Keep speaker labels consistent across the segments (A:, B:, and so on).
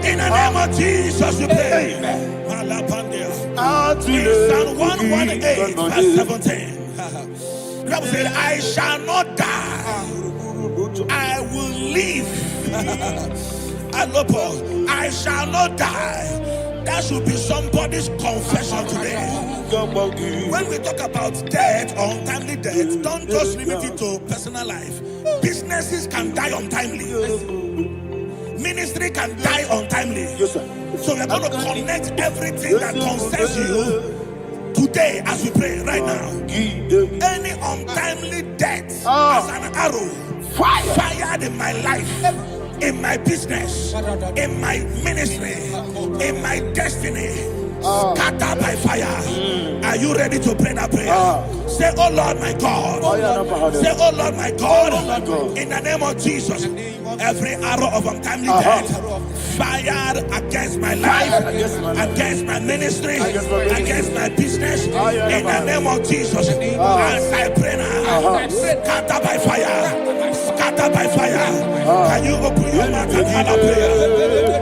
A: In the name of Jesus, we pray. In Psalm 118, verse 17, the Bible said, I shall not die, I will live. I shall not die. That should be somebody's confession today. When we talk about death or untimely death, don't just limit it to personal life. Businesses can die untimely. Ministry can die untimely. Yes, sir. So we're going to connect everything that concerns you today as we pray right now. Any untimely death as an arrow fired in my life, in my business, in my ministry, in my destiny, scattered by fire. Are you ready to pray that prayer? Say, oh Lord my God. Say, oh Lord my God. In the name of Jesus, every arrow of untimely death fired against my life, against my ministry, against my business, in the name of Jesus, as I pray now, scattered by fire, scattered by fire. Can you open your mouth and have a prayer?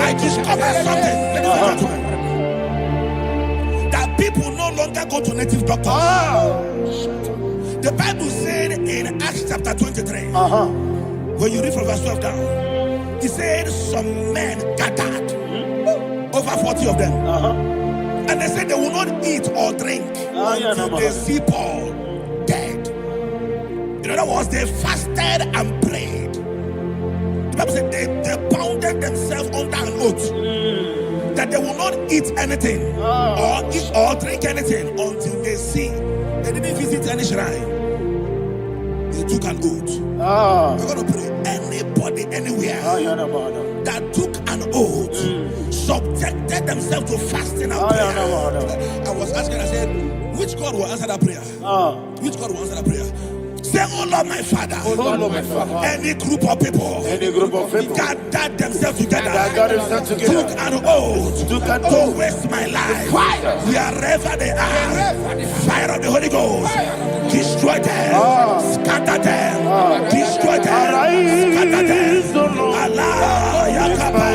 A: I discovered something, that people no longer go to native doctors. The Bible said in Acts chapter 23, when you read from verse 12 down, it said some men gathered, over 40 of them, and they said they will not eat or drink until they see Paul dead. In other words, they fasted and prayed. The Bible said they bounded themselves under an oath that they will not eat anything or eat or drink anything until they see. They didn't visit any shrine. They took an oath. We're going to pray. Anybody, anywhere that took an oath, subjected themselves to fasting and prayer. I was asking, I said, which God will answer that prayer? Which God will answer that prayer? Say, oh Lord my Father, any group of people gathered themselves together, took an oath to waste my life. Wherever they are, fire of the Holy Ghost, destroy them, scatter them, destroy them, scatter them. Allah Yakaba,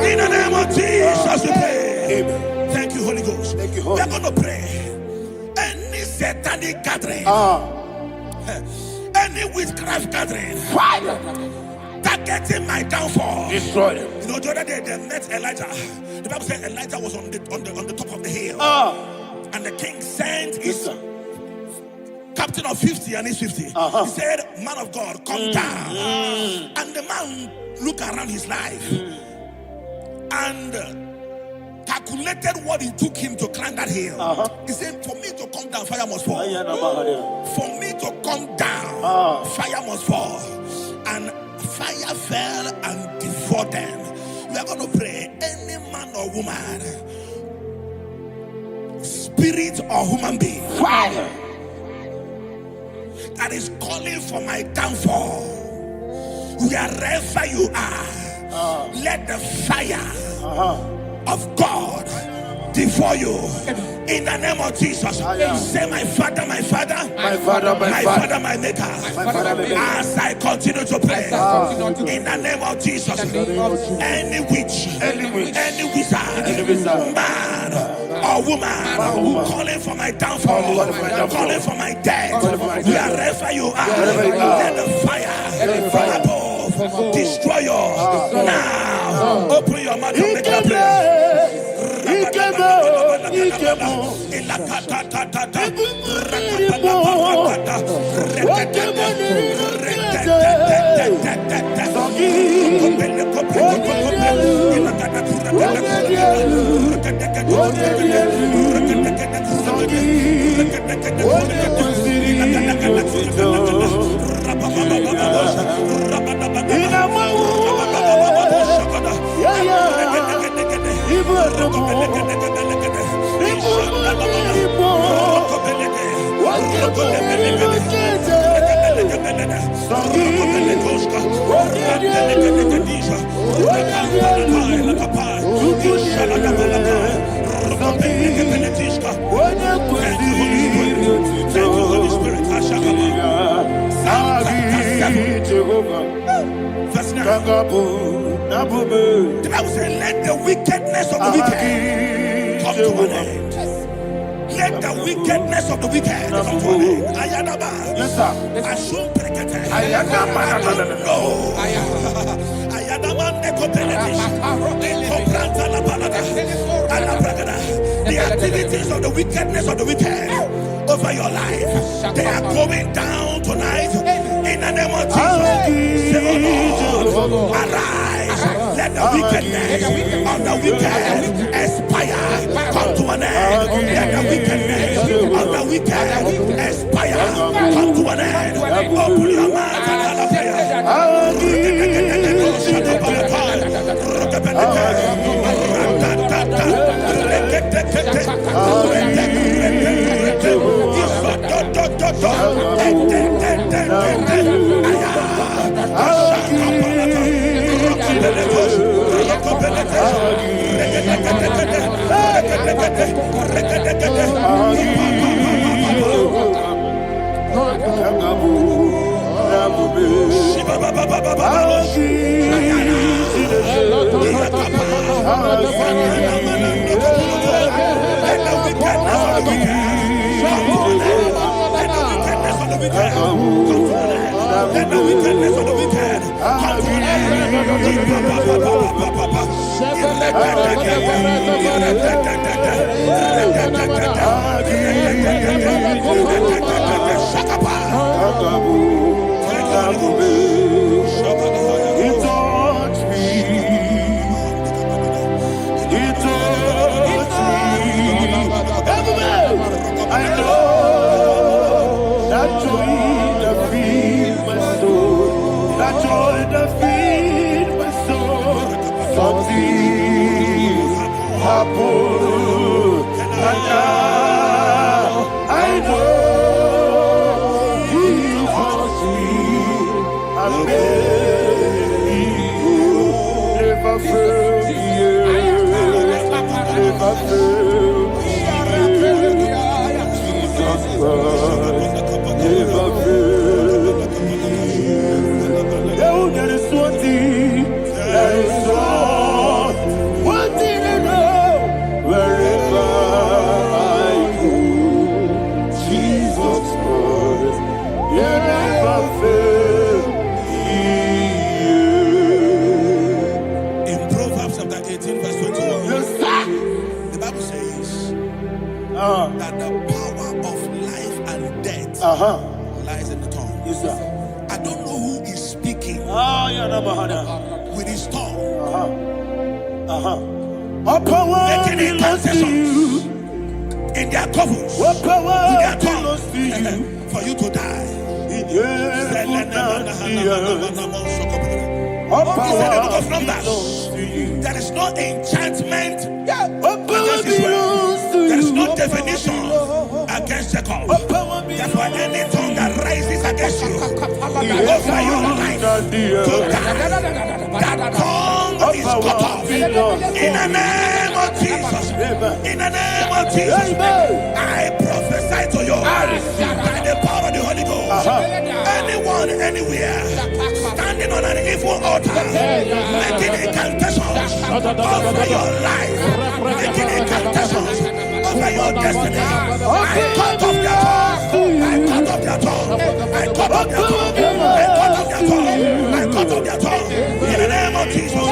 A: In the name of Jesus, we pray. Thank you, Holy Ghost. We are going to pray. Any satanic gathering, any witchcraft gathering, targeting my downfall, destroy them. You know, the other day they met Elijah. The Bible said Elijah was on the top of the hill, and the king sent his captain of 50 and his 50. He said, "Man of God, come down." And the man looked around his life and calculated what it took him to climb that hill. He said, "For me to come down, fire must fall. For me to come down, fire must fall." And fire fell and devoured them. We are going to pray. Any man or woman, spirit or human being, fire, that is calling for my downfall, wherever you are, let the fire of God devour you in the name of Jesus. Say, my Father, my Father, my Father, my Father, my Maker. As I continue to pray in the name of Jesus, any witch, any wizard, man or woman calling for my downfall, calling for my death, wherever you are, let the fire from above destroy you now. Open your mouth and make a prayer. Verse 9. The Bible says, let the wickedness of the wicked come to an end. Let the wickedness of the wicked come to an end. Ayadaba. Yes, sir. Assume prekete. Ayadaba. No. Ayadaba nekopeletis. Ekopranta la balada. Alabragada. The activities of the wickedness of the wicked over your life, they are going down tonight in the name of Jesus. Say, oh Lord, arise. Let the wickedness of the wicked expire, come to an end. Let the wickedness of the wicked expire, come to an end. Open your mouth and have a prayer.
B: never fail. Oh, there is one thing, there is one thing I know. Wherever I go, Jesus Christ, you never fail.
A: In Proverbs chapter 18, verse 21,
B: Yes, sir.
A: the Bible says that the power of life and death lies in the tongue.
B: Yes, sir.
A: I don't know who is speaking with his tongue,
B: What power
A: making
B: belongs to
A: incantations
B: you?
A: in their couples
B: What
A: with
B: power
A: their
B: belongs to you?
A: tongue for you to die.
B: In
A: He said in the book of Numbers, there is no enchantment against Israel. There is no definition against Jacob. Therefore, any tongue that rises against you over your life to die, that tongue is cut off. In the name of Jesus. In the name of Jesus. I prophesy to you by the power of the Holy Ghost. Anyone, anywhere, standing on an evil altar, making incantations over your life, making incantations over your destiny, I cut off their tongue. I cut off their tongue. I cut off their tongue. I cut off their tongue. I cut off their tongue. In the name of Jesus.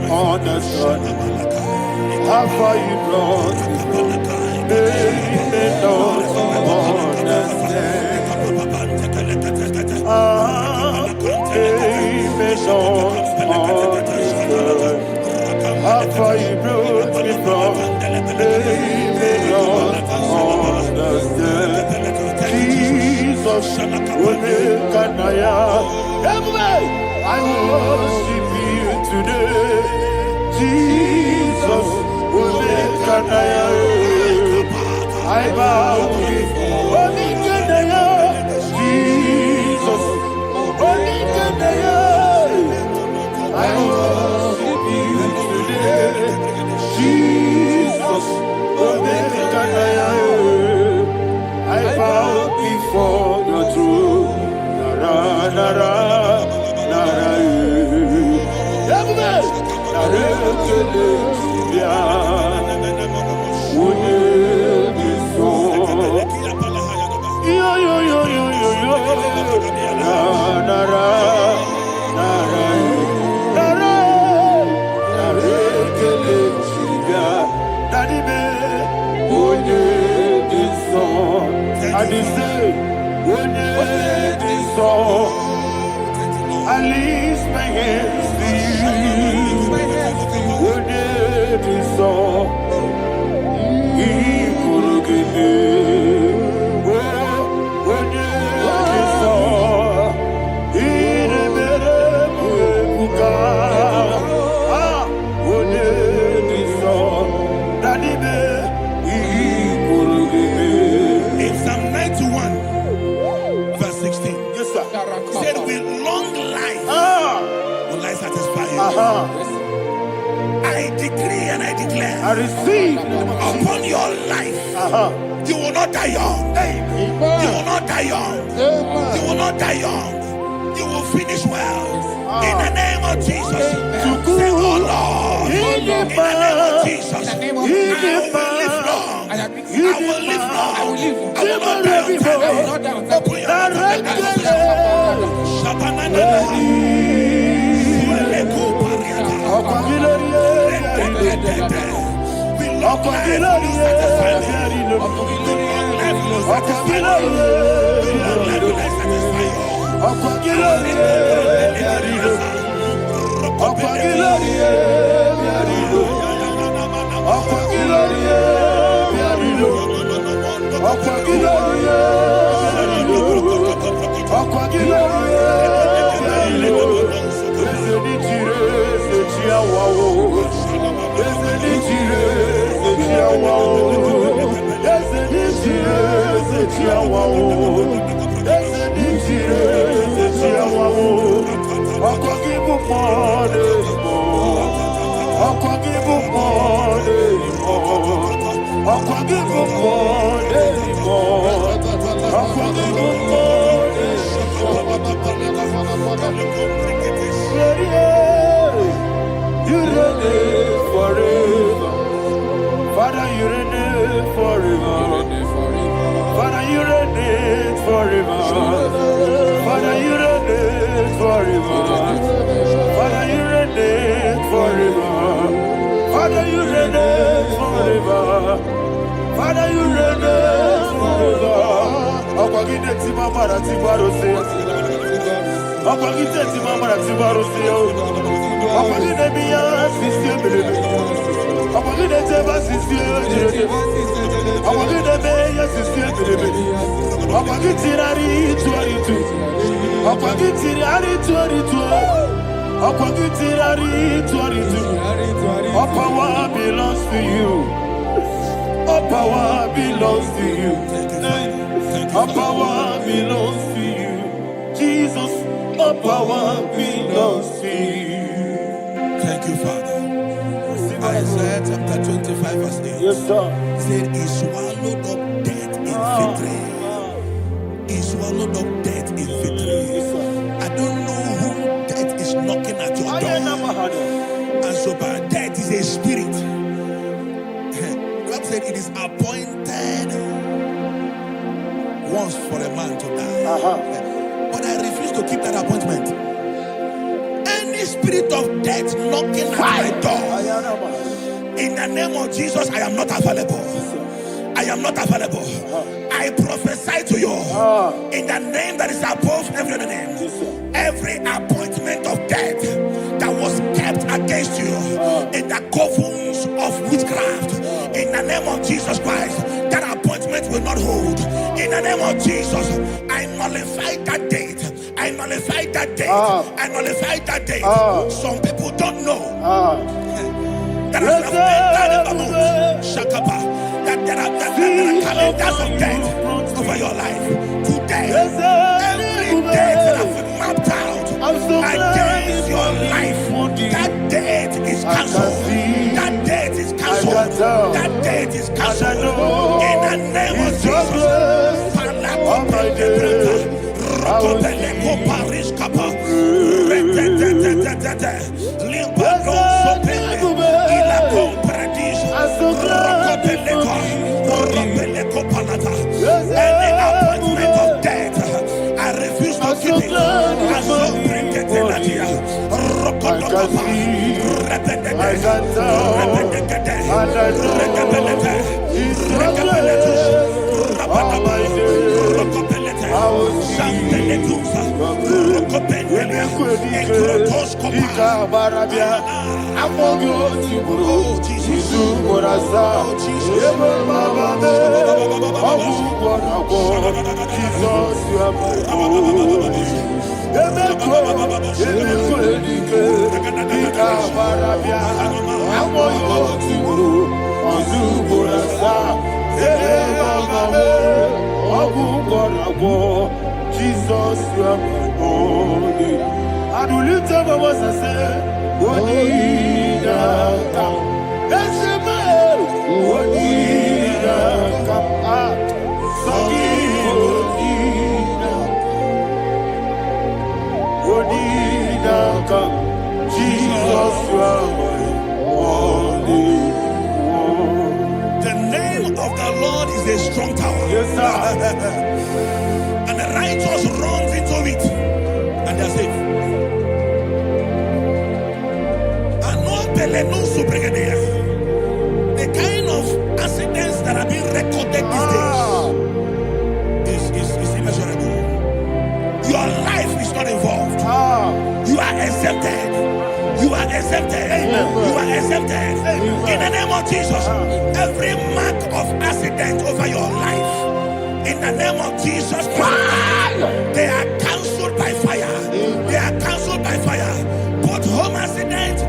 B: Understand how far you brought me. They may not understand. They may not understand how far you brought me from. They may not understand. Jesus, will make a naya. I worship you today. Jesus, will make a I bow before Jesus, I worship you today. Jesus, will make a I bow before your throne. Nara, nara, nara. I lift my hands to you. Would it be so? He could give me. Would it be so? He never would ah, would it be so? Daddy, he could give me.
A: In Psalm 91, verse 16.
B: Yes, sir.
A: He said, with long life will I satisfy you. I decree and I declare,
B: I receive
A: upon your life, you will not die young. You will not die young. You will not die young. You will finish well. In the name of Jesus. Say, oh Lord, in the name of Jesus, I will live long. I will live long. I will not die on time. Open your mouth. long life will you satisfy me. With long life will you satisfy me. With long life will I satisfy you.
B: You reign forever. Father, you reign forever. Father, you reign forever. Father, you reign forever. Father, you reign forever. Father, you reign forever. Father, you reign forever. Akwagide ti mama na ti barose. Akwagide ti mama na ti barose. Akwagide biya sisi ebelebe. Akwagide teba sisi ebelebe. Akwagide beya sisi ebelebe. Akwagide rari tuaritu. Akwagide rari tuaritu. Akwagide rari tuaritu. All power belongs to you. All power belongs to you. All power belongs to you. Jesus, all power belongs to you.
A: Thank you, Father. Isaiah chapter 25 verse 8.
B: Yes, sir.
A: Said he swallowed up death in victory. He swallowed up death in victory. I don't know who death is knocking at your door. And so by death is a spirit. God said it is appointed once for a man to die. But I refuse to keep that appointment. Any spirit of death knocking at my door, in the name of Jesus, I am not available. I am not available. I prophesy to you in the name that is above every other name. Every appointment of death that was kept against you in the covens of witchcraft, in the name of Jesus Christ, that appointment will not hold. In the name of Jesus, I nullify that date. I nullify that date. I nullify that date. Some people don't know that as of that there are calendars of death over your life. Today, every date that I've mapped out against your life, that date is cancelled. That date is cancelled. That date is cancelled. In the name of Jesus. Any appointment of death, I refuse to keep it. I shall bring it in the year. Jesus, you are my only. I do lift up my voice and say, Wonida come. That's the man. Wonida come. Sogi Wonida come. Jesus, you are my only. The name of the Lord is a strong tower.
B: Yes, sir.
A: And the righteous runs into it and they're safe. The kind of Jesus Christ, they are cancelled by fire. They are cancelled by fire. Both home accident,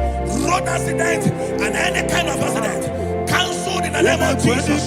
A: road accident, and any kind of accident, cancelled in the name of Jesus.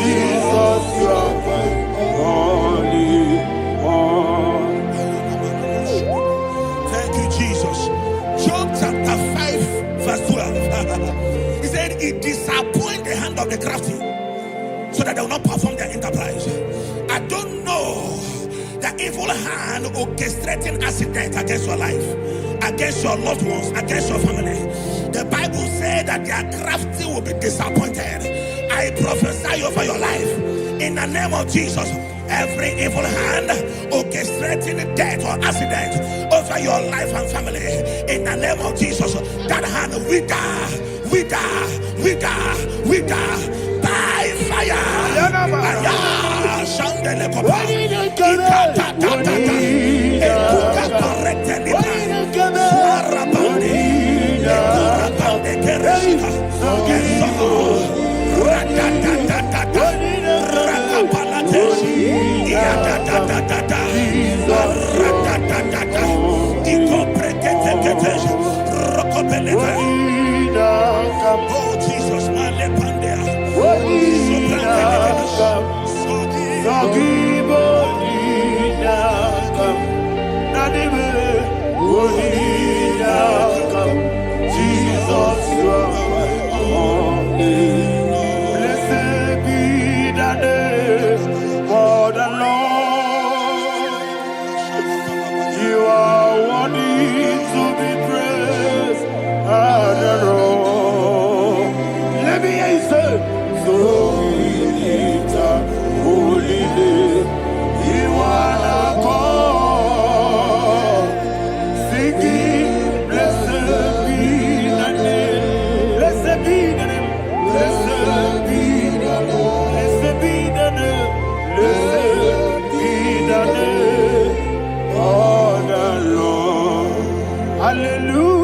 B: Jesus, you are holy one.
A: Thank you, Jesus. Job chapter 5, verse 12. He said, it disappoints the hand of the crafty, so that they will not perform their enterprise. I don't know the evil hand orchestrating accident against your life, against your loved ones, against your family. The Bible said that their crafty will be disappointed. I prophesy over your life in the name of Jesus. Every evil hand orchestrating death or accident over your life and family, in the name of Jesus, that hand wither by fire. Oh Jesus,
B: Jesus, you are holy. Blessed be the name of the Lord. You are worthy to be praised and adored. Let me hear you say, so we lift up holy name. You are the God. Singing, blessed be the name. Blessed be the name. Blessed be the name. Blessed be the name. Blessed be the name of the Lord. Hallelujah.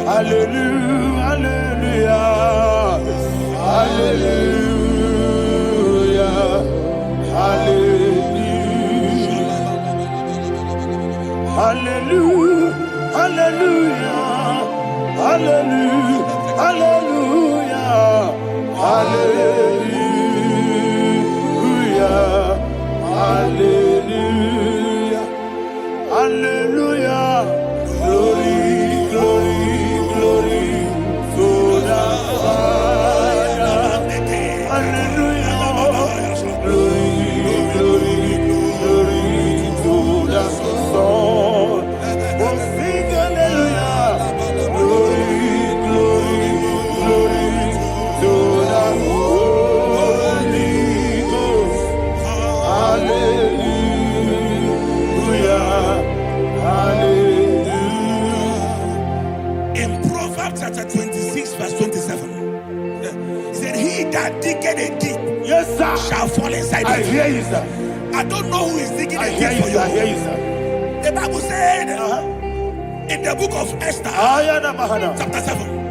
B: Hallelujah. Hallelujah. Hallelujah. Hallelujah. Hallelujah. Hallelujah. Hallelujah. Hallelujah. Hallelujah. Glory, glory, glory to the Father. Hallelujah. Glory, glory, glory to the Son. Oh, sing hallelujah. Glory, glory, glory to the Holy Ghost. Hallelujah. Hallelujah.
A: in Proverbs chapter 26, verse 27, he said, he that diggeth a deep,
B: Yes, sir.
A: shall fall inside
B: I
A: it.
B: hear you, sir.
A: I don't know who is digging
B: I
A: a
B: hear
A: deep
B: you,
A: for
B: sir. I
A: you.
B: hear you, sir.
A: The Bible said in the book of Esther,
B: Ayana Mahana.
A: chapter 7,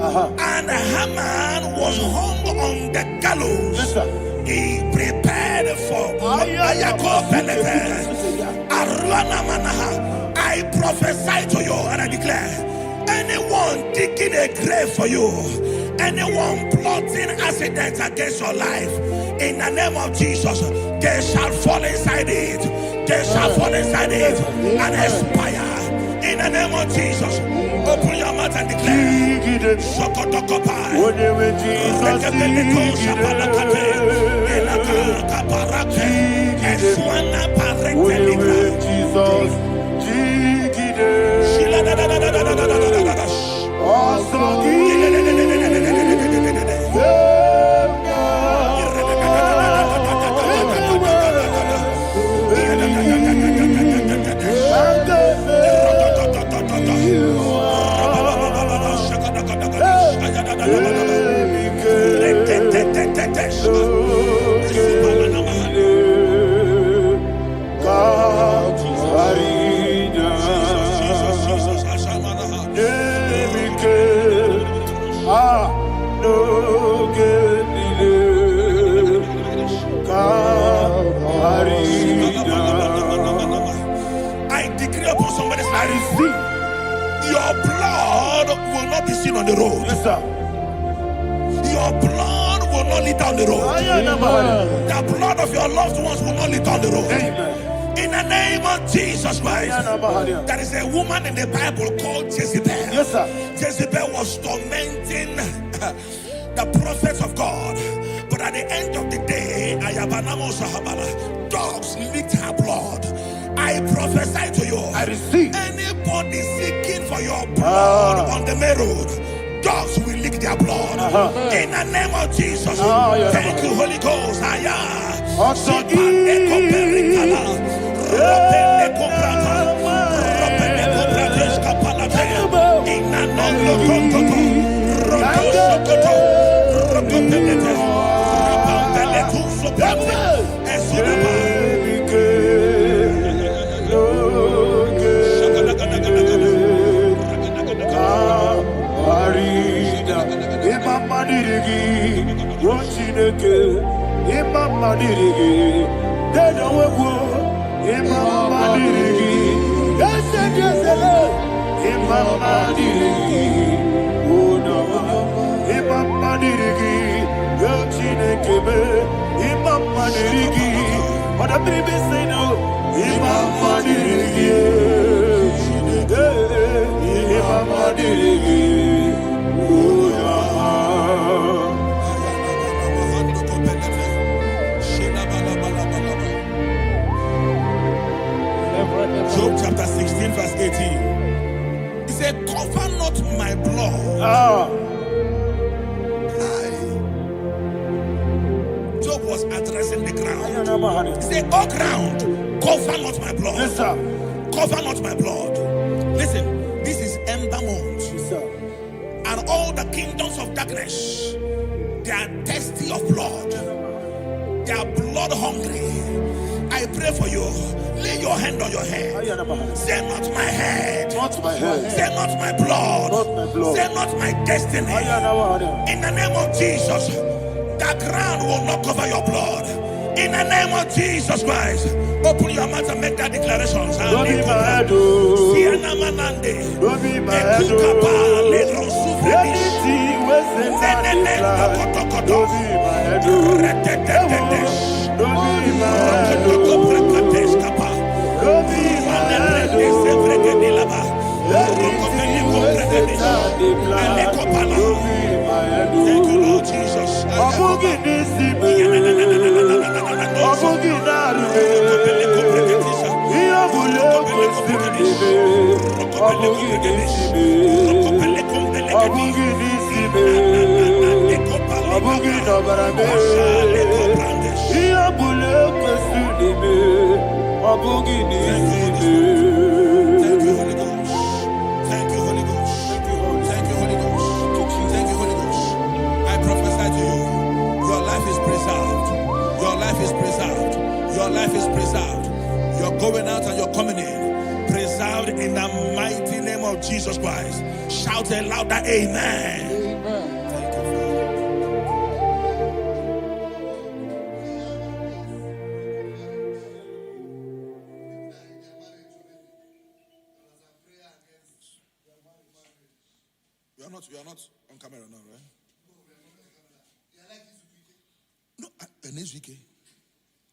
A: and Haman was hung on the gallows.
B: Yes, sir.
A: He prepared for I prophesy to you and I declare, anyone digging a grave for you, anyone plotting accidents against your life, in the name of Jesus, they shall fall inside it. They shall fall inside it and expire. In the name of Jesus. Open your mouth and declare. Shokotokopai. Rekebeleko shapalakate. Elaka kaparake. Eswana parete libra.
B: Jesus.
A: I decree upon somebody's life. Your blood will not be seen on the road.
B: Yes, sir.
A: Your blood will not lead down the road. The blood of your loved ones will not lead down the road.
B: Amen.
A: In the name of Jesus Christ. There is a woman in the Bible called Jezebel.
B: Yes, sir.
A: Jezebel was tormenting the prophets of God. But at the end of the day, dogs licked her blood. I prophesy to you.
B: I receive.
A: Anybody seeking for your blood on the main road, dogs will lick their blood. In the name of Jesus. Thank you, Holy Ghost. Job chapter 16 verse 18. He said, cover not my blood. Job was addressing the ground. He said, oh ground, cover not my blood.
B: Yes, sir.
A: Cover not my blood. Listen, this is ember month.
B: Yes, sir.
A: And all the kingdoms of darkness, they are thirsty of blood. They are blood hungry. I pray for you. Lay your hand on your head. Say not my head.
B: Not my head.
A: Say not my blood.
B: Not my blood.
A: Say not my destiny. In the name of Jesus, the ground will not cover your blood. In the name of Jesus Christ, open your mouth and make that declaration.
B: Don't be my head. Don't be my head. Anything was in my life. Don't be my head. Don't be my head. Don't be my head.
A: Thank you, Lord Jesus. Your life is preserved. You're going out and you're coming in. Preserved in the mighty name of Jesus Christ. Shout a louder amen.
C: Amen.
A: Thank you, Father. You are not on camera now, right? No, next week.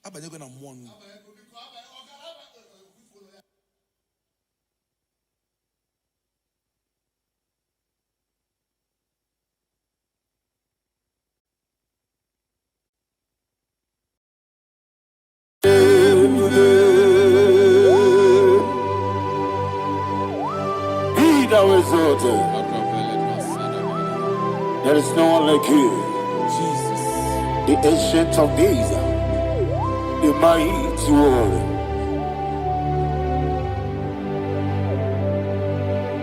A: Abanye going to mourn.
B: exalted. There is no one like you.
C: Jesus.
B: The ancient of days, the mighty warrior.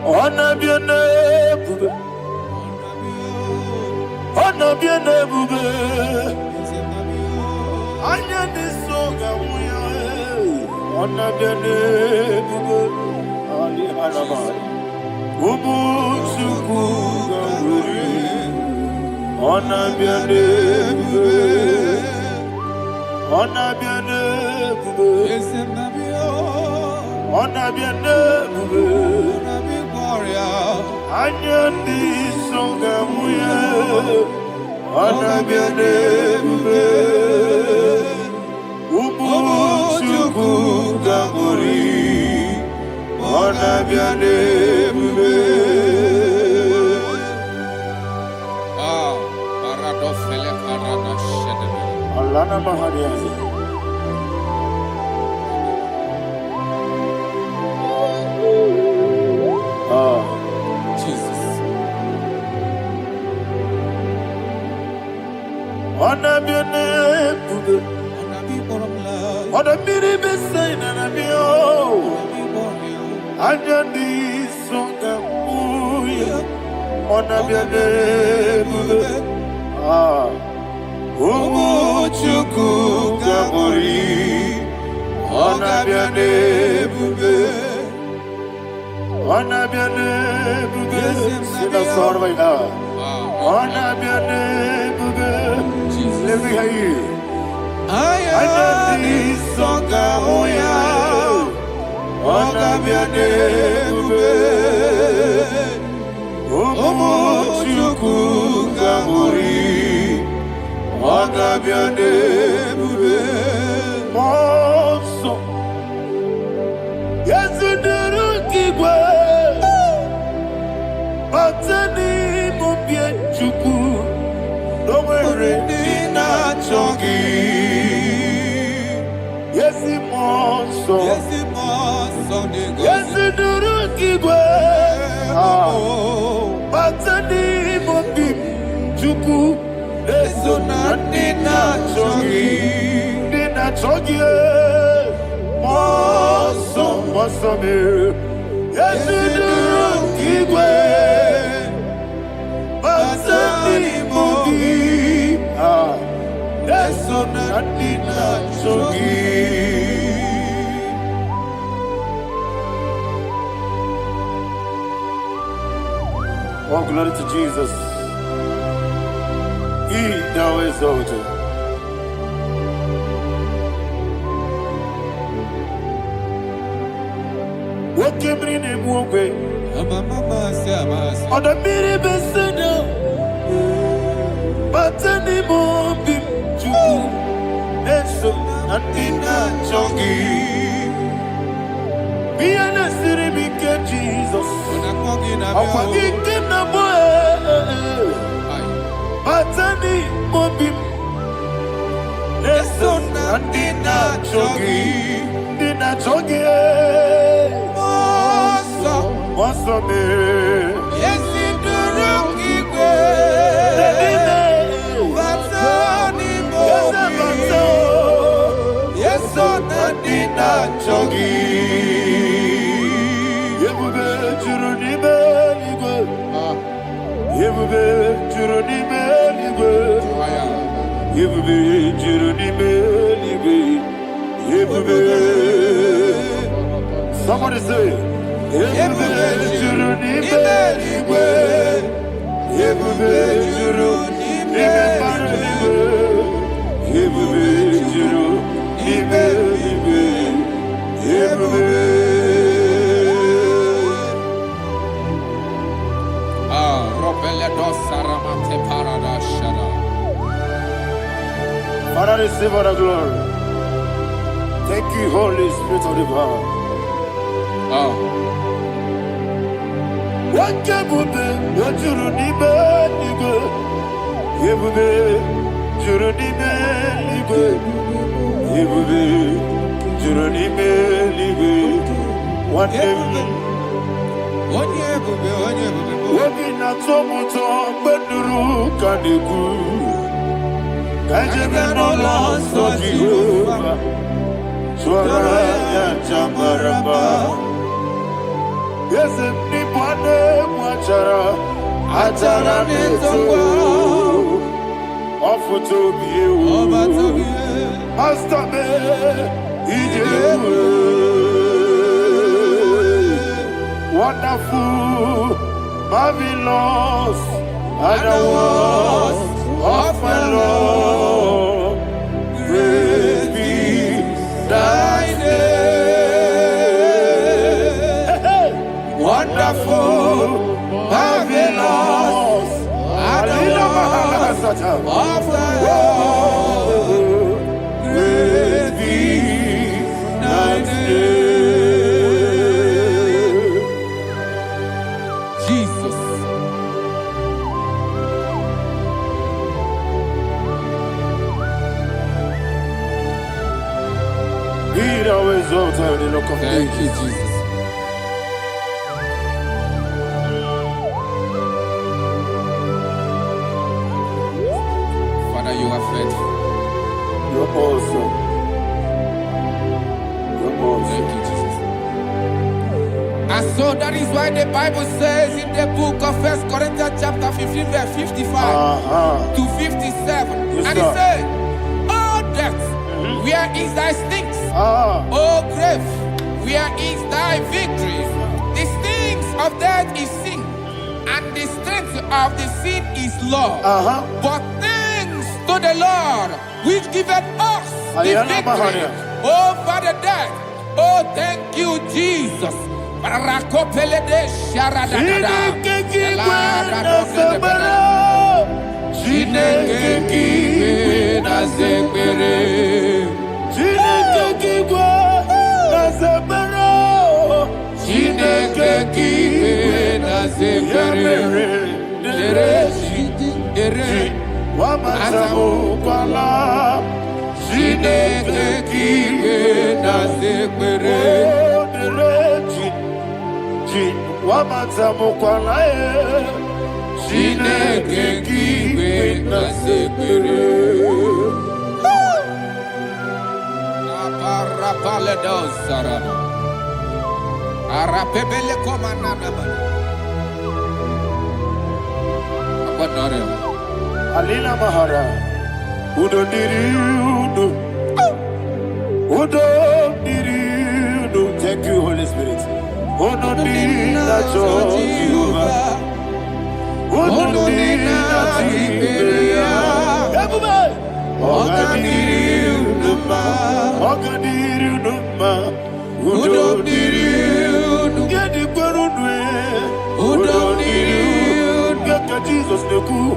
B: Honor be your name, honor be your name. Anya ni soga muya, honor be your name. Ali Alabari, Ubu Chukuga Guri, honor be your name, honor be your name, honor be your name. Anya ni soga muya, honor be your name. Ubu Chukuga Guri, honor be your name.
C: Paradofele karada shedebe.
B: Alana Mahariazi.
C: Jesus.
B: Honor be your name.
C: Onabi boromla.
B: Honor be the best sign and be oh. Anya ni soga muya, honor be your name. Umu Chukuga Guri, honor be your name. Honor be your name. Sing a song right now. Honor be your name. Let me hear you. Anya ni soga muya, honor be your name. Umu Chukuga Guri, honor be your name. Monso, yes you do Igbo, Batani mubie Chuku, no mere na chogi. Yes you monso,
C: Yes, it must on the
B: yes you do Igbo, Batani mubie Chuku. Eso na dina chogi, moso me. Yesu duru Igwe, basani mobi. Eso na dina chogi. Oh, glory to Jesus. He thou exalted. What came in him away? On the mini besino, but any more bim to Neso and in a chogi. Be an city became Jesus. I'm forgetting the boy. Batani mobim, leso na dina chogi, moso me.
C: Yes, it do Igwe. Batani mobi. Yes, na dina
B: chogi. Yebube juruni beligwe, yebube juruni beligwe. Yebube juruni beligwe, yebube. Somebody say, yebube juruni beligwe, yebube juruni beligwe, yebube juruni beligwe, yebube. Father, receive all the glory. Thank you, Holy Spirit of the power. What can you do? What you need, Yebube, Juronibe, Libe, Yebube, Juronibe, Libe. One name, Obi na tomuto beduru kaniku. Kajebe no lost of Jehovah. Swara ya chamaraba. Yese ni bwane mwachara. Atara neto. Ofuto biye. Master me. Ijebu. Wonderful, marvelous, and the words of my Lord. Praise be thy name. Wonderful, marvelous, and the words of my Lord. Praise be thy name.
C: Thank you, Jesus. Father, you are faithful.
B: You're awesome. You're awesome.
C: Thank you, Jesus. And so that is why the Bible says in the book of 1 Corinthians chapter 15, verse 55 to 57.
B: Yes,
C: and it says, "Oh death, where is thy stings? Oh grave, where is thy victory? The stings of death is sin, and the strength of the sin is law. But thanks to the Lord, which giveth us the victory over the death. Oh, thank you, Jesus."
B: Alina Mahara, Udo Diriudo, Udo Diriudo. Thank you, Holy Spirit. Udo Diriudo, Udo Jesus the cool.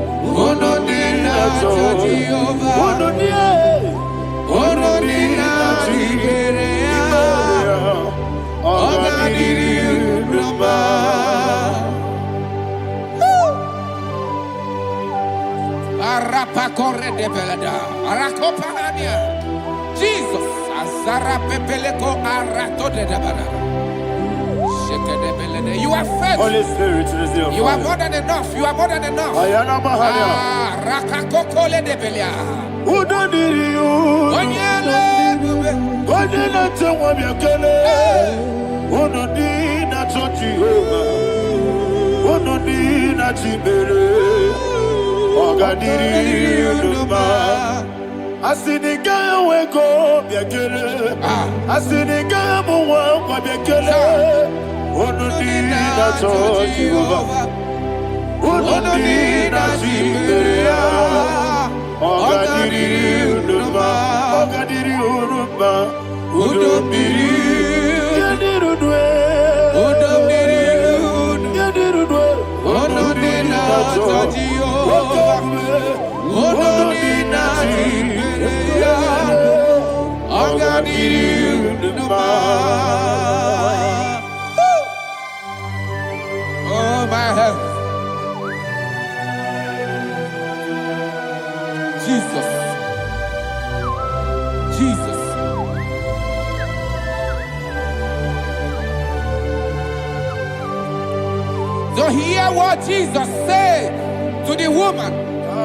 C: Jesus, Azara Pepeleko Arato de Dabara. You are faithful.
B: Holy Spirit, receive.
C: You are more than enough. You are more than enough.
B: Ayana Mahania.
C: Rakakokole de Belia.
B: Udo Diriu.
C: Onyele.
B: Onyele Tewa Biakele. Udo Dina Tochiova. Udo Dina Chibere. Ogadiri Uduma. Asinika weko Biakele. Asinika mwa Biakele. Onodina Tochiova, Onodina Chiberia, Ogadiri Uduma, Ogadiri Uduma, Udomiri, Yadirudwe, Udomiri, Yadirudwe, Onodina Tochiova, Onodina Chiberia, Ogadiri Uduma. Oh, my health. Jesus. Jesus.
C: what Jesus said to the woman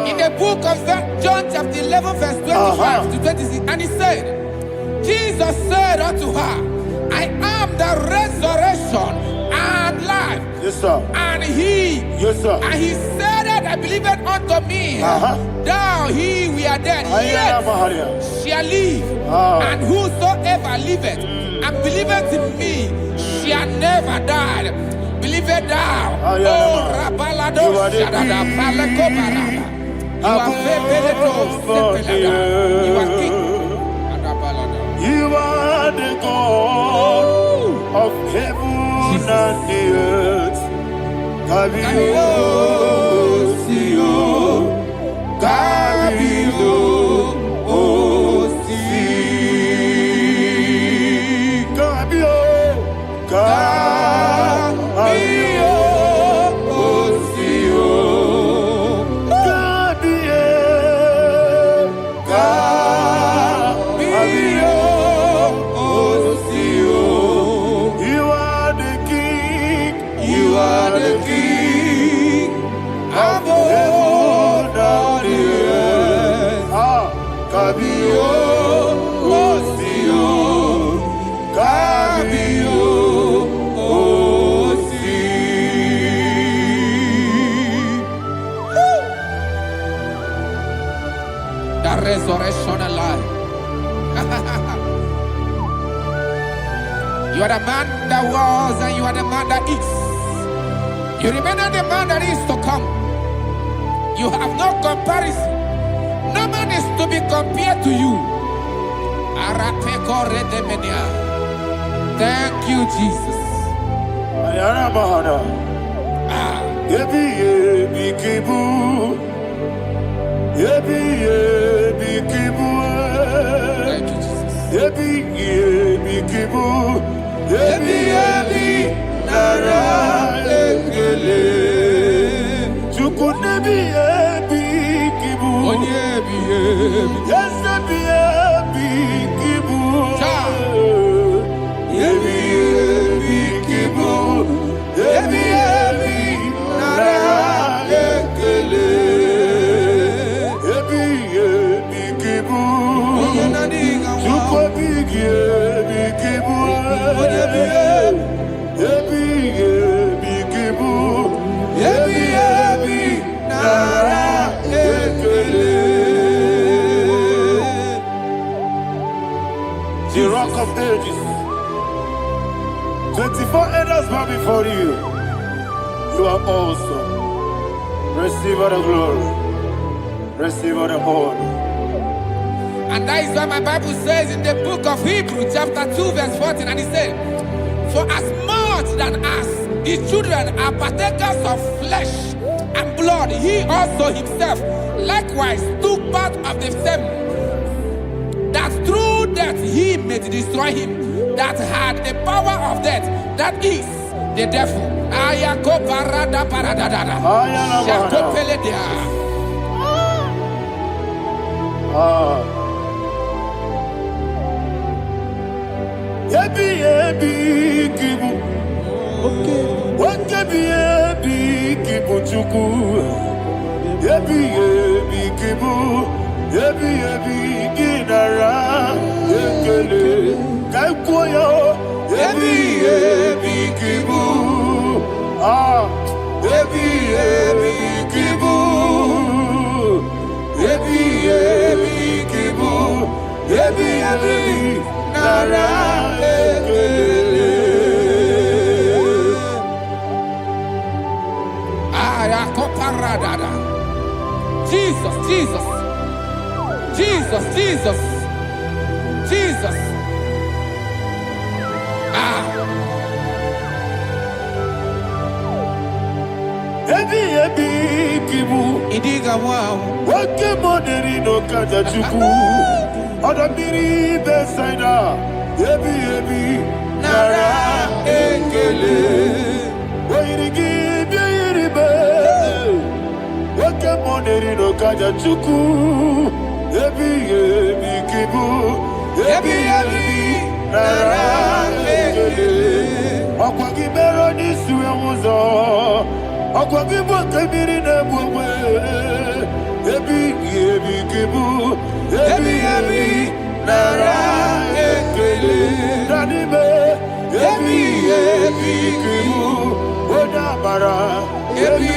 C: in the book of John chapter 11 verse 25 to 26. And he said, Jesus said unto her, I am the resurrection and life.
B: Yes, sir.
C: And he,
B: yes, sir.
C: And he said that I believe it unto me. Thou he we are dead, yet shall live. And whosoever liveth and believeth in me shall never die. Believe it thou. Oh, Rabalado Shadada Palakobarada. You are You are king.
B: You are the God of heaven and the earth. Kabio, Kabio, Kabio, Kabio.
C: Resurrection and life. You are the man that was and you are the man that is. You remember the man that is to come. You have no comparison. No man is to be compared to you. Thank you, Jesus.
B: Thank you, the rock of ages. 24 elders bow before you. You are awesome. Receive all the glory. Receive all the honor.
C: And that is what my Bible says in the book of Hebrews chapter 2 verse 14. And it said, for as much than as the children are partakers of flesh and blood, he also himself likewise took part of the same, that through death he may destroy him that had the power of death, that is the devil. Jesus, Jesus, Jesus, Jesus, Jesus. Idiga wow.
B: Wake money no kaja chuku. Oda miri besaida. Ebi nara ekele. Wairigi biiribe. Wake money no kaja chuku. Ebi kibu. Ebi nara ekele. Akwagi bero ni suwe muzo. Akwagibo kebiri na bwewe. Ebi kibu. Ebi nara ekele. Nanibe. Ebi kibu. Odabara. Ebi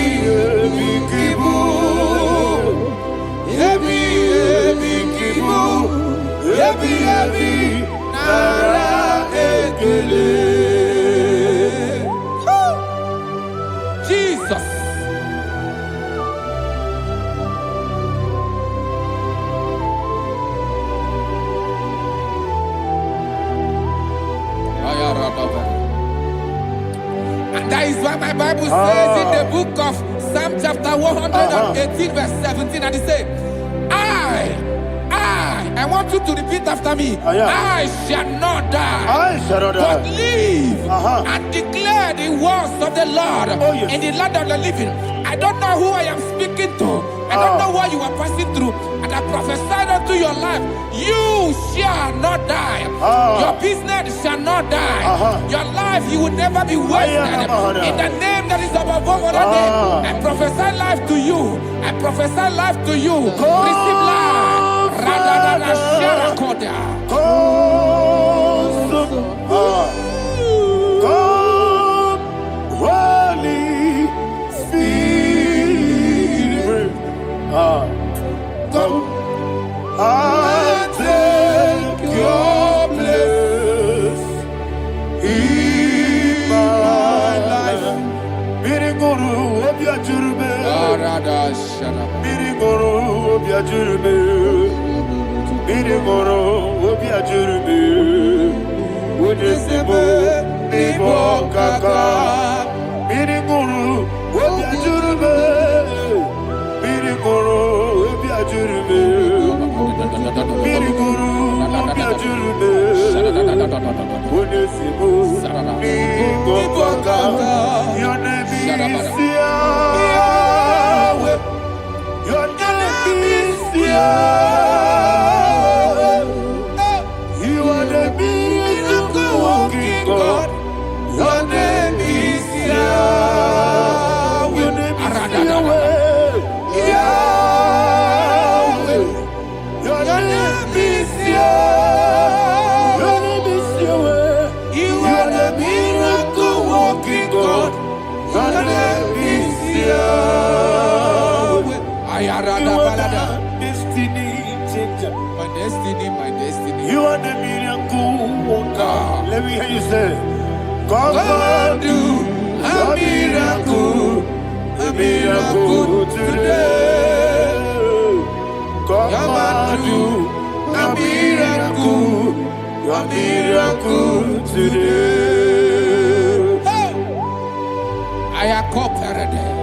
B: kibu. Ebi kibu. Ebi nara ekele.
C: Jesus. And that is why my Bible says in the book of Psalm chapter 118 verse 17, and it says, I want you to repeat after me. I shall not die, but live and declare the words of the Lord in the land of the living. I don't know who I am speaking to. I don't know what you are passing through. And I prophesy unto your life, you shall not die. Your business shall not die. Your life, you will never be wasted. In the name that is above all other name, I prophesy life to you. I prophesy life to you. Receive life. Radadada Sharakoda.
B: Come, Holy Spirit. Come and take your place in my life. Miriguru obiajurbe. Miriguru obiajurbe. Miriguru obiajurbe. Udesibo nibo kaka. Miriguru obiajurbe. Miriguru obiajurbe. Miriguru obiajurbe. Udesibo nibo kaka. Your name is Yahweh. Your name is Yahweh. You are the miracle working God. Your name is Yahweh. Your name is Yahweh. Yahweh. Your name is Yahweh. Your name is Yahweh. You are the miracle working God. Your name is Yahweh. You are the destiny changer.
C: My destiny.
B: You are the miracle worker. Let me hear you say, come and do a miracle today. Come and do a miracle today.
C: I am cooperative.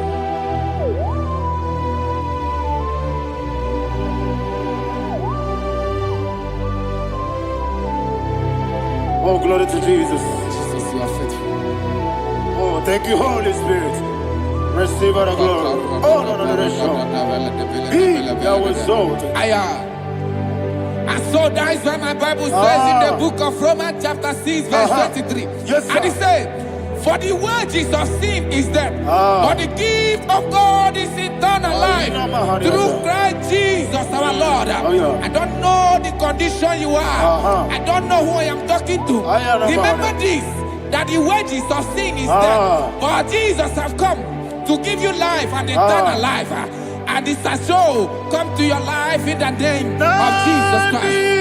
B: Oh, glory to Jesus.
C: Jesus, you are faithful.
B: Oh, thank you, Holy Spirit. Receive our glory. Oh, no. Be thou exalted.
C: And so that is why my Bible says in the book of Romans chapter 6 verse 23.
B: Yes, sir.
C: And it says, for the wages of sin is death, but the gift of God is eternal life through Christ Jesus our Lord. I don't know the condition you are. I don't know who I am talking to. Remember this, that the wages of sin is death, but Jesus has come to give you life and eternal life. And this has so come to your life in the name of Jesus Christ.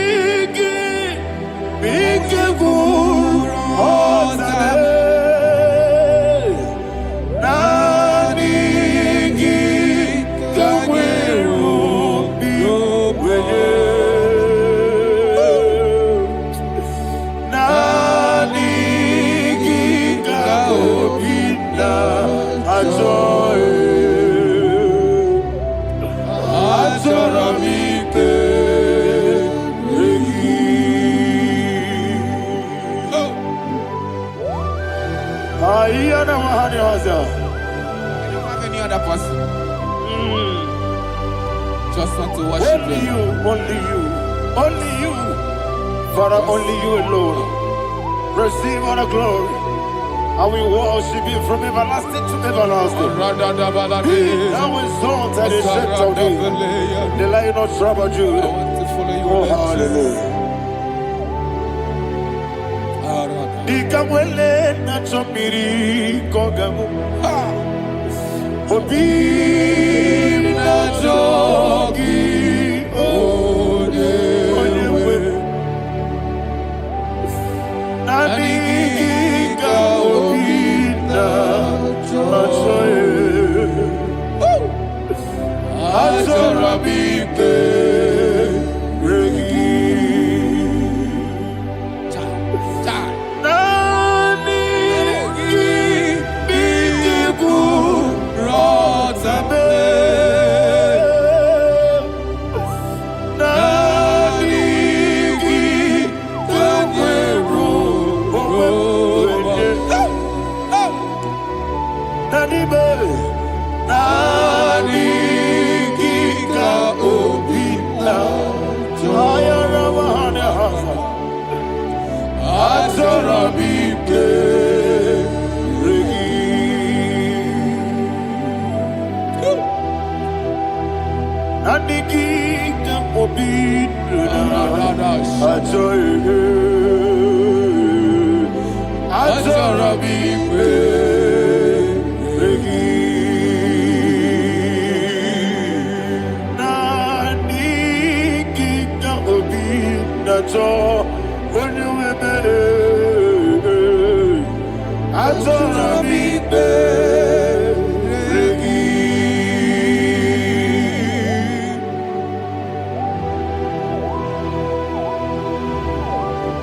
C: I don't have any other person. Just want to worship
B: only you, only you, Father, only you alone. Receive all the glory, I will worship Him from everlasting to everlasting. Thou exalted the strength of Thee, the Lion of tribe of Judah. Oh, hallelujah. Ikamwele na chomiri kogamu. Obi na jogi onewe. Naniga obi na jogi. Azorabike regi.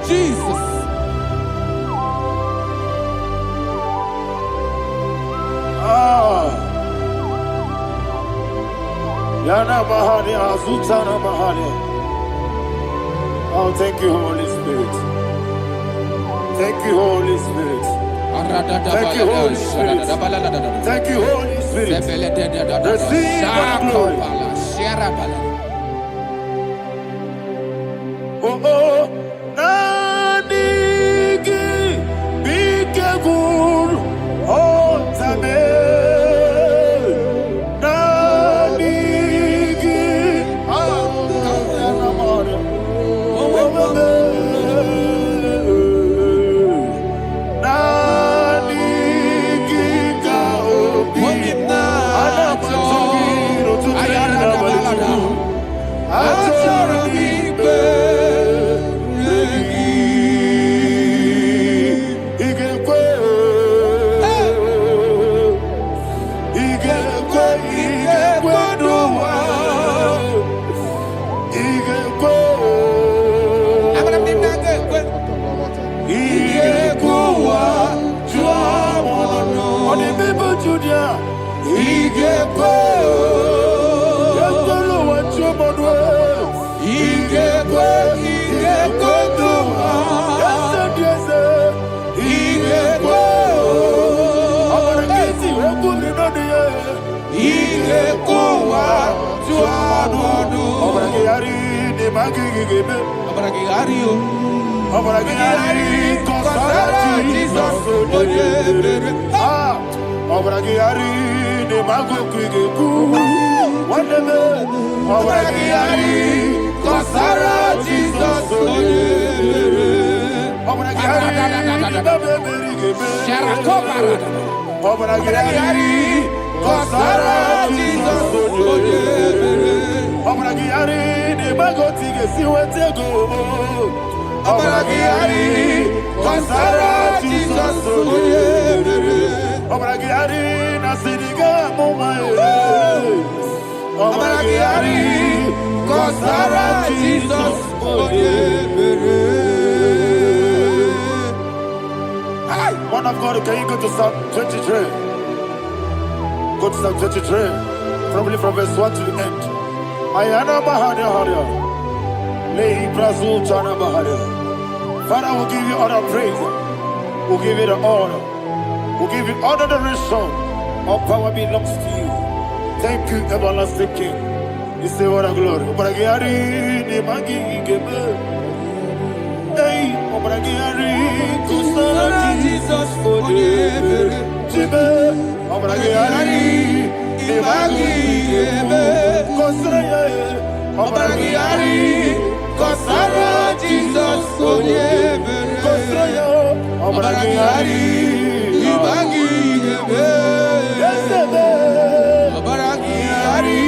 C: Jesus.
B: Yana Mahani Azutana Mahani. Oh, thank you, Holy Spirit. Thank you, Holy Spirit. Thank you, Holy Spirit. Thank you, Holy Spirit. Receive the glory. Oh, oh, Nanigi, Bigagul, oh, Tame. Man of God, can you go to Psalm 23? Go to Psalm 23, probably from verse 1 to the end. Ayana Mahania Haria. Lehi Brazil Chana Mahania. Father, we'll give you all the praise. We'll give you the honor. We'll give you all the adoration. All power belongs to you. Thank you, everlasting King. You say what a glory. Hey, Obragiari,
C: Kusara Jesus onyebere.
B: Jibe, Obragiari,
C: Ibagi ebe. Obragiari, Kusara Jesus onyebere. Obragiari, Ibagi ebe. Obragiari,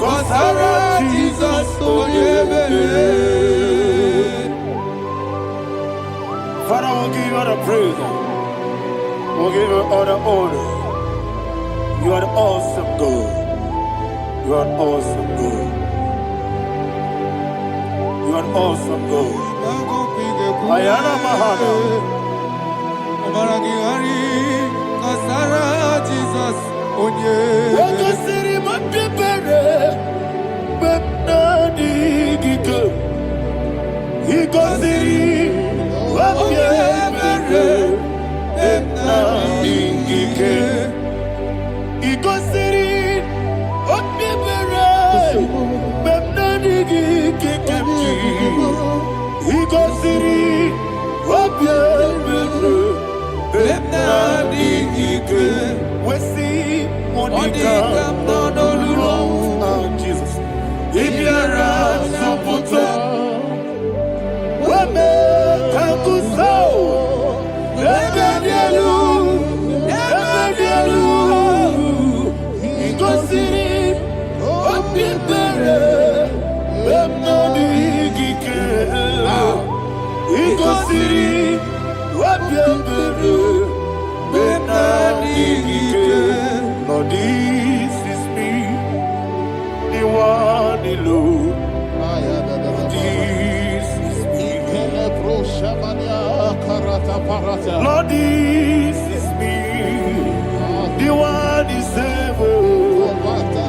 C: Kusara Jesus onyebere.
B: Father, we'll give you all the praise. We'll give you all the honor. You are awesome God. You are awesome God. You are awesome God. Ayana Mahana.
C: Obragiari, Kusara Jesus onyebere.
B: Wakasiri mapipere. Bepnadi gike. Ikosiri. Wapyemere. Bepnadi gike. Ikosiri. Wapyemere. Bepnadi gike. Ikosiri. Wapyemere. Bepnadi gike. Wesi Monica. Jesus. Ibiara Soputo. Wame Kankuso. Ebedielu. Ebedielu. Ikosiri. Opipere. Bemnadi Gike. Ikosiri. Opipere. Bemnadi Gike. Lord, this is me. The one alone. This is me. Lord, this is me. The one is able.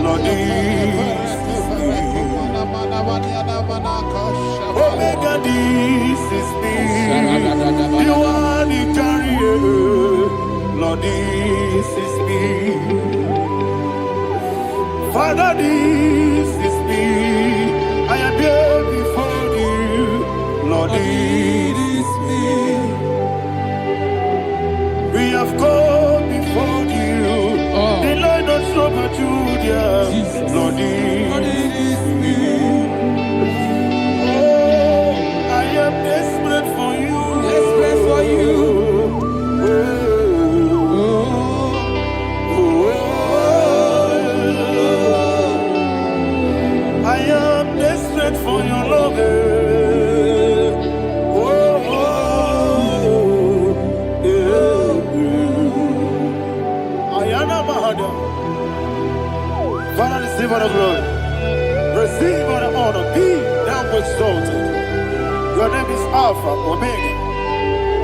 B: Lord, this is me. Omega, this is me. The one you carry. Lord, this is me. Father, this is me. I am here before you. Lord, this is me. We have come before you. The Lord of Super Judah. Lord, this is me. Oh, I am desperate for you.
C: Desperate for you.
B: I am desperate for your love. Ayana Mahada. Father, receive all the glory. Receive all the honor. Be thou exalted. Your name is Alpha, Omega.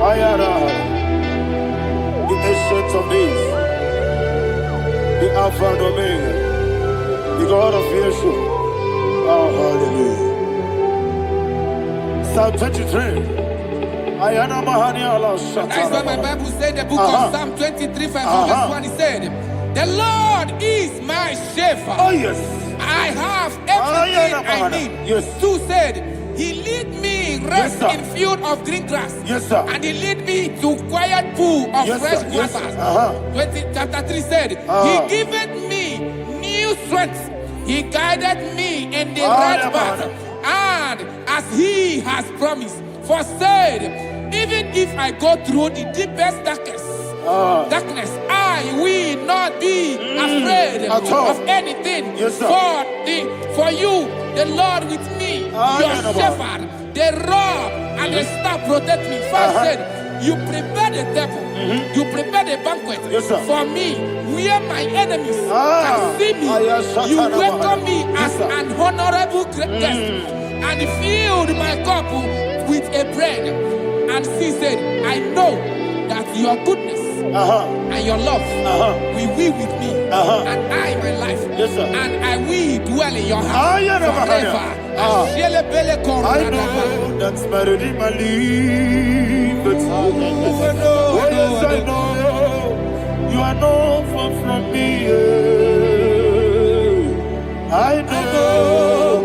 B: Ayana. The ancient of days. The Alpha and Omega. The God of Yeshua. Oh, hallelujah. Psalm 23. Ayana Mahania Allah Shata.
C: That's why my Bible said, the book of Psalm 23, verse 1, it said, the Lord is my shepherd.
B: Oh, yes.
C: I have everything I need.
B: Yes.
C: 2 said, he lead me rest
B: Yes,
C: in field of green grass.
B: Yes, sir.
C: And he lead me to quiet pool of
B: Yes,
C: fresh
B: sir. Yes,
C: waters.
B: sir.
C: Chapter 3 said, he giveth me new strength. He guided me in the right path. And as he has promised, for said, even if I go through the deepest darkness, I will not be afraid of anything.
B: Yes, sir.
C: For you, the Lord with me, your shepherd, the rod and the staff protect me. First said, you prepare the table, you prepare the banquet for me, where my enemies can see me. You welcome me as an honorable guest, and filled my cup with a bread. And she said, I know that your goodness and your love will be with me, and I, my life, and I will dwell in your house forever.
B: I know that's better than my life. Oh, yes, I know you are not far from me. I know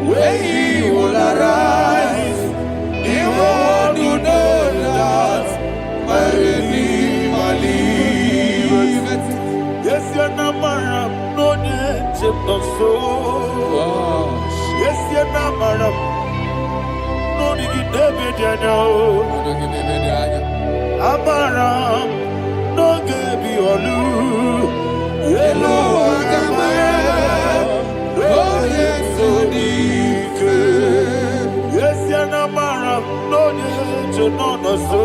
B: when he will arise, he will do no so. Yes, you're not madam. No, you get David, you know. Amaram, no, give you a loo. Hello, Agamara. Oh, yes, so deep. Yes, you're not madam. No, you know, so.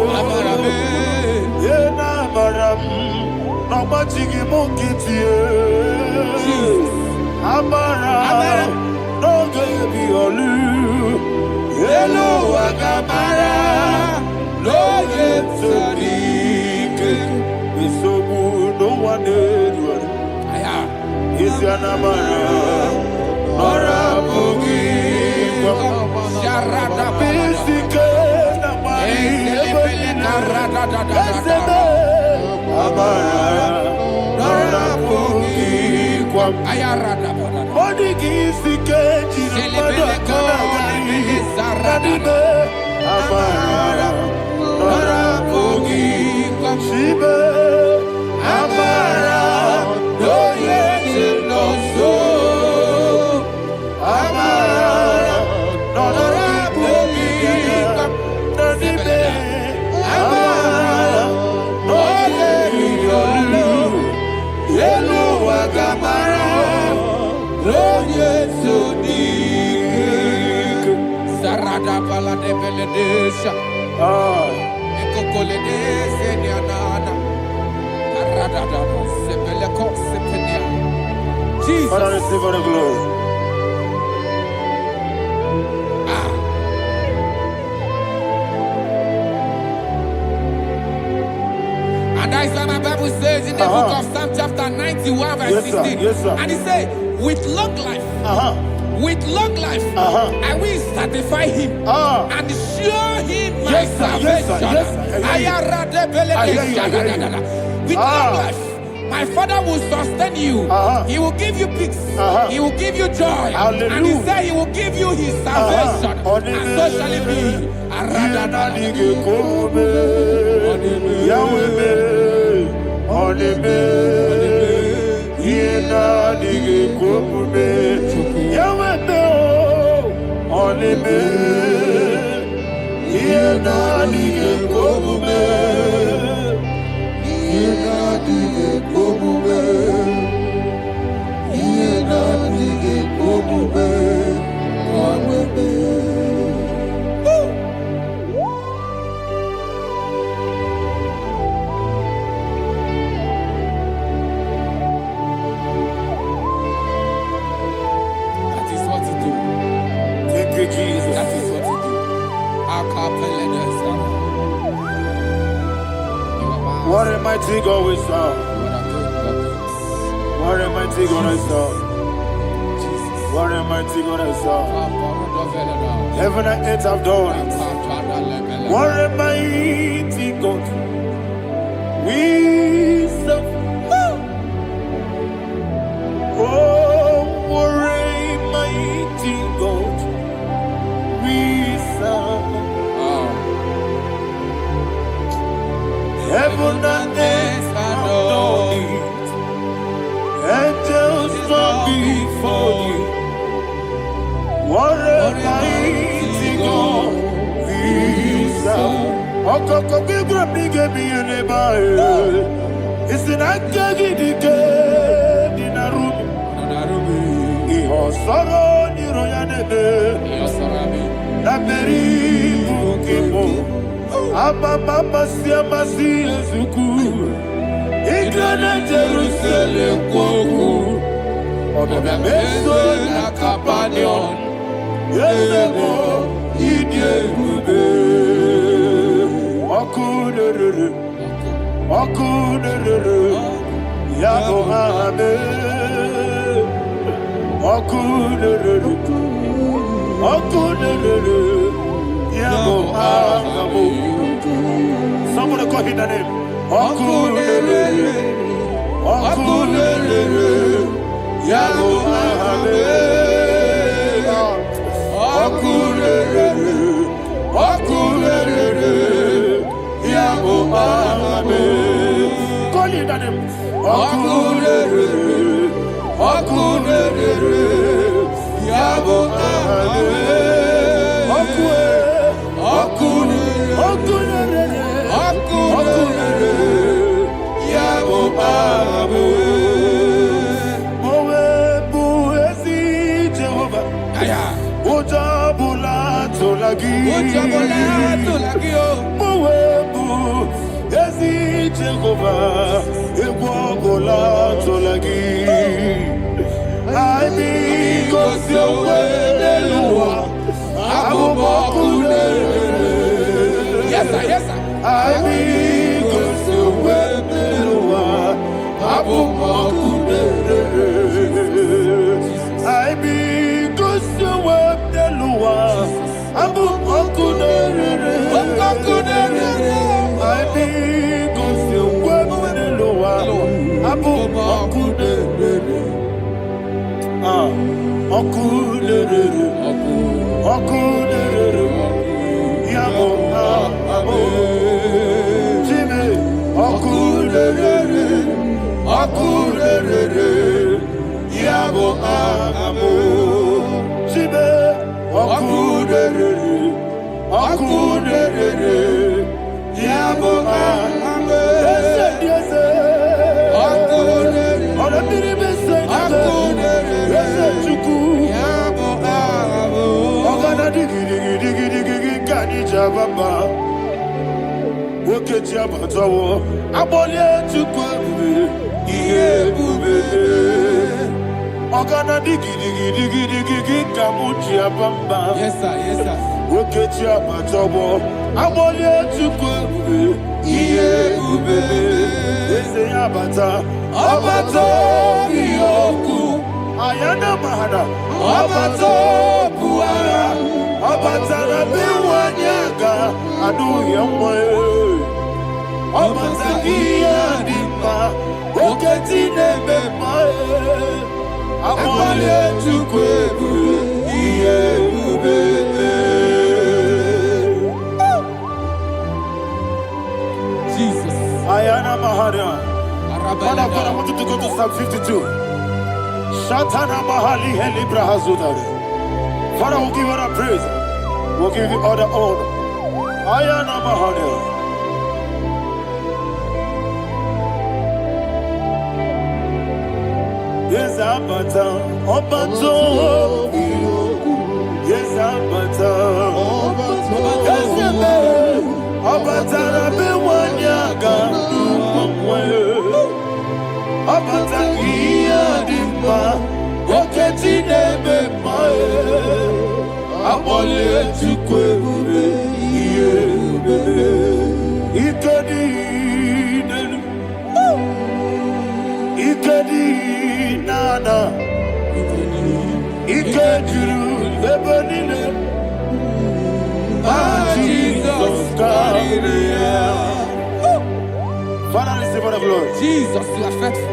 B: Yeah, Amaram. No matching monkey Amara, no baby olu. Hello, Agamara, no yet so deep. We so good, no one did. Is your Amara, Nora Boogie, Sharada Basic, Amara, Nora Boogie, Ayarada, Odigi, Keji, Amara, Nora Boogie, Shiba, Amara, no yet no so, Amara, Nora Boogie, Amara, no yet Hello, Agamara, Roye Sudik, Sarada Pala de Beledesha, Ecocole de Seniana, Arada, Sepeleco, Sepenia. Jesus, Father, receive the glory. And that's why my Bible says in the book of Psalm chapter 91 verse 16. Yes, sir. And he said, with long life, I will satisfy him and show him my salvation. With long life, my Father will sustain you. He will give you peace. He will give you joy. Hallelujah. And he said he will give you his salvation. And so shall it be. Jesus. That is what you do. What a mighty God we serve. What a mighty God I serve. What a mighty God I serve. Heaven and earth have done it. What a mighty God we serve. Oh, what a mighty God we serve. Heaven and earth have done it. Angels bow before you. What a mighty God we serve. Okoko bigro bige bi eneba. It's an akagi dike dinarubi. Iho soro ni royanebe. La meri bukipo. Aba mama siama si ezuku. Igrana Jerusalem koku. Obe meso na kapanion. Yesebo idye ube. Wakunerere. Wakunerere. Yago hame. Wakunerere. Wakunerere. Yago hame. Somebody call him the name. Wakunerere. Wakunerere. Yago hame. Wakunerere. Wakunerere. Yago hame. Call him the name. Wakunerere. Wakunerere. tolagi. Mowebu, Ezi Jehovah, Egwogola tolagi. I be Gosio
C: Yes, sir, yes, sir.
B: I be Gosio I be Gosio Abu Okudere. I be Gosio Abu Okudere. Okudere. Yabo Abu Jimmy. Okudere. Yabo Abu Jimmy. Okudere. Yabo Abu. Yes.
C: Yes, sir, yes, sir.
B: Ayana mahada Abato buara Abatana biwanyaga Adu yamwe Abatakia dimba Oketine bemae Amale tukwebu Iye ubebe
C: Jesus.
B: Ayana mahada Father, I want you to go to Psalm 52. Shatana Mahali Helibra Hazudare. Father, we'll give you all the praise. We'll give you all the honor. Ayana Mahali. Yes, Abata. Obato. Yes, Abata. Yes, Abata. Bewanyaga. Abata iya dimba Oketine bemae Abole tukwebube Iye ubebe Ikedi nana Ikediru ebenine Jesus God. Father, receive all the glory.
C: Jesus, you are faithful.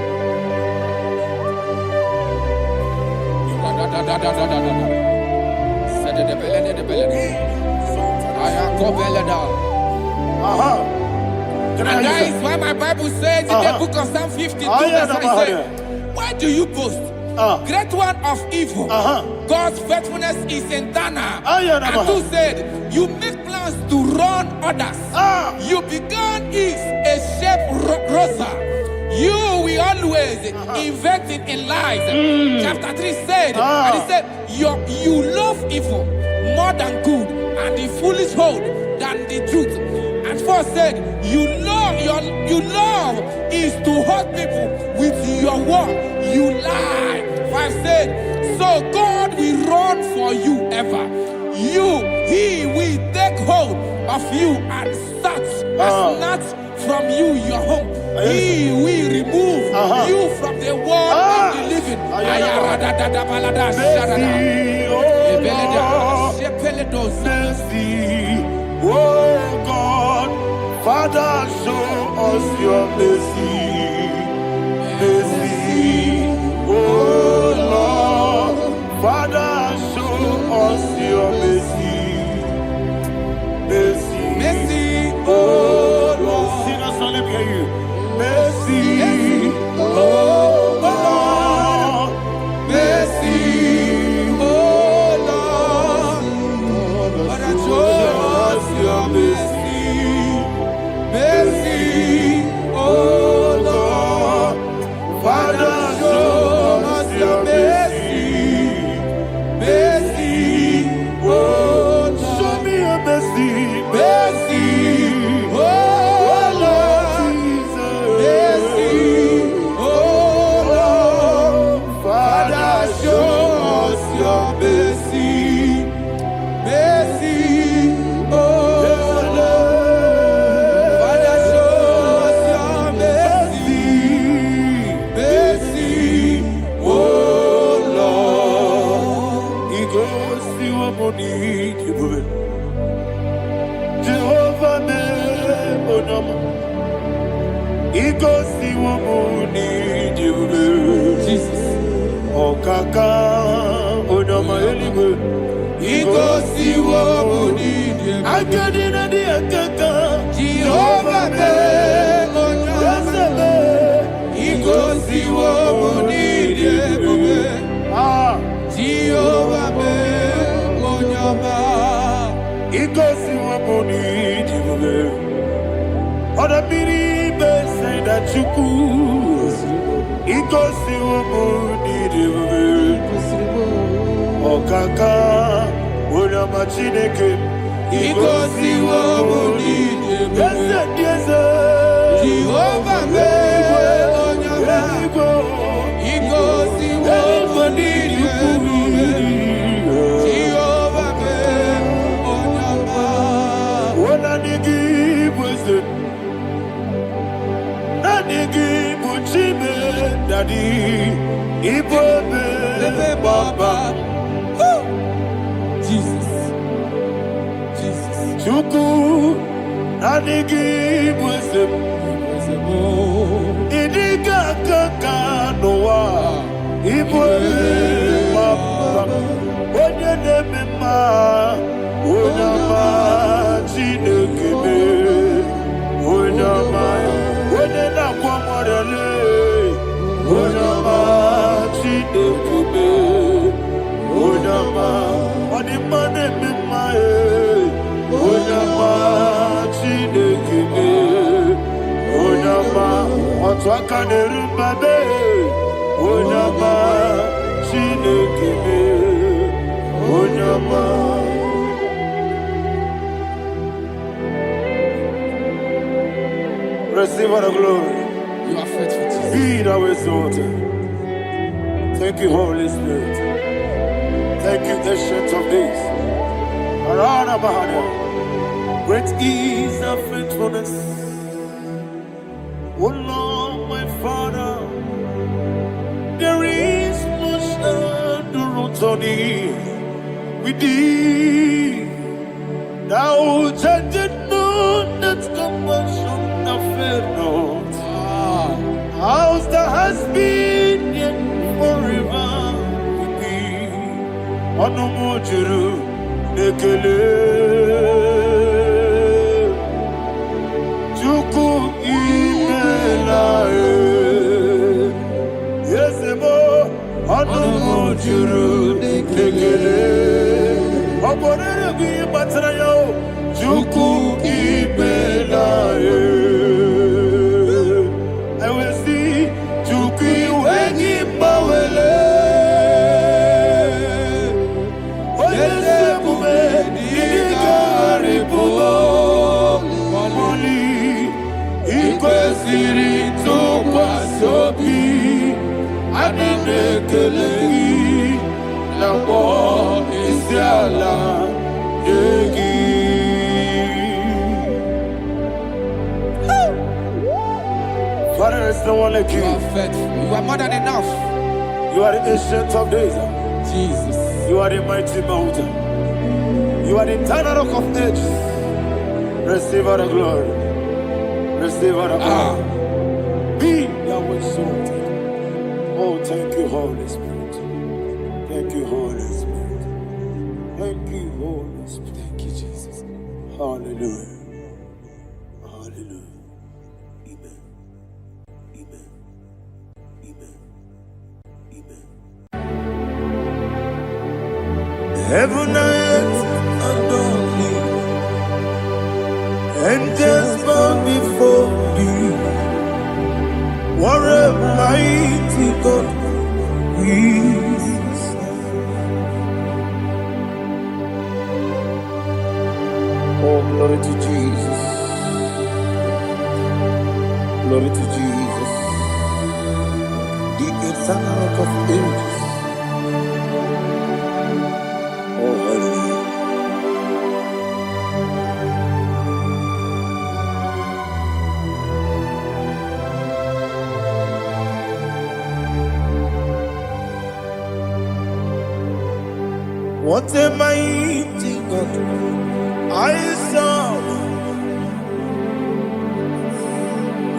C: And that is why my Bible says in the book of Psalm 52, verse 9, why do you boast? Great one of evil. God's faithfulness is eternal. And who said, you make plans to run others. You began is a shape rosa. You will always investing in lies. Chapter 3 said, and he said, you love evil more than good, and the foolish hold than the truth. And 4 said, you love is to hurt people with your word. You lie. 5 said, so God will run for you ever. He will take hold of you and snatch from you your home. He will remove you from the world of the living.
B: Oh God, Father, show us your mercy. Mercy, oh Lord, Father, show us your mercy. Mercy,
C: Mercy,
B: oh Lord, sing us all, let me hear you. Mercy, oh Lord, mercy, oh Lord, Father, show us your mercy. wamuni kibube. Jehovah me onama. Igosi wamuni kibube.
C: Jesus.
B: Okaka onama eligwe.
C: Igosi wamuni kibube.
B: Akadina di akaka.
C: Jehovah me onama. Igosi wamuni kibube. Jehovah me onama.
B: Igosi wamuni kibube. Oda biri be say that you could. Igosi wamuni kibube. Okaka onama chineke.
C: Igosi wamuni kibube. Jehovah me onama. Igosi wamuni kibube. Jehovah me onama.
B: Ona nigi bwese. Na nigi buchime dadi. Ibobe baba.
C: Jesus. Jesus.
B: Chuku. Na nigi bwese. Idiga kaka noa. Ibobe baba. Onye neme ma. Onyama chinekebe. Onyama. Onye na kwa morele. Onyama chinekebe. Onyama. Onimane mema e. Onyama chinekebe. Onyama. Otwaka nerumbabe. Onyama chinekebe. Onyama. Receive all the glory.
C: You are faithful, Jesus.
B: Be thou exalted. Thank you, Holy Spirit. Thank you, Ancient of Days. Arana Bahana. Great is thy faithfulness. O Lord, my Father, there is no shadow on thee. With thee, thou judgest not that compassion of fair not. How's the has been yet forever with thee? Onomojuru nekele. Chuku imelae. Yesemo onomojuru nekele. Oborere gwi batrayo. Chuku imelae. I will see Chuku wengi bawele. Oyesebume digaribu. Moli ikwesiri tukwa sobi. Adinekeleyi nabo isiala yegi. Father, there is no one like
C: You
B: you.
C: are faithful. You are more than enough.
B: You are the ancient of days.
C: Jesus.
B: You are the mighty mountain. You are the eternal rock of ages. Receive all the glory. Receive all the honor. Be thou exalted. Oh, thank you, Holy Spirit. Thank you, Holy Spirit. Thank you, Holy Spirit.
C: Thank you, Jesus.
B: Hallelujah. Hallelujah. Amen. Amen. Amen. Amen. Heaven and earth adore me, angels bow before thee. What a mighty God we serve. Oh, glory to Jesus. Glory to Jesus. The eternal rock of ages. Oh, hallelujah. What a mighty God I serve.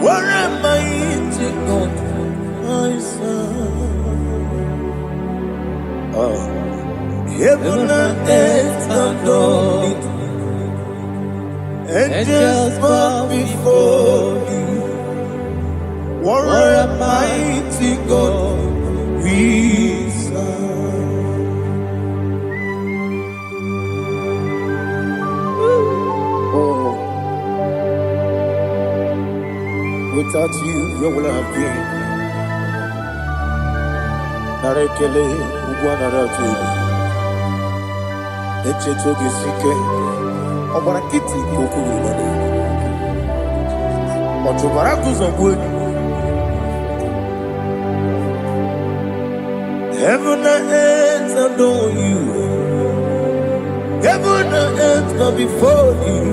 B: What a mighty God I serve. Heaven and earth adore it. Angels bow before you. What a mighty God we serve. Oh, without you, where would I have been? Narekele, Ugwanaratu, Echetoge Sike, Obarakiti, Kokuru, Otobarakus of wood. Heaven and earth adore you. Heaven and earth go before you.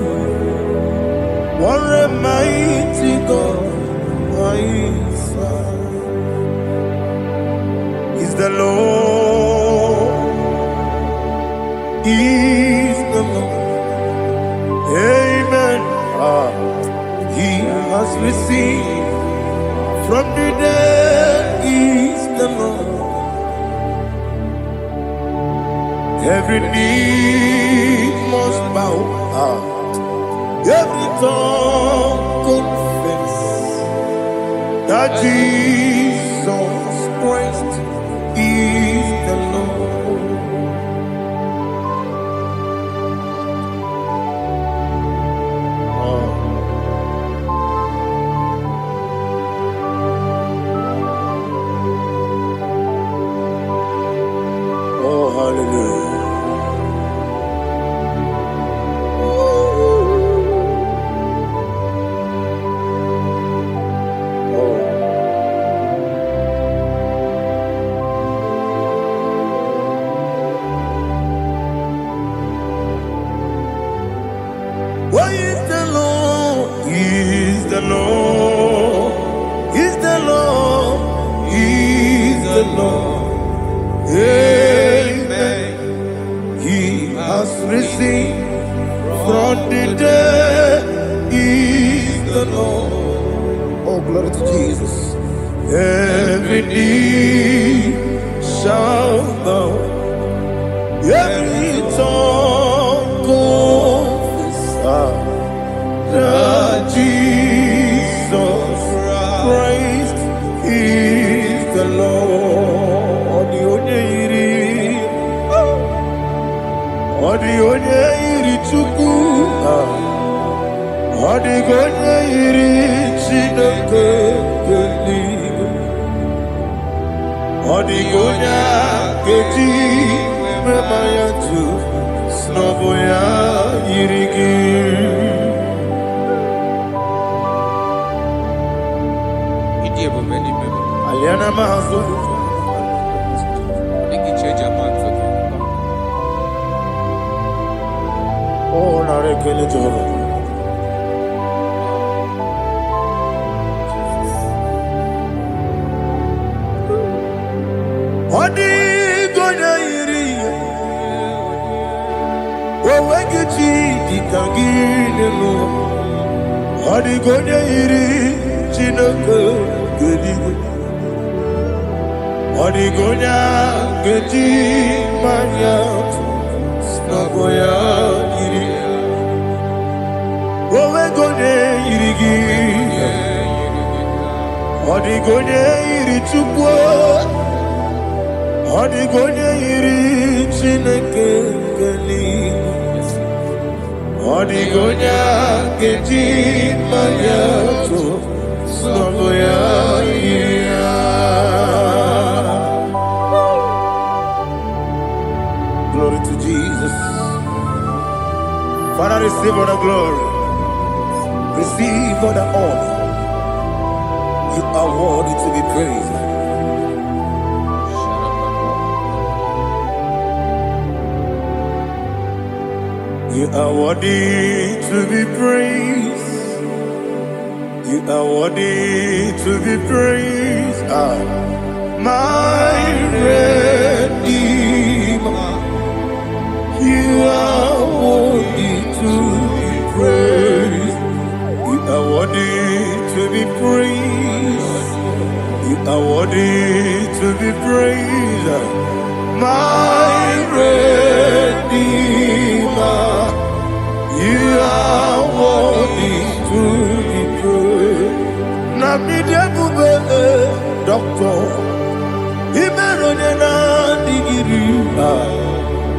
B: What a mighty God I serve. Is the Lord. Is the Lord. Amen. He has received from the dead. Is the Lord. Every knee must bow, every tongue confess that Jesus Christ is the Lord. Oh, hallelujah. Why is the Lord? Is the Lord? Is the Lord? Is the Lord? Amen. He has risen from the dead. Is the Lord? Oh, glory to Jesus. Every knee shall bow, every tongue confess that Jesus Christ is the Lord. The onye iri Chukwu, the onye iri Chineke eluigwe, the onye keji mema ya tu snobo ya iri gị. Aliana mazo. Oh, narekele Jehovah. Odi gonya iri, owegechi dikagine mo. Odi gonya iri, Chineke gedigwe. Odi gonya geji manya, snagoya iri. Owegonya iri gi, odi gonya iri Chukwu. Odi gonya iri Chineke eluigwe. Odi gonya geji manya to snagoya iri. Glory to Jesus. Father, receive all the glory. Receive all the honor. You are worthy to be praised. You are worthy to be praised. You are worthy to be praised. My Redeemer, you are to be praised. You are worthy to be praised. You are worthy to be praised. My Redeemer, you are worthy to be praised. Nabidia Bube, Doctor, Imeronena Digiri,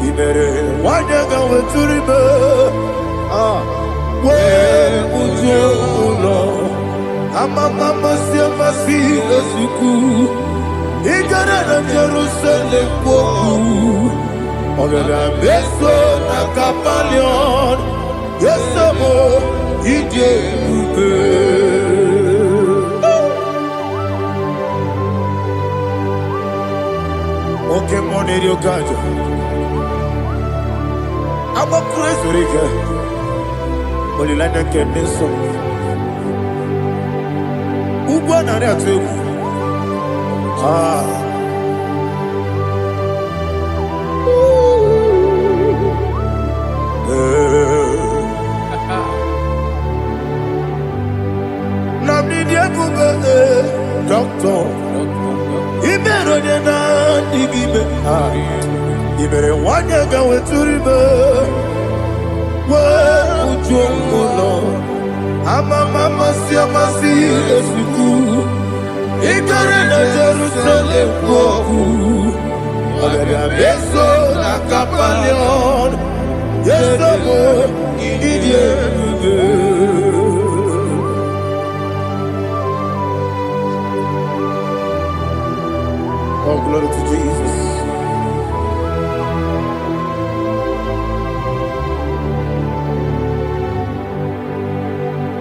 B: Imere, Wanyaga Weturibe, where would you know? Amama Siamasi, Suku, Igara Jerusalem, Ogada Beso, Nakapalion, Yesamo, Ije Bube. Okay, money, you got it. I'm a crazy rigger. Only like a kidney song. Who won on that too? Nabidia Bube, Doctor. Imeronena Digibe, Ibere Wanyaga Weturibe, where would you know? Amama Siamasi, Suku, Igara Jerusalem, Ogada Beso, Nakapalion, Yesamo, Ije Bube. Oh, glory to Jesus.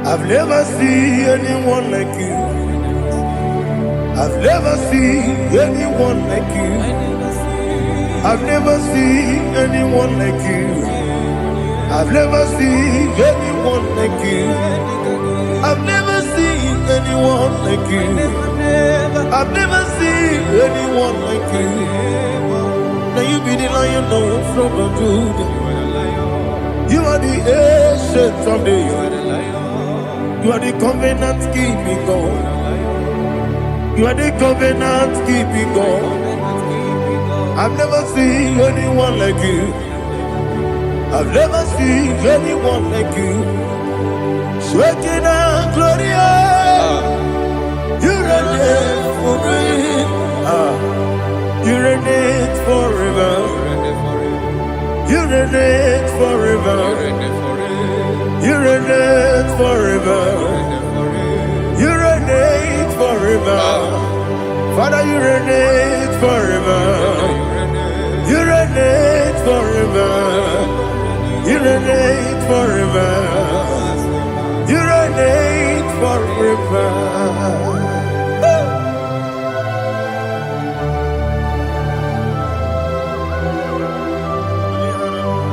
B: I've never seen anyone like you. I've never seen anyone like you. I've never seen anyone like you. I've never seen anyone like you. I've never seen anyone like you. I've never seen anyone like you. Now you be the lion from the Judah. You are the ancient of days. You are the covenant keeping God. You are the covenant keeping God. I've never seen anyone like you. I've never seen anyone like you. Shekinah Gloria, you reign forever. You reign forever. You reign forever. You reign forever. You reign forever. Father, you reign forever. You reign forever. You reign forever. You reign forever.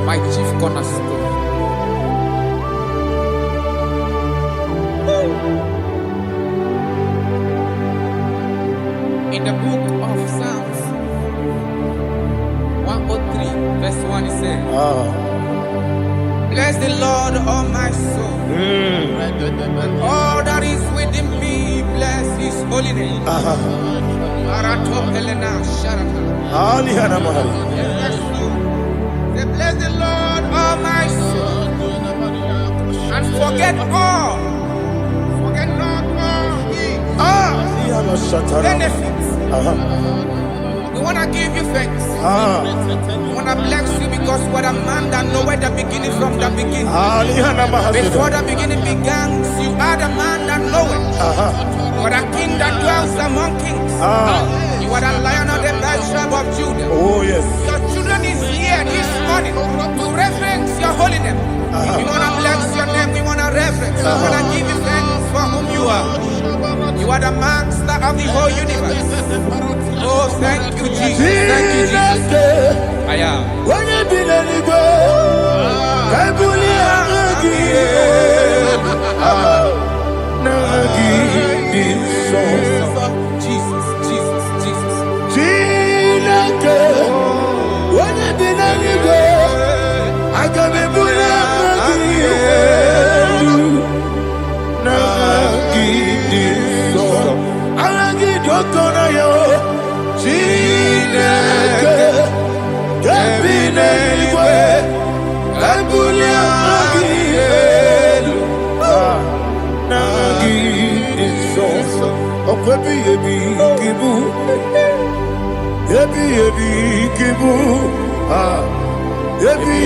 C: My chief cornerstone. In the book of Psalms 103, verse 1, it says, bless the Lord, all my soul, and all that is within me, bless his holy name. Bless the Lord, all my soul, and forget not all his benefits. We want to give you thanks. We want to bless you because what a man that knoweth the beginning from the beginning. Before the beginning began, you are the man that knoweth. You are the king that dwells among kings. You are the lion of the tribe of Judah.
B: Oh yes.
C: Your children is here this morning to reverence your holy name. We want to bless your name. We want to reverence. We want to give you thanks for whom you are. You are the master of the whole universe. Oh, thank you, Jesus. Thank you, Jesus. I am. Jesus, Jesus, Jesus.
B: Chineke kebine igwe ebulia gị elu na gị dị nsọ okwebi ebi kibu ebi kibu ebi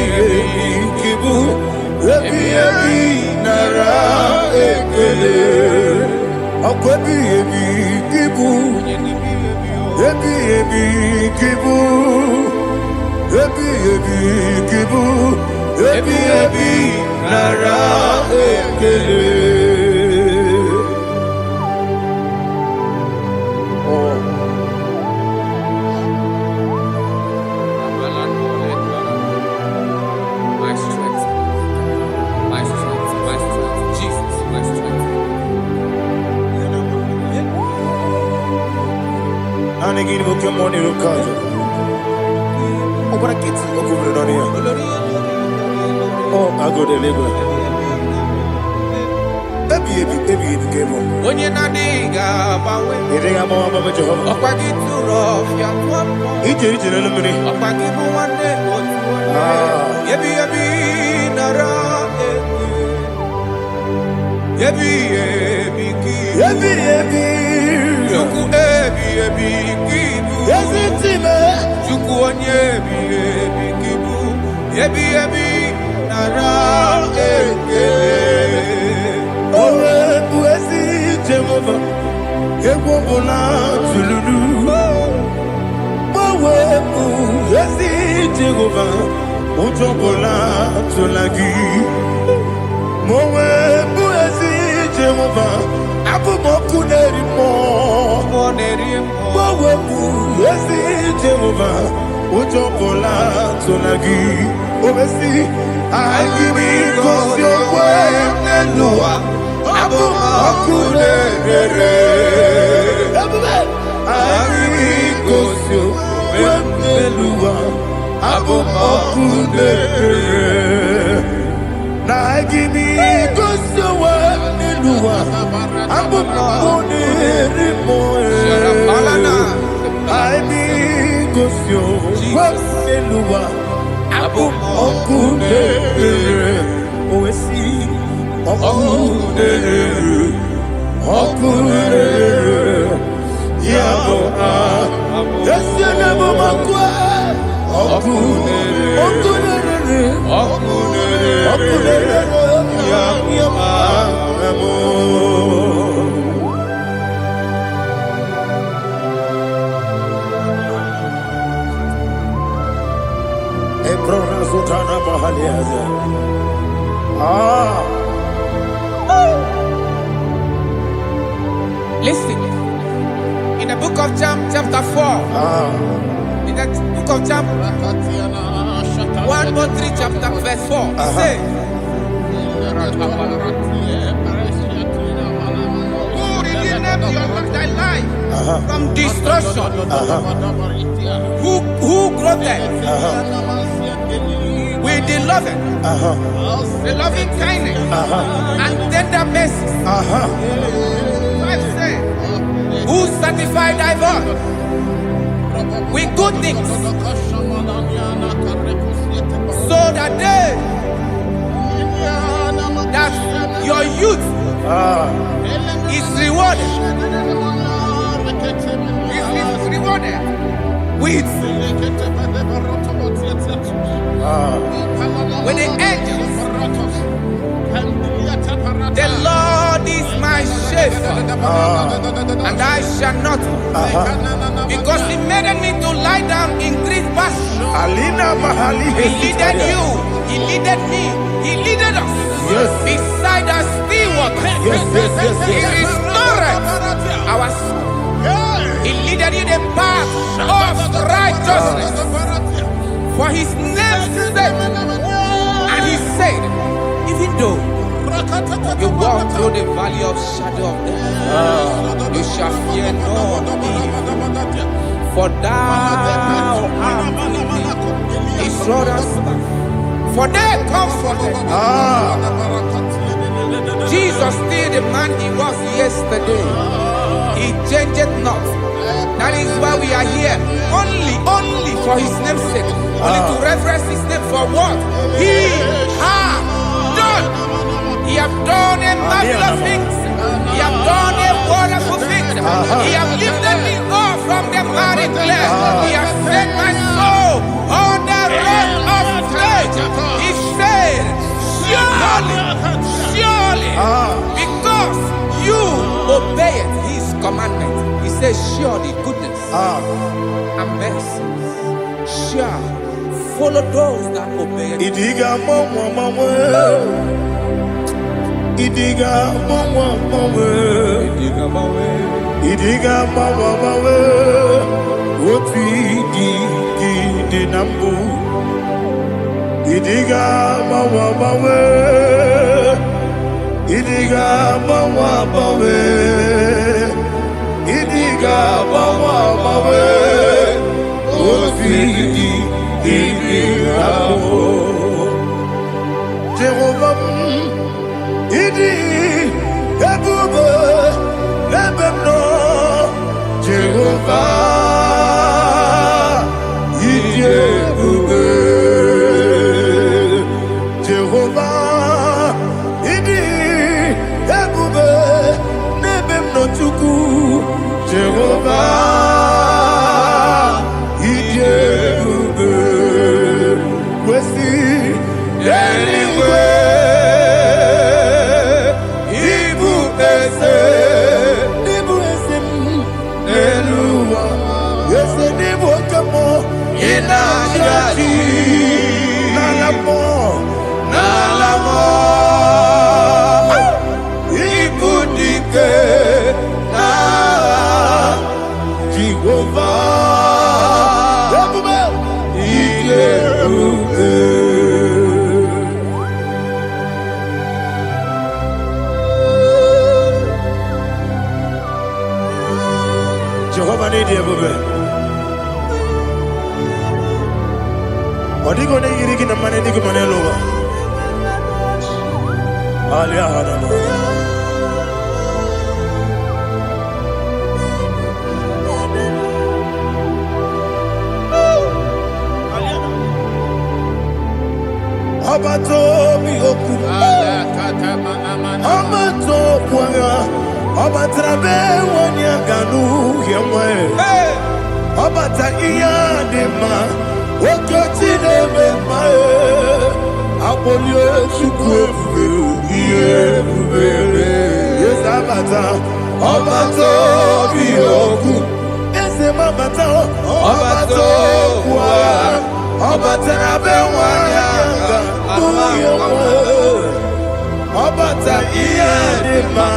B: kibu ebi nara ekele okwebi ebi kibu ebi kibu ebi kibu ebi nara ekele.
C: My strength, my strength, my strength, Jesus, my strength.
B: Nani gini boke moni rukaja. Obara kiti okubure nani ya. Oh, agode lego. Ebi kemo.
C: Onye na diga bawe.
B: Iriga mama baba Jehovah.
C: Okwagi turo fia twampo.
B: Ije na lumini.
C: Okwagi muwane otuwane. Ebi nara ebi kibu.
B: Ebi.
C: Juku ebi kibu.
B: Yazitime.
C: Juku onye ebi kibu. Ebi nara ekele.
B: Owe buezi Jehovah. Egwobola tululu. Owe buezi Jehovah. Ujobola tulagi. Mowe buezi Jehovah. Abumoku nerimo. Mowe buezi Jehovah. Ujobola tulagi. Obesi agimi kosyo kwenelua. Abumoku nerere. Agimi kosyo kwenelua. Abumoku nerere. Na agimi kosyo kwenelua. Abumoku nerimo. Agimi kosyo kwenelua. Abumoku nerere. Owesi oku nerere. Yabo yesene bomakwa. Oku nerere. Yabo amo. Ebrona zutana bahaliaza.
C: Listen, in the book of John, chapter 4, in the book of John 1:3, chapter verse 4, it says, who redeemed thy life from destruction? Who groweth with the loving kindness and tender mercy? Who sanctified thy body with good things, so that your youth is rewarded. Is rewarded with the angels. The Lord is my shepherd, and I shall not want, because He made me to lie down in green pastures. He leaded you, He leaded me, He leaded us beside the still waters. He restored our soul. He leaded you the path of righteousness for His name's sake. And He said, even though you walk through the valley of shadow of death, you shall fear no evil, for thou art with me. His rod and staff, for they comforted. Jesus still the man He was yesterday. He He changeth not. That is why we are here. Only for his name's sake. Only to reverence his name for what he has done. He has done a marvelous things. He has done a wonderful thing. He has lifted me up from the miry clay. He has set my soul on the rock of faith. He said, surely, because you obeyed his commandment. He says, surely goodness and mercy shall follow those that obey him.
B: Idiga mama. Idiga mama. Idiga mama. Oti di nambu. Idiga mama. Idiga mama. Idiga mama. Oti di nambu. Jehovah. Idi ebube ebemno Jehovah idi ebube Jehovah idi ebube nebemno Chukwu Jehovah idi ebube kwesi anyway. Nalamo Ibudike na Jehovah Ileube Jehovah Ileube Odigo ne yirigi na mane digo mane lowa. Alia hadama. Abato mi oku. Abato kwanga. Abatrabe wanya ganu yemwe. Abata iya dema. Okoti neme mae, apolio chukwu ebube, yesabata, obato biyoku, ese mabata, obato kwa, obata nabe wanyanga, obata iyadema,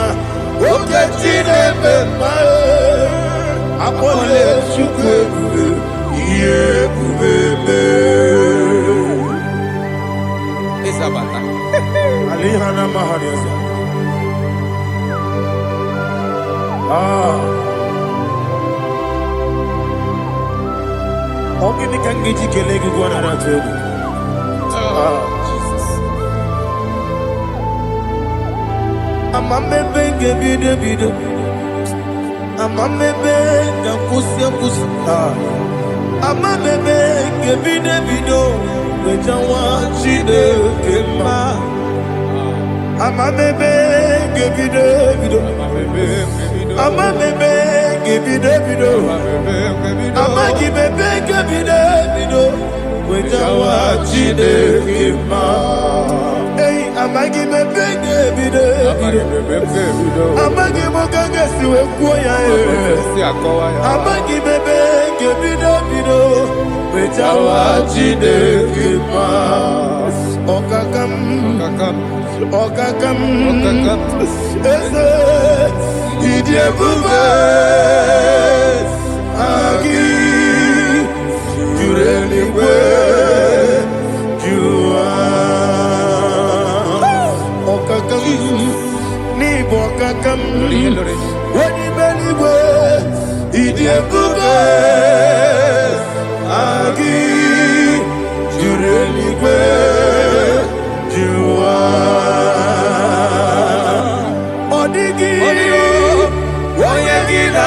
B: okoti neme mae, apolio chukwu ebube.
C: Isabata.
B: Alihana Mahariasa. Ogini kangiji kelegu gwana ratugu.
C: Jesus.
B: Amamebe bido. Amamebe kusia. Amamebe bido. Wejawa chide kema. Amamebe bido. Amamebe bido. Amagibebe bido. Wejawa chide kema. Hey, amagibebe bido. Amagimoga siwe kuya. Amagibebe bido. Wejawa chide kema. Okakam. Ese idiebube agi jureligwe jua okakam ni bokakam wani beligwe idiebube agi jureligwe jua odigi oyegina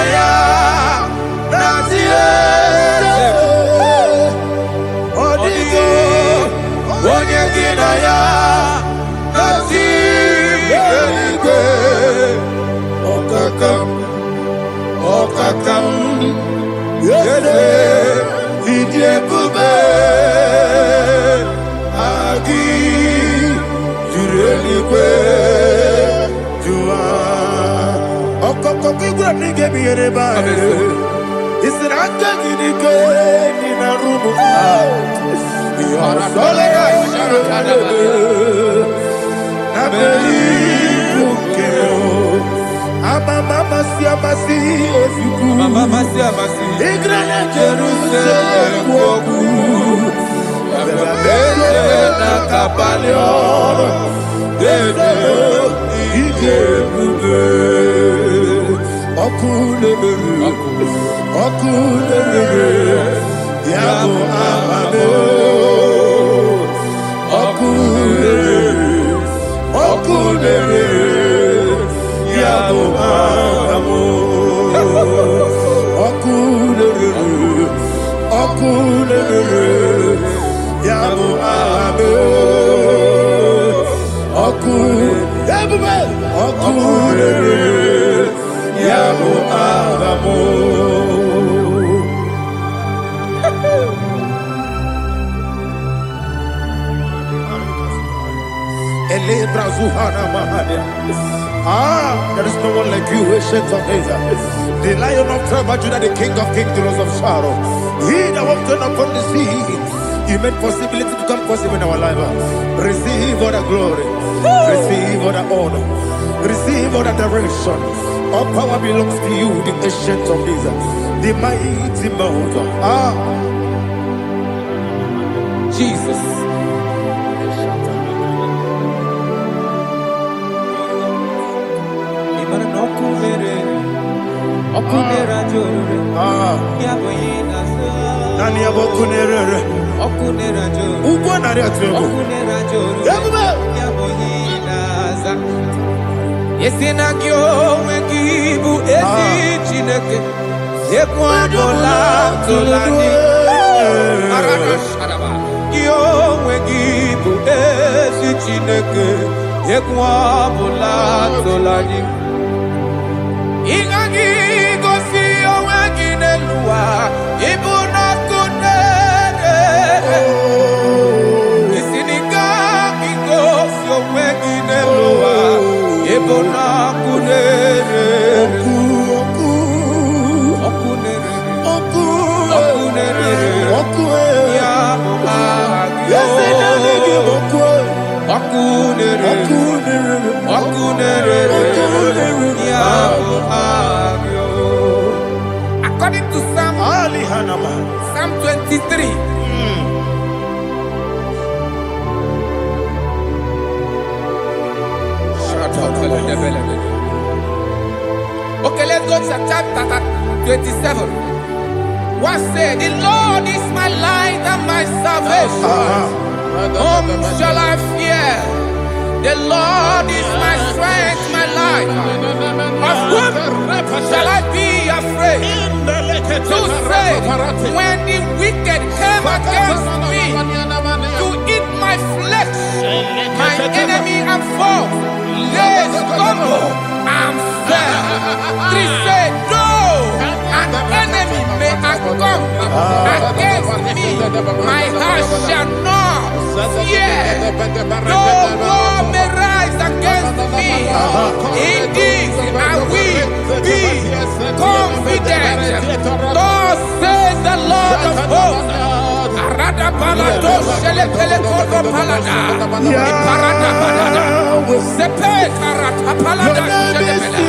B: There is no one like you, ancient of days. The Lion of tribe of Judah, the King of kings, the Rose of Sharon. He that walked upon the sea, He made possibility to come possible in our life. Receive all the glory, receive all the honor, receive all the direction. All power belongs to you, the ancient of days, the mighty mountain.
C: Jesus.
B: Nani abokunere ugwo nari atwego
C: Yesina kyo wekibu esi chineke Yekwabola tolani Arana sharaba Kyo wekibu esi chineke Yekwabola tolani Ingagi gosi owegine luwa Ibuna kunere Isinika gosi owegine luwa Ibuna kunere According to Psalm 23. Okay, let's go to chapter 27. What said? The Lord is my light and my salvation. Whom shall I fear? The Lord is my strength, my life. Of whom shall I be afraid? To say, when the wicked came against me to eat my flesh, my enemy and foe, they stumble and fell. 3 said, no, an enemy may have come against me, my heart shall not fear. No war may rise against me. In this I will be confident. Thus says the Lord of hosts. Arada palado shele pele kodo palada. Iparada palada. Sepe karata palada shele pele.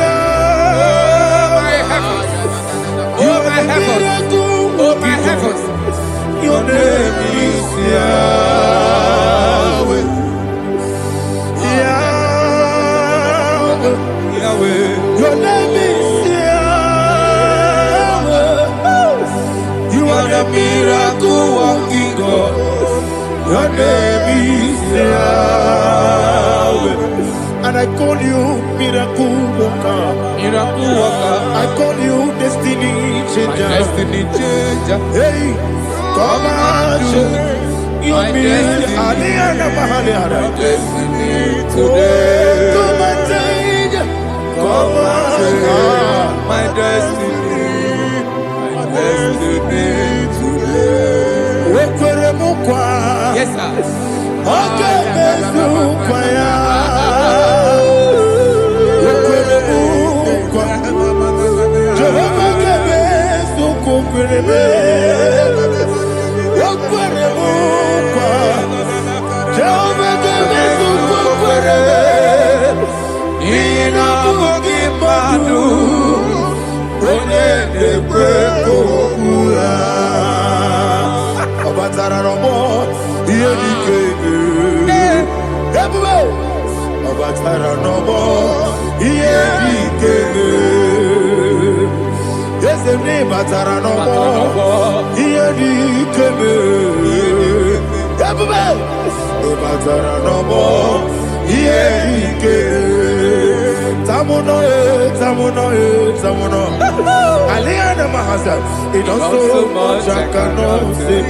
C: Oh my heavens. Oh my heavens.
B: Your name is Yahweh. Yahweh. Your name is Yahweh. You are the miracle working God. Your name is Yahweh. And I call you miracle worker.
C: Miracle worker.
B: I call you destiny changer.
C: My destiny changer.
B: Hey, come on,
C: my destiny.
B: My
C: Destiny today.
B: Come on, change. Come on,
C: my destiny. My destiny today. Yes, sir.
B: Okay, Ina bugi madu, onye nekwe kokura. Obatara robo, iye dikebe. Ebube, obatara robo, iye dikebe. Yesemi batara robo, iye dikebe. Ebube, obatara robo, iye dikebe. Tamuno, tamuno. Aliana Mahasa, it does so much I cannot say.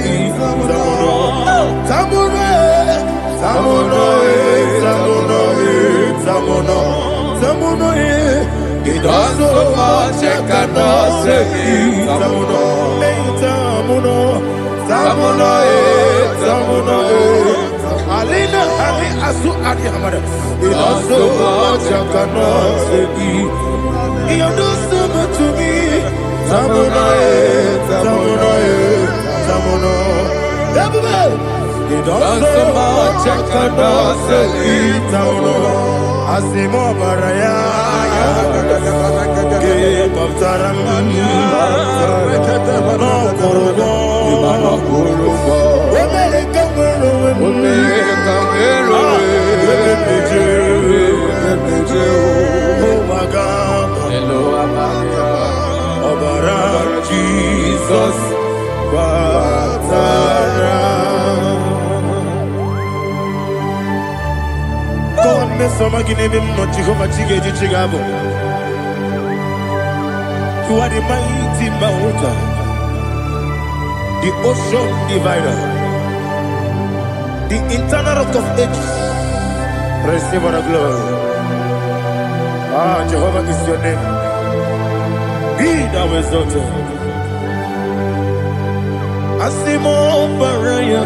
B: Tamuno, it does so much I cannot say. Tamuno, Alina, Ali Asu Adi Hamada, it does so much I cannot say. You do so much to me. Tamuno. It does so much I cannot say. Tamuno. Asimo Baraya. Give up Taramani. No Korogo. Jesus, Batara. God, Miss Somaginebe, Mochihoma Chige Chigabo. You are the mighty mountain, the ocean divider, the internal rock of ages. Receive the glory. Ah, Jehovah is your name. Be thou exalted. Asimo Baraya,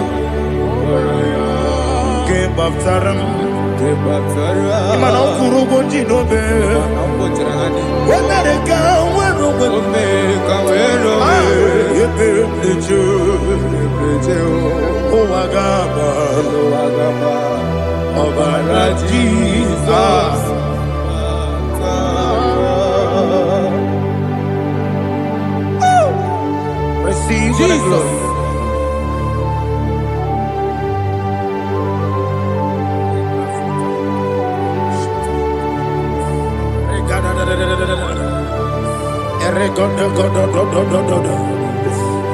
B: Game of Taram, Imano Kurubo Jinobe, when I go, when Jesus. Receive Jesus.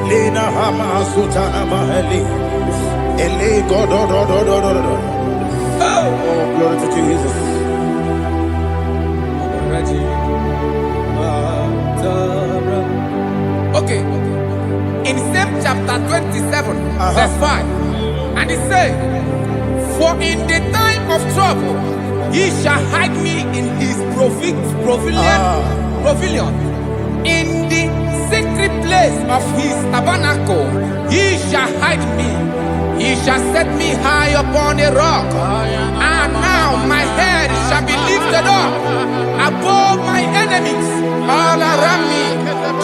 B: Lena Hama Sutana Maheli. Ele God. Oh, glory to Jesus.
C: Okay. In same chapter 27, verse 5, and it says, for in the time of trouble, he shall hide me in his pavilion. In the secret place of his tabernacle, he shall hide me. He shall set me high upon a rock. And now my head shall be lifted up above my enemies all around me.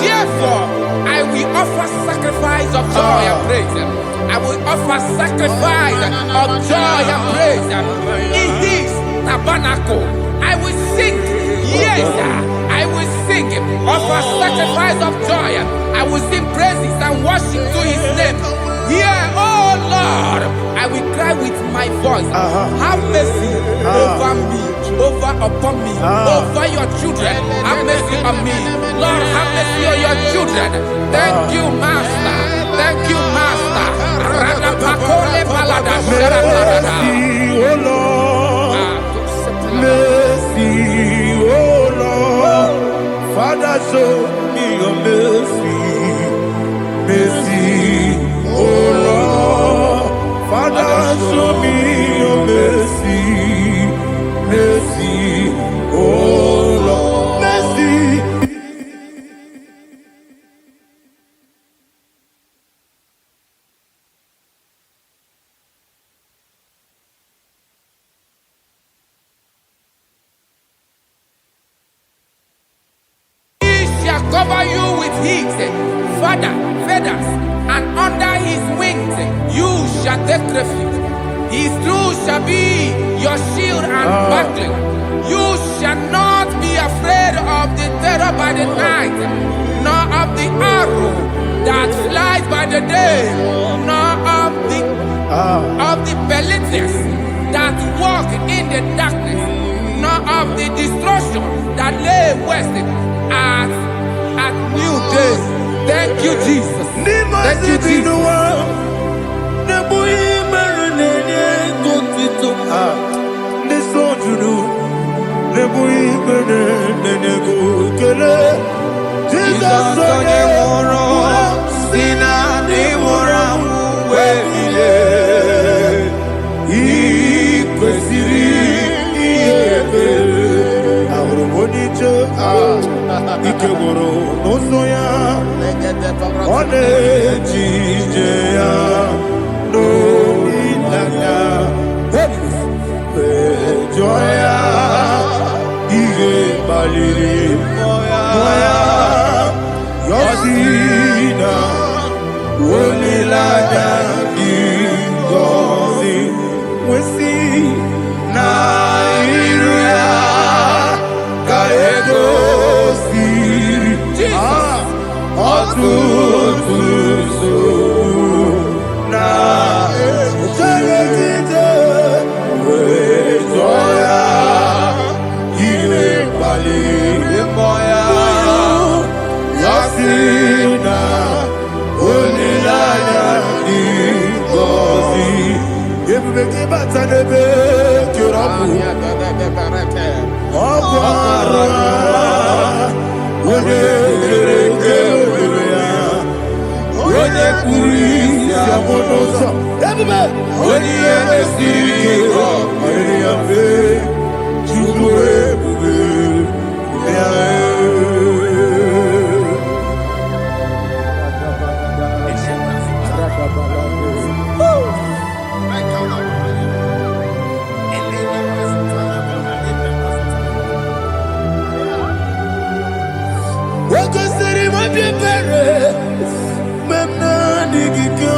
C: Therefore, I will offer sacrifice of joy and praise. I will offer sacrifice of joy and praise. In his tabernacle, I will sing. Yes, I will sing. Offer sacrifice of joy. I will sing praises and worship to his name. Here, oh Lord, I will cry with my voice. Have mercy over me, upon me, over your children. Have mercy on me. Lord, have mercy on your children. Thank you, Master. Thank you, Master.
B: Mercy, oh Lord. Mercy, oh Lord. Father, show me your mercy. Mercy, oh Lord. Father, show me your mercy. Mercy, oh Lord. Mercy.
C: Cover you with his feathers, and under his wings you shall take refuge. His truth shall be your shield and buckler. You shall the night, nor of the arrow that flies by the day, nor of the pestilence that walk in the darkness, nor of the destruction that lay waste at new day. Thank you, Jesus. Thank you, Jesus.
B: Jesus onye nwụrụ si na ndị nwụrụ anwụ wee bilie, ị kwesịrị ihe ebere. Ahụrụ m onye ije ike gwụrụ n'ụzọ ya, ọ na-eji ije ya n'olileanya, wee jụọ ya ihe kpaliri mmụọ ya, yọsina olileanya dị ngọzi nwesị na iru ya ka egosiri ọtụtụ nsogbu na ejegide, wee jụọ ya ihe kpaliri mmụọ ya, yọsina olileanya dị ngọzi. Ebube gị bata n'ebe kere ọkụ, ọkụ ara onye kere eke were ya, onye kpụrụ isi abụ n'ụzọ. Ebube onye ihe mesiri ike ọ kpaliri ya mfe, Chukwu ebube ya. Wakosiri mabibere memna digiko,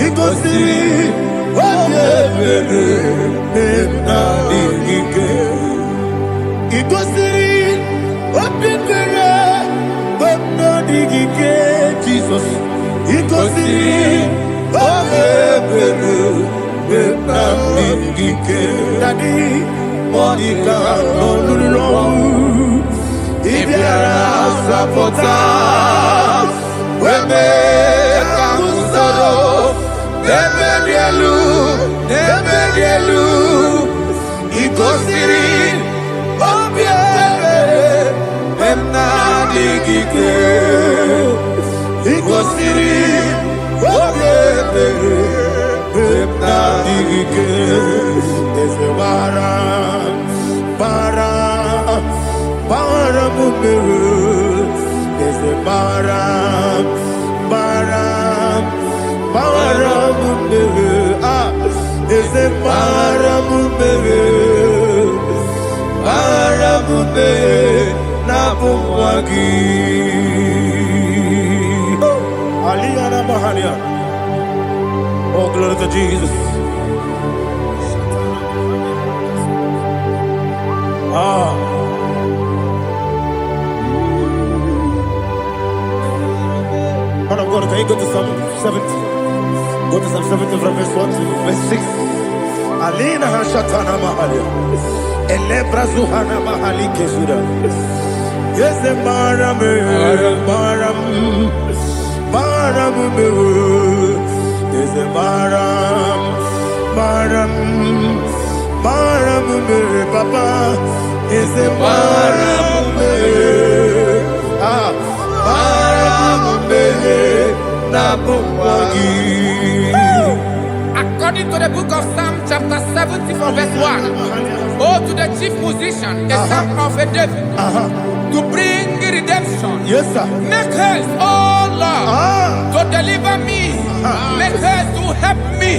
B: ikosiri mabibere memna digike, ikosiri mabibere memna digike. Jesus, ikosiri mabibere memna digike. Daddy, Monica, no. Ibiara sapota, weme kamusoro, nebedielu, ikosiri, obiere, memna digike, ikosiri, obiere, memna digike, ese bara mumere, ese bara mumere, ese bara mumere, na bumwagi. Aliyana mahalia. Oh, glory to Jesus. Man of God, can you go to Psalm 70? Go to Psalm 70 from verse 1 to verse 6. Alina hashatana mahalia. Elebra zuhana mahali kesura. Yes, maram me. Yes, maram me, papa. Yes, maram me.
C: According to the book of Psalm chapter 70 from verse 1, oh, to the chief musician, a son of a David, to bring redemption.
B: Yes, sir.
C: Make haste, oh Lord, to deliver me. Make haste to help me.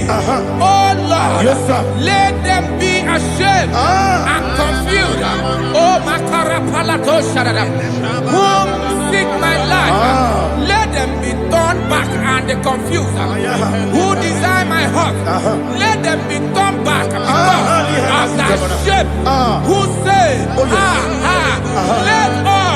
C: Oh Lord,
B: yes, sir.
C: Let them be ashamed and confused. Oh, Makara Palato Shadadam, whom seek my life. Let them be turned back and confused. Who desire my heart, let them be turned back because of that shape. Who say, let all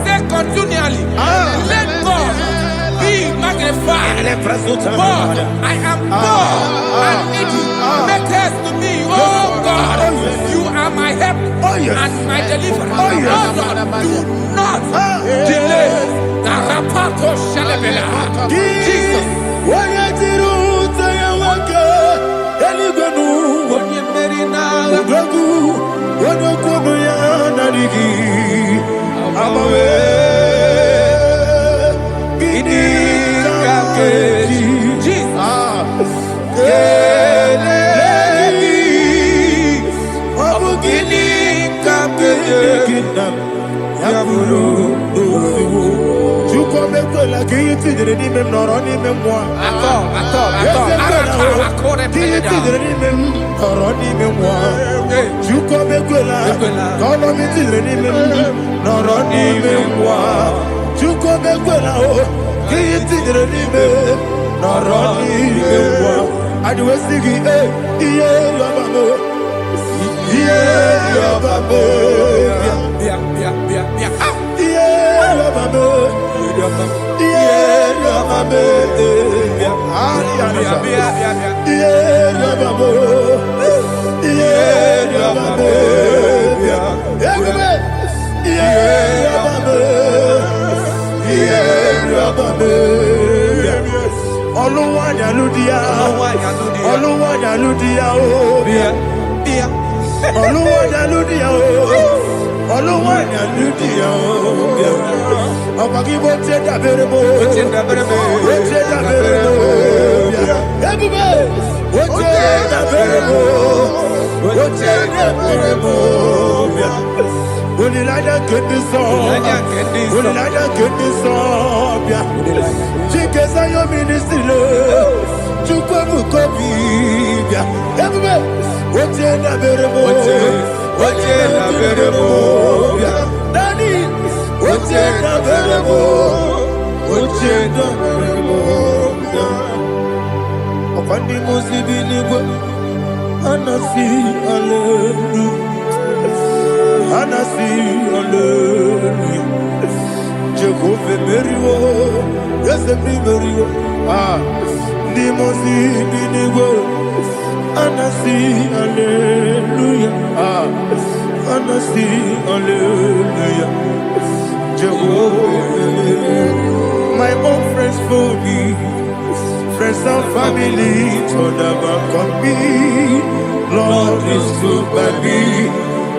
C: Say continually. Let God be magnified. God, I am poor and needy. Make haste to me, oh God. You are my help and my deliverer. Oh God, do not delay. Jesus.
B: My own friends for me, friends and family, told never come me. Lord is good by me,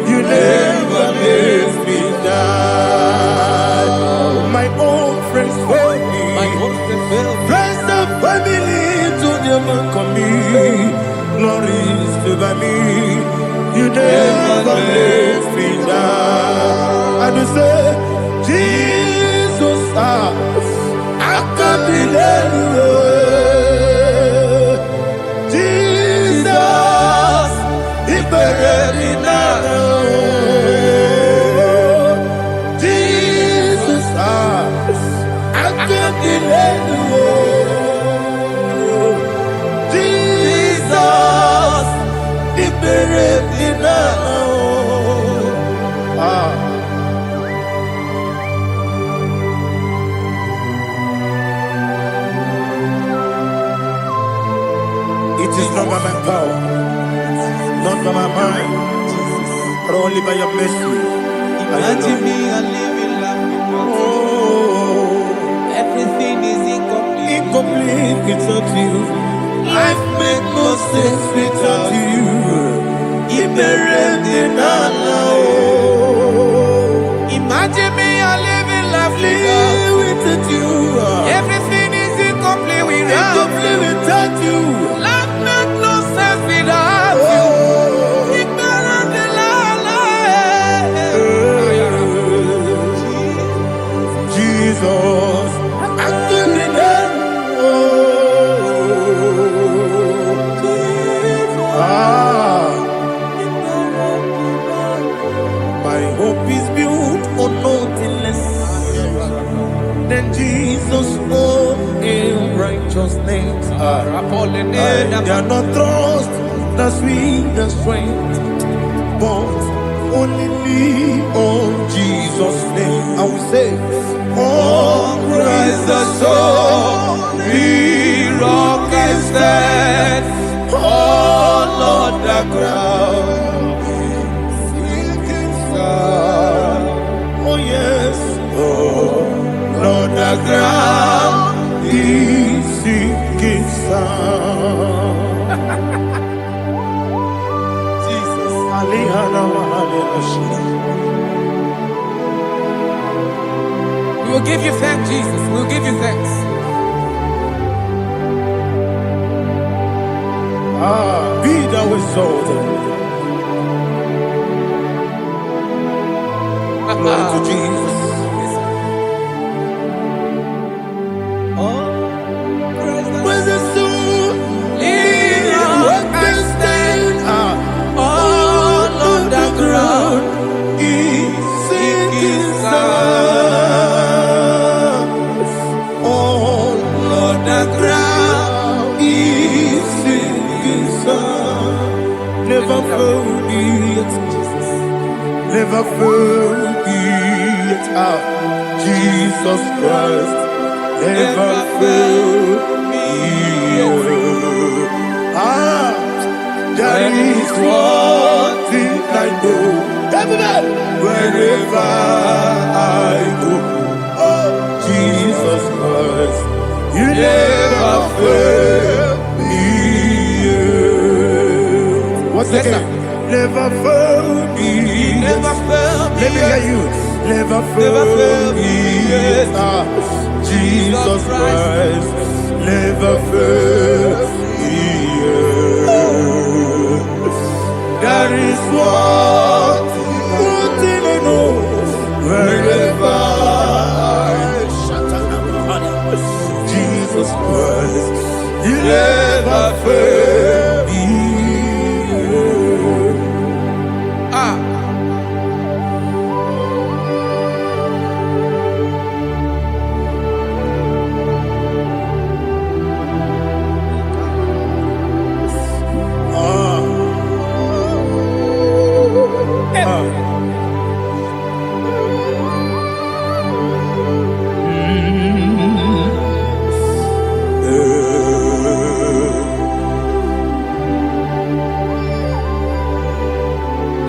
B: you never let me die. My own friends for me, friends and family, told never come me. Lord is good by me, you never let me die. And you say, Jesus, I can't believe you. Jesus, He buried me now. Jesus, I can't believe you. Jesus, He buried me now. It is not by my power, not by my mind, but only by your mercy.
C: Imagine me a living life without you. Everything is incomplete.
B: Incomplete without you. Life makes no sense without you.
C: Imagine me a living life
B: without you.
C: Everything is incomplete without
B: you.
C: Life makes no sense without you.
B: Jesus, I couldn't my hope is built on nothing less than Jesus' own righteousness. I cannot trust the sweet strength, but Only lean on Jesus' name. I will say, on Christ the solid rock I stand. Oh Lord, the ground is sinking sand. Oh yes, oh Lord, the ground is sinking sand. Jesus,
C: We will give you thanks, Jesus. We will give you thanks.
B: Be thou exalted. Glory to Jesus. Where's the soul? What can stand? All on the ground is sinking sand. All on the ground is sinking sand. Never forget, never forget, Jesus Christ. Never fail me. That is one thing I know. Wherever I go, oh Jesus Christ, you never fail me. What's again? Never fail me.
C: Never fail me.
B: Let me hear you. Never fail me. Jesus Christ never fails me. That is one thing I know. Wherever Jesus Christ, He never fails me.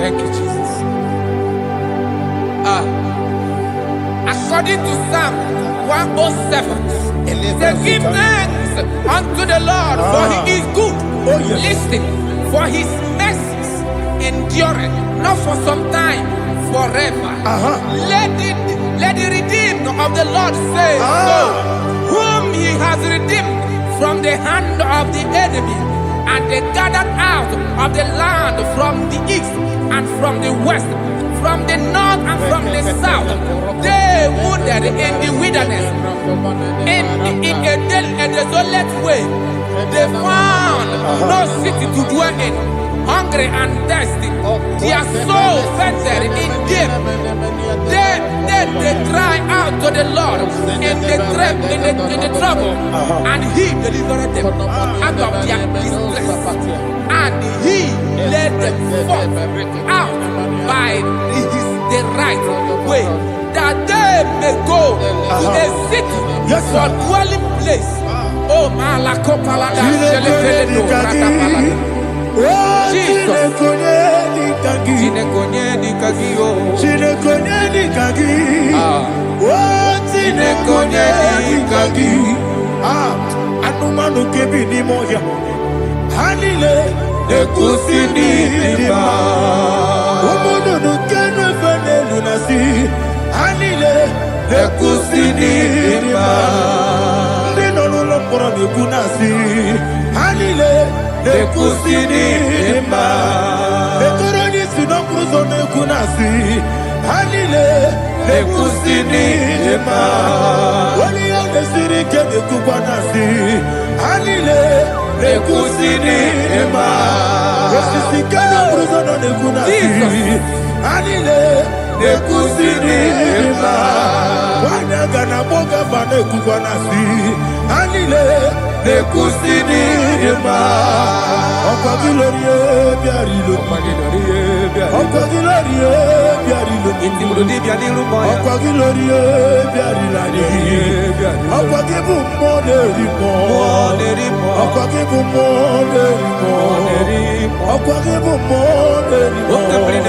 C: Thank you, Jesus. According to Psalm 107, say, give thanks unto the Lord, for He is good.
B: Oh, yes.
C: Listen, for His mercies endureth, not for some time, forever. Let the redeemed of the Lord say so, whom He has redeemed from the hand of the enemy, and they gathered out of the land from the east and from the west, from the north and from the south. They wandered in the wilderness, in a desolate way. They found no city to dwell in, hungry and thirsty. Their soul fainted in deep. They cry out to the Lord in the trouble, and He delivered them out of their distress, and He led them forth out by the right way, that they may go to a city for dwelling place. Oh, Malakopalada, Jesus.
B: Anumanu kebi ni moya Hanile Ekusini Nima Umudu nukenu fene lunasi Hanile Ekusini Nima Ndino luloporo nikunasi Hanile Ekusini Nima Ekoroni sinokruzo nikunasi Hanile Ekusini Nima Wali yone sirike nikubanasi Hanile Ekusini Nima Esisikana bruzono nikunasi Hanile Ekusini Nima Wanyaga na boga vane kubanasi Hanile nekusini rima. Ọkwa gị lorie bịarilo. Ọkwa gị lorie bịarilo. Ọkwa gị lorie bịarila n'ihi. Ọkwa gị bụ mmụọ na-eri mmụọ. Ọkwa gị bụ mmụọ na-eri mmụọ. Ọkwa gị bụ mmụọ na-eri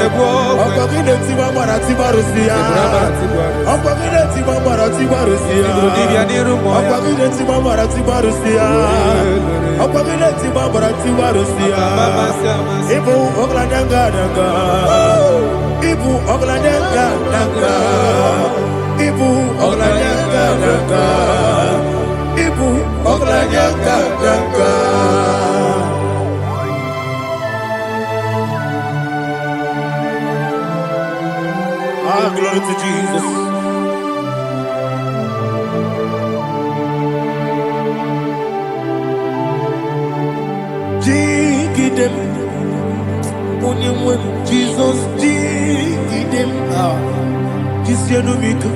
B: mmụọ. Ọkwa gị na-etiwa gbara tibarụsi ya. Ọkwa gị na-etiwa gbara tibarụsi ya. Ọkwa gị na-etiwa gbara tibarụsi ya. Ọkwa gị na-etiwa gbara tibarụsi ya. Ibu ọgladanga danga. Ibu ọgladanga danga. Ibu ọgladanga danga. Ibu ọgladanga danga. Ah, glory to Jesus. Jigidem, onimwem Jesus, jigidem. Ah, Jisianumika,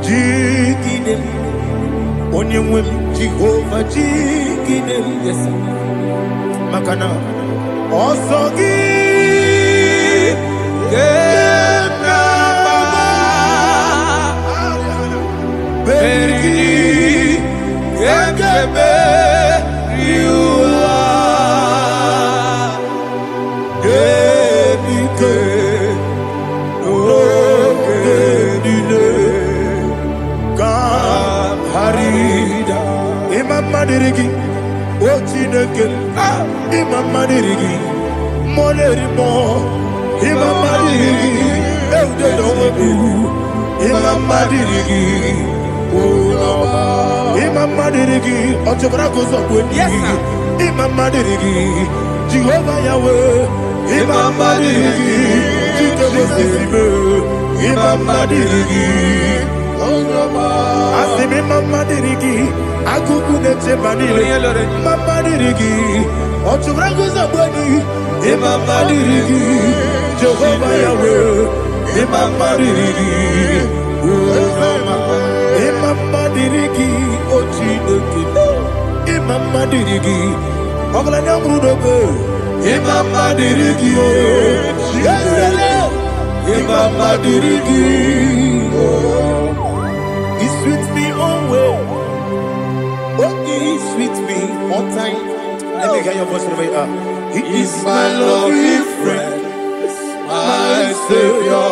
B: jigidem, onimwem Jehovah, jigidem. Yes, Makana, osogi. Dirigi, Ochineke, Imam Dirigi, Molerimo, Imam Dirigi, Eudedobu, Imam Dirigi, Imam Dirigi, Otobracos of Winnie, Imam Dirigi, Jehovah Yahweh, Imam Dirigi, Imam Dirigi, Asimi Mama Dirigi, Akukune Chemanile, Mama Dirigi, Otubragus of Body, Imama Dirigi, Jehovah Yahweh, Imama Dirigi, Imama Dirigi, Ochineke, Imama Dirigi, Oglanya Brudobe, Imama Dirigi, Imama Dirigi, He sweets me always. Oh, He sweets me all time. Let me hear your voice wherever you are. He is my lovely friend, my Savior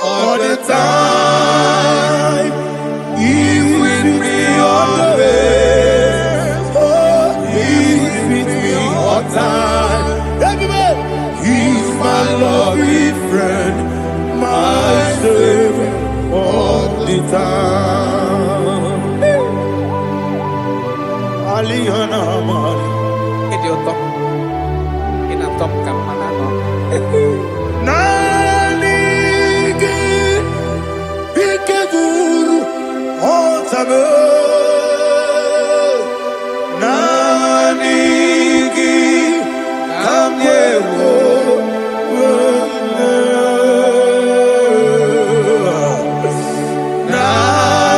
B: all the time. He is with me always. Oh, He is with me all time. Everybody, He is my lovely friend, my Savior all the time. Alihana Mari.
C: Idiotop. Inatop kamanano.
B: Nanigi Ikeguru Otame Nanigi Kamyewo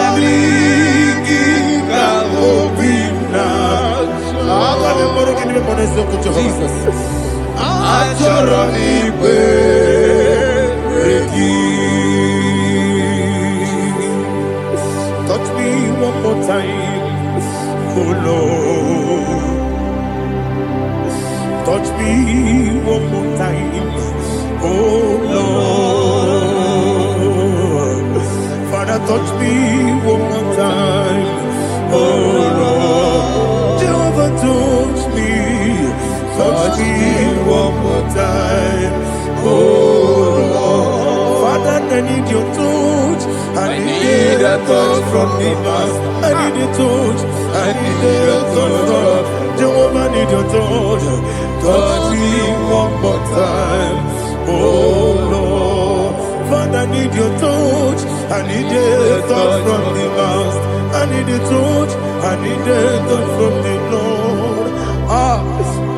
B: Nanigi Kamobina Jesus Achoronipe touch me one more time, oh Lord. Touch me one more time, oh Lord. Father, touch me one more time, oh Lord. Jehovah, touch me one more time, oh Lord. Father, I need your touch. I need a touch from the past. I need a touch. I need a touch from Jehovah. I need your touch. Touch me one more time, oh Lord. Father, I need your touch. I need a touch from the past. I need a touch. I need a touch from the Lord. Ah,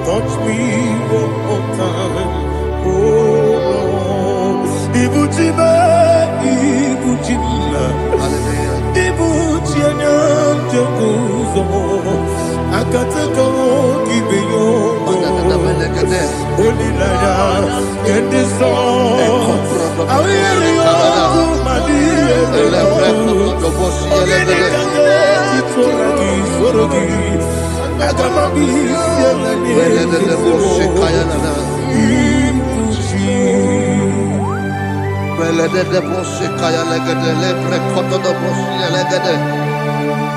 B: touch me one more time, oh Lord. Ibuchime, Ibuchime, Ibuchianyam Jakuzo, Kataka Kibiyo Onilaya in this song I will hear you Madia Sorogi Agamabi
D: Belede de bosse kaya legede le prekoto de bosse legede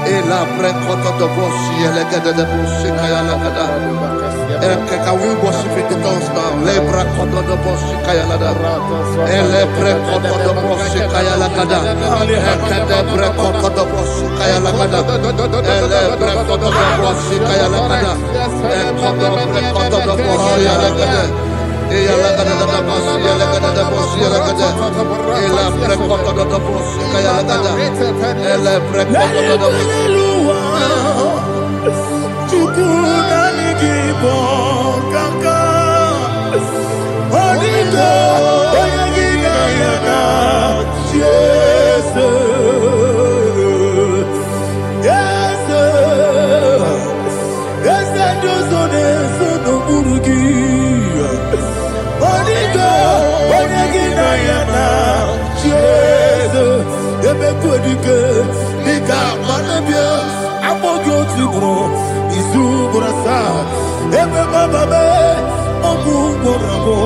D: e la prekoto de bosse legede de bosse kaya legede can we worship in the tongues now le prekoto de bosse kaya legede e le prekoto de bosse kaya legede e de prekoto de bosse kaya legede e le prekoto de bosse kaya legede e kodo prekoto de bosse legede e la gada da boss ya la gada da boss ya la gada e la prekoto da boss kaya la gada e la prekoto da boss
B: Chukuna nigibo kaka Onito oyagina yana Jesus Yes Dozone sono burugi Onito oyagina yana Jesus Ebe kodike Nika manabia Amogyo tibro Izubrasa Ebe bababe Ogu borabo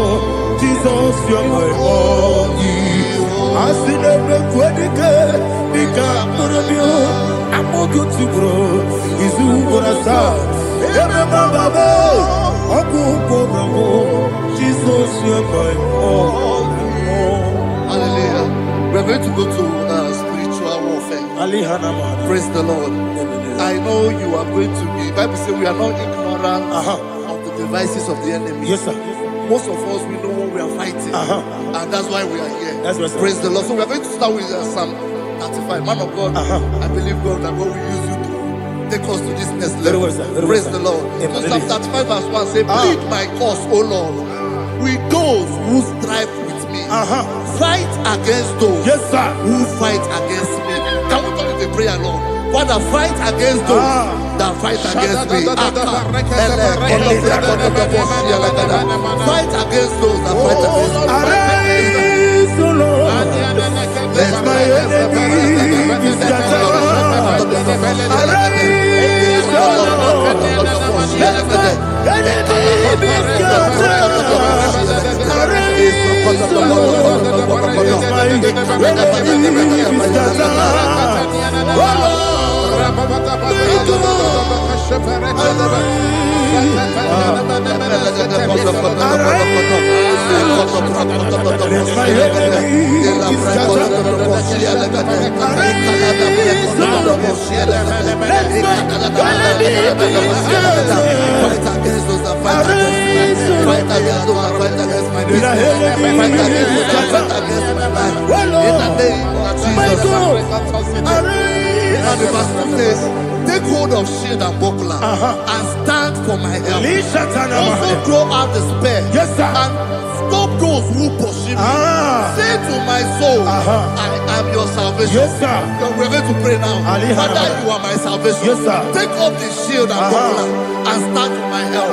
B: Jesus you're my only Asinebe kodike Nika manabia Amogyo tibro Izubrasa Ebe bababe Ogu borabo Jesus you're my only.
D: Hallelujah. We're going to go to spiritual warfare. Praise the Lord. I know you are going to be. Bible says we are not ignorant of the devices of the enemy.
B: Yes, sir.
D: Most of us, we know what we are fighting. And that's why we are here.
B: That's right, sir.
D: Praise the Lord. So we are going to start with Psalm 35. Man of God, I believe God that God will use you to take us to this next level.
B: Well, sir.
D: Praise
B: Well,
D: the Lord.
B: Amen.
D: So Psalm 35 verse 1 say, plead my cause, O Lord, with those who strive with me. Fight against those who fight against me. Can we call it a prayer, Lord? Father, fight against those that fight against me. Fight against those that fight against me.
B: Arise, O Lord. Let my enemy be scattered. Arise, O Lord. Let my enemy be scattered. Arise, O Lord. Let my enemy be scattered. Oh
D: And the verse 2 says, take hold of shield and buckler and stand for my help. Also throw out the spear and stop those who pursue me. Say to my soul, I am your salvation. We're going to pray now. Father, you are my salvation. Take up the shield and buckler and stand for my help.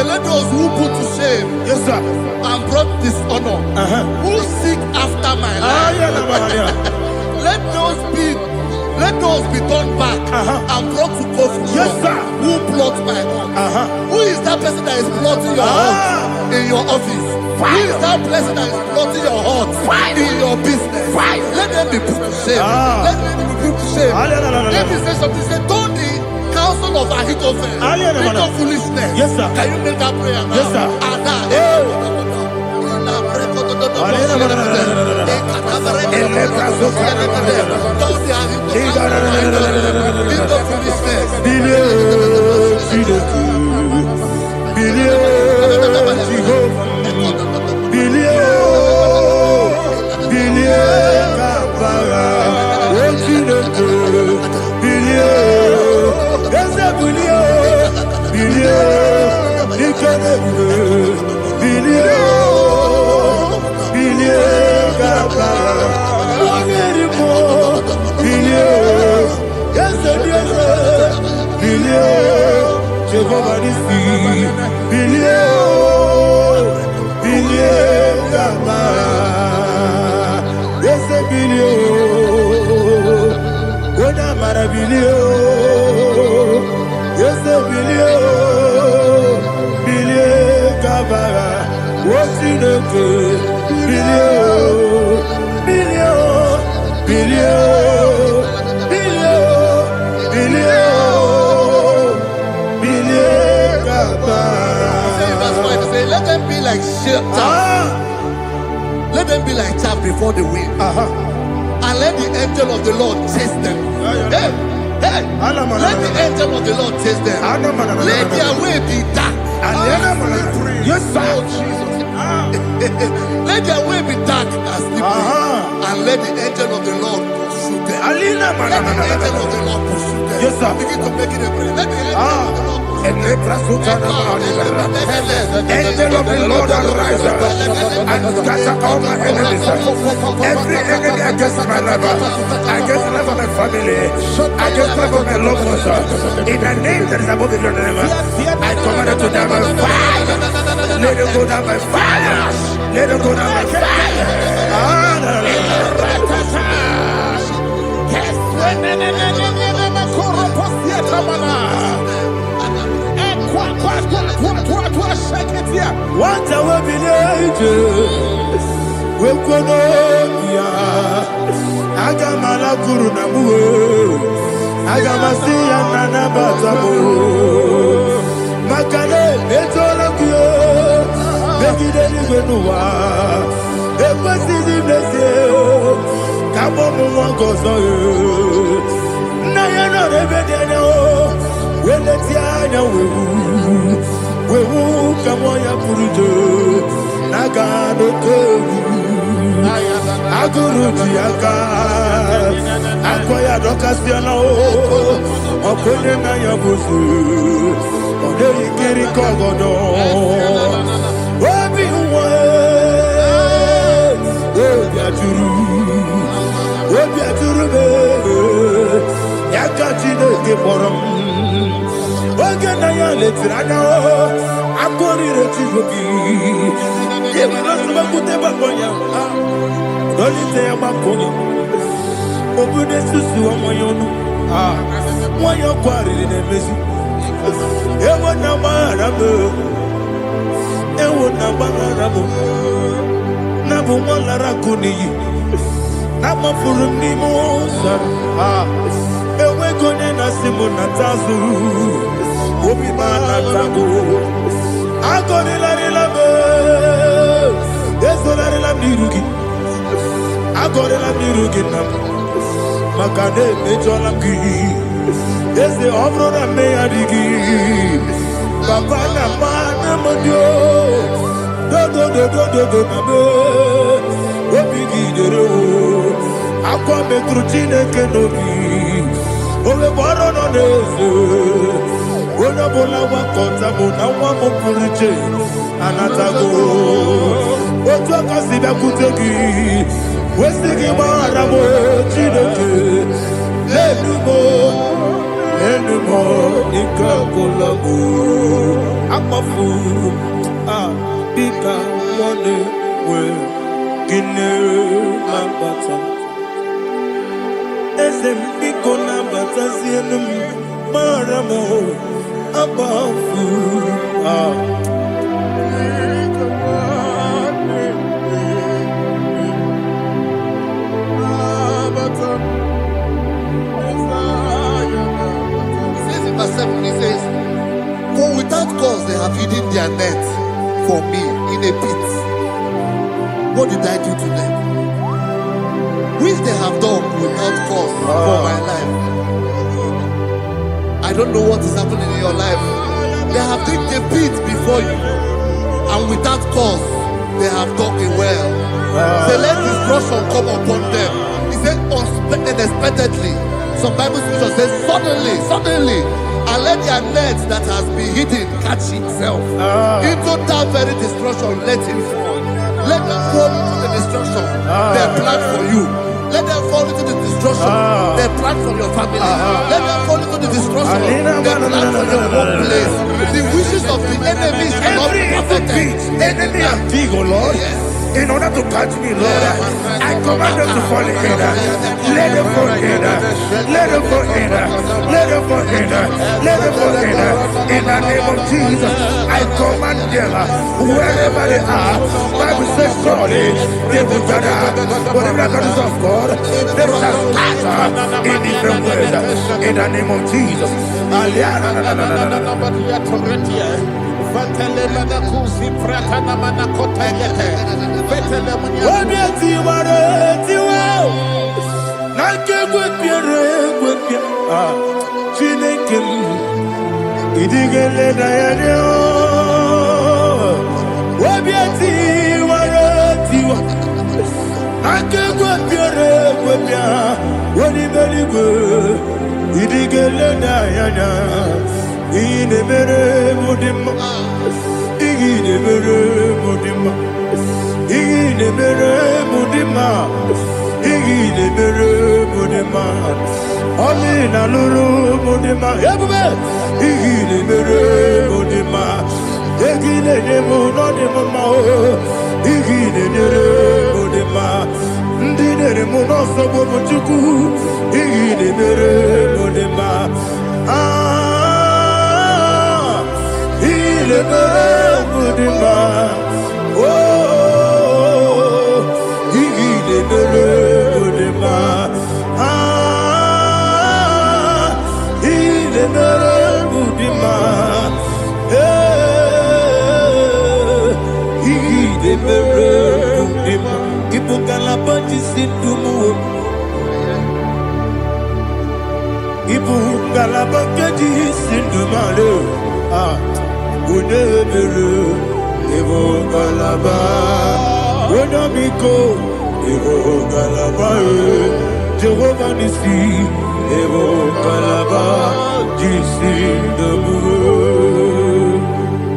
D: Let those who put to shame and brought dishonor, who seek after my life, let those be turned back and brought to confusion. Who plot my heart? Who is that person that is plotting your heart in your office? Who is that person that is plotting your heart in your business? Let them be put to shame. Let them be put to shame. Let me say something. Say, don't the counsel son of Ahithophel. Think of foolishness.
B: Yes, sir.
D: Can you make that prayer now?
B: Yes, sir.
D: Let them be like let them be like chaff before the wind. And let the angel of the Lord chase them. Hey, hey, let the angel of the Lord chase them. Let their way be dark.
B: Yes, sir.
D: Let their way be dark as slippery. And let the angel of the Lord pursue them. Let the angel of the Lord pursue them.
B: Yes, sir.
D: Begin to make it a prayer. Let the angel of the Lord
B: Angel of the Lord arise and scatter all my enemies. Every enemy against my life, against the life of my family, against the life of my loved ones. In the name that is above the name, I command it to die by fire. Let it go down by fire. Let it go down by fire. What a village, we could Agamala Guru Namu, Agamasi and Nanabatamu, Makale, Betolakio, Begideni Benua, Equasi Blessio, Kabomu Gozo, Nayana Rebedeno, Weletiana, we will come on your Purujo, Nagano Kogu, Aguru Tiaka, Akoya Docastiano, Okonema Yabusu, Odei Kiri Kogodo, Obi Obiaturu, Yakatino Giborum. Oganaya letrana akori retivoki yebana subakute bakonya dolite makoni obude susu omoyonu moyo kwari nemezi ewo na marabu na bu molara kuni na mafuru ni mosa ewe gone na simona tazu Obi manatago, agone la relabe, esolare la mirugi, agone la mirugi nam, makade mejolamgi, ese ofro na meadigi, papa na mana modio, do nabe, obi gidero, akwa mekrutine kenobi, ole boro no nezo. Bola wakota bona wamopuriche anatago otu akasiba kutegi wesigi marabo chineke lenumo ikakolago akpafu bika one we gine mabata ese mbiko na bata sienum maramo above
D: Verse 7. hidden their net for me in a pit. What did I do to them? Which they have done without cause for my life. I don't know what is happening in your life. They have digged a pit before you, and without cause, they have done it well. Say, let destruction come upon them. He said, unexpectedly. Some Bible scripture says, suddenly, and let their net that has been hidden catch itself. Into that very destruction, let it fall. Let them fall into the destruction they plan for you. Let them fall into the destruction they plan for your family. Let them fall into the destruction they plan for your workplace. The wishes of the enemies cannot be perfected.
B: Enemy and big, oh Lord.
D: Yes.
B: In order to catch me, Lord, I command them to fall in. Let them fall in. Let them fall in. Let them fall in. Let them fall in. In the name of Jesus, I command them wherever they are. Bible says surely they will gather. Whatever that is of God, they shall scatter in different ways. In the name of Jesus.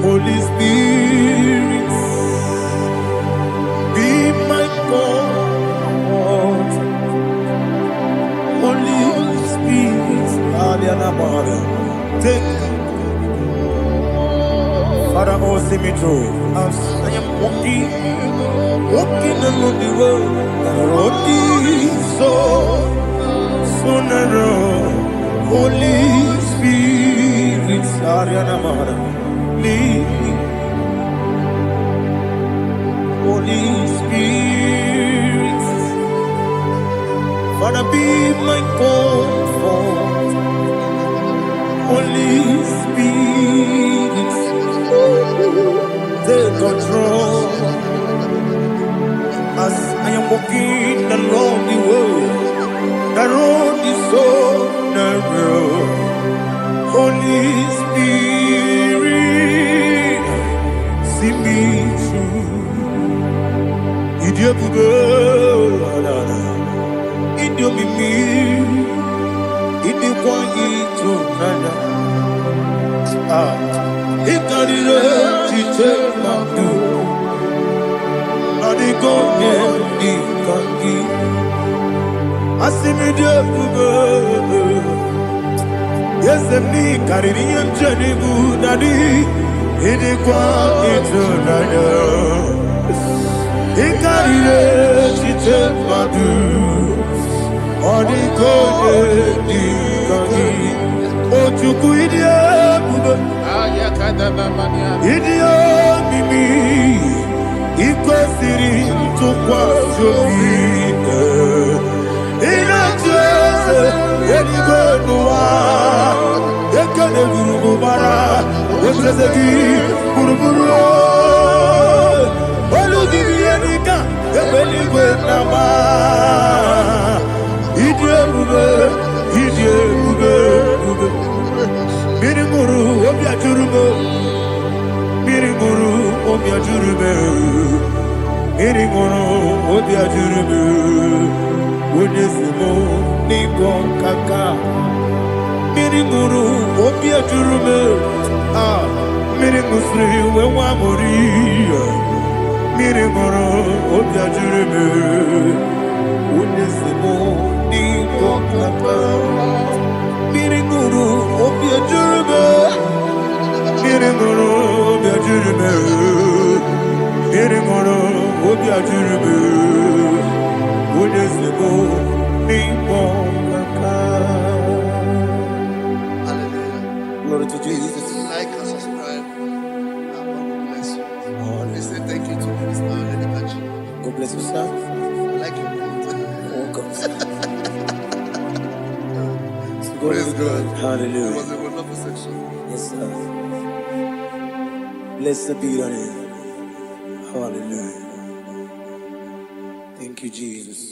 B: Holy Spirit, be my God. Holy Spirit, take Father, oh, see me through. As I am walking along the road, the road is so narrow. Holy Spirit, lead me. Holy Spirit, Father, be my comfort. Holy Spirit, take control. As I am walking along the road is so narrow. Holy Spirit, see me through. Idiopube, Idiomimi, Idikwanito Nana. Ikarire Chiche Mabdu. Adigonye Ikangi. Asimidiyopube. Yes, me Caribbean journey daddy. Idikwanito Nana. Ikarire Chiche Mabdu. Adigonye Ikangi. Ochuku Idiopube. Idio mimi iko siri tukwa sobi ina jese eligo nuwa eke kane guru bara ebrezegi guru olu dibiyenika ebeligwe nama idie bube miriguru obi ajurube miriguru obi ajurube miriguru obi ajurube onesimo nigo kaka miriguru obi ajurube mirigusri wewa mori miriguru obi ajurube onesimo nigo kaka miriguru obi ajurube miriguru obi ajurube miriguru obi ajurube onesimo nigo kaka. Glory to Jesus.
D: Like and subscribe. God bless you. They say thank you to Minister Lady Bachi.
B: God bless you, sir.
D: I like your quote.
B: Welcome.
D: Praise God.
B: Hallelujah.
D: It was a wonderful section.
B: Yes, sir. Blessed be your name. Hallelujah. Thank you, Jesus.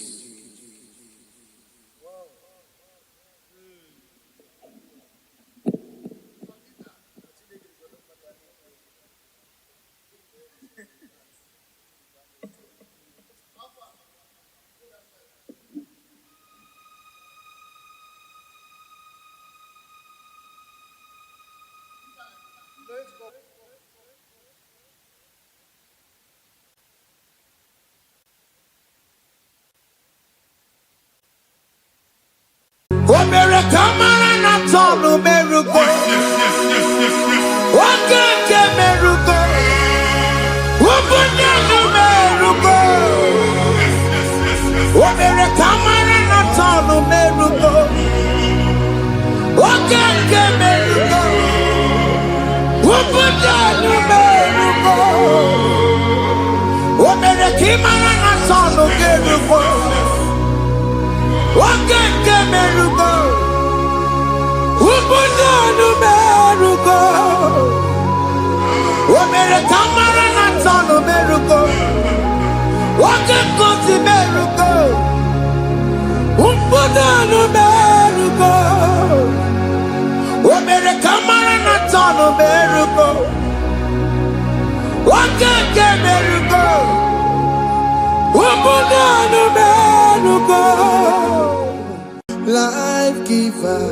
B: Life giver,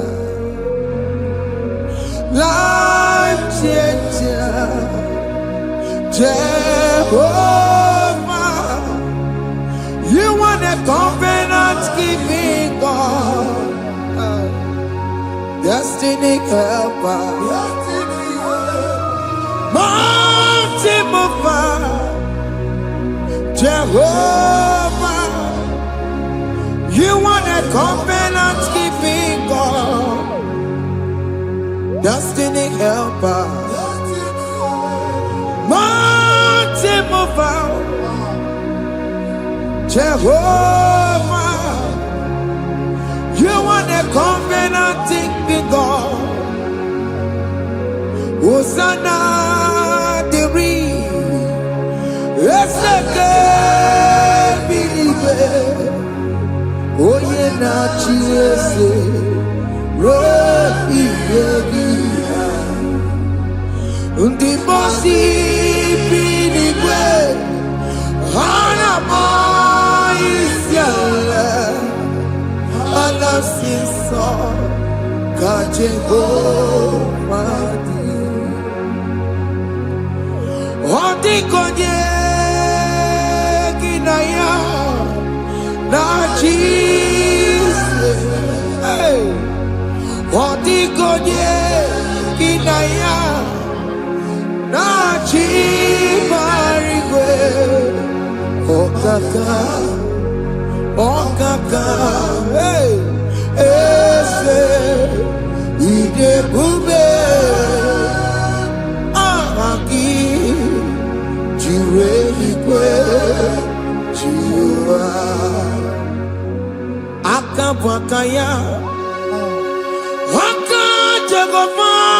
B: life changer, Jehovah, you want a covenant keeping God, destiny helper, mountain mover, Jehovah, you want a covenant keeping God, destiny helper, mountain mover, Jehovah, you want a covenant keeping God. Hosanna the believe. Oh, yeah, not Jesus. Rohi Yogia. Undi Bosi Pinigwe. Hanama Isiala. Alasinso. Kajego Madi. Ondi Konye Kinaya. Na Jesus, hey, Odigonye Kinaya, na Chimarigwe, Okaka, hey, Ese, Ide Bube, Amaki, Jirelikwe, Jiwa. Akabwakaya, Waka Jagoma.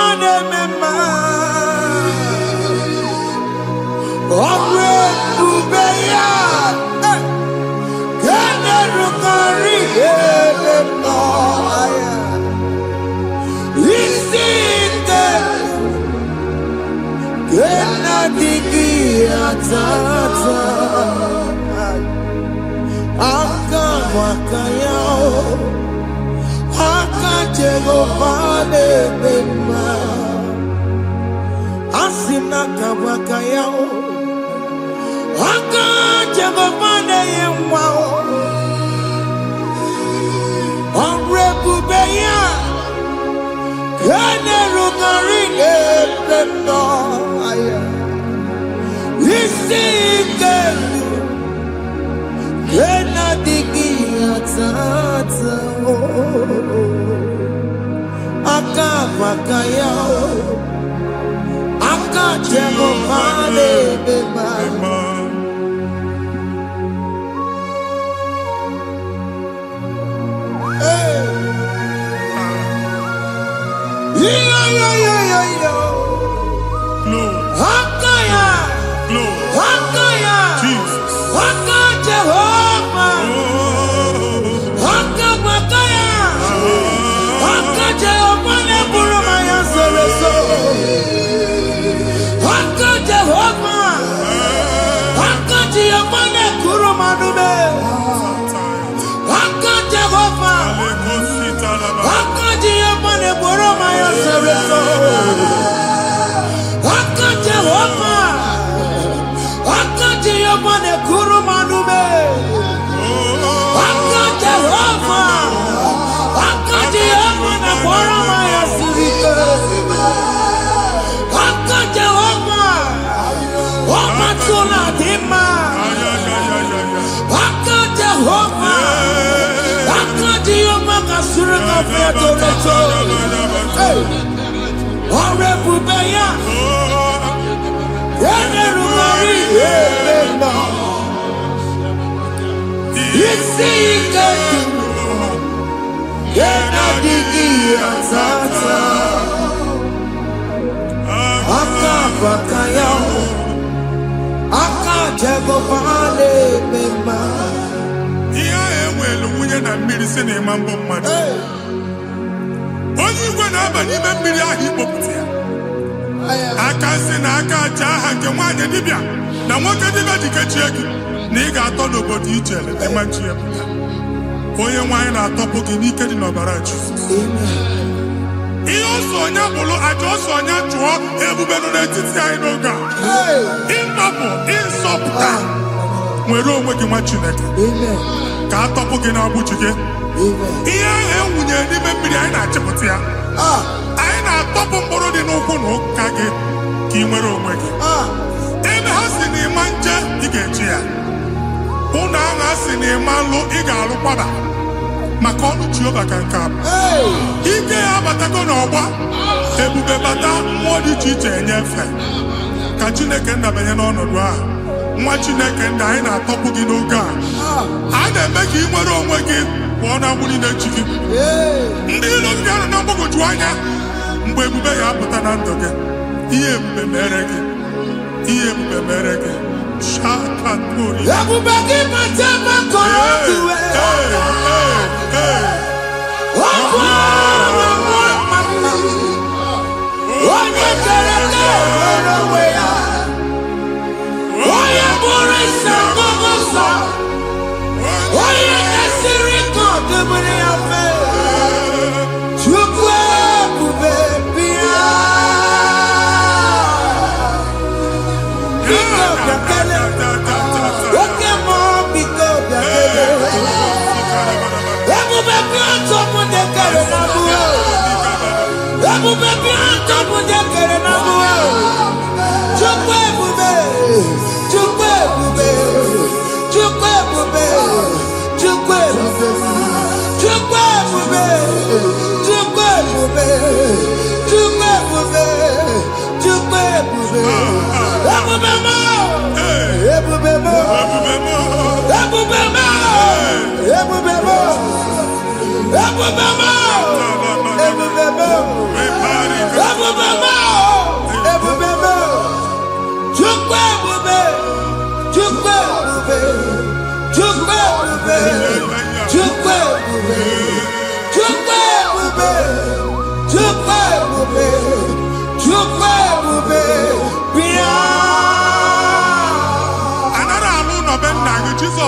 B: Ebube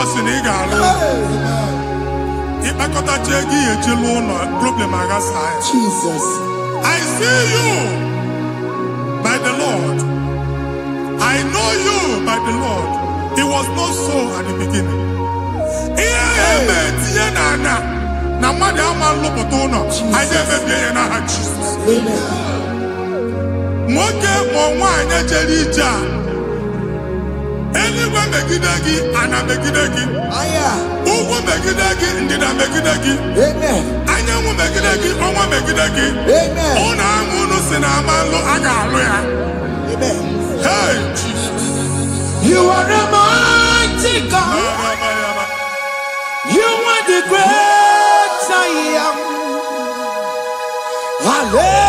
B: Jesus in Igalo. Problem
A: Jesus.
B: I see you by the Lord. I know you by the Lord. It was not so at the beginning. Anywhere megidagi and a megidagi. Uwu megidagi ndida megidagi.
A: Amen.
B: Anyamu megidagi onwa megidagi.
A: Amen.
B: Ona amunu sinamalo agalo ya.
A: Amen.
B: Hey Jesus.
A: You are the mighty God. You are the great I am. Hallelujah.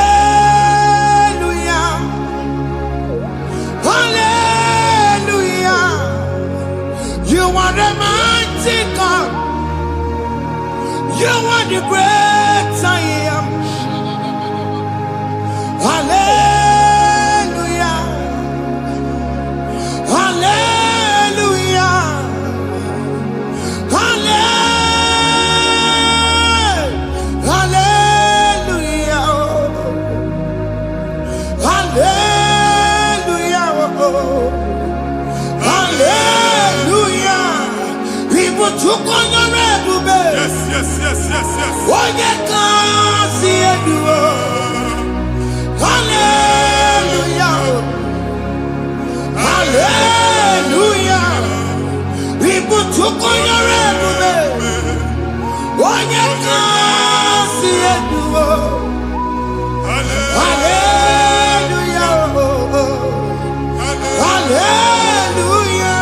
A: Hallelujah. You are the mighty God. You are the great I am. Hallelujah. Hallelujah. Hallelujah. Hallelujah. Hallelujah. People took on your red.
B: Yes, yes, yes, yes, yes.
A: Oh, you can't see it. Hallelujah. Hallelujah. People took on your red. Oh, you can't see it. Hallelujah. Hallelujah.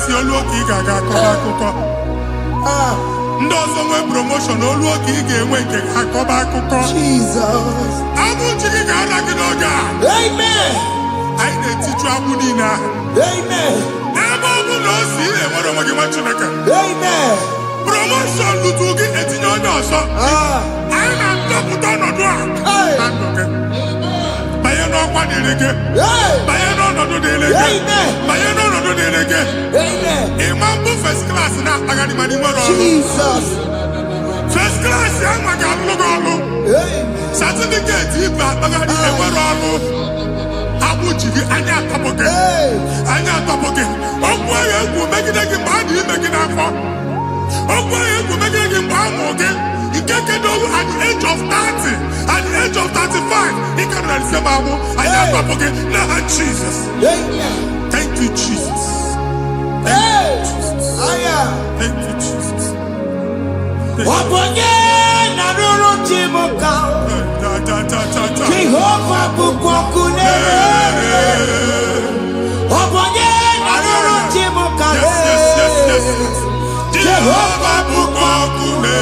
B: Si oluoki gaga akọba ndị ọzọ nwee promotion oluoki ị ga-enwe nke akọba akụkọ
A: Jesus.
B: abụ chi gị ga-ala gị n'oge a.
A: Amen.
B: Anyị na-etiju abụ niile ahụ
A: Amen.
B: ebe ọ bụ na o si enwere onwe gị nwa Chineke.
A: Amen.
B: Promotion lutu gị etinye onye ọzọ. Anyị na-ndọpụta ọnọdụ a na ndụ gị. Banye n'ọkwa dịrị gị. Banye n'ọnọdụ dịrị gị. Banye n'ọnọdụ dịrị gị. Imam bụ first class na-akpagharị ma n'ime ọrụ.
A: Jesus.
B: First class ya nwaghị alụ gị ọrụ. Certificate ibe akpagharị enwere ọrụ. Abụ ji gị anya atọpụ gị. Anya atọpụ gị. Okwu ahụ egwu megide gị mgbe a dị ime gị n'afọ. Okwu ahụ egwu megide gị mgbe a mụrụ gị. Nke kedoru at the age of 30, at the age of 35, he can receive abu. I am talking now, Jesus. Thank you, Jesus. Thank you, Jesus. Thank you, Jesus.
A: Jehovah bukokune.
B: Jehovah bukokune.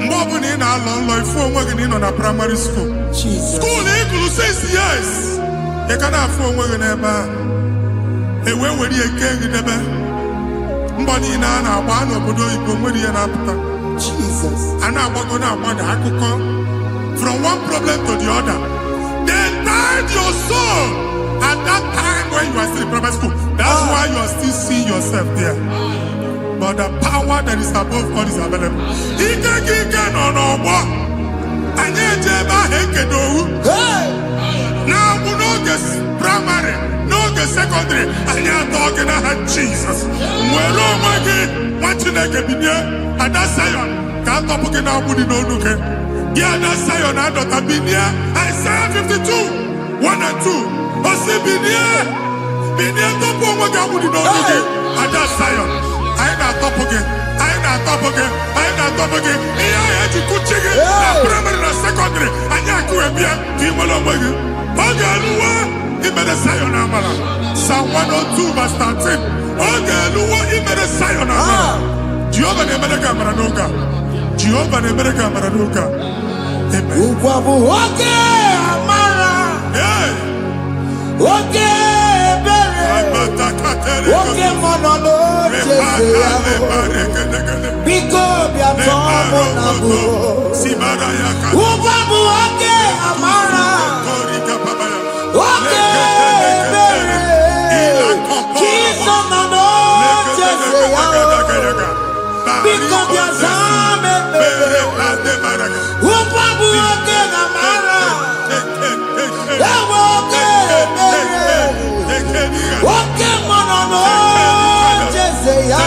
B: Mgbe ọ bụla ị na-alọ nlọ ifu onwe gị na ị nọ na primary school. School ị gụrụ 6 years. Ị ka na-afụ onwe gị n'ebe ahụ. Were ya eke gị debe. Mboni na one obodo Igbo nwere ihe na-apụta.
D: Jesus.
B: A na-agbago na-agbada akụkọ from one problem to the other. They tied your soul at that time when you are still in primary school. That's why you are still seeing yourself there. But the power that is above all is available. Ike no. Anye jeba hekedowu. Now we know this primary, no the secondary. Anye talking about Jesus. Mwelo magi wachineke binye ada Zion. Can't up again now we no look. Yeah, that Zion adota binye. Isaiah 52, 1 and 2. Osi binye topo magi we no look. Ada Zion. I na top again. I na top again. Iya ji kuchige. Na primary na secondary. Anya kuebia. Kimolo magi. Ogaluwa. Imere Zion amala. Psalm 102 verse 13. Ogaluwa imere Zion amala. Jehovah ne mere kamera noga. Jehovah ne mere kamera noga. Amen.
D: Ukwabu oke amara.
B: Hey.
D: Oke bere. Oke monono jese ya. Biko bia tomo na bu. Ukwabu oke amara. Oke bere. Kiso mono jese ya. Biko bia zame bere. Ukwabu oke amara. Oke bere. Oke monono jese ya.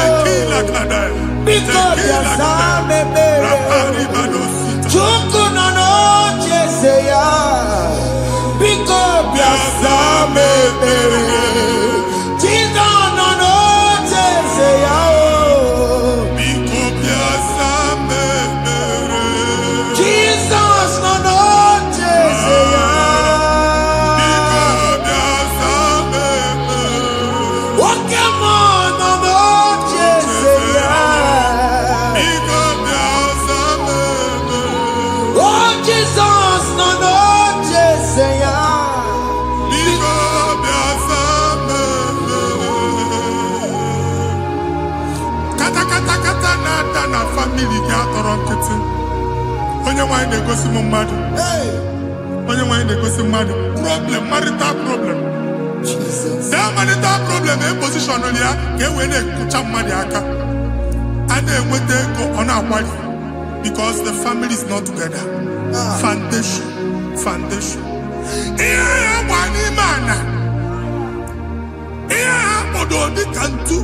D: Biko bia zame bere. Chuku nono jese ya. Biko bia zame bere. Chizo nono jese ya. Jesus nono jese ya. Oke monono jese ya. Oh Jesus nono jese ya.
B: Kata na family ga atọrọ nkịtị. Onye nwanyị na-egosi m mmadụ. Onye nwanyị na-egosi mmadụ. Problem, marital problem.
D: Jesus.
B: That marital problem e position ya ka e wee na-ekucha mmadụ aka. A na-enweta ego ọ na-akwali because the family is not together. Foundation. Ihe ya gba n'ime ana. Ihe ha kpọdo dị ka ntu.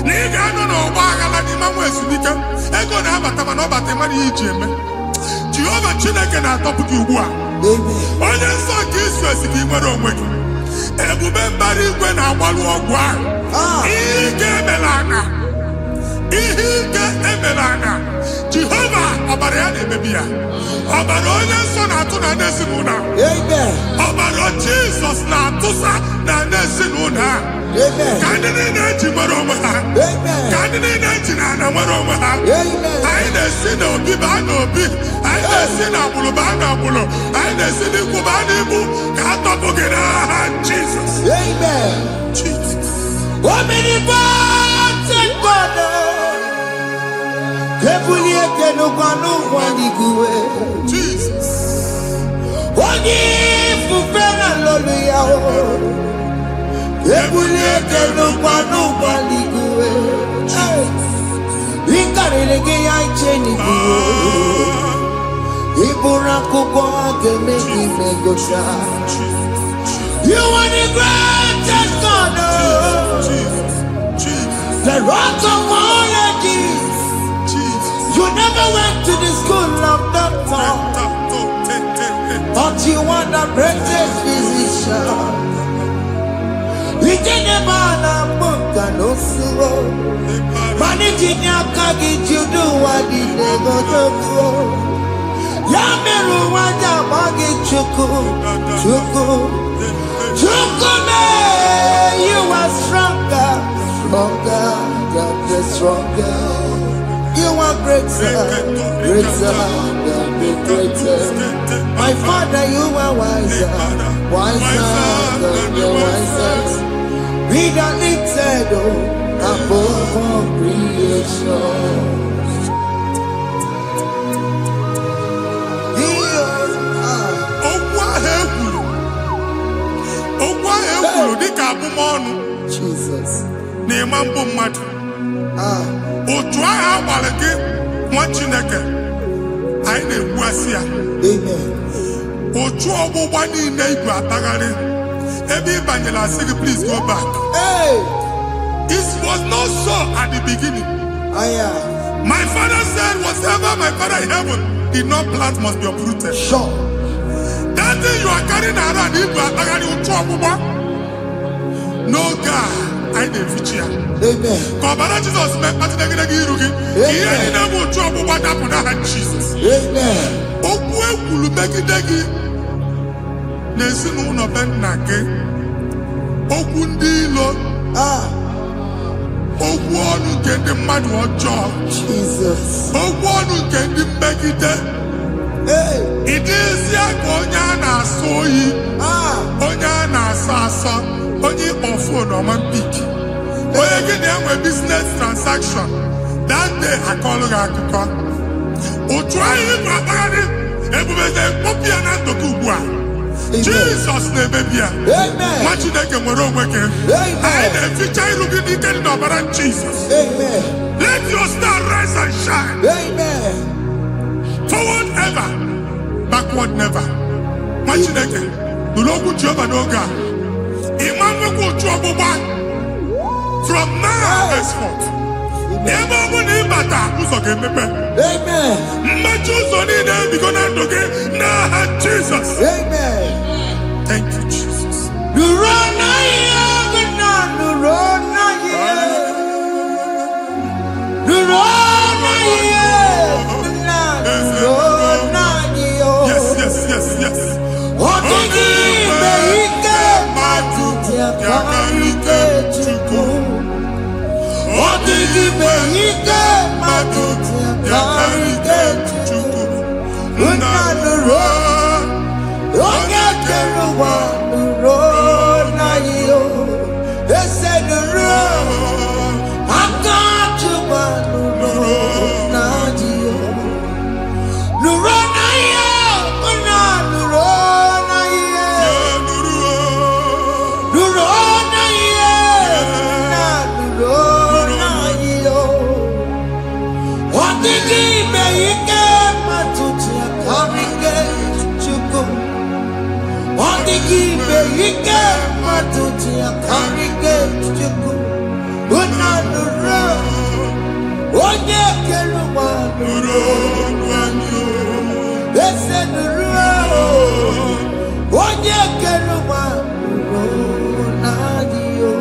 B: Na ị ga-anọ n'ọgba aghara n'ime nwa ezumike. Ego na-abata mana ọ bata mmadụ ihe iji eme. Jehova Chineke na-atọpụ gị ugbu a. Onye nsọ nke isu esi gị nwere onwe gị. Ebube mbara igwe na-agbalụ ọgwụ ahụ. Ihe ike emela ana. Jehova ọbara ya na-emebi ya. Ọbara onye nsọ na-atụ na ndị ezinụlọ. Ọbara Jizọs na-atụsa na ndị ezinụlọ. Ka ndị niile eji nwere onwe ha. Ka ndị niile eji na ana nwere onwe ha. Anyị na-esi n'obi baa n'obi. Anyị na-esi n'agbụrụ baa n'agbụrụ. Anyị na-esi n'ikwu baa n'ikwu. Ka a tọpụ gị n'aha Jizọs. Jesus.
D: Omnipotent God. Kebulie kenukanu waniguwe.
B: Jesus.
D: Onye fufena lolu ya o. Kebulie kenukanu waniguwe. Inkarele ke ya icheni kuwe. Ibura kubo ageme imegosha. You are the greatest God. The rock of all ages. You never went to the school of doctor, but you are the greatest physician. We didn't man a book and no suro. Managing your kagi, you do what you never do. Yamiru waja bagi chuku. Chukume, you are stronger than the stronger. You are greater than the greatest. My Father, you are wiser than the wisest.
B: be thou lifted above all creation. Jesus.
A: N'ịmambu mmadụ. Otu ahụ agbalị gị nwa Chineke anyị na-egbu asị ya.
B: Amen.
A: Otu ọgbụgba niile igwe atagharị ebe ị banyere asị gị please go back.
B: Hey.
A: It was not so at the beginning. My father said whatever my father in heaven did not plant must be uprooted.
B: Sure.
A: That thing you are carrying around igwe atagharị otu ọgbụgba. No God, I didn't feature.
B: Amen.
A: Kọbara Jesus mee kpatị negidegi iru gị. Ihe niile bụ otu ọgbụgba dapụ n'aha Jesus.
B: Amen.
A: Okwu ekwuru megide gị n'ezinụlọ be nna gị. Okwu ndị ilo. Okwu ọnụ nke ndị mmadụ ọjọọ.
B: Jesus.
A: Okwu ọnụ nke ndị mmegide. Ịdịzi ka onye a na-asọ oyi. Onye a na-asọ asọ. Onye ịkpọ fon ọma mpiki. Onye gị na-enwe business transaction. That day akọlụ gị akụkọ. Otu anyị ịgwa akpagharị ebubeze mkpọpụ ya na ndụkọ ugbu a. Jesus na-emebi ya. Nwa Chineke nwere onwe gị. Anyị na-eficha iru gị n'ike dị n'ọbara Jesus. Let your star rise and shine. Forward ever, backward never. Nwa Chineke nụrụ okwu Jehova n'oge a. From now henceforth, ebe ọ bụ na ịbata ụzọ ga-emepe. Mmechi ụzọ niile ebigo na ndụ gị n'aha Jesus. Thank you, Jesus. Yes, yes, yes, yes. Yakarike Chukwu. Odigbe ike mmadụ yakarike Chukwu. Nna nụrụ onye kere ụwa nụrụ na yo. Ese nụrụ aka Chukwu nụrụ na yo. Nụrụ na yo, nna nụrụ na yo. Nụrụ na yo, nna nụrụ na yo. Odigbe ike mmadụ yakarike Chukwu. Odigbe ike mmadụ yakarike Chukwu. Nna nụrụ onye kere ụwa nụrụ na yo. Ese nụrụ onye kere ụwa nụrụ na yo.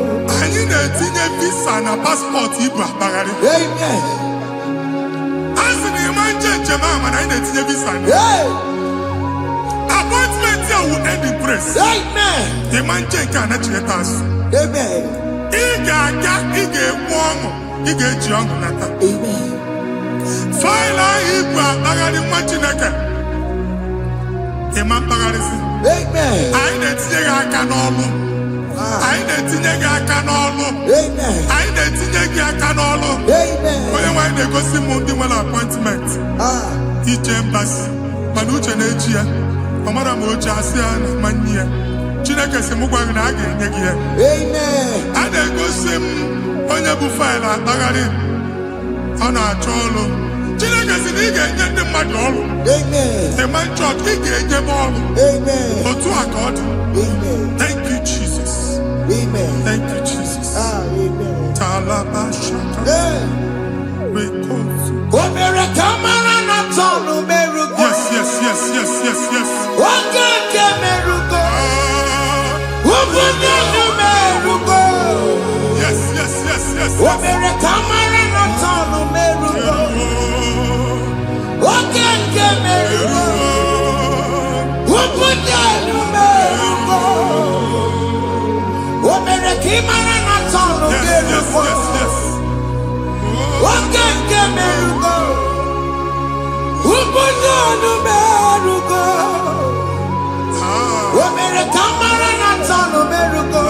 A: Anyị na-etinye visa na paspọtụ igwe akpagharị. Amen. A sị na ịma njem ama na anyị na-etinye visa na. Appointment ya will end in praise. Amen. Ịma njem nke a na-echeta azụ. Amen. Ị ga-aga, ị ga-ekwu ọṅụ, ị ga-eji ọṅụ nata. Amen. Faịlụ ahụ igwe akpagharị nwa Chineke. Ịma mkpagharịsị. Amen. Anyị na-etinye gị aka n'ọlụ. Anyị na-etinye gị aka n'ọlụ. Amen. Anyị na-etinye gị aka n'ọlụ. Amen. Onye nwe anyị na-egosi m ndị nwere appointment. Ije mbasi. Mana uche na-eji ya. Ọ mara ma oche asị ya na mmanyi ya. Chineke sị m gwa gị na a ga-enye gị ya. Amen. A na-egosi m onye bụ faịlụ akpagharị. Ọ na-achọ ọlụ. Chineke sị na ị ga-enye ndị mmadụ ọrụ. Ịma chọọchị ị ga-enye m ọrụ. Otu a ka ọ dị. Thank you, Jesus. Thank you, Jesus. Talaba shaka. O mere ka mara na tọọlụ merugo. Yes, yes, yes, yes, yes, yes. Oge nke merugo. Obodo ndụ merugo. Yes, yes, yes, yes. O mere ka mara na tọọlụ merugo. Oge nke merugo. Obodo ndụ merugo. O mere ka ị mara na tọọlụ merugo. Oge nke merugo. Obodo ndụ merugo. O mere ka mara na tọọlụ merugo.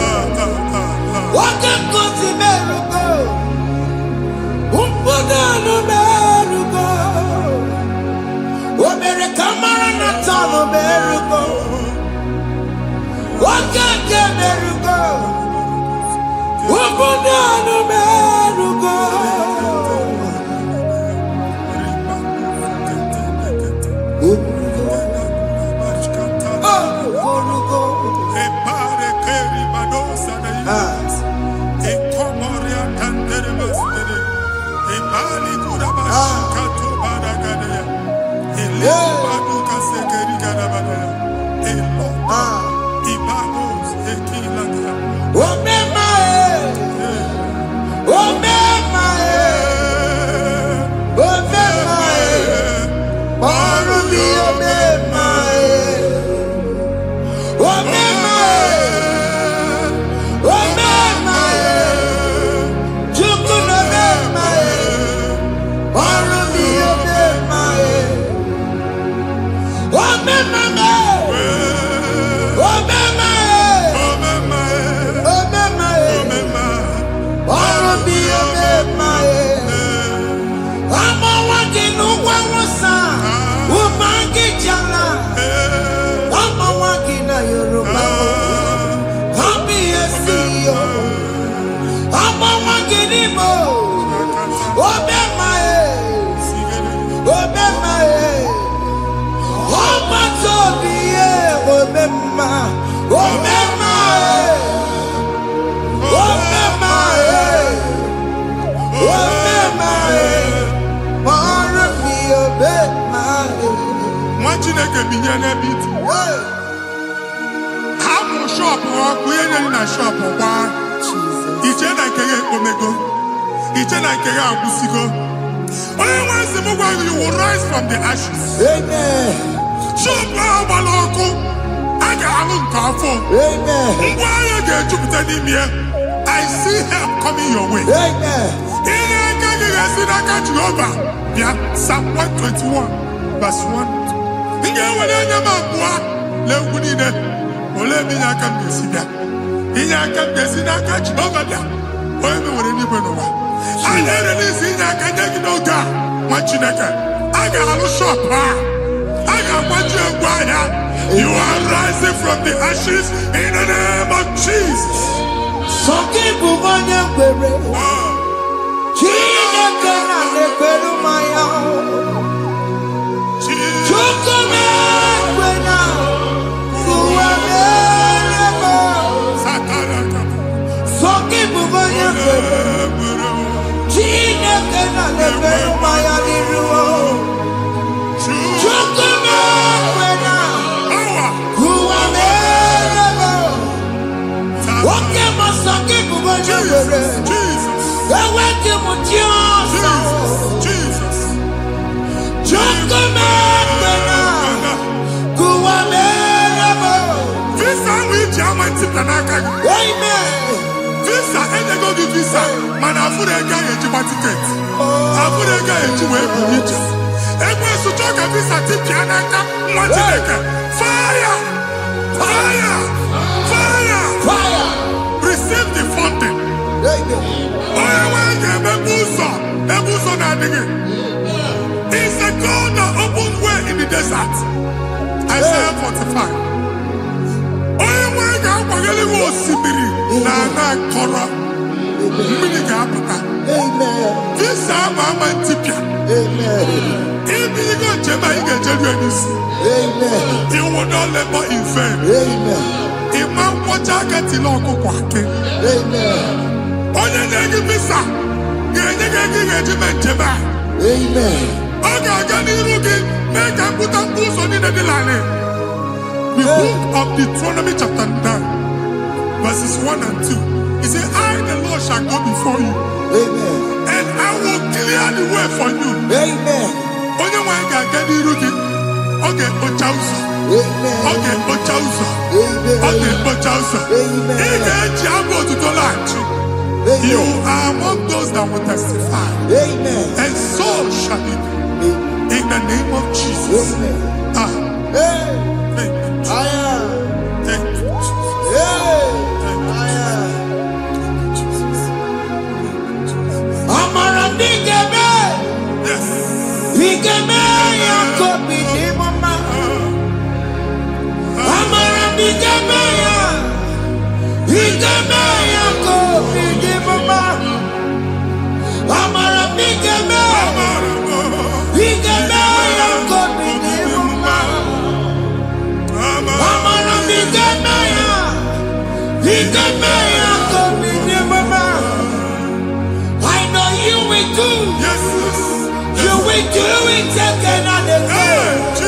B: You will rise from the ashes.
D: Amen.
B: I see help coming your way. Psalm 121, verse 1. You are rising from the ashes in the name of Jesus. Receive the funding. It's a God that opens way in the desert. Isaiah 45. You will not labor in vain. Amen. The book of Deuteronomy chapter 9, verses 1 and 2. He said, I, the Lord, shall go before you.
D: Amen.
B: And I will clear the way for you.
D: Amen.
B: Okay, Ochausa.
D: Amen.
B: Okay, Ochausa.
D: Amen.
B: Okay, Ochausa.
D: Amen.
B: You are among those that will testify.
D: Amen.
B: And so shall it be. In the name of Jesus.
D: Amen.
B: Thank you. Thank you, Jesus.
A: I know you will do.
B: Yes.
A: You will do it again and again.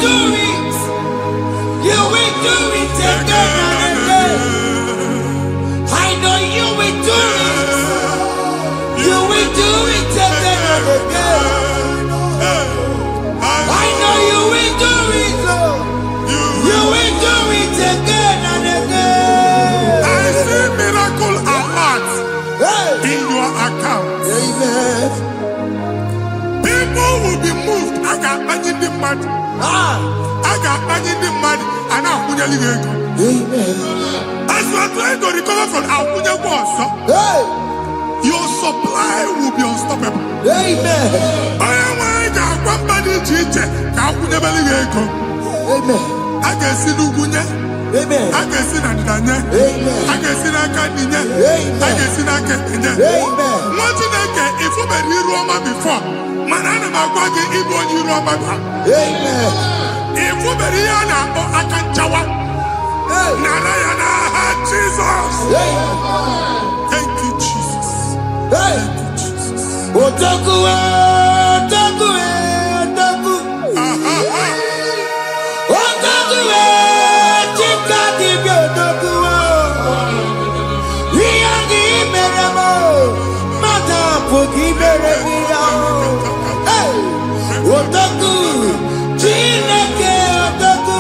C: do it. You will do it again and again. I know you will do it. You will do it again and again. I know you will do it, Lord. You will do it again and again.
B: I see miracle alert in your account.
C: Amen.
B: People will be moved. I got money in the mud. I got money in the mud. And I'm going to go.
C: Amen.
B: As you are trying to recover from Abuja was, your supply will be unstoppable.
C: Amen.
B: I am one body teacher. Abuja Baligo.
C: Amen.
B: I can see Lugunya.
C: Amen.
B: I can see Nadanya.
C: Amen.
B: I can see Nakaninya.
C: Amen.
B: I can see Nakaninya.
C: Amen.
B: What did I get if you were Roma before? Manana Magwagi Igbo Roma.
C: Amen.
B: If you were Rihanna or Akanchawa. Narayana, Jesus. Thank you, Jesus.
C: Thank you, Jesus. Otaku, otaku, otaku. Otaku, chika dibi otaku. Iyagi meremo, mata pogi meremia. Otaku, chineke otaku.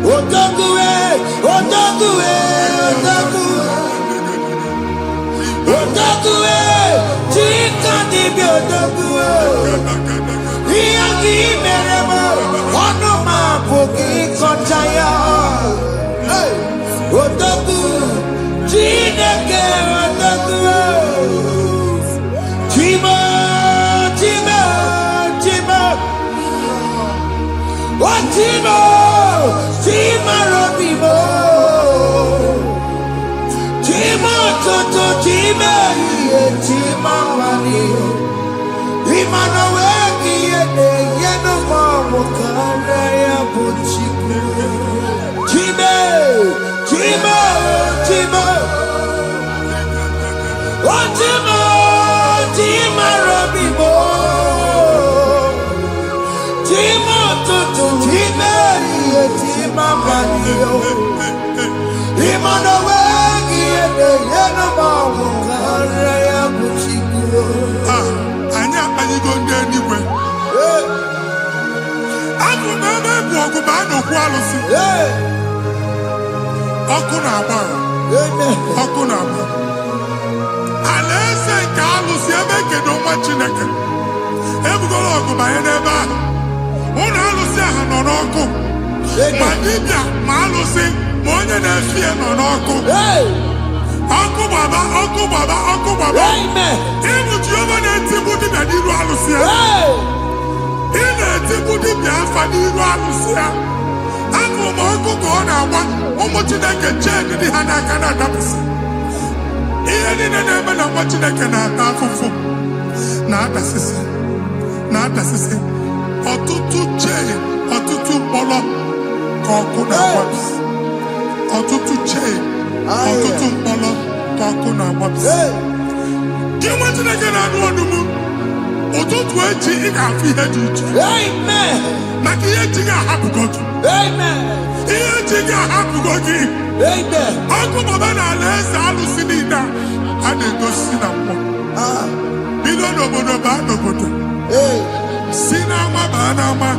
C: Otaku, otaku, otaku. Otaku, chika dibi otaku. Iyagi meremo, onoma pogi konjaya. Otaku, chineke otaku. Chima, chima, chima. Oh, chima, chima robimo. Chima toto, chima iye, chima wani. Imano weki yene, yeno mamo kare ya buchiku. Chime, chima, chima. Oh, chima, chima robimo. Chima toto, chima iye, chima wani. Imano weki yene, yeno mamo kare ya buchiku.
B: Anya go anywhere. I'm going to walk about no quality. Okunaba. Okunaba. Unless I can't lose every no much in a can. Every go to my neighbor. One Alusia and Onoko. Madibia, Malusi, Monia and Fia and Onoko. Uncle Baba, Uncle Baba, Uncle Baba.
C: Amen.
B: Even Giovanni and Timothy and Iru Alusia. In a Timothy and Iru Alusia. Uncle Monko Gona, Omochina can change the Hanakana Dabis. Even in the name of Mochina can have not assistant. Or tutu chain, or tutu polo, Kokuna Wabs. Or tutu chain, or tutu polo, Kokuna Wabs. You want to get out of the moon? Or don't wait in our feet.
C: Amen.
B: Makia happy go to.
C: Amen.
B: Here, Jiga happy go to.
C: Amen.
B: Uncle Babana, let's Alucinida. And they go see them. We don't know what about the good. Sinama Banama.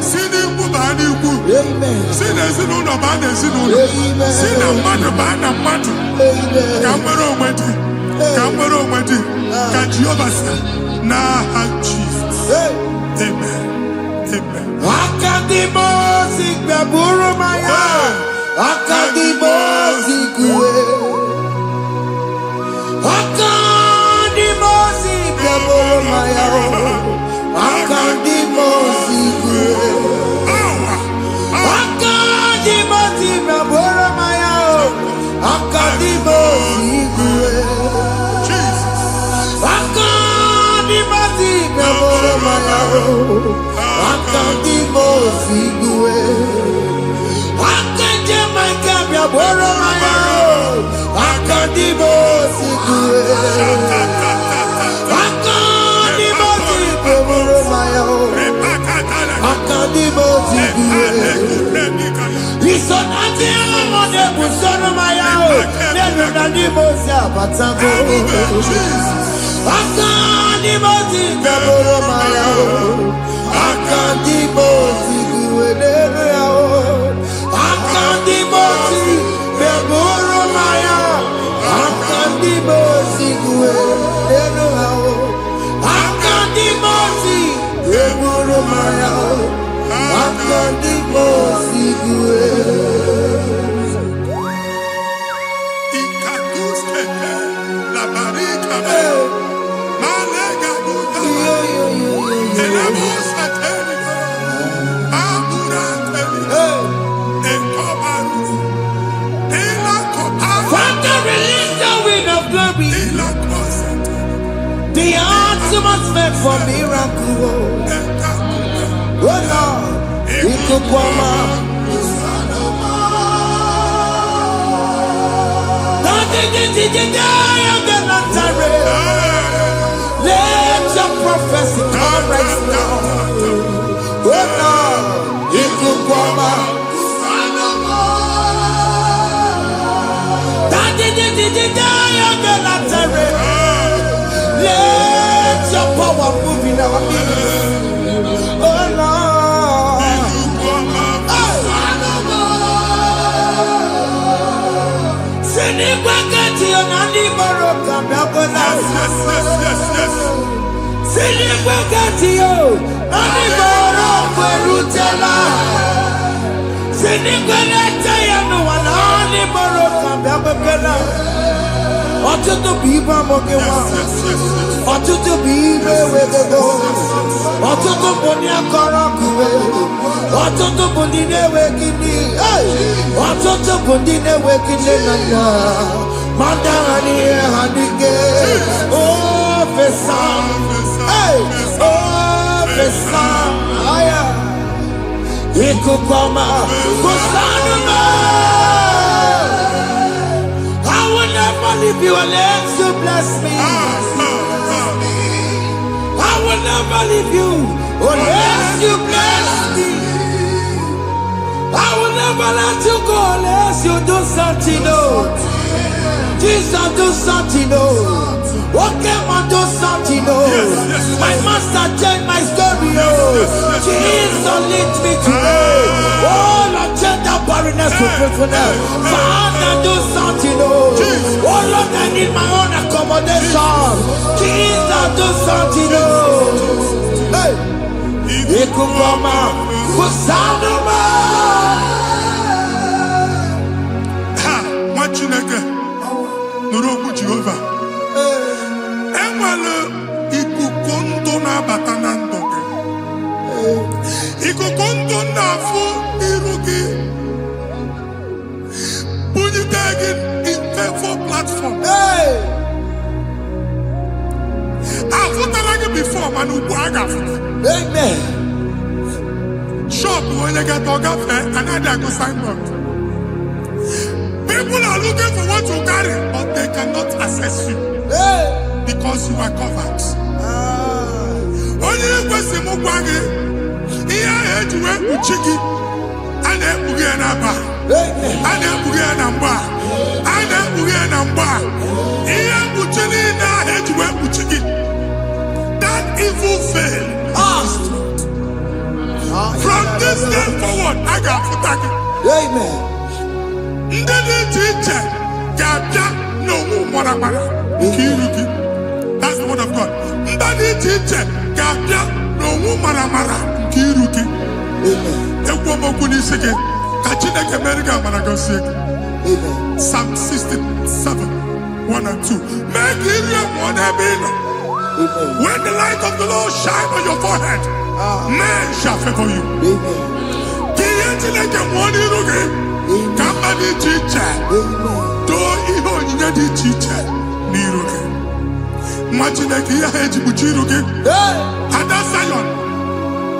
B: Sinimu Baniku.
C: Amen.
B: Sinazino Bana Sinu. Sinamana Bana Matu. Camero Mati. Kajobasa. Now, Jesus. Amen. Amen.
C: Akadimo Sigbaburu Maya. Akadimo Sigwe. Akadimo Sigbaburu Maya. Akadimo Sigwe. Akadimo Sigbaburu Maya. Akadimo Sigwe. Akadimo Sigbaburu Maya. Akadimo Sigwe. Akadimo Sigbaburu Maya. Akadimo Sigwe. Akadimo Sigbaburu Maya.
B: Akandi Mosia Batago. Akandi Mosi Gaboro Maya. Akandi Mosi Guedea. Akandi Mosi Gaboro Maya. Akandi Mosi Guedea. Akandi Mosi Gaboro Maya. Akandi Mosi Guedea. The ultimate spec for miracle. Oh Lord, it could come out. Let your prophecy come right now. Oh Lord, it could come out. Let your power move in our midst. Oh Lord. Ọtụtụ bụ ibe amụghị nwa, ọtụtụ bụ ibe ewegego, ọtụtụ bụ ndị akọrọ ọkụwe, ọtụtụ bụ ndị na-enweghị nne, ọtụtụ bụ ndị na-enweghị nne na nna, ma ndị agha n'ihe ha dike. Ofesa, ofesa, aya, ikuku ọma, kwụsanụ m. If you unless you bless me, I will never leave you unless you bless me. I will never let you go unless you do something. Oh, Jesus, do something. Oh, okay, man, do something. Oh, my master changed my story. Oh, Jesus, lead me today. Oh, Lord, change that barrenness to fruitfulness. Father, do something. Oh, Lord, I need my own accommodation. Jesus, do something. Oh, hey, you could come out. Kusanuma.
A: Ha, what you like? Nuru Jehovah. Emalo ikukondo na batanando. Ikukondo na fu irugi. Bunitagin in favor platform.
B: Hey,
A: I've like before, man.
B: amen.
A: Shop when you get dog another go signboard. People are looking for what you carry, but they cannot access you
B: Hey,
A: because you are covered. Only you go see Mugwangi. Here, head you went to Chiki, and then Bugianaba,
B: amen.
A: and then Bugianamba, and then Bugianamba. Here, Buchina, head you went to Chiki. That evil fail. From this day forward, I got Futaki.
B: Amen.
A: Ndede teacher, Gabia, no Moramara, Kiruki. That's the word of God. Ndede teacher, Gabia, no Moramara, Kiruki.
B: Amen.
A: Ekwamo Kuniseke, Kachina America Managasek.
B: Amen.
A: Psalm 67, 1 and 2. Make it one Abino.
B: Amen.
A: When the light of the Lord shine on your forehead, men shall favor you.
B: Amen.
A: Somebody teacher, do even in the teacher, Niruke. Machinaki, I had you Buchiruke, and that's Zion.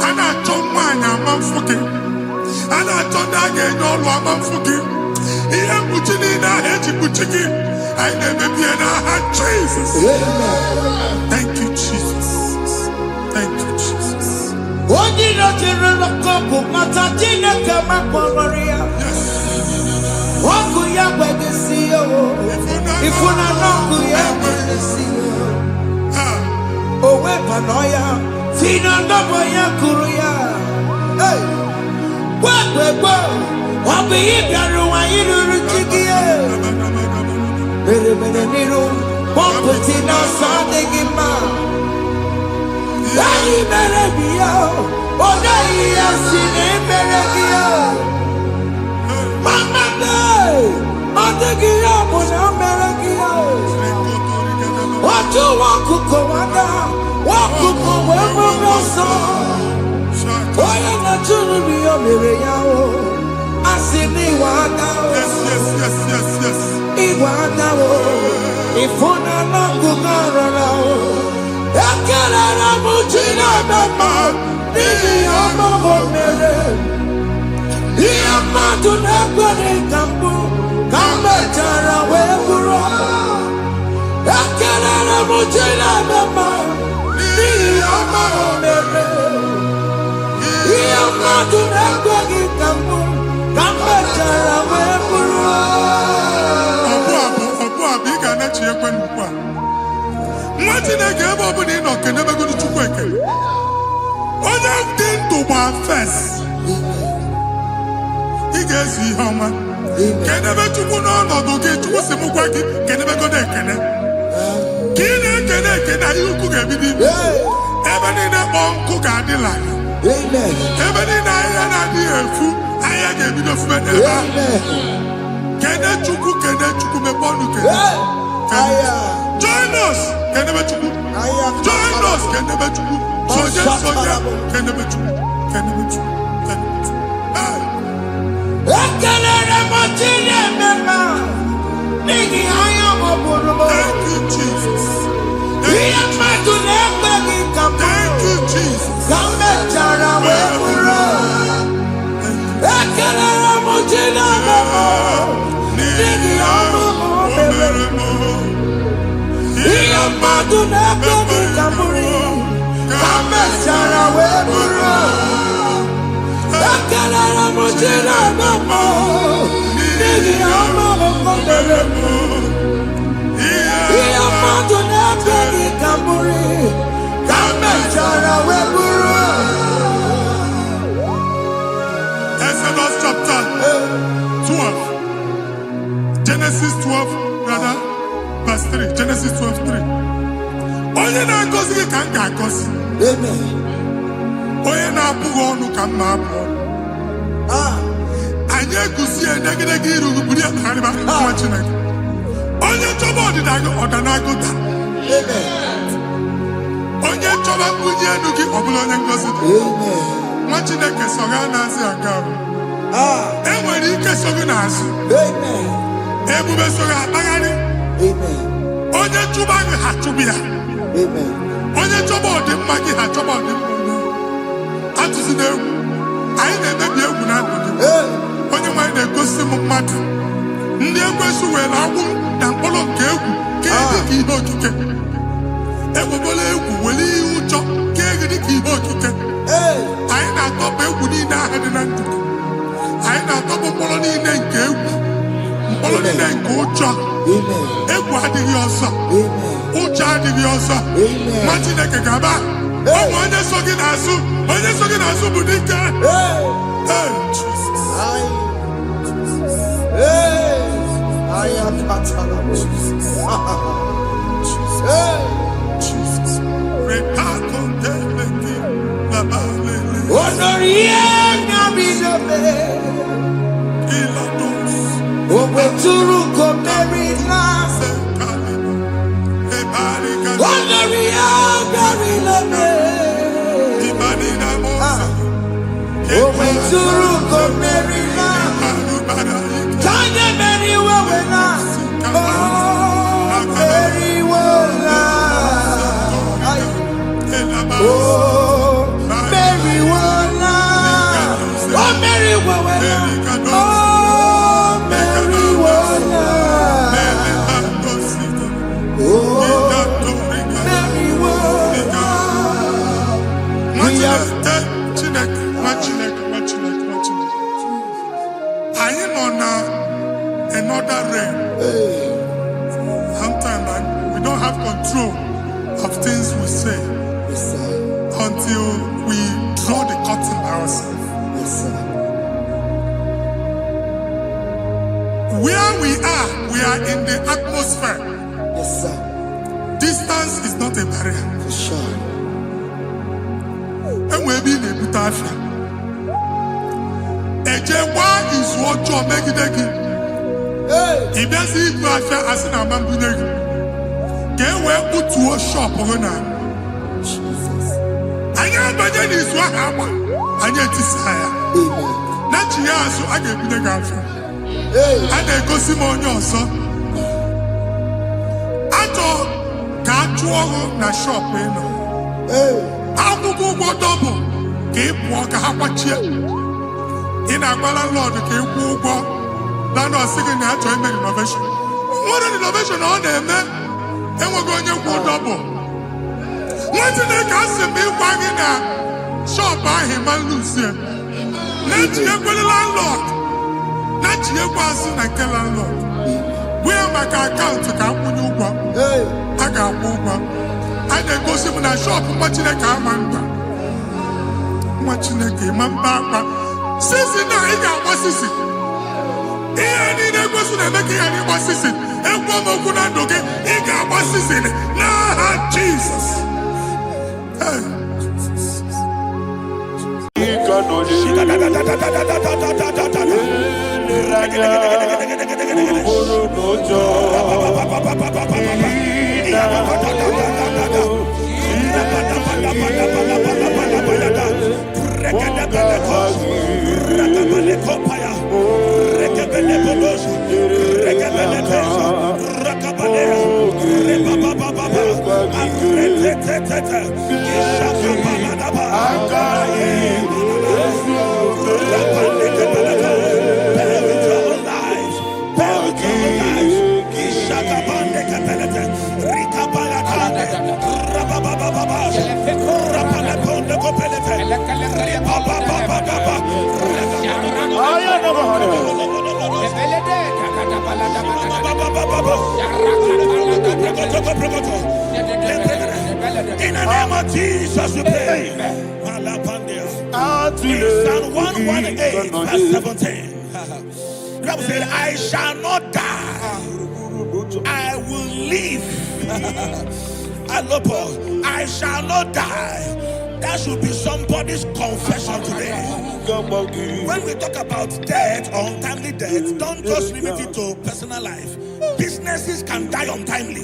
A: And I told mine, I'm fucking. And I told again, no, I'm fucking. Here, Buchini, I had you Buchiki. I never be an I had Jesus. Thank you, Jesus. Thank you, Jesus.
B: What did not you look up? Matatina come up, Maria.
A: Yes.
B: What could you see?
A: If you're not
C: If you not know, oh, weapon, oh, yeah. Fina no ya kuruya. Hey, what? I'll be here. Why you do chikia? Mere niru, pomputina Sunday gima. Lali mere biya, ona iya sine mere biya. Mama day, ande giya mona mere giya. Watu waku komanda. Waku wewe moso. Oya na churu biyo mere yao. Asini wadao.
A: Yes.
C: Iwadao. Ifuna na kumarao. Ekele na mujina mama. Nini yamo mere. Iyama tunekwane kambu. Kambe chara weburo. Ekele na mujina mama.
A: Ebony na uncle Gadilla.
C: Amen.
A: Ebony na yana di efu. Aya ge bi do fme eba. Kene chuku me bonu ke.
C: Aya.
A: Join us. Kene be chuku.
C: Aya.
A: Join us. Kene be chuku. Soja. Kene be chuku.
C: Ekele re mo tine mema. Nigi aya mo bonu mo.
A: Thank you, Jesus.
C: Thank
A: you, Jesus.
C: Come chara we muro. Ekele re mo tine mema. Nigi aya mo bonu mo. Iya madu nekwegi kamuri. Come chara we muro. Ekele re mo tine mema. Nigi aya mo bonu mo. Iya madu nekwegi kamuri. Come chara we muro.
A: Exodus chapter 12. Genesis 12, brother, verse 3. Genesis 12:3. Onye na-agọzi gị ka m ga-agọzi.
C: Amen.
A: Onye na-abụghị ọnụ ka m na-abụ ọnụ. Anyị egusi edegedege iru buru ya karịba nwa Chineke. Onye chọba ọdịda gị ọdanagoda. Onye chọba mbunye elu gị ọ bụla onye ngọzi dị. Nwa Chineke so gị na-azị aga arụ. Enwere ike so gị n'azụ. Ebube so gị akpagharị. Onye chụba gị ha chụbụ ya. Onye chọba ọdịmma gị ha chọba ọdịmma. Atụzi n'egwu. Anyị na-emebi egwu na ndụ gị. Onye nwanyị na-egosi m mmadụ. Ndị ekwensu were agwụ na mkpọrọ nke egwu ka dị ka ihe okike. Ekwebola egwu were ihe ụjọ ka dị ka ihe okike. Anyị na-atọpụ egwu niile ahụ dị na ndụ gị. Anyị na-atọpụ mkpọrọ niile nke egwu. Mkpọrọ niile nke ụjọ. Egwu adịghị ọzọ. Ụjọ adịghị ọzọ. Nwa Chineke ga-aba. Ọ bụ onye so gị n'azụ. Onye so gị n'azụ bụ dike.
B: Sometimes we don't have control of things we say.
D: Yes, sir.
B: Until we draw the curtain ourselves.
D: Yes, sir.
B: Where we are in the atmosphere.
D: Yes, sir.
B: Distance is not a barrier.
D: For sure.
B: And we be in a butafia. Ejewa is what you make it again. If there's a butafia as in a mambunegi, can we put to a shop over now?
D: Jesus.
B: I am budget is what happened. I get desire.
D: Amen.
B: Not you, so I get the gafia. And they go Simon also. Ato Gachuo na shop eno. Abubu double. Keep walk a hapachia. In a landlord, keep walk. Landlord singing that to make innovation. What an innovation on them, man. And we're going to go double. What's in the castle be wagging a shop by him and Lucia? Let's get with the landlord. Let's get was in a landlord. We are my account to come when you go. I got one. And then go see in a shop watching a car man. Watching a game and back. Sissy, now he got what sissy. He ain't a person that make any what sissy. And one more good and okay. He got what sissy. Nah, Jesus. In the name of Jesus, we pray. In Psalm 118, verse 17, the Bible said, I shall not die, I will live. I shall not die. That should be somebody's confession today. When we talk about death or untimely death, don't just limit it to personal life. Businesses can die untimely.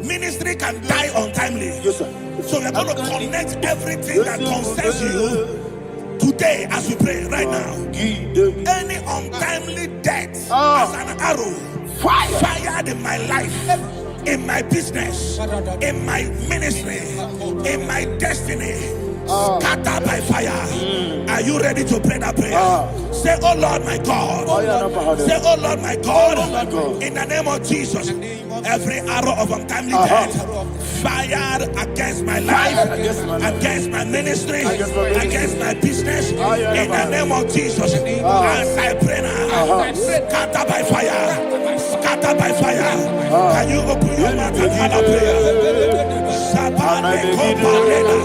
B: Ministry can die untimely.
D: Yes, sir.
B: So we're going to connect everything that concerns you today as we pray right now. Any untimely death as an arrow fired in my life, in my business, in my ministry, in my destiny, scattered by fire. Are you ready to pray that prayer? Say, oh Lord my God. Say, oh Lord my God. In the name of Jesus, every arrow of untimely death fired against my life, against my ministry, against my business, in the name of Jesus, as I pray now, scattered by fire, scattered by fire. Can you open your mouth and have a prayer? Sabane Koparena.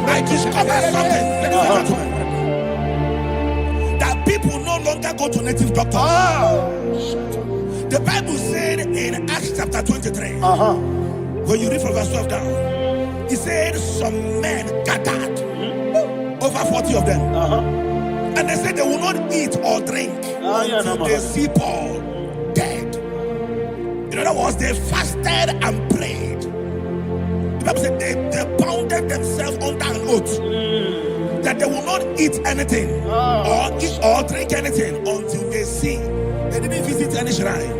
B: I discovered something, ladies and gentlemen, that people no longer go to native doctors. The Bible said in Acts chapter 23, when you read from verse 12 down, it said some men gathered, over 40 of them, and they said they will not eat or drink until they see Paul dead.
A: In other words, they fasted and prayed. The Bible said they bounded themselves under an oath that they will not eat anything or drink anything until they see. They didn't visit any shrine.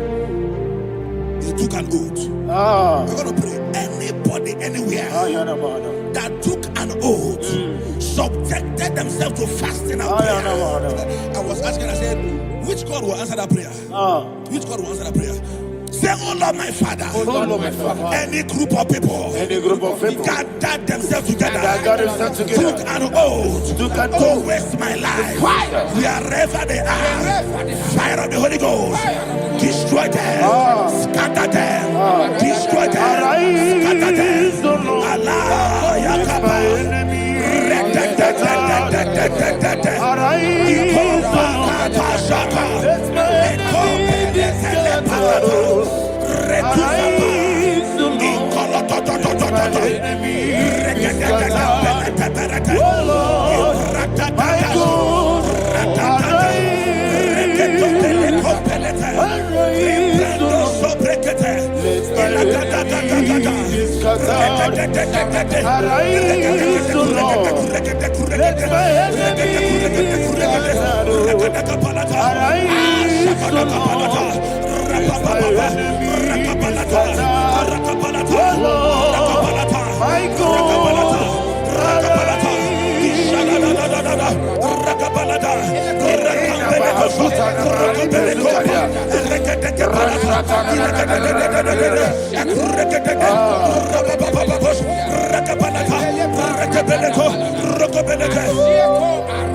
A: They took an oath. We're going to pray. Anybody, anywhere that took an oath, subjected themselves to fasting and prayer. I was asking, I said, which God will answer that prayer? Which God will answer that prayer? Say, oh Lord, my Father.
B: Oh Lord, my Father.
A: Any group of people gathered themselves together, took an oath to waste my life. Wherever they are, fire of the Holy Ghost, destroy them, scatter them, destroy them, scatter them. Allah, Yakaba,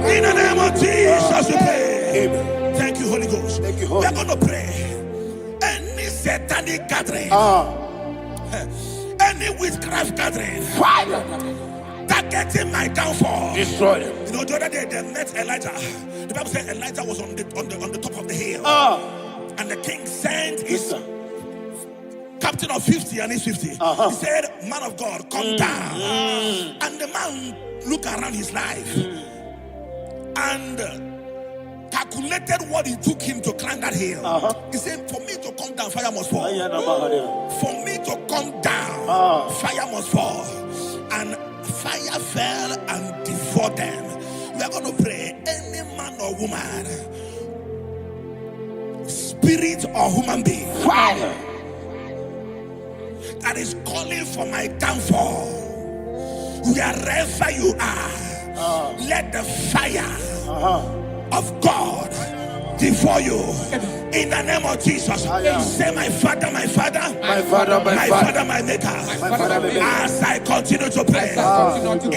A: in the name of Jesus we pray. Thank you, Holy Ghost. We're going to pray. Any satanic gathering, any witchcraft gathering, targeting my downfall, destroy them. You know, the other day they met Elijah. The Bible said Elijah was on the top of the hill, and the king sent his captain of 50 and his 50. He said, man of God, come down. And the man looked around his life and calculated what it took him to climb that hill. He said, for me to come down, fire must fall. For me to come down, fire must fall. And fire fell and devoured them. We are going to pray. Any man or woman, spirit or human being, fire, that is calling for my downfall, wherever you are, let the fire of God devour you in the name of Jesus. Say, my Father, my Father, my Father, my Father, my Maker. As I continue to pray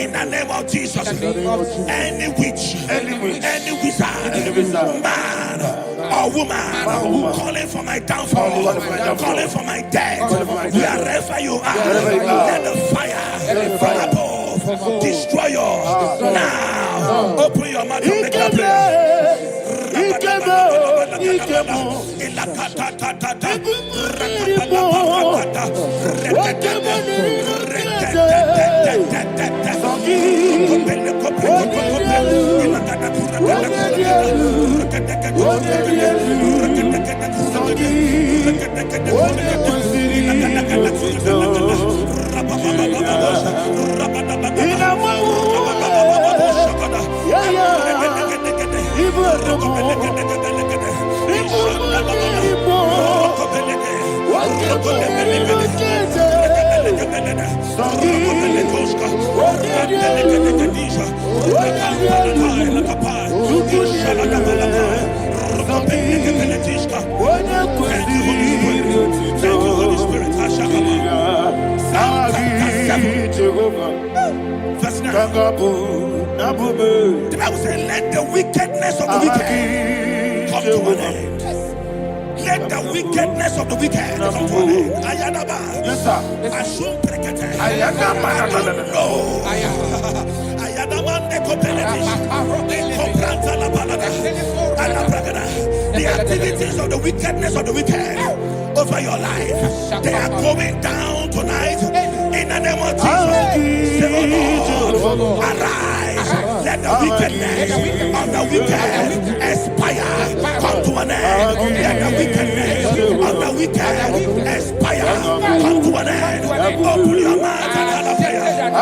A: in the name of Jesus, any witch, any wizard, man or woman calling for my downfall, calling for my death, wherever you are, let the fire from above destroy you now. Open your mouth and make a prayer. The Bible says, let the wickedness of the wicked come to an end. Let the wickedness of the wicked come to an end. Ayadaba. Yes, sir. Asum prekete. Ayadaba. No. Ayadamande kopeletish. Kompranta la balada. Alabragada. The activities of the wickedness of the wicked over your life, they are going down tonight in the name of Jesus. Say, oh Lord, arise. Let the wickedness of the wicked expire. Come to an end. let the wickedness of the wicked expire, come to an end. Open your mouth and have a prayer.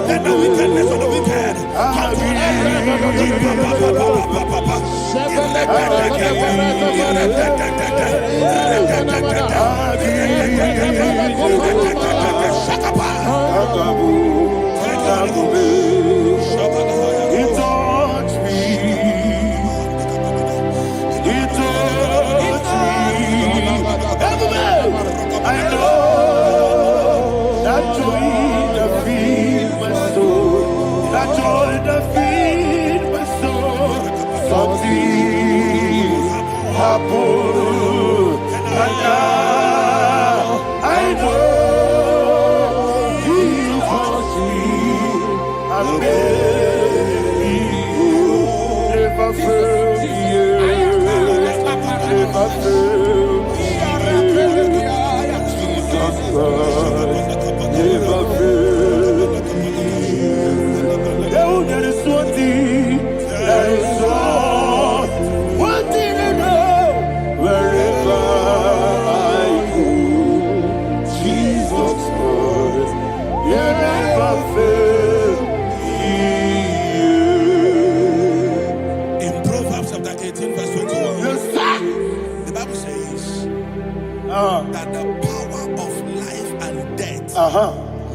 A: Let the wickedness of the wicked come to an end.
B: He touched me. He touched me. I know that joy that feeds my soul. That joy that feeds my soul. Something happened, and now I know He touched me. I made you never fail me. Never fail me. Jesus Christ never fail me. Oh, there is one thing, there is one thing I know. Wherever I go, Jesus Christ, you never fail me.
A: In Proverbs chapter 18, verse 21,
B: Yes, sir.
A: the Bible says that the power of life and death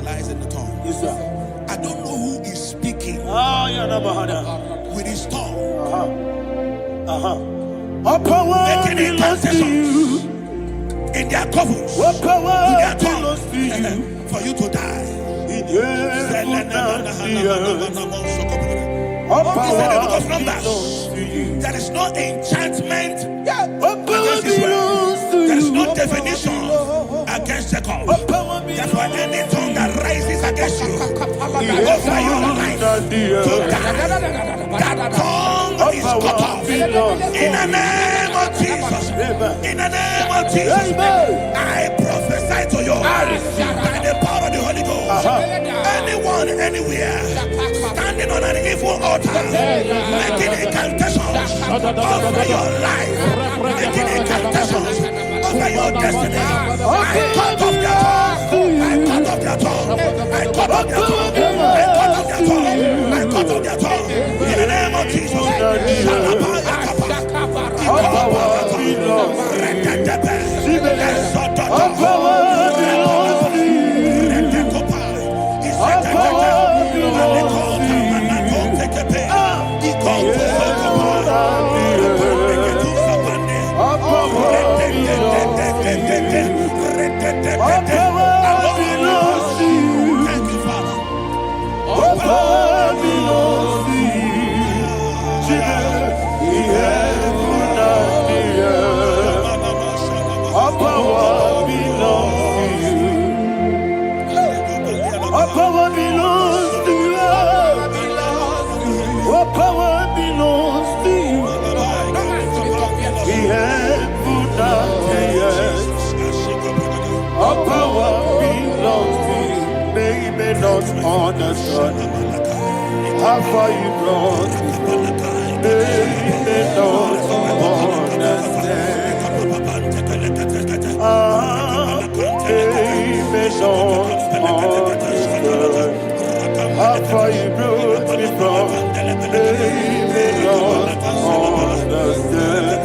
A: lies in the tongue.
B: Yes, sir.
A: I don't know who is speaking
B: Yeah, never had that.
A: with his tongue,
B: What power
A: making
B: belongs to you?
A: incantations in their covers
B: What
A: with
B: power
A: their
B: belongs to you?
A: tongue for you to die.
B: In heaven and the earth. What
A: He said in the book
B: power
A: of Numbers,
B: belongs to you?
A: there is no enchantment
B: What power
A: against Israel.
B: belongs to
A: There is
B: you?
A: no definition against Jacob.
B: What power
A: That's why
B: belongs
A: any tongue that rises against you
B: in
A: over your
B: heaven
A: life
B: and the
A: to
B: earth?
A: die, that tongue
B: What
A: is
B: power
A: cut off.
B: belongs to
A: In the name of Jesus. In the name of Jesus.
B: Amen.
A: I prophesy to you by the power of the Holy Ghost. Anyone, anywhere, standing on an evil altar, making incantations over your life, making incantations over your destiny. I cut off their tongue. I cut off their tongue. I cut off their tongue. I cut off their tongue. I cut off their tongue. In the name of Jesus.
B: What power belongs to you? What power belongs to you? What power belongs to you? What power belongs to you?
A: Thank you, Father.
B: What power belongs to you? Jesus, the heaven and the earth. What power belongs to you? What power belongs to you? What power belongs to you? The heaven and the earth. What power belongs to you? They may not understand how far you brought me. They may not understand. They may not understand how far you brought me from. They may not understand.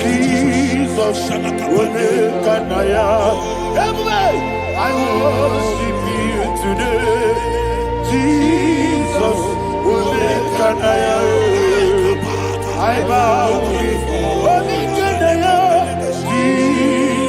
B: Jesus, will make an I worship you today. Jesus, will make an I bow before. Jesus.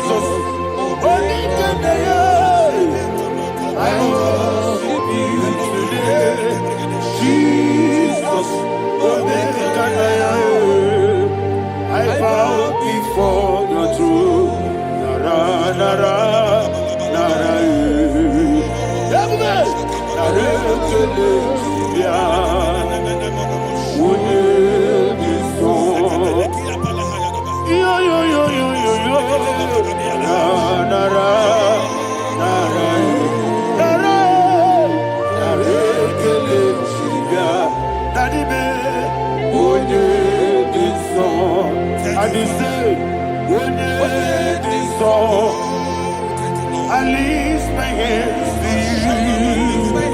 B: I lift my hands to you. When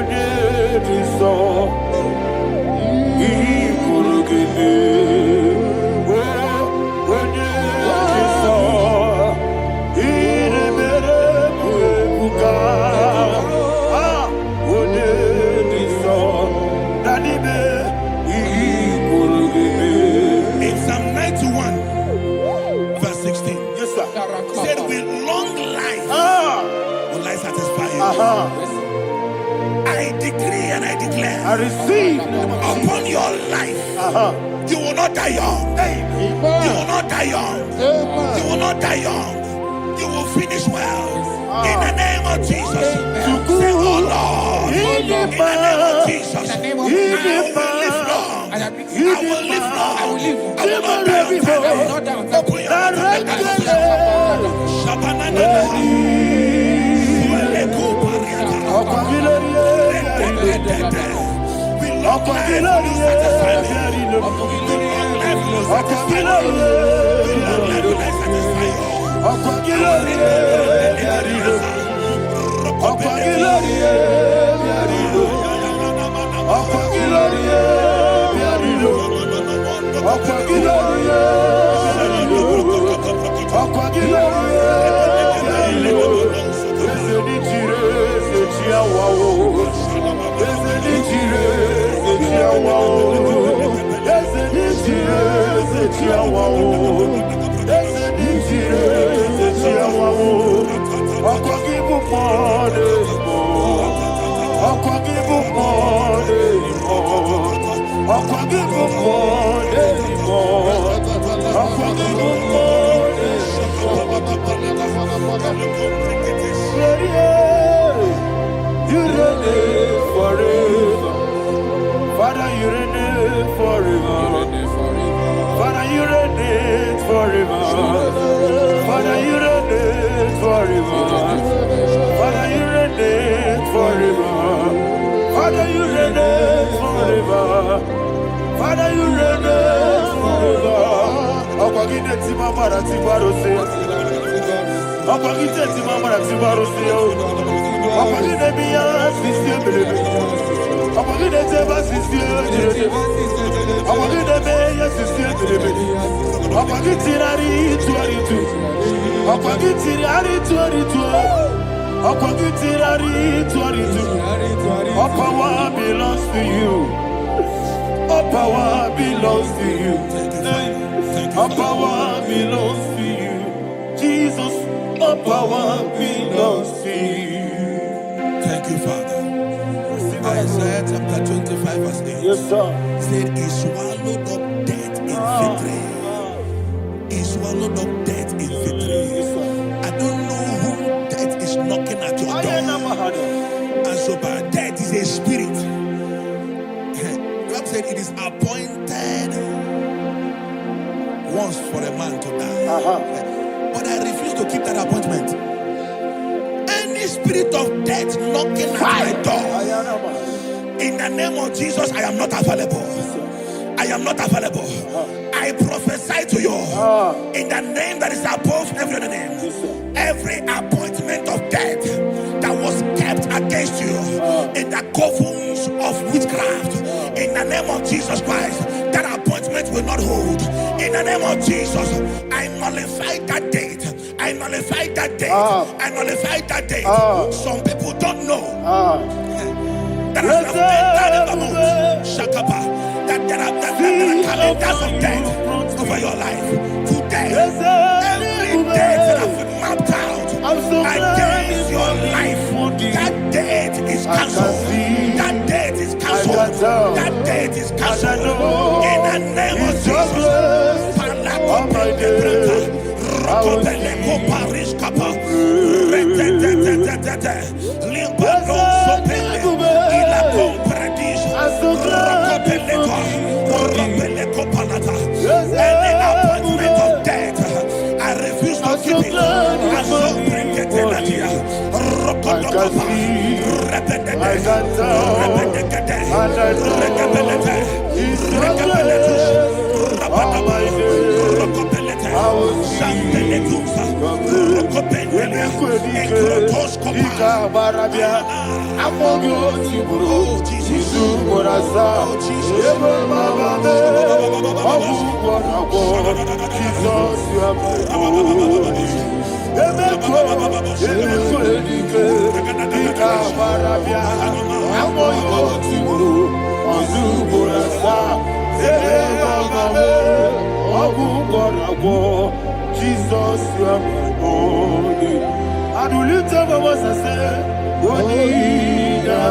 B: it is all.
A: In Psalm 91, verse 16, yes, sir. Said, with long life will I satisfy you. I decree and I declare,
B: I receive
A: upon your life, you will not die young. You will not die young. You will not die young. You will finish well. In the name of Jesus. Say, oh Lord, in the name of Jesus, I will live long. I will live long. I will not die on time. Open your
B: Father, you reign forever. Father, you reign forever. Father, you reign forever. Father, you reign forever. Father, you reign forever. Father, you reign forever. Akwagide ti mama na ti barose. Akwagide ti mama na ti barose. Akwagide biya sisi belebe. Akwagide teba sisi belebe. Akwagide beya sisi belebe. Akwagide rari tuaritu. Akwagide rari tuaritu. Akwagide rari tuaritu. All power belongs to you. All power belongs to you. All power belongs to you. Jesus, all power belongs to you.
A: Thank you, Father. Isaiah chapter 25, verse 8.
B: Yes, sir.
A: Said, he swallowed up death in victory. He swallowed up death in victory. I don't know who death is knocking at your door. And so, but death is a spirit. God said it is appointed once for a man to die. But I refuse to keep that appointment. Any spirit of death knocking at my door, in the name of Jesus, I am not available. I am not available. I prophesy to you in the name that is above every other name. Every appointment of death that was kept against you in the covens of witchcraft, in the name of Jesus Christ, that appointment will not hold. In the name of Jesus, I nullify that date. I nullify that date. I nullify that date. Some people don't know that there are calendars of death over your life. Today, every date that I've mapped out against your life, that date is cancelled. That date is cancelled. That date is cancelled. In the name of Jesus. Any appointment of death, I refuse to keep it. I so bring it in
B: barabia. Amogo tiburu. Isu borasa. Ebe baba me. Obu bonago. Jesus you are my Lord. Emeko edike. Ika barabia. Amogo tiburu. Isu borasa. Ebe baba me. Obu bonago. Jesus, you are my Lord. I do lift up my voice and say, Wonida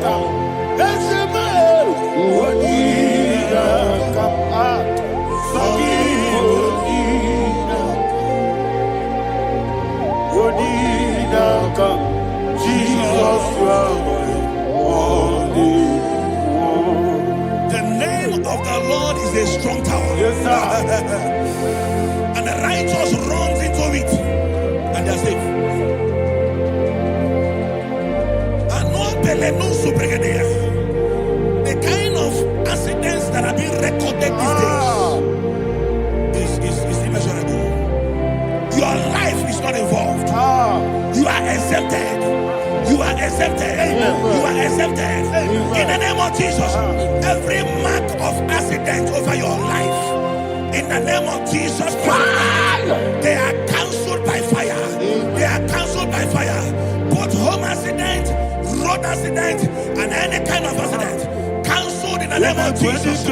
B: come. That's the man. Wonida come. Sorry, Wonida come. Jesus, you are my Lord.
A: The name of the Lord is a strong tower.
B: Yes, sir.
A: And the righteous runs into it and they're safe. The kind of accidents that are being recorded these days is immeasurable. Your life is not involved. You are exempted. You are exempted. You are exempted. In the name of Jesus, every mark of accident over your life, in the name of Jesus Christ, they are cancelled by fire. They are cancelled by fire. Both home accident, road accident, and any kind of accident, cancelled in the name of Jesus.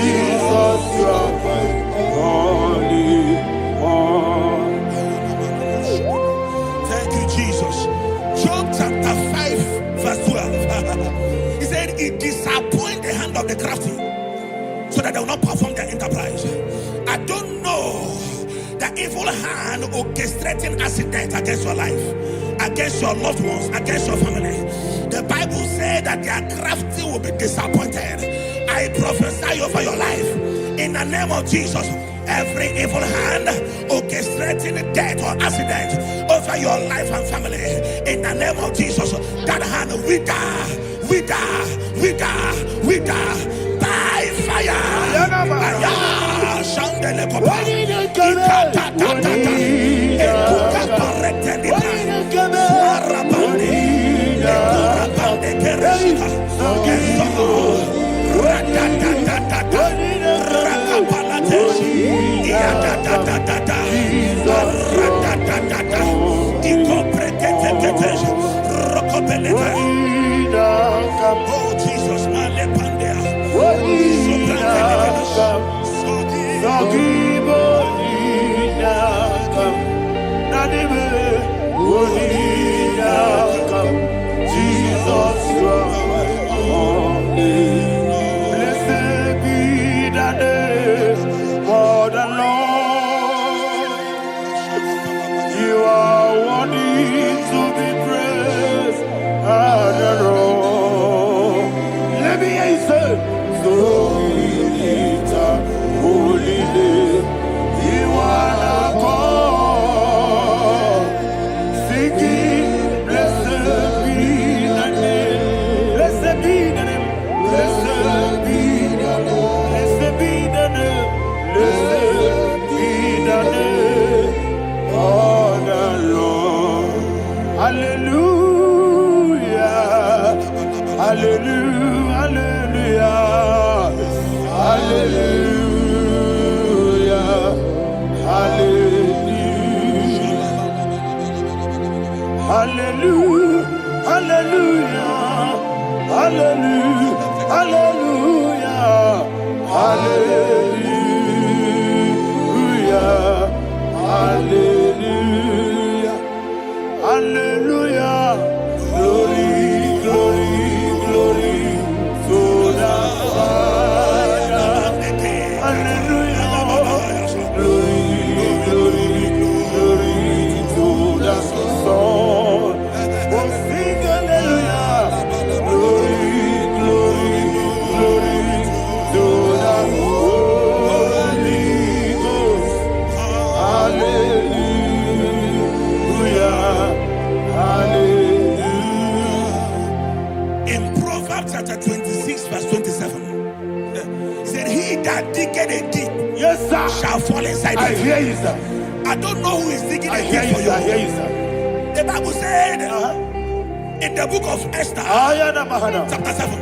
B: Jesus, you are my holy one.
A: Thank you, Jesus. Job chapter 5, verse 12. He said, it disappoints the hand of the crafty so that they will not perform their enterprise. I don't know the evil hand orchestrating accident against your life, against your loved ones, against your family. The Bible said that their crafty will be disappointed. I prophesy over your life in the name of Jesus. Every evil hand orchestrating death or accident over your life and family, in the name of Jesus, that hand wither by fire. Oh Jesus,
B: Jesus, you are my only. Blessed be the name for the Lord. You are worthy to be praised and adored. Let me hear you say, so we lift up holy name. You are the God. Singing, blessed be the name. Blessed be the name. Blessed be the name. Blessed be the name. Blessed be the name of the Lord. Hallelujah. Hallelujah. Hallelujah.
A: that digging a deep
B: Yes, sir.
A: shall fall inside
B: I
A: you.
B: hear you, sir.
A: I don't know who is digging
B: I
A: a
B: hear
A: deep
B: you,
A: for
B: sir. I hear
A: you.
B: you, sir.
A: The Bible said in the book of Esther, chapter 7,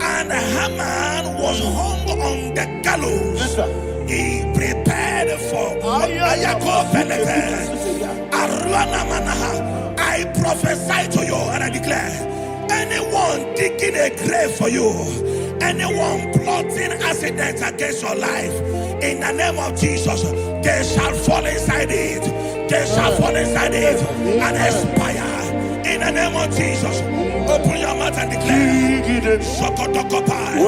A: and Haman was hung on the gallows.
B: Yes, sir.
A: He prepared for I prophesy to you and I declare, anyone digging a grave for you, anyone plotting accidents against your life, in the name of Jesus, they shall fall inside it. They shall fall inside it and expire. In the name of Jesus, open your mouth and declare. Shokotokopai.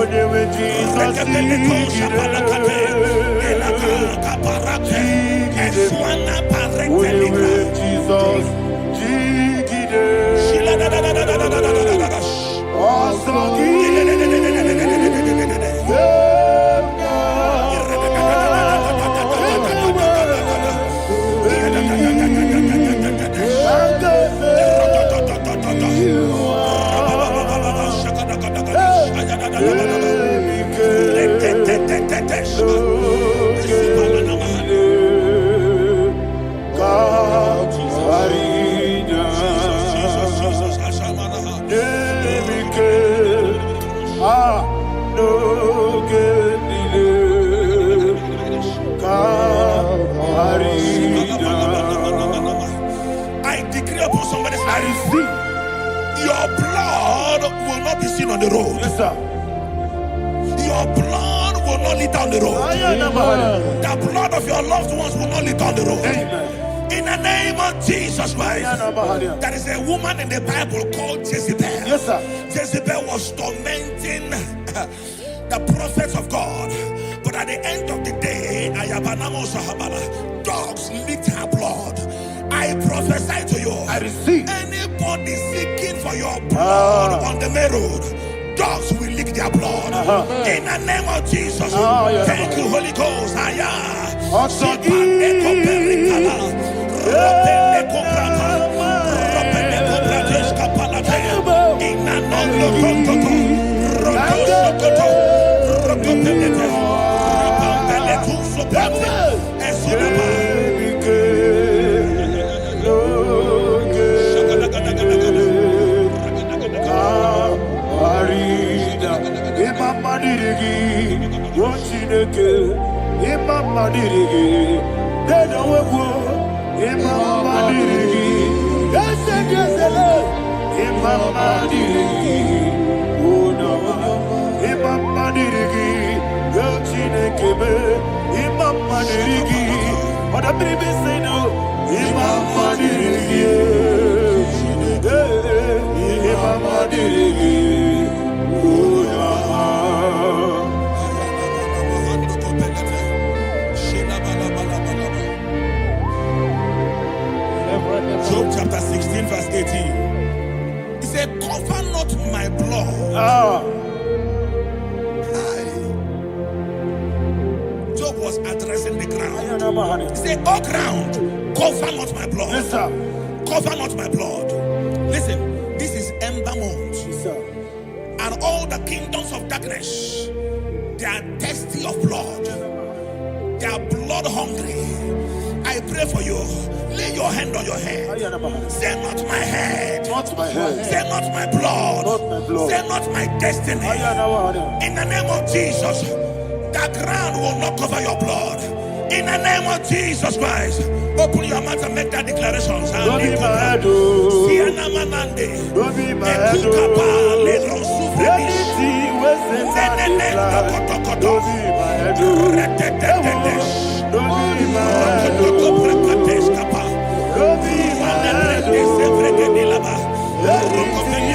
A: I decree upon somebody's life, your blood will not be seen on the road.
B: Yes, sir.
A: Your blood will not lead down the road. The blood of your loved ones will not lead down the road.
B: Amen.
A: In the name of Jesus Christ, there is a woman in the Bible called Jezebel.
B: Yes, sir.
A: Jezebel was tormenting the prophets of God. But at the end of the day, dogs licked her blood. I prophesy to you,
B: I receive.
A: anybody seeking for your blood on the main road, dogs will lick their blood. In the name of Jesus. Thank you, Holy Ghost. Job chapter 16 verse 18. He said, cover not my blood. Job was addressing the ground. He said, oh ground, cover not my blood.
B: Yes, sir.
A: Cover not my blood. Listen, this is ember month.
B: Yes, sir.
A: And all the kingdoms of darkness, they are thirsty of blood. They are blood hungry. I pray for you. Lay your hand on your head. Say not my head.
B: Not my head.
A: Say not my blood.
B: Not my blood.
A: Say not my destiny. In the name of Jesus, the ground will not cover your blood. In the name of Jesus Christ, open your mouth and make that declaration.
B: Don't be mad, oh. Don't be mad, oh. Anything was in that plan. Don't be mad, oh. Don't be mad, oh. Don't be mad, oh. Anything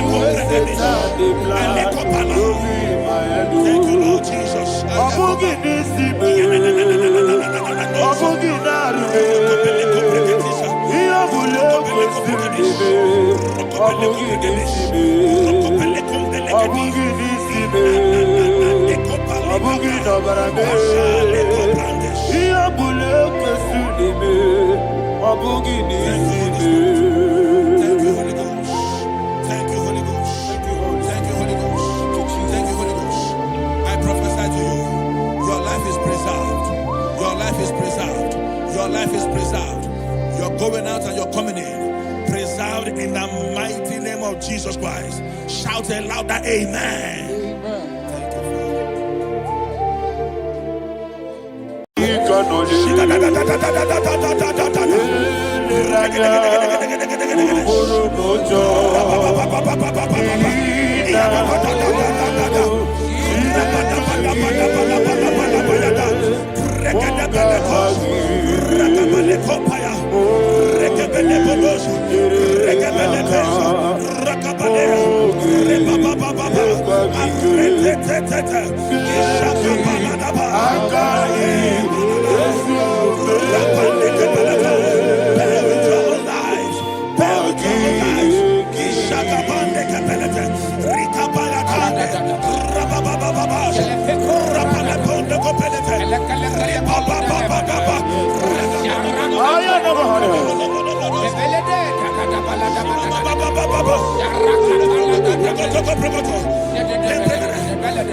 B: was in that plan. Don't be mad, oh.
A: Thank you, Lord Jesus. Thank you, Holy Ghost. Thank you, Holy Ghost. Thank you, Holy Ghost. Thank you, Holy Ghost. I prophesy to you. Your life is preserved. You're going out and you're coming in. Preserved in the mighty name of Jesus Christ. Shout a louder amen. Thank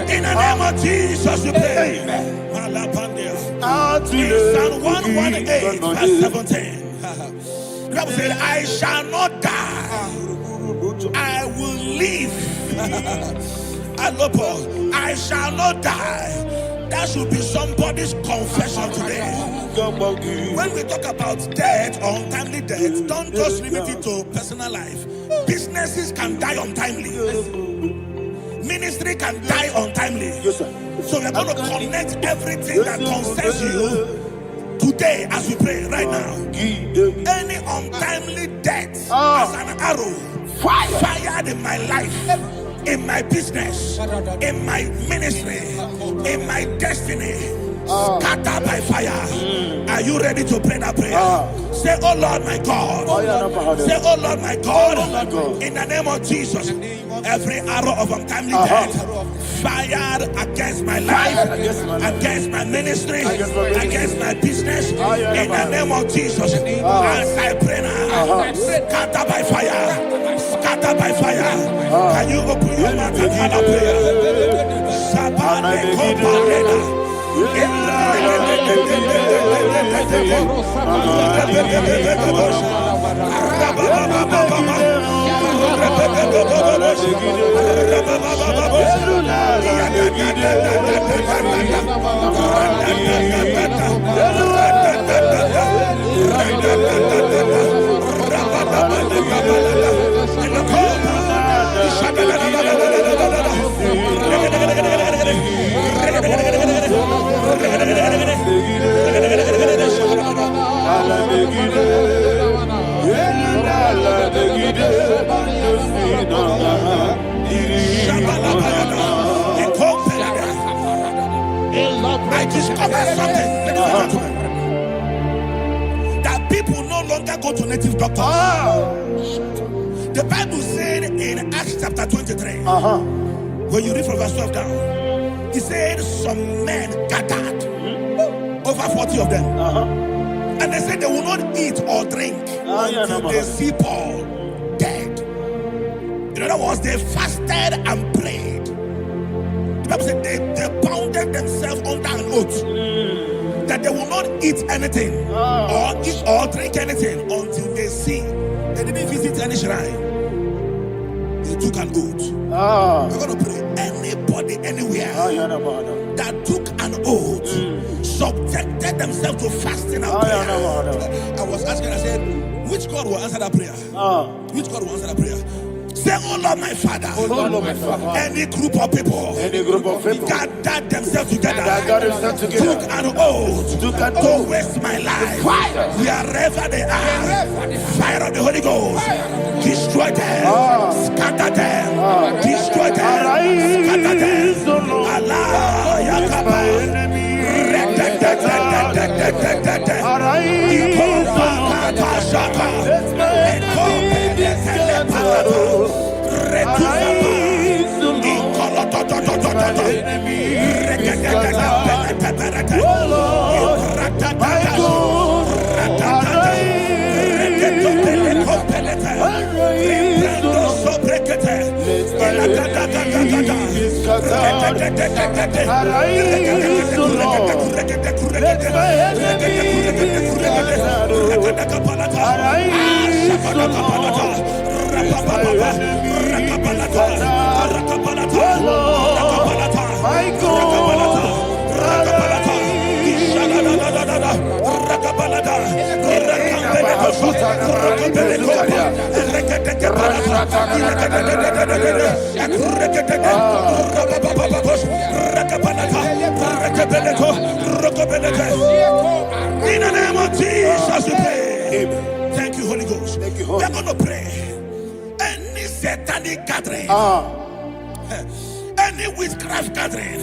A: in the name of Jesus, we pray. In Psalm 118, verse 17, the Bible said, I shall not die, I will live. I shall not die. That should be somebody's confession today. When we talk about death or untimely death, don't just limit it to personal life. Businesses can die untimely. Ministry can die untimely.
B: Yes, sir.
A: So we're going to connect everything that concerns you today as we pray right now. Any untimely death as an arrow fired in my life, in my business, in my ministry, in my destiny, scattered by fire. Are you ready to pray that prayer? Say, oh Lord my God. Say, oh Lord my God. In the name of Jesus, every arrow of untimely death fired against my life, against my ministry, against my business, in the name of Jesus, as I pray now, scattered by fire, scattered by fire. Can you open your mouth and have a prayer? Sabane Koparena. I discovered something, that people no longer go to native doctors. The Bible said in Acts chapter 23, when you read from verse 12 down, it said some men gathered, over 40 of them, and they said they will not eat or drink until they see Paul dead. In other words, they fasted and prayed. The Bible said they bounded themselves under an oath that they will not eat anything or eat or drink anything until they see. They didn't visit any shrine. They took an oath. We're going to pray. Anybody, anywhere that took an oath, subjected themselves to fasting and prayer. I was asking, I said, which God will answer that prayer? Which God will answer that prayer? Say, oh Lord my Father.
B: Oh Lord my Father.
A: Any group of people gathered themselves together, took an oath to waste my life. Wherever they are, fire of the Holy Ghost, destroy them, scatter them, destroy them, scatter them. Allah Yakaba.
B: Arise, O Lord. Let my enemies be scattered. Arise, O Lord. Let my enemies be scattered. O Lord, my God,
A: in the name of Jesus, we pray. Thank you, Holy Ghost.
B: Thank you,
A: We
B: Holy
A: are going to pray. Any satanic gathering, any witchcraft gathering,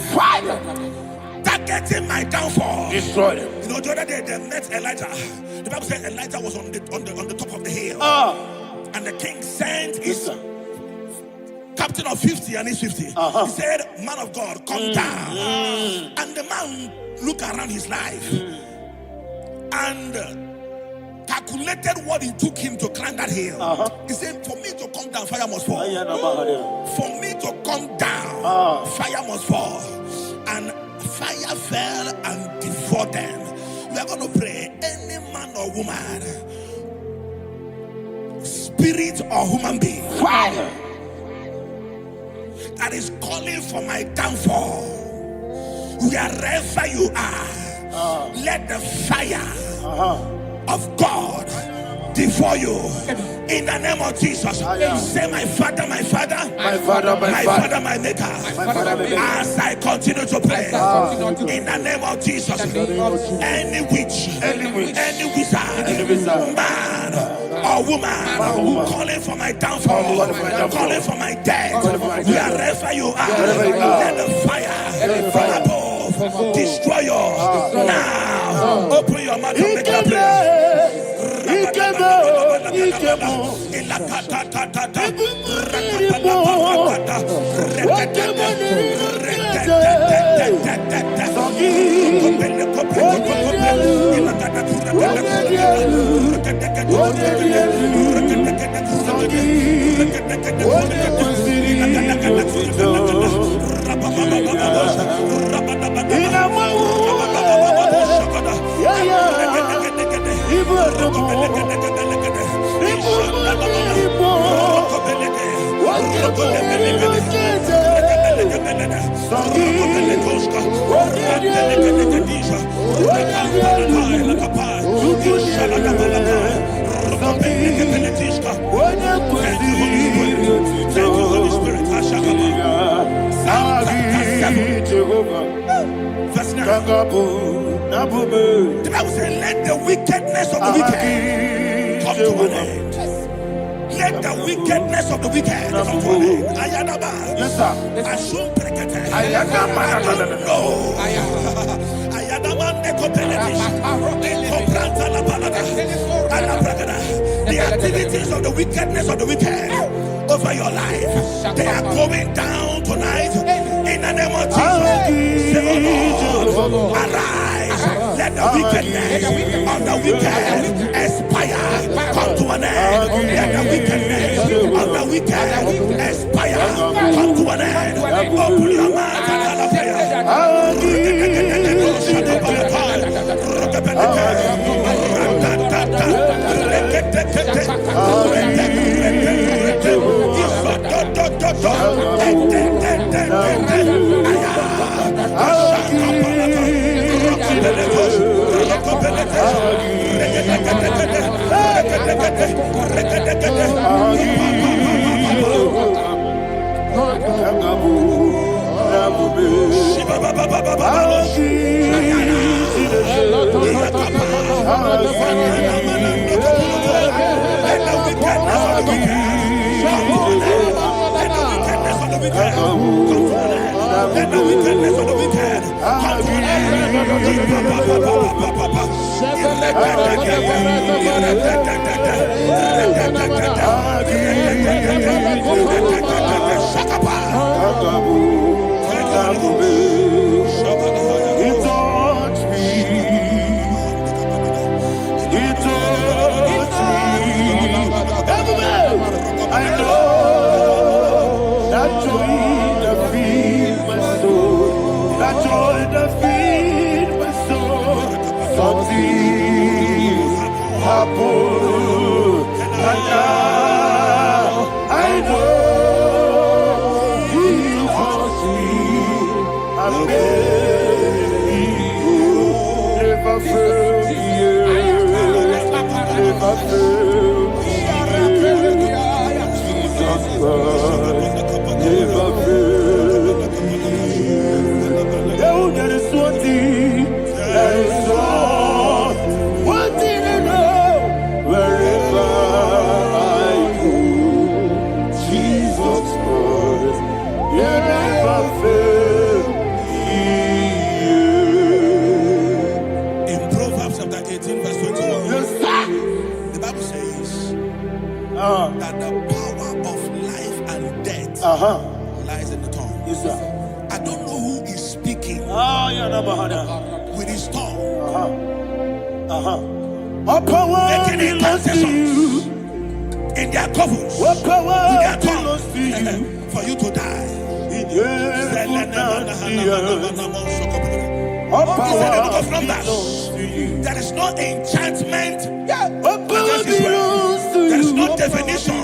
A: targeting my downfall,
B: destroy them.
A: You know, the other day they met Elijah. The Bible said Elijah was on the top of the hill, and the king sent his captain of 50 and his 50. He said, "Man of God, come down." And the man looked around his life and calculated what it took him to climb that hill. He said, "For me to come down, fire must fall. For me to come down, fire must fall." And fire fell and devoured them. We are going to pray. Any man or woman, spirit or human being,
B: Fire.
A: that is calling for my downfall, wherever you are, let the fire of God devour you in the name of Jesus. Say, my Father, my Father,
B: My Father, my Father,
A: my Maker.
B: my Father, my Maker.
A: As I continue to pray in the name of Jesus, any witch, any wizard, man or woman calling for my downfall, calling for my death, wherever you are, let the fire from above destroy you now. Open your mouth and make a prayer. The Bible says, let the wickedness of the wicked come to an end. Let the wickedness of the wicked come to an end. Ayadaba.
B: Yes, sir.
A: Assume prekete.
B: Ayadaba.
A: No. Ayadaba nekopeletis. Kompranta la balada. Ala brakada. The activities of the wickedness of the wicked over your life, they are going down tonight in the name of Jesus. Say, oh Lord, arise. Let the wickedness of the wicked expire, come to an end. Let the wickedness of the wicked expire, come to an end. Open your mouth and have a prayer. Let the wickedness of the wicked come to an
B: I know that joy that feeds my soul. joy that feed my soul. Something happened, and now I know He was me. I'm never failed you, never failed Jesus Christ, never failed. There is one thing, there is one thing I know. Wherever I go, Jesus Christ, you never fail me.
A: In Proverbs chapter 18, verse 21,
B: Yes, sir.
A: the Bible says that the power of life and death lies in the tongue.
B: Yes, sir.
A: I don't know who is speaking with his tongue,
B: All power
A: making
B: belongs to you.
A: incantations in their covens
B: All
A: with
B: power
A: their
B: belongs to you.
A: tongue for you to die.
B: All
A: He said in the book
B: power
A: of Numbers,
B: belongs to you.
A: there is no enchantment
B: All power
A: against Israel.
B: belongs to
A: There is
B: you.
A: no definition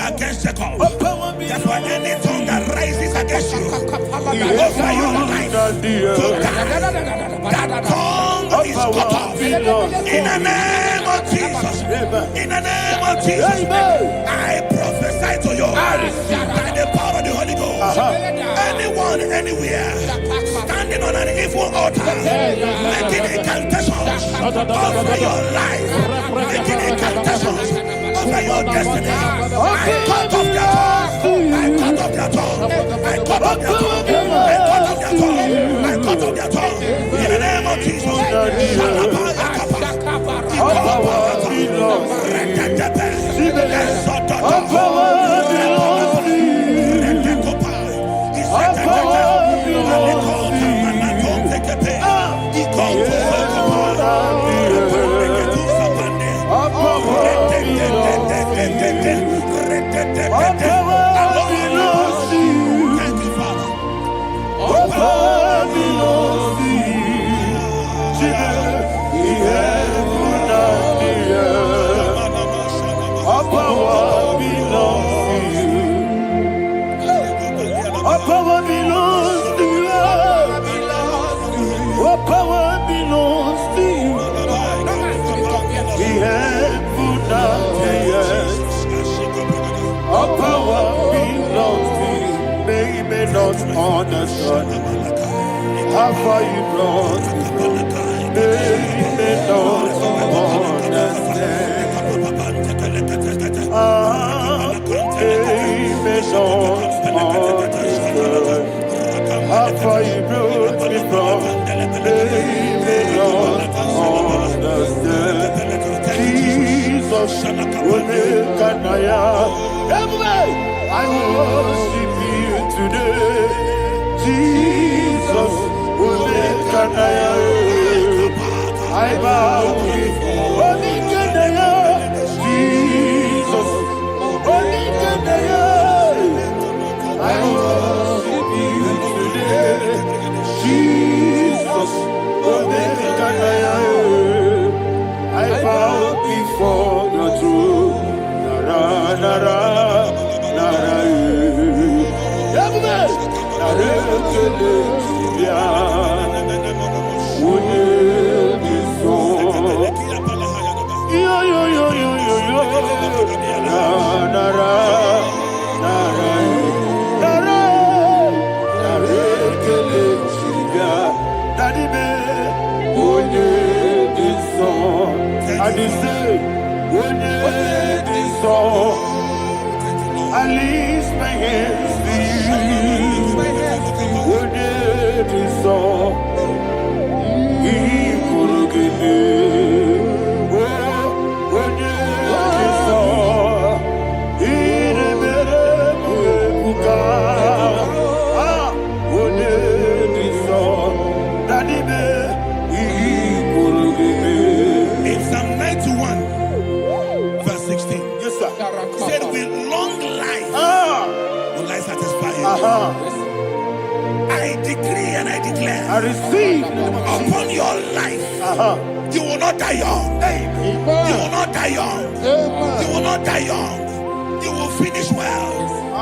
A: against Jacob.
B: All power
A: Therefore,
B: belongs
A: any tongue that rises against you over your life
B: to
A: to
B: you.
A: die, that tongue is cut off. In the name of Jesus. In the name of Jesus. I prophesy to you by the power of the Holy Ghost. Anyone, anywhere, standing on an evil altar, making incantations over your life, making incantations over your destiny, I cut off their tongue. I cut off their tongue. I cut off their tongue. I cut off their tongue. I cut off their tongue. In the name of Jesus.
B: All power belongs to you. All power belongs to you. All power belongs to you. All power belongs to you.
A: Thank you, Father.
B: All power belongs to you. Jesus, the heaven and the earth. All power belongs to you. All power belongs to you. All power belongs to you. The heaven and the earth. All power belongs to you. They may not understand how far you brought me. They may not understand. They may not understand how far you brought me from. They may not understand. Jesus, I worship you today. Jesus, I bow before Jesus, I worship you today. Jesus, I bow before your throne. Nara, nara, nara, I lift my hands to you.
A: In Psalm 91, verse 16, yes, sir. Said with long life will I
B: I receive
A: upon your life. You will not die young. You will not die young. You will not die young. You will finish well.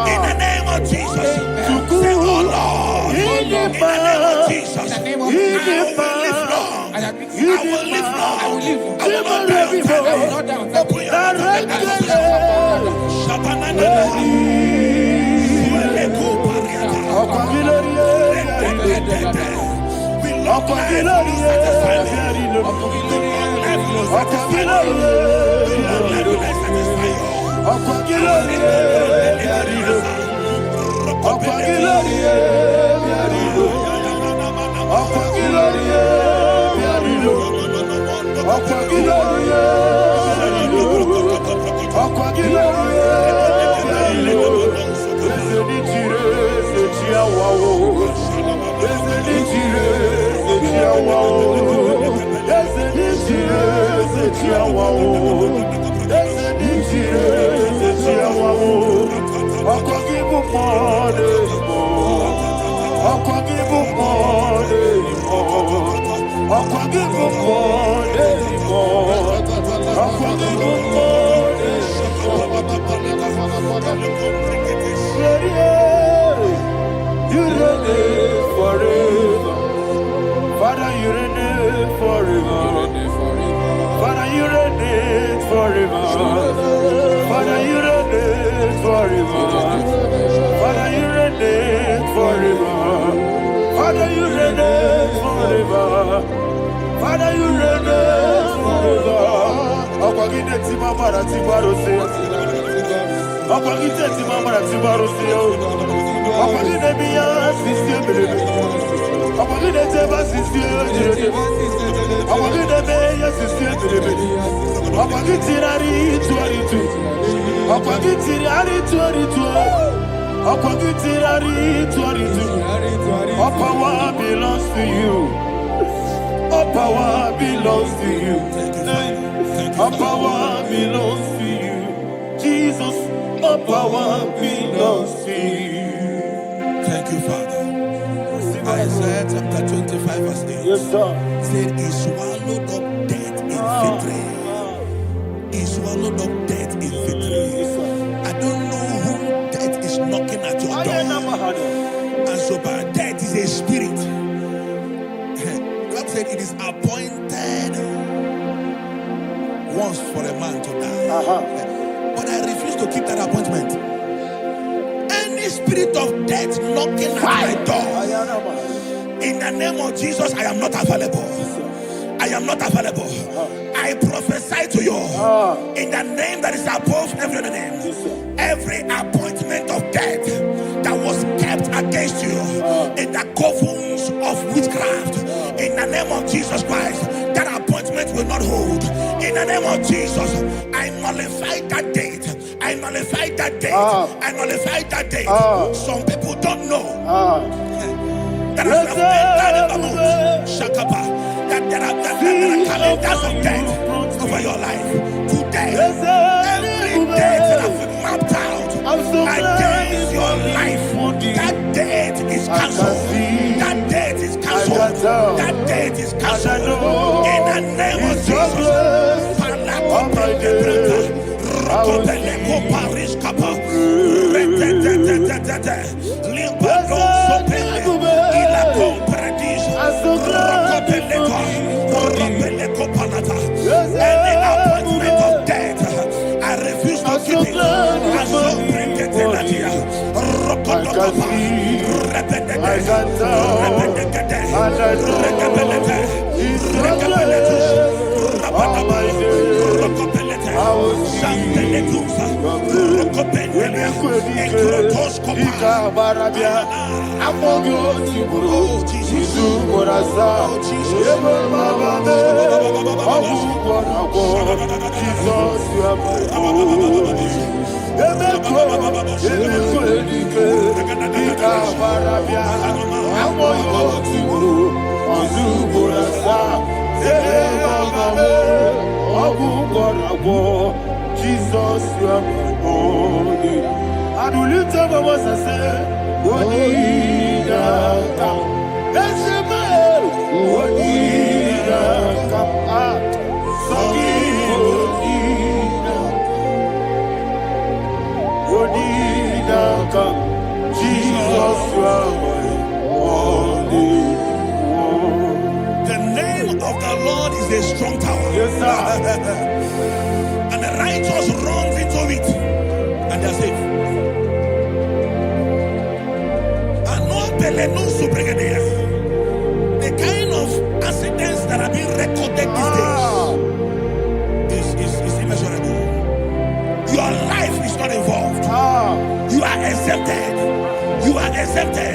A: In the name of Jesus. Say, oh Lord. In the name of Jesus. I will live long. I will live long. I will not die on time. Open your mouth and
B: you reign forever. Father, you reign forever. Father, you reign forever. Father, you reign forever. Father, you reign forever. Father, you reign forever. Father, you reign forever. Akwagide timamara tibarose. Akwagide timamara tibarose. Akwagide biya sistemele. Akwagide teba sistemele. Akwagide beya sistemele. Akwagide tirari tuaritu. Akwagide tirari tuaritu. Akwagide tirari tuaritu. All power belongs to you. All power belongs to you. All power belongs to you. Jesus, all power belongs to you.
A: Thank you, Father. Isaiah chapter 25 verse 8.
B: Yes, sir.
A: Said he swallowed up death in victory. He swallowed up death in victory. I don't know whom death is knocking at your door. And so by death is a spirit. God said it is appointed once for a man to die. But I refuse to keep that appointment. Any spirit of death knocking at my door, in the name of Jesus, I am not available. I am not available. I prophesy to you in the name that is above every other name. Every appointment of death that was kept against you in the covens of witchcraft, in the name of Jesus Christ, that appointment will not hold. In the name of Jesus, I nullify that date. I nullify that date. I nullify that date. Some people don't know that as of Shakapa, that there are calendars of death over your life. Today, every date that has been mapped out against your life, that date is cancelled. That date is cancelled. That date is cancelled. In the name of Jesus. Any appointment of death, I refuse to keep it. Jesus, you are my holy. I do lift up my voice and say, of the Lord is a strong tower.
B: Yes, sir.
A: And the righteous runs into it and they are safe. The kind of accidents that are being recorded these days is immeasurable. Your life is not involved. You are exempted. You are exempted.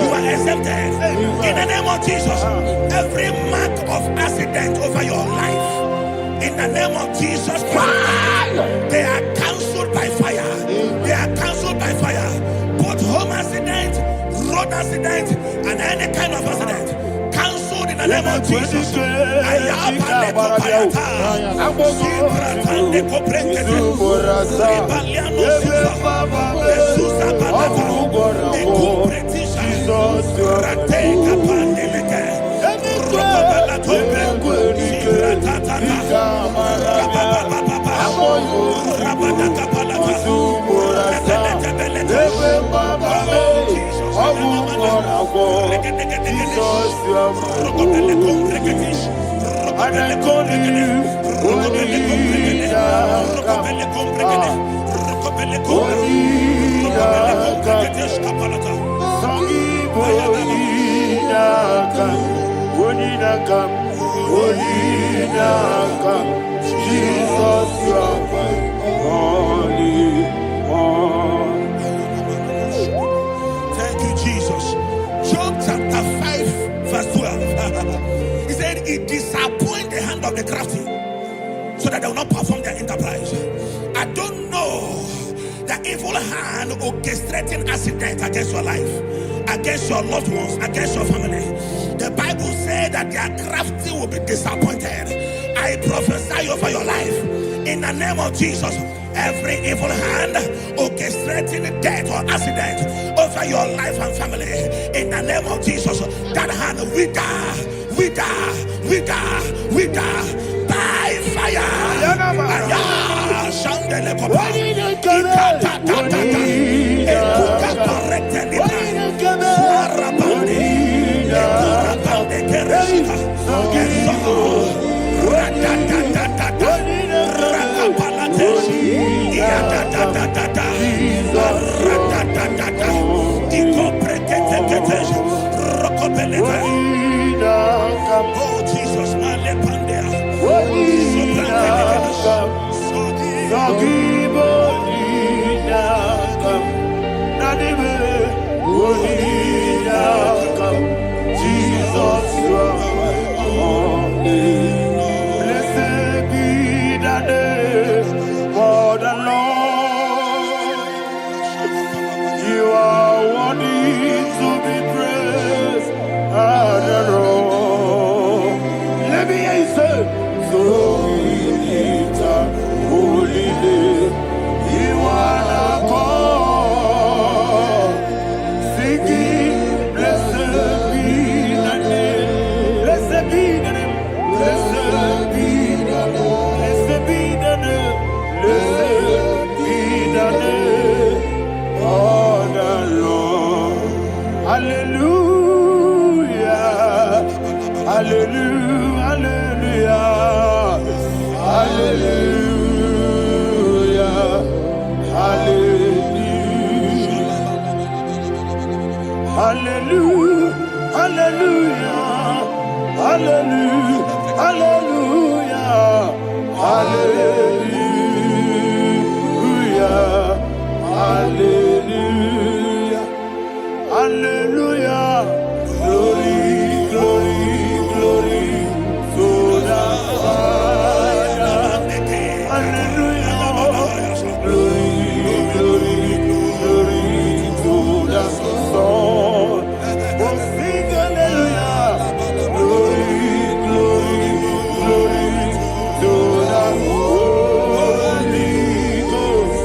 A: You are exempted. In the name of Jesus, every mark of accident over your life, in the name of Jesus Christ, they are cancelled by fire. They are cancelled by fire. Both home accident, road accident, and any kind of accident, cancelled in the name of Jesus.
B: Jesus, you are holy.
A: Thank you, Jesus. Job chapter 5, verse 12. He said, it disappoints the hand of the crafty so that they will not perform their enterprise. I don't know the evil hand orchestrating accident against your life, against your loved ones, against your family. The Bible said that their crafty will be disappointed. I prophesy over your life in the name of Jesus. Every evil hand orchestrating death or accident over your life and family, in the name of Jesus, that hand wither by fire. Oh Jesus,
B: blessed be the name for the Lord. You are worthy to be praised and adored. Let me hear you say, so we lift up holy name. You are the God. Singing, blessed be the name. Blessed be the name. Blessed be the name. Blessed be the name. Blessed be the name of the Lord. Hallelujah. Hallelujah. Hallelujah. Hallelujah. Hallelujah. Hallelujah. Hallelujah. Hallelujah. Hallelujah. Hallelujah. Glory, glory, glory to the Father. Hallelujah. Glory, glory, glory to the Son. Oh, sing hallelujah. Glory, glory, glory to the Holy Ghost.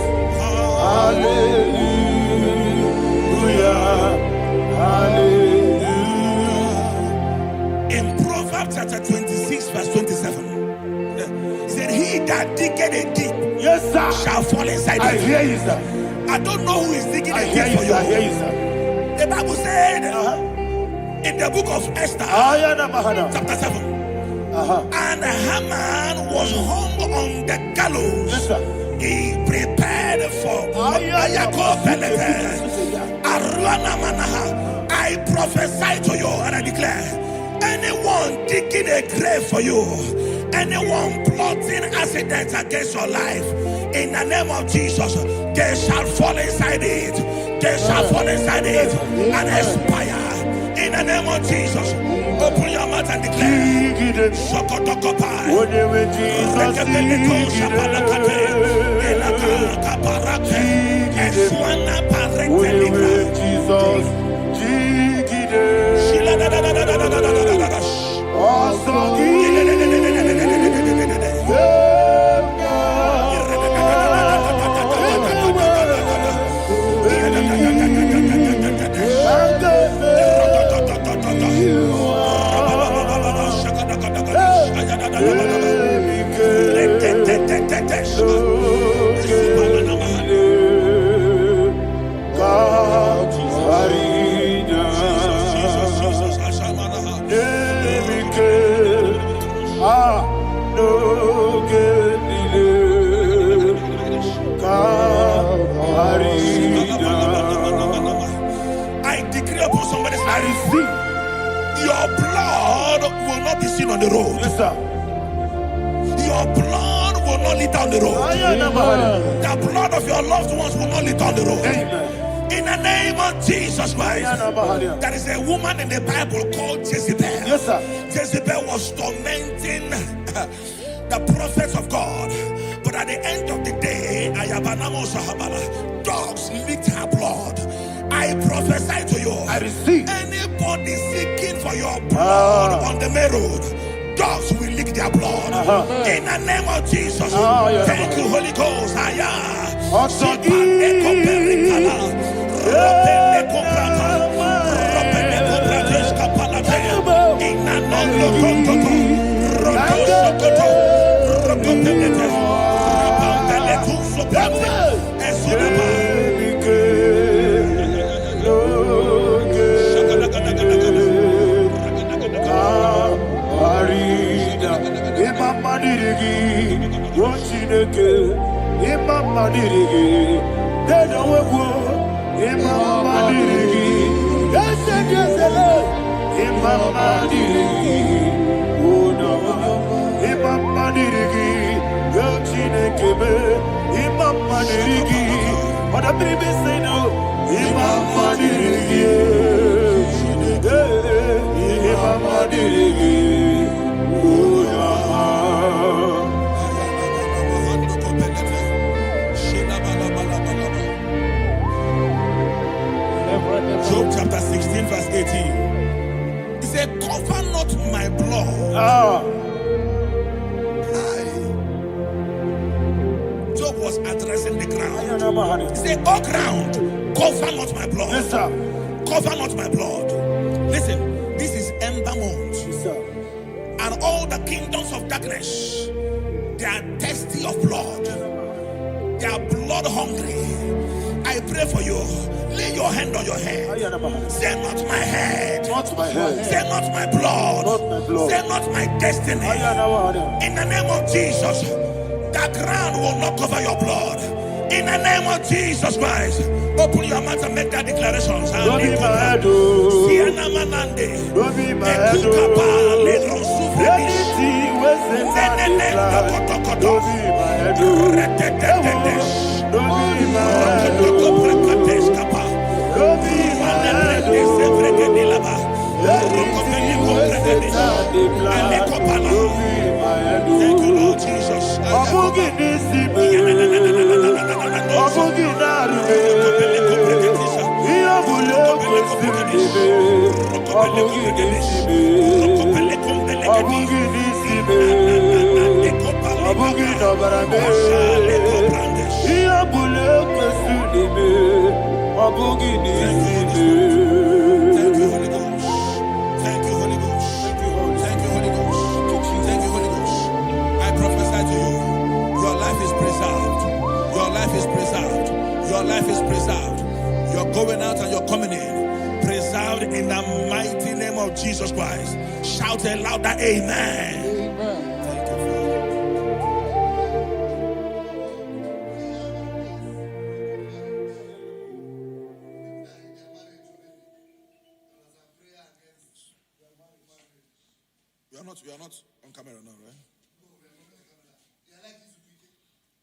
B: Hallelujah. Hallelujah.
A: in Proverbs chapter 26, verse 27, he said, he that diggeth a deep,
B: Yes, sir.
A: shall fall inside
B: I
A: it.
B: hear you, sir.
A: I don't know who is digging
B: I
A: a
B: hear
A: deep
B: you,
A: for
B: sir. I hear
A: you.
B: you, sir.
A: The Bible said in the book of Esther,
B: Ayana Mahana.
A: chapter 7, And Haman was hung on the gallows.
B: Yes, sir.
A: He prepared for I prophesy to you and I declare, anyone digging a grave for you, anyone plotting accidents against your life, in the name of Jesus, they shall fall inside it. They shall fall inside it and expire. In the name of Jesus, open your mouth and declare. Sokotokopai. I decree upon somebody's life, your blood will not be seen on the road.
B: Yes, sir.
A: Your blood will not lead down the road. The blood of your loved ones will not lead down the road. In the name of Jesus Christ. There is a woman in the Bible called Jezebel.
B: Yes, sir.
A: Jezebel was tormenting the prophets of God. But at the end of the day, dogs licked her blood. I prophesy to you.
B: I receive.
A: Anybody seeking for your blood on the main road, dogs will lick their blood. In the name of Jesus. Thank you, Holy Ghost. Job chapter 16 verse 18. He said, cover not my blood. Job was addressing the ground. He said, oh ground, cover not my blood.
B: Yes, sir.
A: Cover not my blood. Listen, this is ember month.
B: Yes, sir.
A: And all the kingdoms of darkness, they are thirsty of blood. They are blood hungry. I pray for you. Lay your hand on your head. Say not my head.
B: Not my head.
A: Say not my blood.
B: Not my blood.
A: Say not my destiny. In the name of Jesus, the ground will not cover your blood. In the name of Jesus Christ, open your mouth and make that declaration.
B: Don't be mad, oh. Don't be mad, oh. Anything was in that decline. Don't be mad, oh. Don't be mad, oh. Don't be mad, oh. Anything was in that decline. Don't be mad, oh.
A: Thank you, Lord Jesus. Your life is preserved. You're going out and you're coming in. Preserved in the mighty name of Jesus Christ. Shout a louder amen. We are not on camera now, right?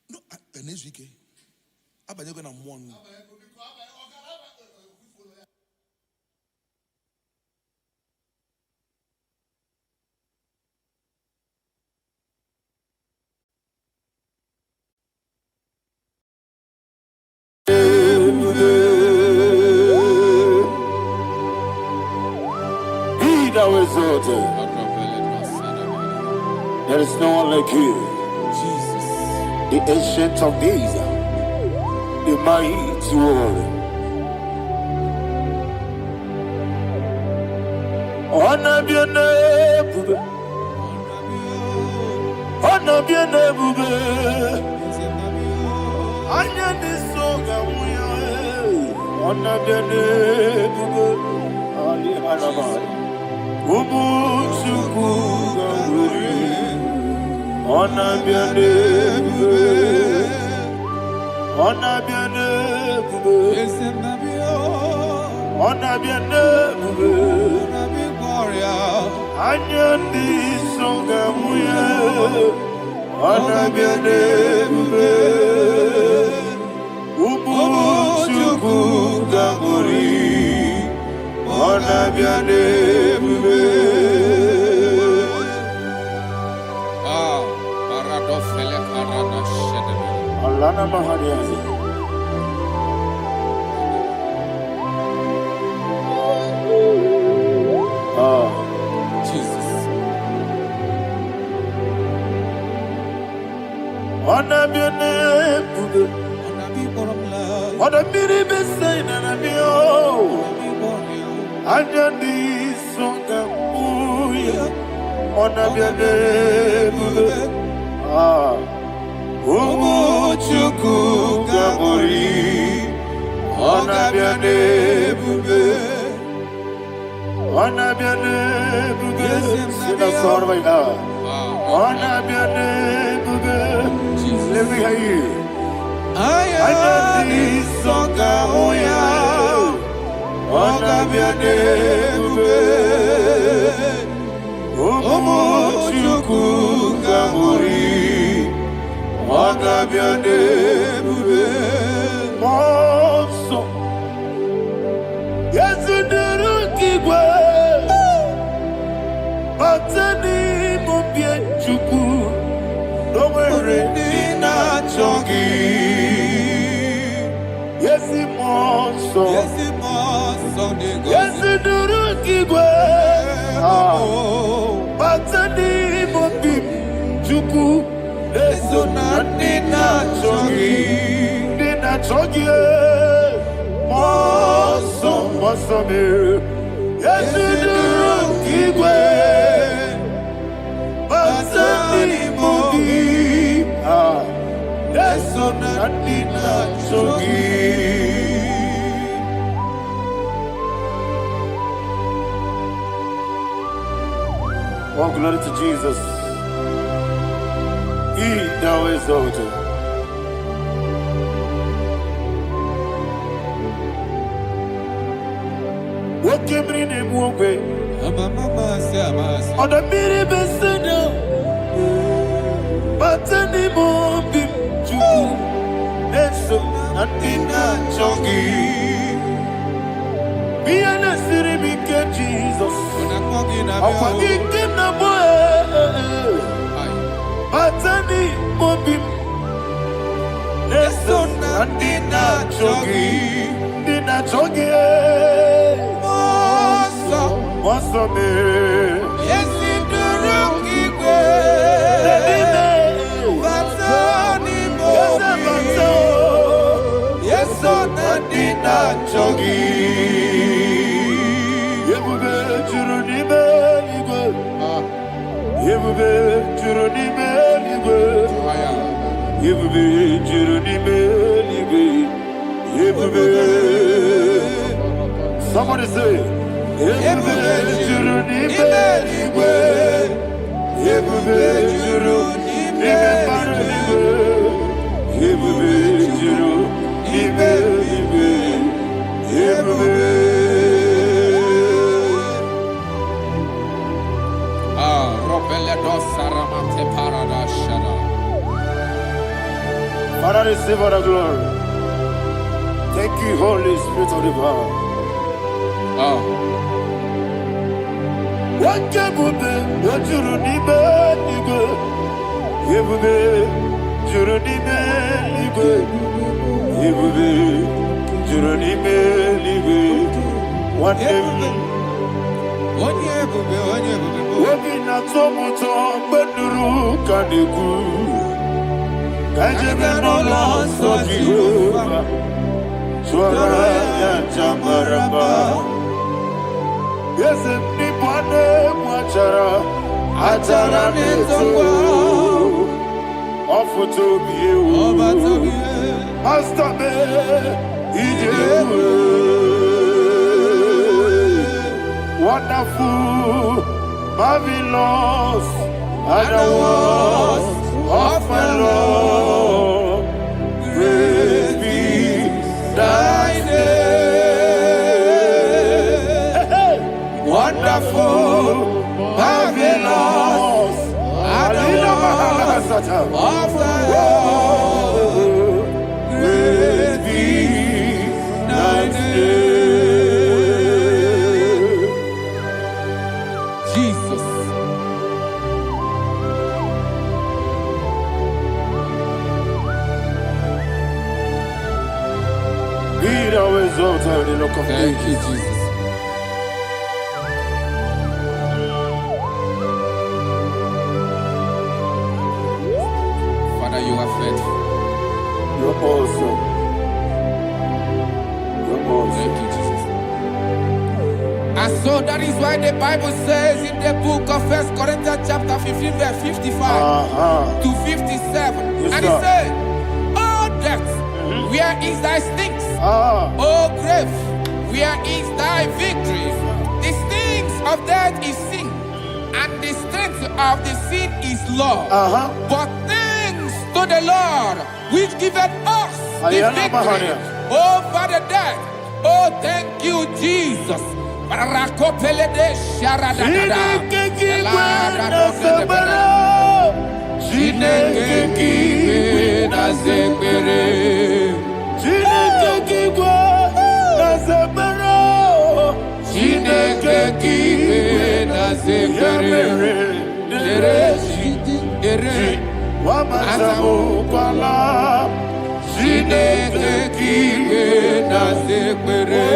A: No, next week. Abanye go na one.
B: There is no one like you,
C: Jesus.
B: the ancient of days, the mighty warrior. Honor be your name, honor be your name, Anya ni soga muya, honor be your name, Ali Anamari, Ubu Chuku Gamburi. Honor be your name, honor be your name, honor be your name, Anya di songa muya, honor be your name, Ubu Chuku Gamburi, honor be your name. Alana Mahariazi.
C: Jesus.
B: Honor be your name,
C: Honor be for love.
B: honor be the best sign and be Anya di songa muya, honor be your name. Umu Chuku Gamburi, honor be your name, honor be your name. Sing a song right now. Honor be your name, let me hear you. Anya di songa muya, honor be your name, Umu Chuku Gamburi. Honor be your name, Monso. Yes, you do Igbo. Batani mubie chuku. Don't worry, Nina Chongi. Yes, Monso.
C: Yes,
B: Yes, you do Igbo. Batani mubie chuku. Eso na nina chogi, moso me. Yesu duru kigwe, basani mobi. Eso na nina chogi. Oh, glory to Jesus. He thou exalted. What came in him one way? On the mini beseno, but any more bim to so nothing chongi. Be an city, Jesus. I'm forgetting the boy. Batani mobim, eso na dina chogi, moso me.
C: yes, Igbo. Batani mobi, yes, na dina
B: chogi. Yebube juru ni beligwe, yebube juru ni beligwe, yebube juru ni beligwe, yebube. Somebody say, yebube juru ni beligwe, yebube juru ni beligwe, yebube juru ni beligwe, yebube. Father, receive all the glory. Thank you, Holy Spirit of the power.
C: Oh.
B: What can we do? What you do? Yes, anybody watchara atara neto ofo to be you master me ije wonderful marvelous and the words of my Lord praise be thy name. Wonderful, marvelous, and the words of the Lord, praise be thy name.
C: Jesus.
B: Be thou exalted in the look of
C: Thank you, Jesus. You are faithful.
B: You're awesome. You're awesome.
C: Thank you, Jesus. And so that is why the Bible says in the book of 1 Corinthians chapter 15 verse 55 to 57.
B: Yes,
C: and it said, "Oh death, where is thy stings? Oh grave, where is thy victory? The stings of death is sin, and the strength of the sin is law. But to the Lord, which giveth us the victory over the death." Oh, thank you, Jesus.
B: Wamazamu kwala Chineke kiwe na sekpere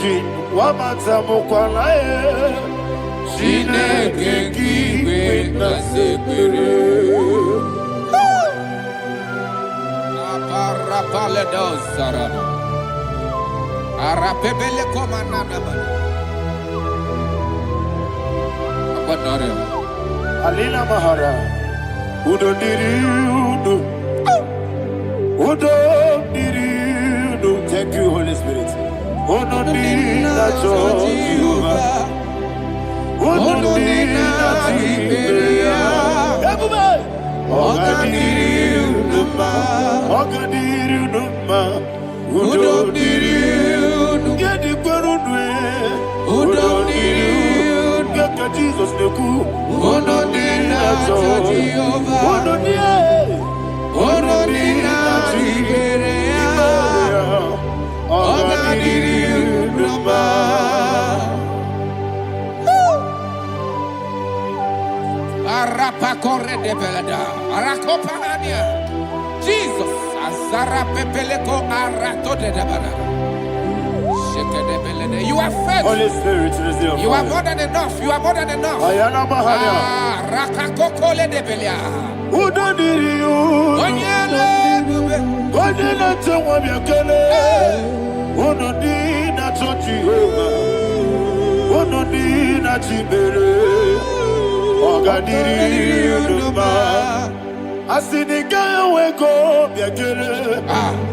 B: Jin Wamazamu kwala Chineke kiwe na sekpere
C: Aparapale dosarama Arapebele komanana mana Abadare
B: Alina Mahara, Udo Diriudo, Udo Diriudo. Thank you, Holy Spirit. Udo Dina Jehovah, Udo Dina Tiberia, everybody. Ogadiriuduma, Ogadiriuduma, Udo Diriudo, Gedi Gurudwe, Udo Diriudo. Jesus the coup, Onodina Jehovah, Onodina Tiberia, Ogadiriuduma. Arapa corre de belada, Arakopania, Jesus, Azara Pepeleko Arato de Dabara. You are faithful. Holy Spirit,
C: you are more than enough. You are more than enough.
B: Ayana Mahania.
C: Rakakokole de Belia.
B: Udo diriu. Godina Tewa Biakele. Udo dina Jehovah. Udo dina Tibere. Ogadiriuduma. Asiniga weko Biakele.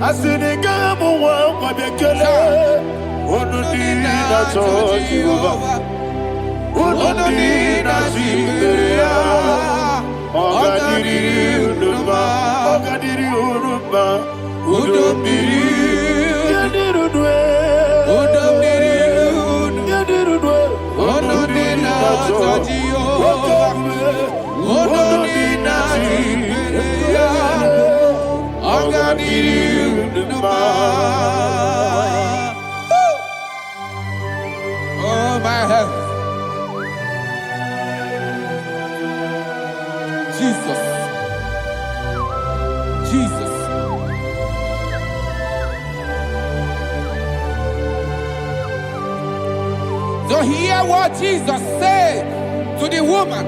B: Asiniga muwa Biakele. Onodina Jehovah, Onodina Tiberia, Ogadiriuduma, Ogadiriuduma, Udomdirudwe, Onodina
C: Oh, my health. Jesus. Jesus. So hear what Jesus said to the woman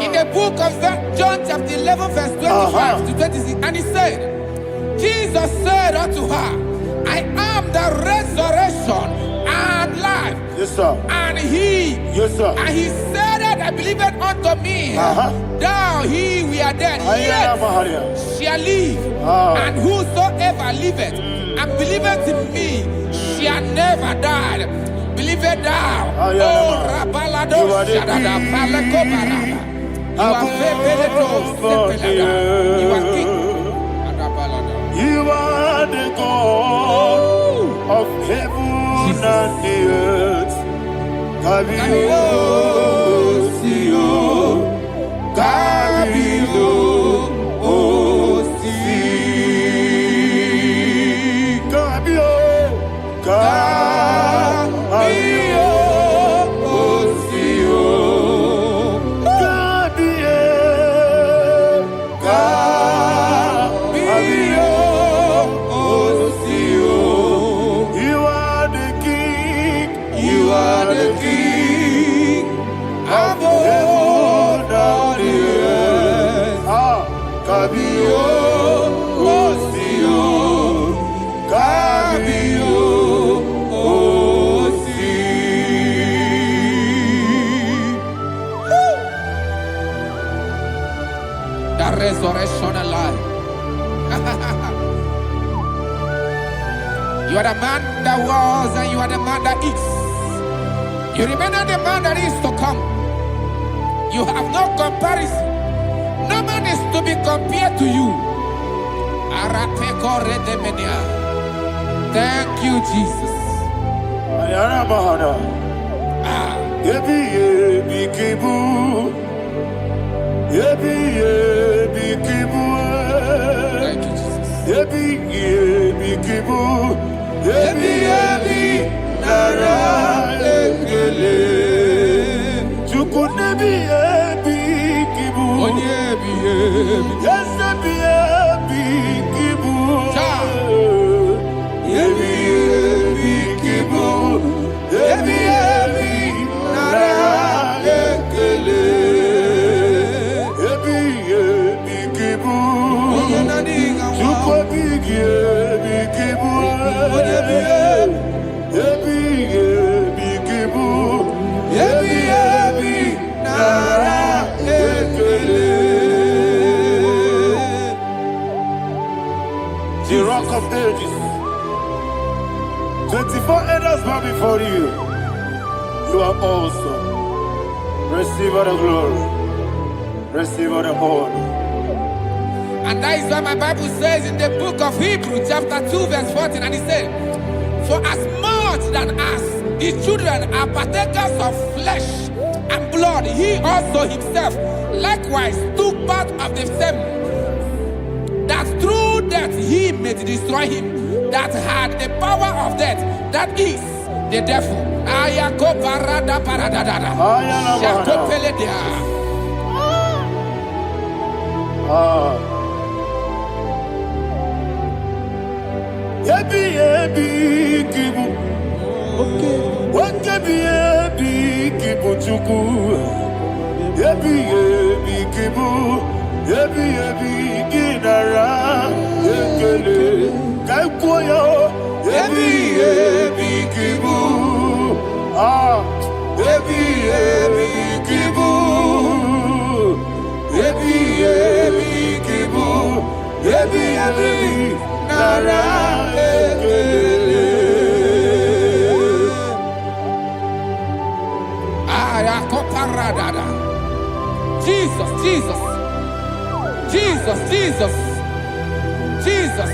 C: in the book of John chapter 11 verse 25 to 26. And he said, Jesus said unto her, I am the resurrection and life.
B: Yes, sir.
C: And he,
B: yes, sir.
C: And he said that I believe it unto me. Thou he we are dead, yet shall live. And whosoever liveth and believeth in me shall never die. Believe it thou. Oh, Rabalado Shadada Palakobarada. You are You are king.
B: You are the God of heaven and the earth. Kabio,
C: resurrection and life. You are the man that was and you are the man that is. You remember the man that is to come. You have no comparison. No man is to be compared to you. Thank you, Jesus. Thank you,
B: The rock of ages. 24 elders bow before you. You are awesome. Receive all the glory. Receive all the honor.
C: And that is what my Bible says in the book of Hebrews chapter 2 verse 14. And it said, for as much than us, the children are partakers of flesh and blood, he also himself likewise took part of the same, that through death he may destroy him that had the power of death, that is the devil. Jesus, Jesus, Jesus, Jesus, Jesus.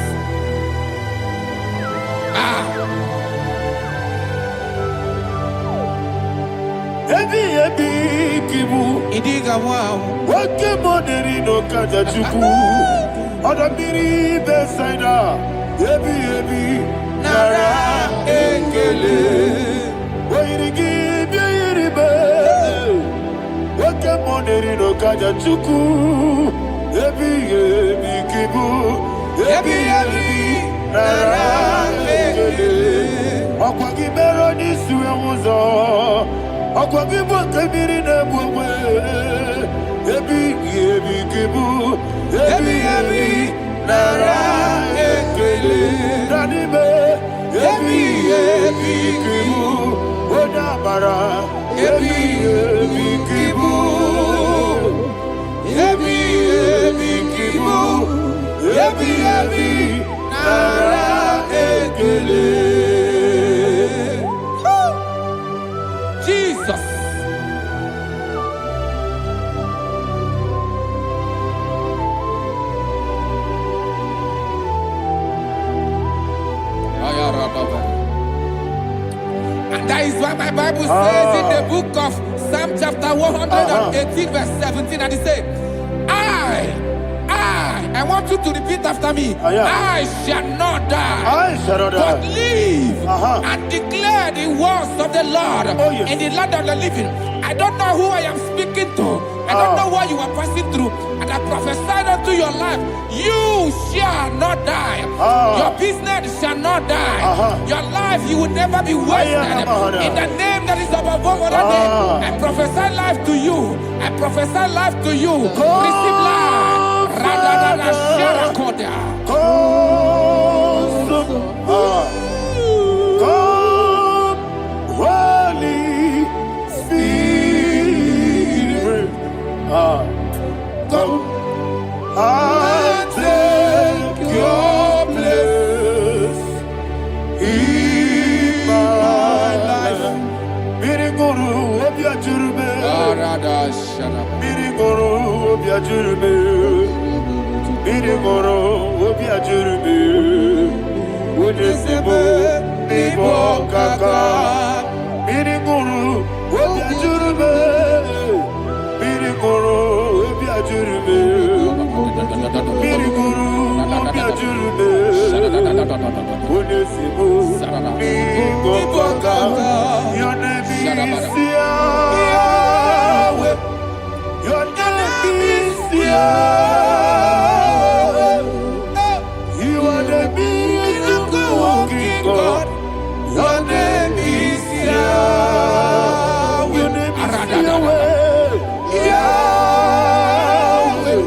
B: Idiga wow. What came on the Rino Kajachuku? Odamiri besaida, ebi ebi, nara ekele. Oirigi biiribe, oke moneri no kaja chuku. Ebi ebi kibu, ebi ebi, nara ekele. Okwagi mero nisuwe muzo, okwagi bokebiri nebuwe. Ebi ebi kibu, ebi ebi, nara ekele. Danime, ebi ebi kibu, onamara. Ebi ebi kibu, ebi ebi kibu, ebi ebi, nara ekele.
C: Jesus. And that is why my Bible says in the book of Psalm chapter 118 verse 17, and it says, I want you to repeat after me. I shall not die, but live and declare the words of the Lord in the land of the living. I don't know who I am speaking to. I don't know what you are passing through. And I prophesy unto your life, you shall not die. Your business shall not die. Your life, you will never be wasted. In the name that is above all other name, I prophesy life to you. I prophesy life to you. Receive life.
B: Holy Spirit, come and take your place in my life. Miriguru obiajurme, miriguru obiajurme, miriguru obiajurme. Unisebo nibo kaka, miriguru obiajurme, miriguru obiajurme, miriguru obiajurme. Unisebo nibo kaka. Your name is Yahweh. Your name is Yahweh. You are the miracle working God. Your name is Yahweh. Your name is Yahweh. Yahweh.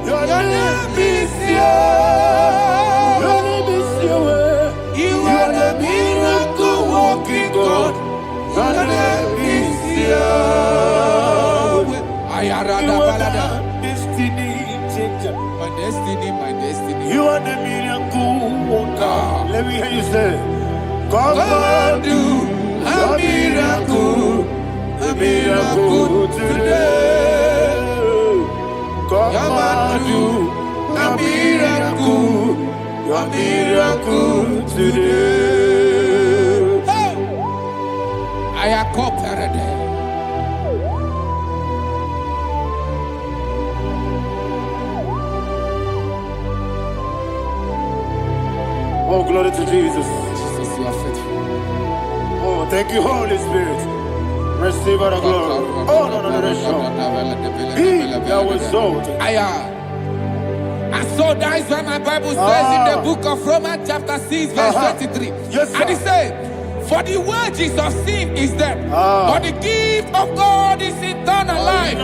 B: Your name is Yahweh. Your name is Yahweh. You are the miracle working God. Your name is Yahweh. You are the destiny changer.
C: My destiny, my destiny.
B: You are the miracle worker. Let me hear you say, come and do a miracle today. Come and do a miracle today.
C: I am cooperative.
B: Oh, glory to Jesus.
C: Jesus, you are faithful.
B: Oh, thank you, Holy Spirit. Receive all the glory. Oh, no, Be thou exalted.
C: And so that is why my Bible says in the book of Romans chapter 6 verse 23.
B: Yes, sir.
C: And it says, for the wages of sin is death, but the gift of God is eternal life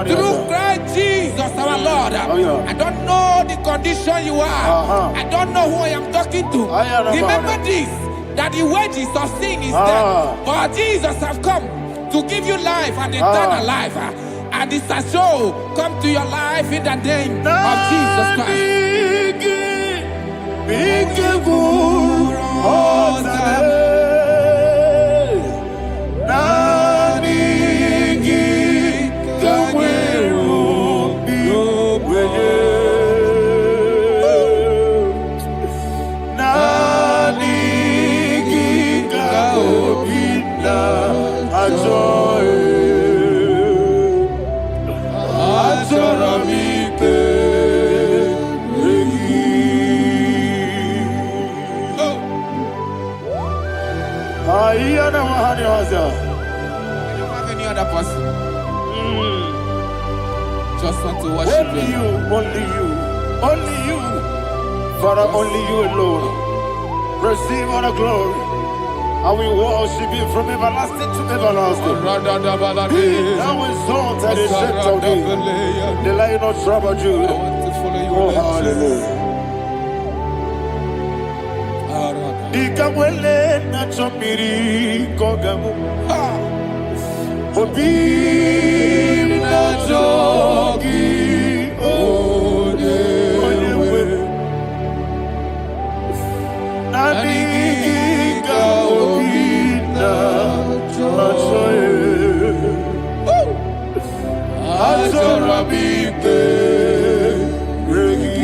C: through Christ Jesus our Lord. I don't know the condition you are. I don't know who I am talking to. Remember this, that the wages of sin is death, but Jesus has come to give you life and eternal life. And this shall show come to your life in the name of Jesus Christ. just want to worship
B: Only
C: you.
B: you, only you, only you. Father, only you alone. Receive all the glory. And we worship you from everlasting to everlasting. Be thou exalted and set of thee. The Lion of tribe of Judah.
C: I want to follow you.
B: Oh, hallelujah. Ikamwele na chomiri kogamu. Obi na jogi onewe. Nabika obi na jogi. Azorabike regi.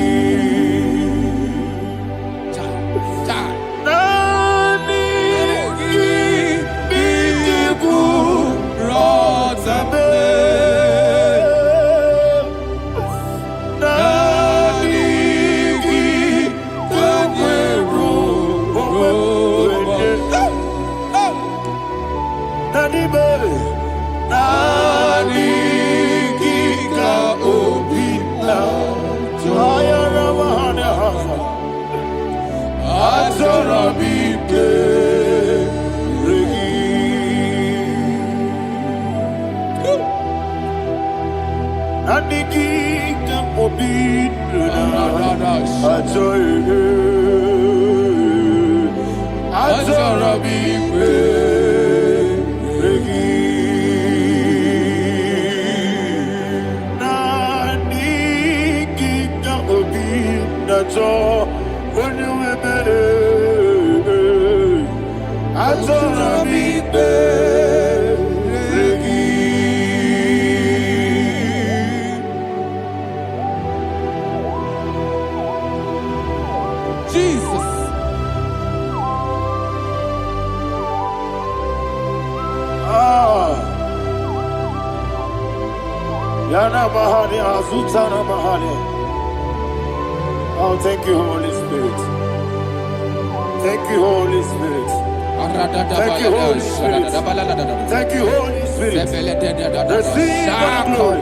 B: Oh, thank you, Holy Spirit. Thank you, Holy Spirit. Thank you, Holy Spirit. Thank you, Holy Spirit. Receive the glory.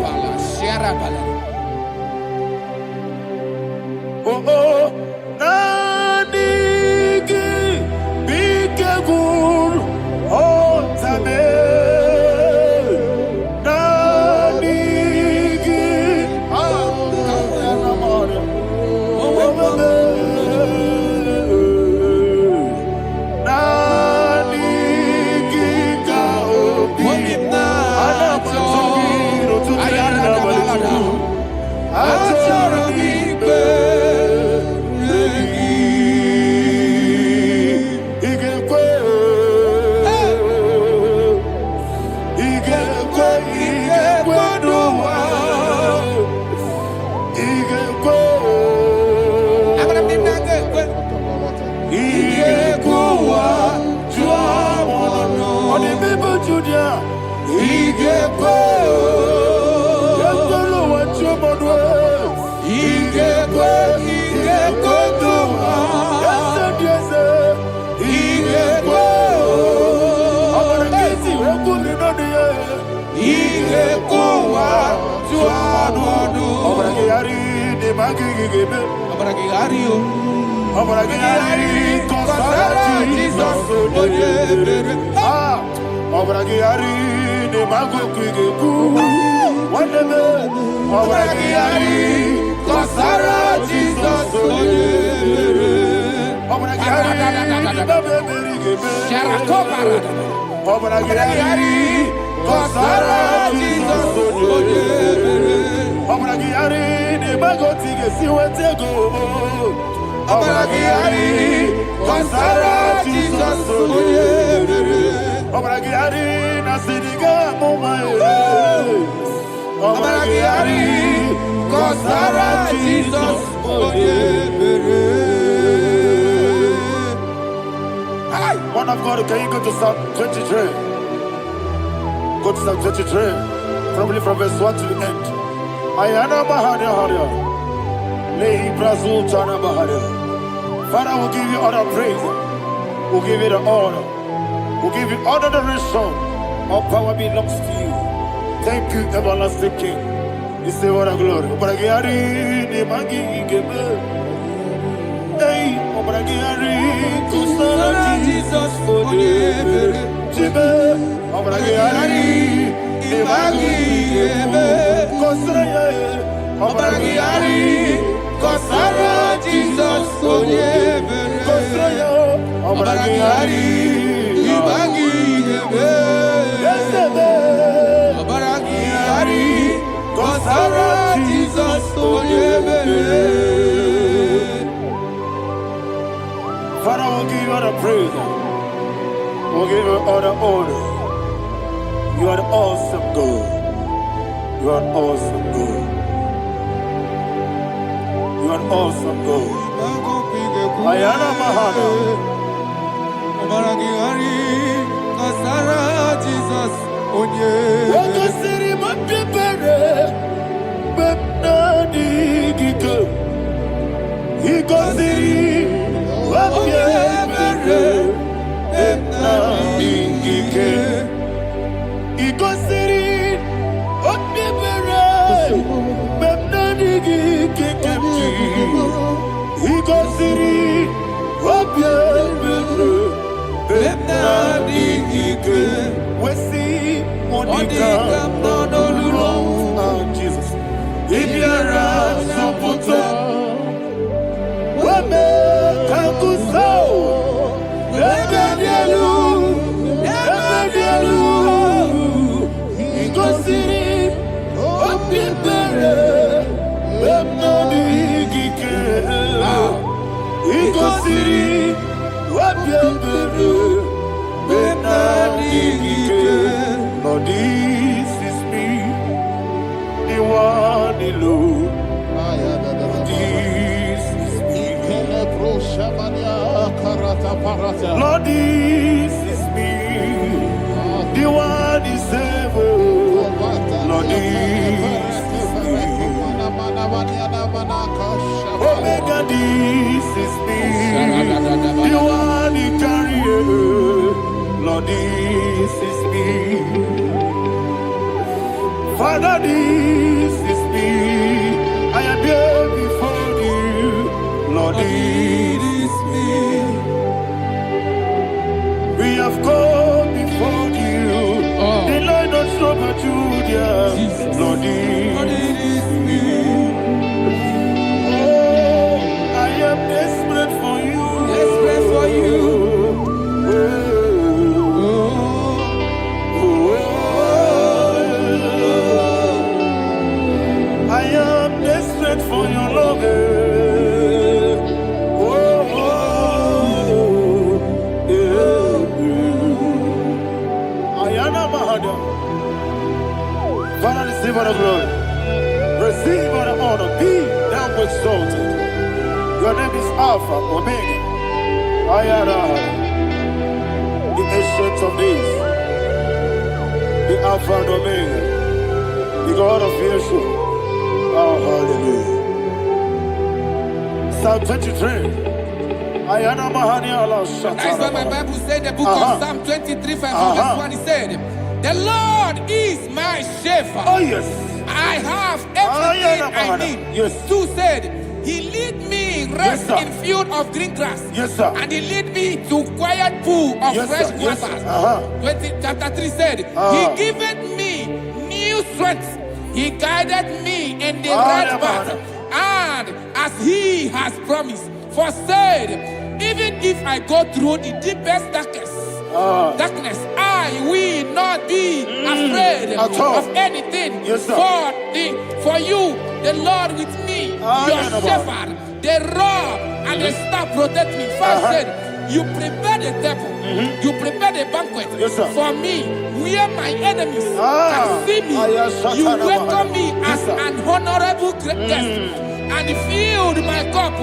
B: Oh, oh, Nadigi, Bikagur, oh, Tabe. Man of God, can you go to Psalm 23? Go to Psalm 23, probably from verse 1 to the end. Ayana Bahada Haria. Lehi Brazil Chana Bahada. Father, we'll give you all the praise. We'll give you the honor. We'll give you all the adoration. All power belongs to you. Thank you, everlasting King. Receive all the glory. Obragiari, ni magi gebe. Hey, obragiari, kusara Jesus for the Jibe, obragiari, ni magi gebe. Kusara, obragiari, kusara Jesus for the Kusara, obragiari, ni magi gebe. Obragiari. Kusara Jesus for Father, we'll give you all the praise. We'll give you all the honor. You are the awesome God. You are an awesome God. You are an awesome God. Ayana Mahana.
C: Kusara Jesus onye.
B: Wakasiri mapipere. Bepnadi gike. Ikosiri. Wapyebere. Bepnadi gike. Ikosiri. Wapyebere. Bepnadi gike. Ikosiri. Wapyebere. Bepnadi gike. We see Monica. Jesus. Ibiara Soputo. Wame Kankuso. Ebedielu. Ebedielu. Igosiri. Opipere. Bemnadi Gike. Igosiri. Opipere. Bemnadi Gike. Lord, this is me. The one alone. This is me. Lord, this is me. The one is ever. Lord, this is me. Omega, this is me. The one you carry. Lord, this is me. Father, this is me. I am here before you. Lord, this is me. We have come before you. The Lord not so much Judah. Lord, this is me. Oh, I am desperate for you.
C: Desperate for you.
B: I am desperate for your love. Ayana Mahada. Father, receive all the glory. Receive all the honor. Be thou exalted. Your name is Alpha, Omega. Ayana. The ancient of days. The Alpha and Omega. The God of Yeshua. Oh, hallelujah. Psalm 23. Ayana Mahani Allah Shata.
C: That's what my Bible said, the book of Psalm 23, verse 1. It said, the Lord is my shepherd.
B: Oh, yes.
C: I have everything I need.
B: Yes.
C: 2 said, he lead me rest in field of green grass.
B: Yes, sir.
C: And he lead me to quiet pool of fresh waters. Chapter 3 said, he giveth me new strength. He guided me in the right path. And as he has promised, for said, even if I go through the deepest darkness, I will not be afraid of anything.
B: Yes, sir.
C: For you, the Lord with me, your shepherd, the rod and the staff protect me. First said, you prepare the table, you prepare the banquet for me, where my enemies can see me. You welcome me as an honorable guest, and filled my cup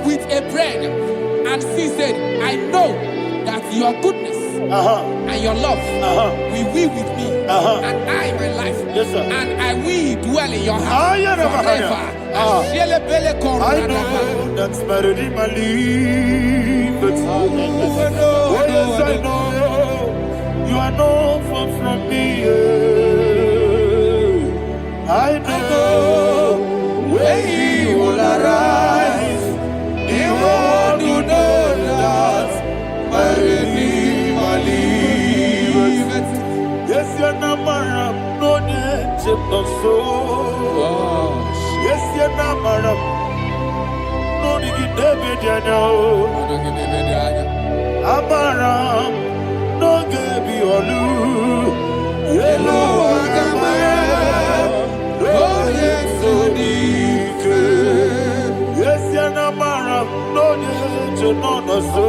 C: with a bread. And she said, I know that your goodness and your love will be with me, and I, my life, and I will dwell in your house forever.
B: I know that's better than my life. Oh, yes, I know you are not far from me. I know. not so. Yes, you're not madam. No, you David, you know. Amaram, no, Gaby, Olu. Yellow, Agamara. Oh, yes, so deep. Yes, you're not madam. No, you're not so.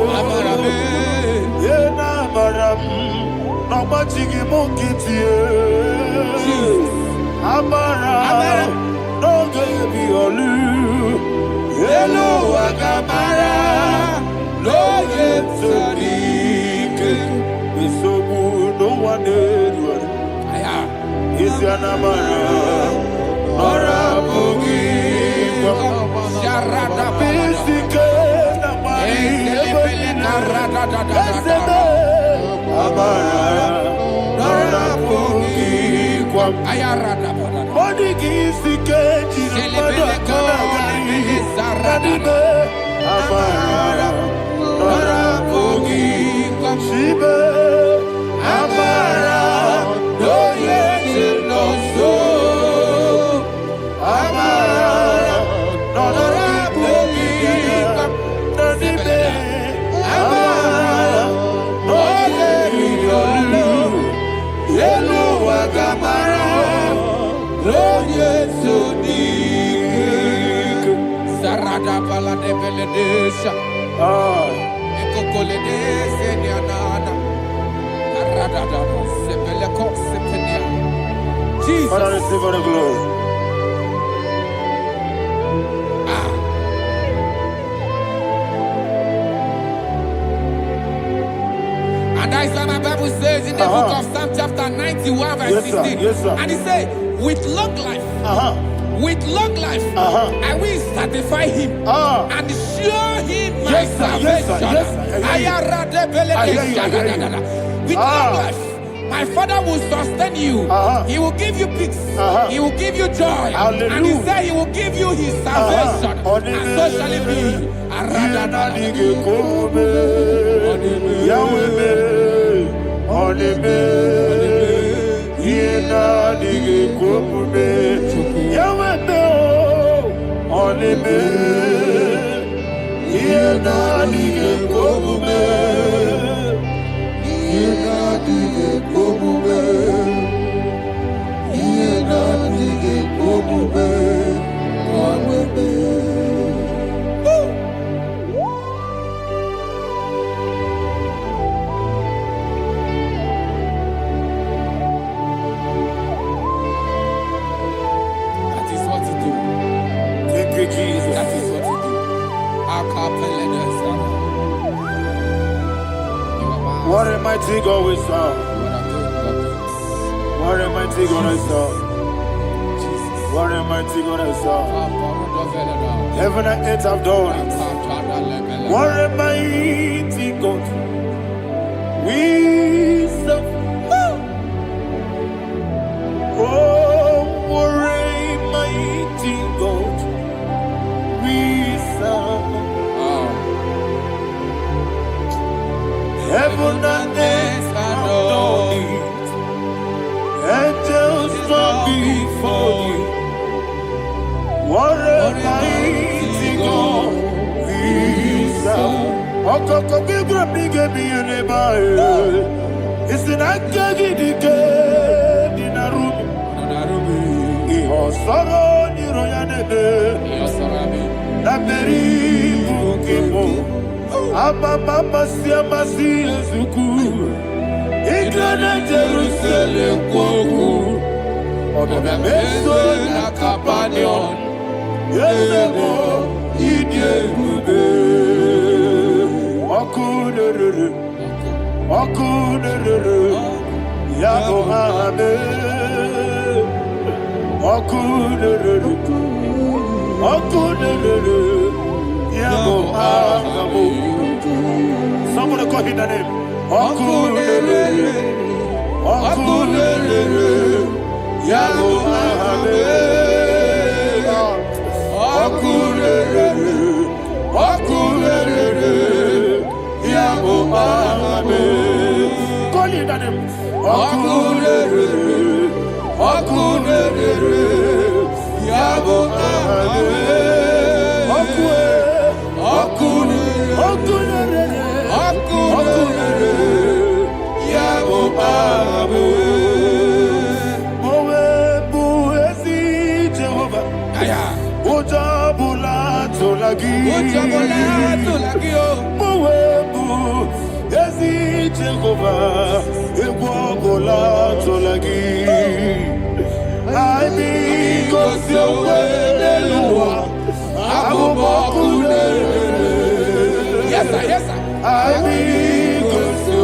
B: Yeah, not madam. No machigi mukiti Amara no gebi olu Hello Agamara no yetsadike Bisobu no one Is Yanamara Nora Bogi Sharada Bisike Namari Amara Nora Bogi Ayarada Body Gisi Keji Amara Nora Bogi Shibe Amara no no so Amara Nora Bogi Nadibe Amara no Hello Agamara no yesudik Sarada Bala de Beledesha Ekokole Senianana Arada Sebeleko Sepenia Jesus Father receive the glory. And that's why my Bible says in the book of Psalm chapter 91 verse 16. Yes, and it says, with long life, I will satisfy him and show him my salvation. With long life, my Father will sustain you. He will give you peace. He will give you joy. Hallelujah. And he said he will give you his salvation. And so shall it be. What a mighty God we serve. What a mighty God I serve. What a mighty God I serve. Heaven and earth have done it. What a mighty God we serve. Oh, what a mighty God we serve. Heaven and earth adore it. Angels bow before you. What a mighty God we serve. Okoko bigro bige bi eneba. Isina kagi dike dinarubi. Iho soro ni royanebe. Na beri bukimo. Mama siama si ezuku Igrana Jerusalem kwoku Odobe meso na kapanion Yelemo idye gube Okunere Yago hame Okunere Yago hame Somebody call him the name. Okunere, Yago Ahame. Okunere, Yago Ahame. Call him the name. Okunere, tolagi. Muwebu, Ezi Jehovah, Ewogola tolagi. I be Gosio
C: Yes, sir, yes, sir.
B: I be Gosio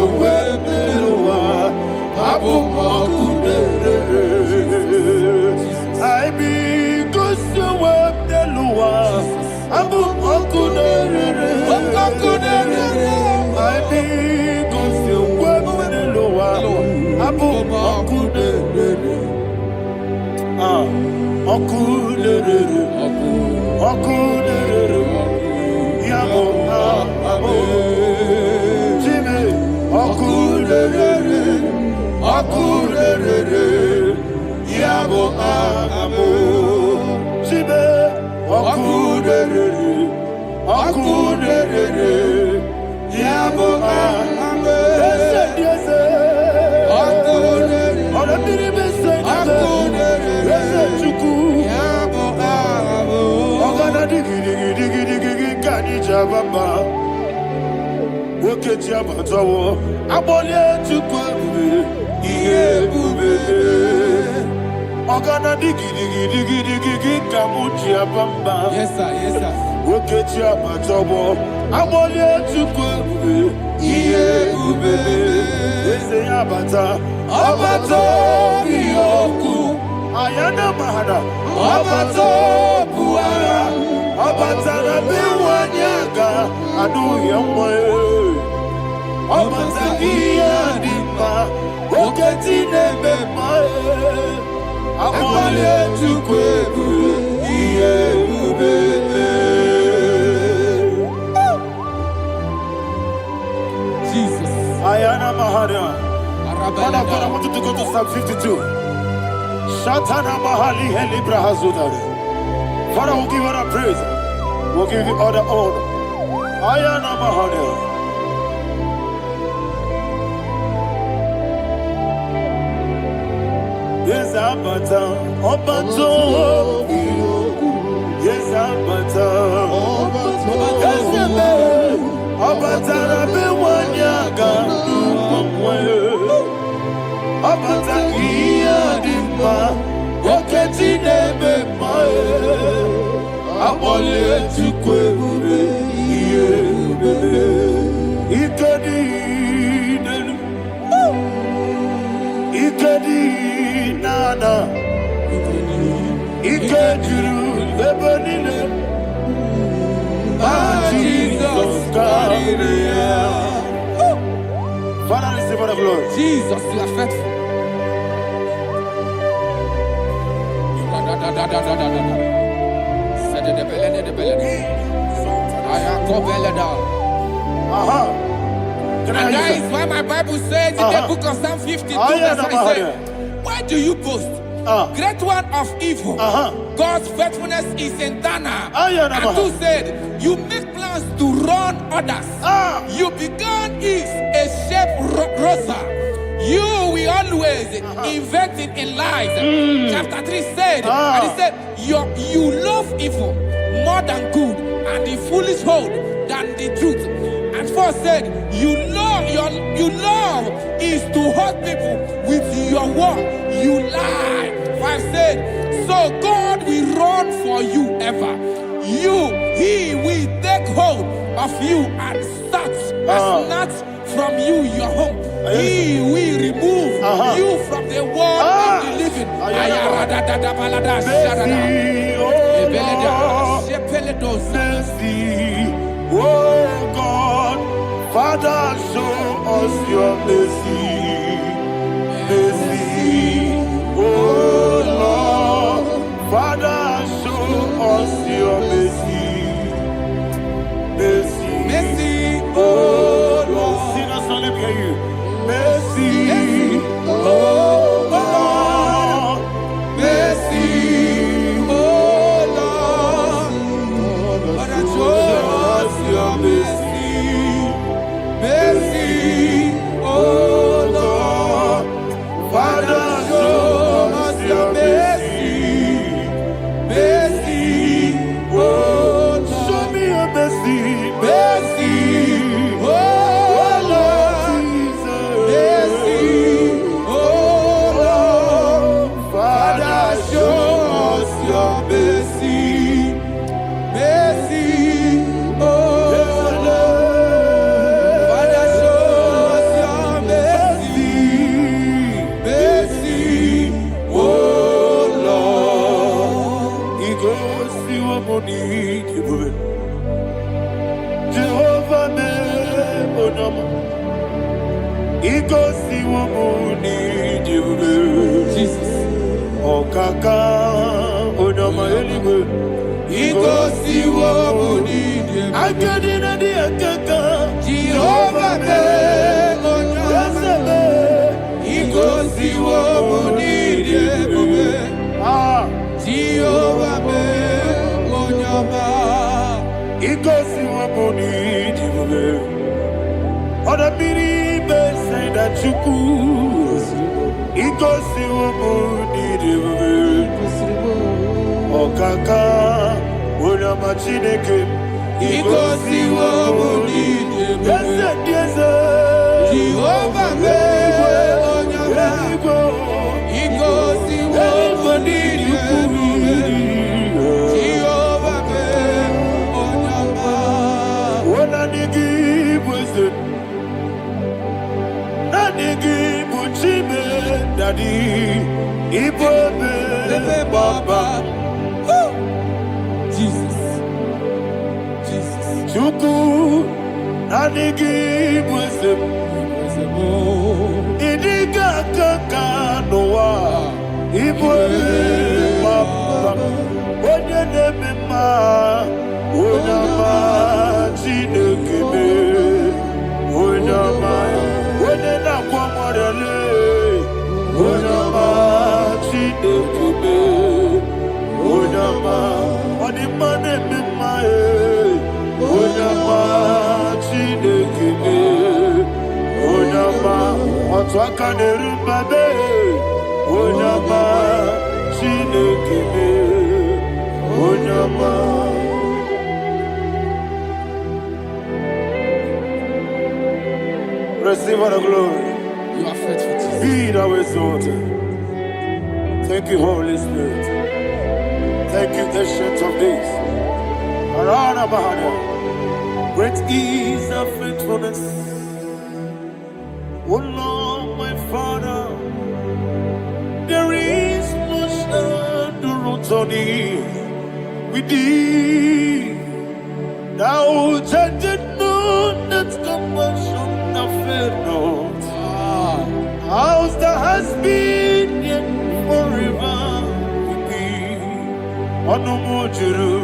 B: I be Gosio Abu Okudere. I be Gosio Abu Okudere. Okudere. Yabo Abo. Jimmy. Okudere. Yabo Abo. Jimmy. Okudere. Yabo Abo. Yes, Baba, woke Jabatawo, Abolia to Kwabu, Bube, Ogana digi, Kamutia Bamba.
C: Yes, sir, yes, sir.
B: Woke Jabatawo, Abolia to Kwabu, Bube, Abata, Abato, Yoku, Ayana Mahada, Abato, Puara. Abatana biwanyaga adu yamwe Abatagia dimba Oketi nebema Amwale tukwebu Iye ubebe
C: Jesus.
B: Ayana Mahada. Father, I want you to go to Psalm 52. Shatana Mahali Helibra Hazudare. Father, we'll give you all the praise. We'll give you all the honor. Ayana Mahana. Yes, Abata. Obato. Yes, Abata. Yes, Abata. Rabe wanyaga. Abata iya dimba. Oketi nebe mae. Abole tukwebube yebube ikedi nana ikediru lebenile Jesus God. Father, receive all the glory.
C: Jesus, you are faithful. And that is why my Bible says in the book of Psalm 52, verse 5, why do you boast? Great one of evil. God's faithfulness is eternal. And who said, you make plans to run others. You began is a shape rosa. You will always inventing in lies. Chapter 3 said, and he said, you love evil more than good, and the foolish hold than the truth. And 4 said, you love is to hurt people with your word. You lie. 5 said, so God will run for you ever. He will take hold of you and snatch from you your home. He will remove you from the world of the living.
B: Oh God, Father, show us your mercy. Oh Lord, Father, show us your mercy. Oh Lord, sinners only hear you. Mercy. Oh Lord, mercy. Oh Lord, Father, show us your mercy. Oh Lord.
C: show us your mercy. Mercy, oh Lord. Father, show us your mercy. Mercy, oh Lord.
B: He goes to a money. Jehovah me bonama. He goes to a money.
C: Jesus.
B: Oh kaka bonama eliwe.
C: He goes to a money.
B: I get in the akaka.
C: Jehovah me bonama. He goes to a money. Jehovah me bonama.
B: He goes to a money. Other people say that you could. He goes to a money. Oh kaka, una machineke.
C: He goes to a money.
B: Yes,
C: Jehovah me bonama. He goes to a money. Jehovah me bonama.
B: When I give wisdom, I give Uchime, Daddy, Igbo, Baba,
C: Jesus, Jesus,
B: Chuku, I give wisdom, Idiga Kaka Noa, Igbo, Baba, Onye Nebima, Onama, Chinekebe, Onama. Onena kwa morele, onama chidekube, onama odimane mimae, onama chidekube, onama otwaka nerubabe, onama chidekube, onama. Receive all the glory.
C: you are faithful, Jesus.
B: Be thou exalted. Thank you, Holy Spirit. Thank you, Ancient of Days. Arana Bahana. Great is our faithfulness. Oh Lord, my Father, there is no shadow on thee. With thee, thou judgest not that compassion. House that has been yet forever with thee. Onomojuru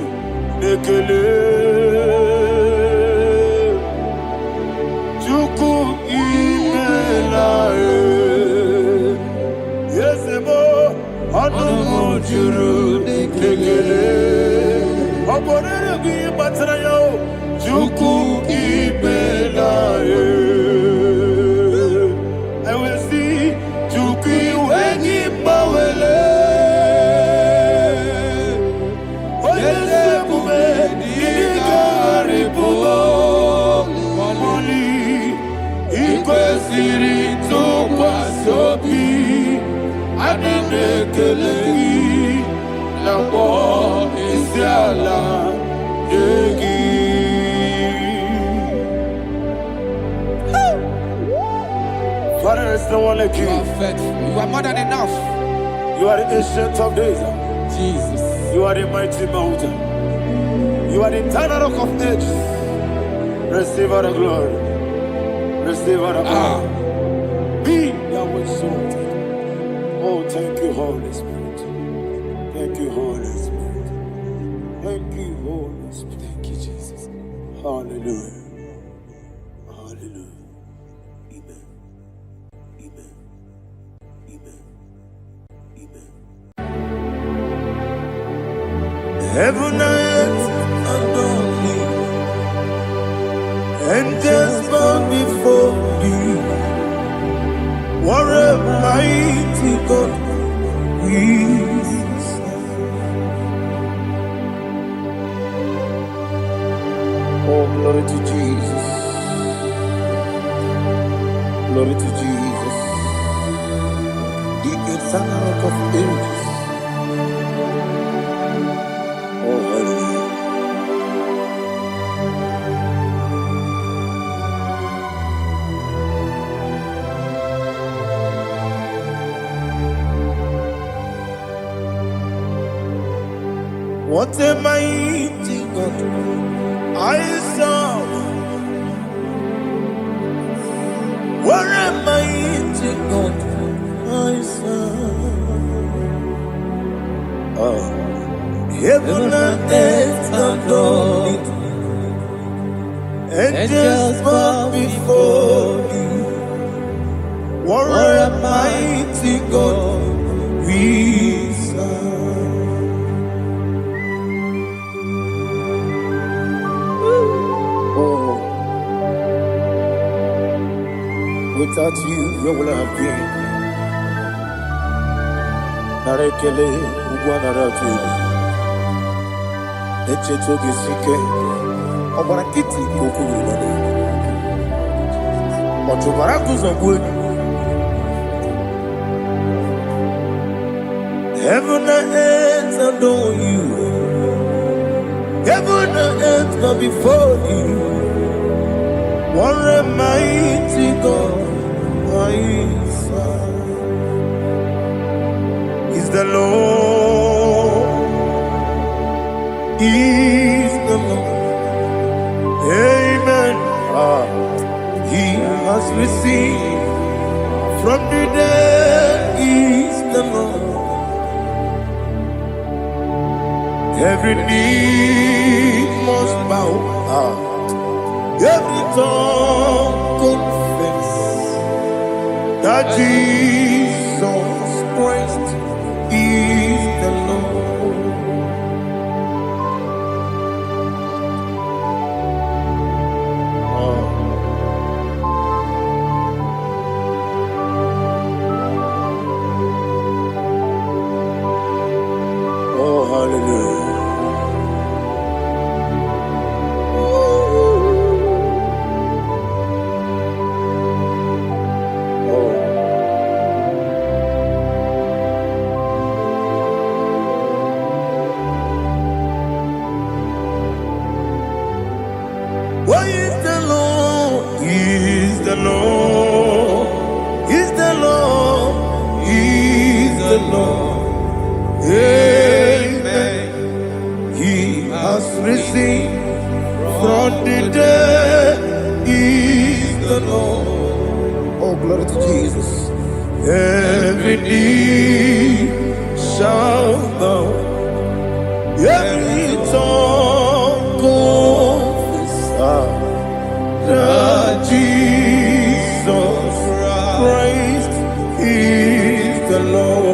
B: nekele. Chuku imelae. Yesemo onomojuru nekele. Oborere bi batrayo. Chuku imelae. Father, there's no one like you.
C: You are faithful. You are more than enough.
B: You are the ancient of days.
C: Jesus.
B: You are the mighty mountain. You are the eternal rock of ages. Receive all the glory. Receive all the power. Be thou exalted. Oh, thank you, Holy Spirit. Thank you, Holy Spirit. Thank you, Holy Spirit.
C: Thank you, Jesus.
B: Hallelujah. Hallelujah. Amen. Amen. Amen. Amen. Heaven and earth adore thee, angels bow before thee. What a mighty God we serve. Oh, glory to Jesus. Glory to Jesus. The eternal rock of ages. What a mighty God I serve. What a mighty God I serve. Heaven and earth adore it. Angels bow before you. What a mighty God we serve. Oh, without you, where would I have been? Narekele, Ugwanaratu, Echetoge Sike, Obarakiti, Kokuru, Otobarakus of wood. Heaven and earth adore you. Heaven and earth bow before you. What a mighty God I serve. Is the Lord. Is the Lord. Amen. He has received from the dead. Is the Lord. Every knee must bow, every tongue confess that Jesus Christ is the Lord. Oh, hallelujah. Why is the Lord? Is the Lord? Is the Lord? Is the Lord? Amen. He has risen from the dead. Is the Lord? Oh, glory to Jesus. Every knee shall bow. Every tongue confess that Jesus Christ is the Lord.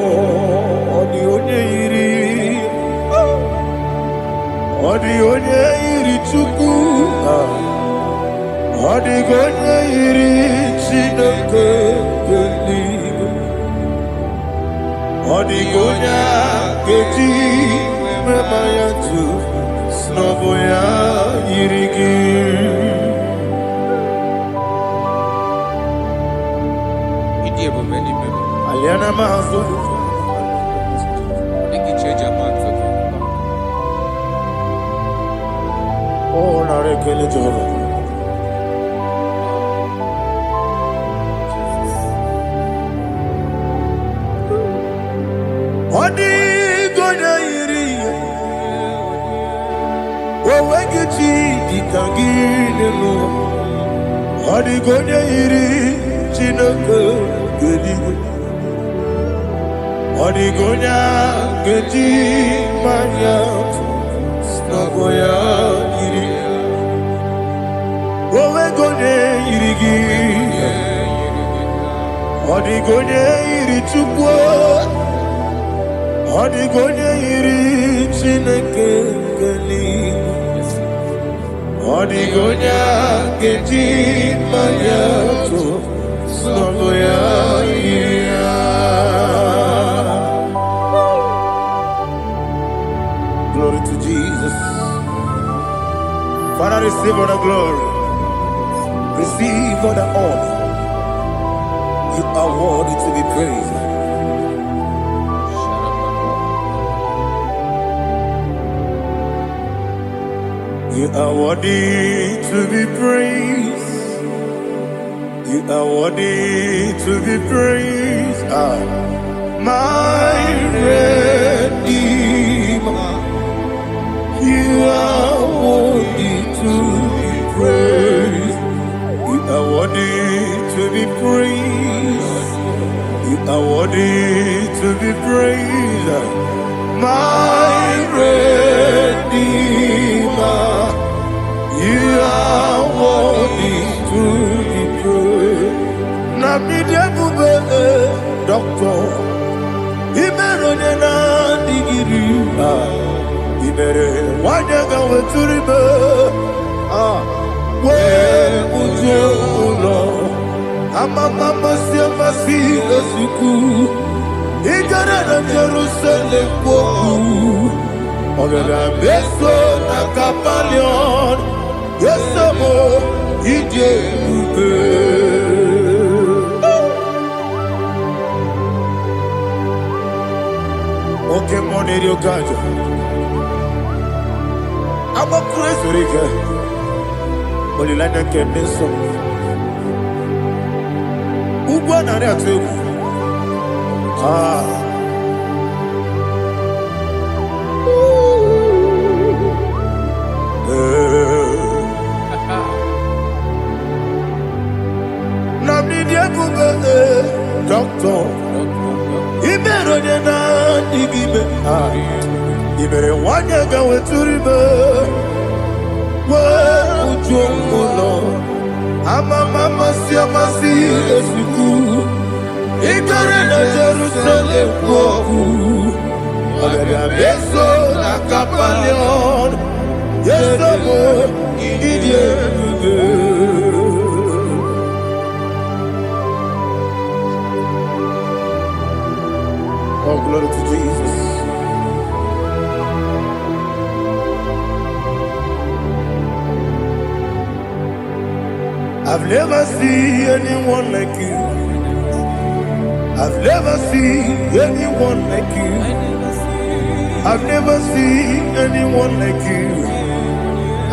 B: The only Chukwu, the only Chineke, the only Keji, Memaya tu, Snoboya Yirigi. Aliana Mahazo. Oh, Narekele Jehovah. Odi gonya iri, owegechi dikangine lo. Odi gonya iri, chineke gedi. Odi gonya gedi manya, snagoya iri. Owegonya irigi, odi gonya iri chukwu. Odigonya iri Chineke geli. Odigonya geji mayato Snogoya iriya. Glory to Jesus. Father, receive all the glory. Receive all the honor. You are worthy to be praised. You are worthy to be praised. You are worthy to be praised. My Redeemer, media bube doctor. Imerone na digiri. Imere wanyaga weturibe. We ujo ulo. Mama siamasi esuku. Igara na Jerusalem woku. Ogara beso na kapalion. Yesamo ije ube. Okay, money rio kaja. Abo kreso rike. Olilanya keneso. Ugwa na ria tebu. Doctor, Ibero de na digibe. Ibere wanya gawe turibe. Wa ujomulo. Mama siamasi esuku. Igare na Jerusalem woku. Ogara beso na kapalion. Yesamo idie. Oh, glory to Jesus. I've never seen anyone like you. I've never seen anyone like you. I've never seen anyone like you.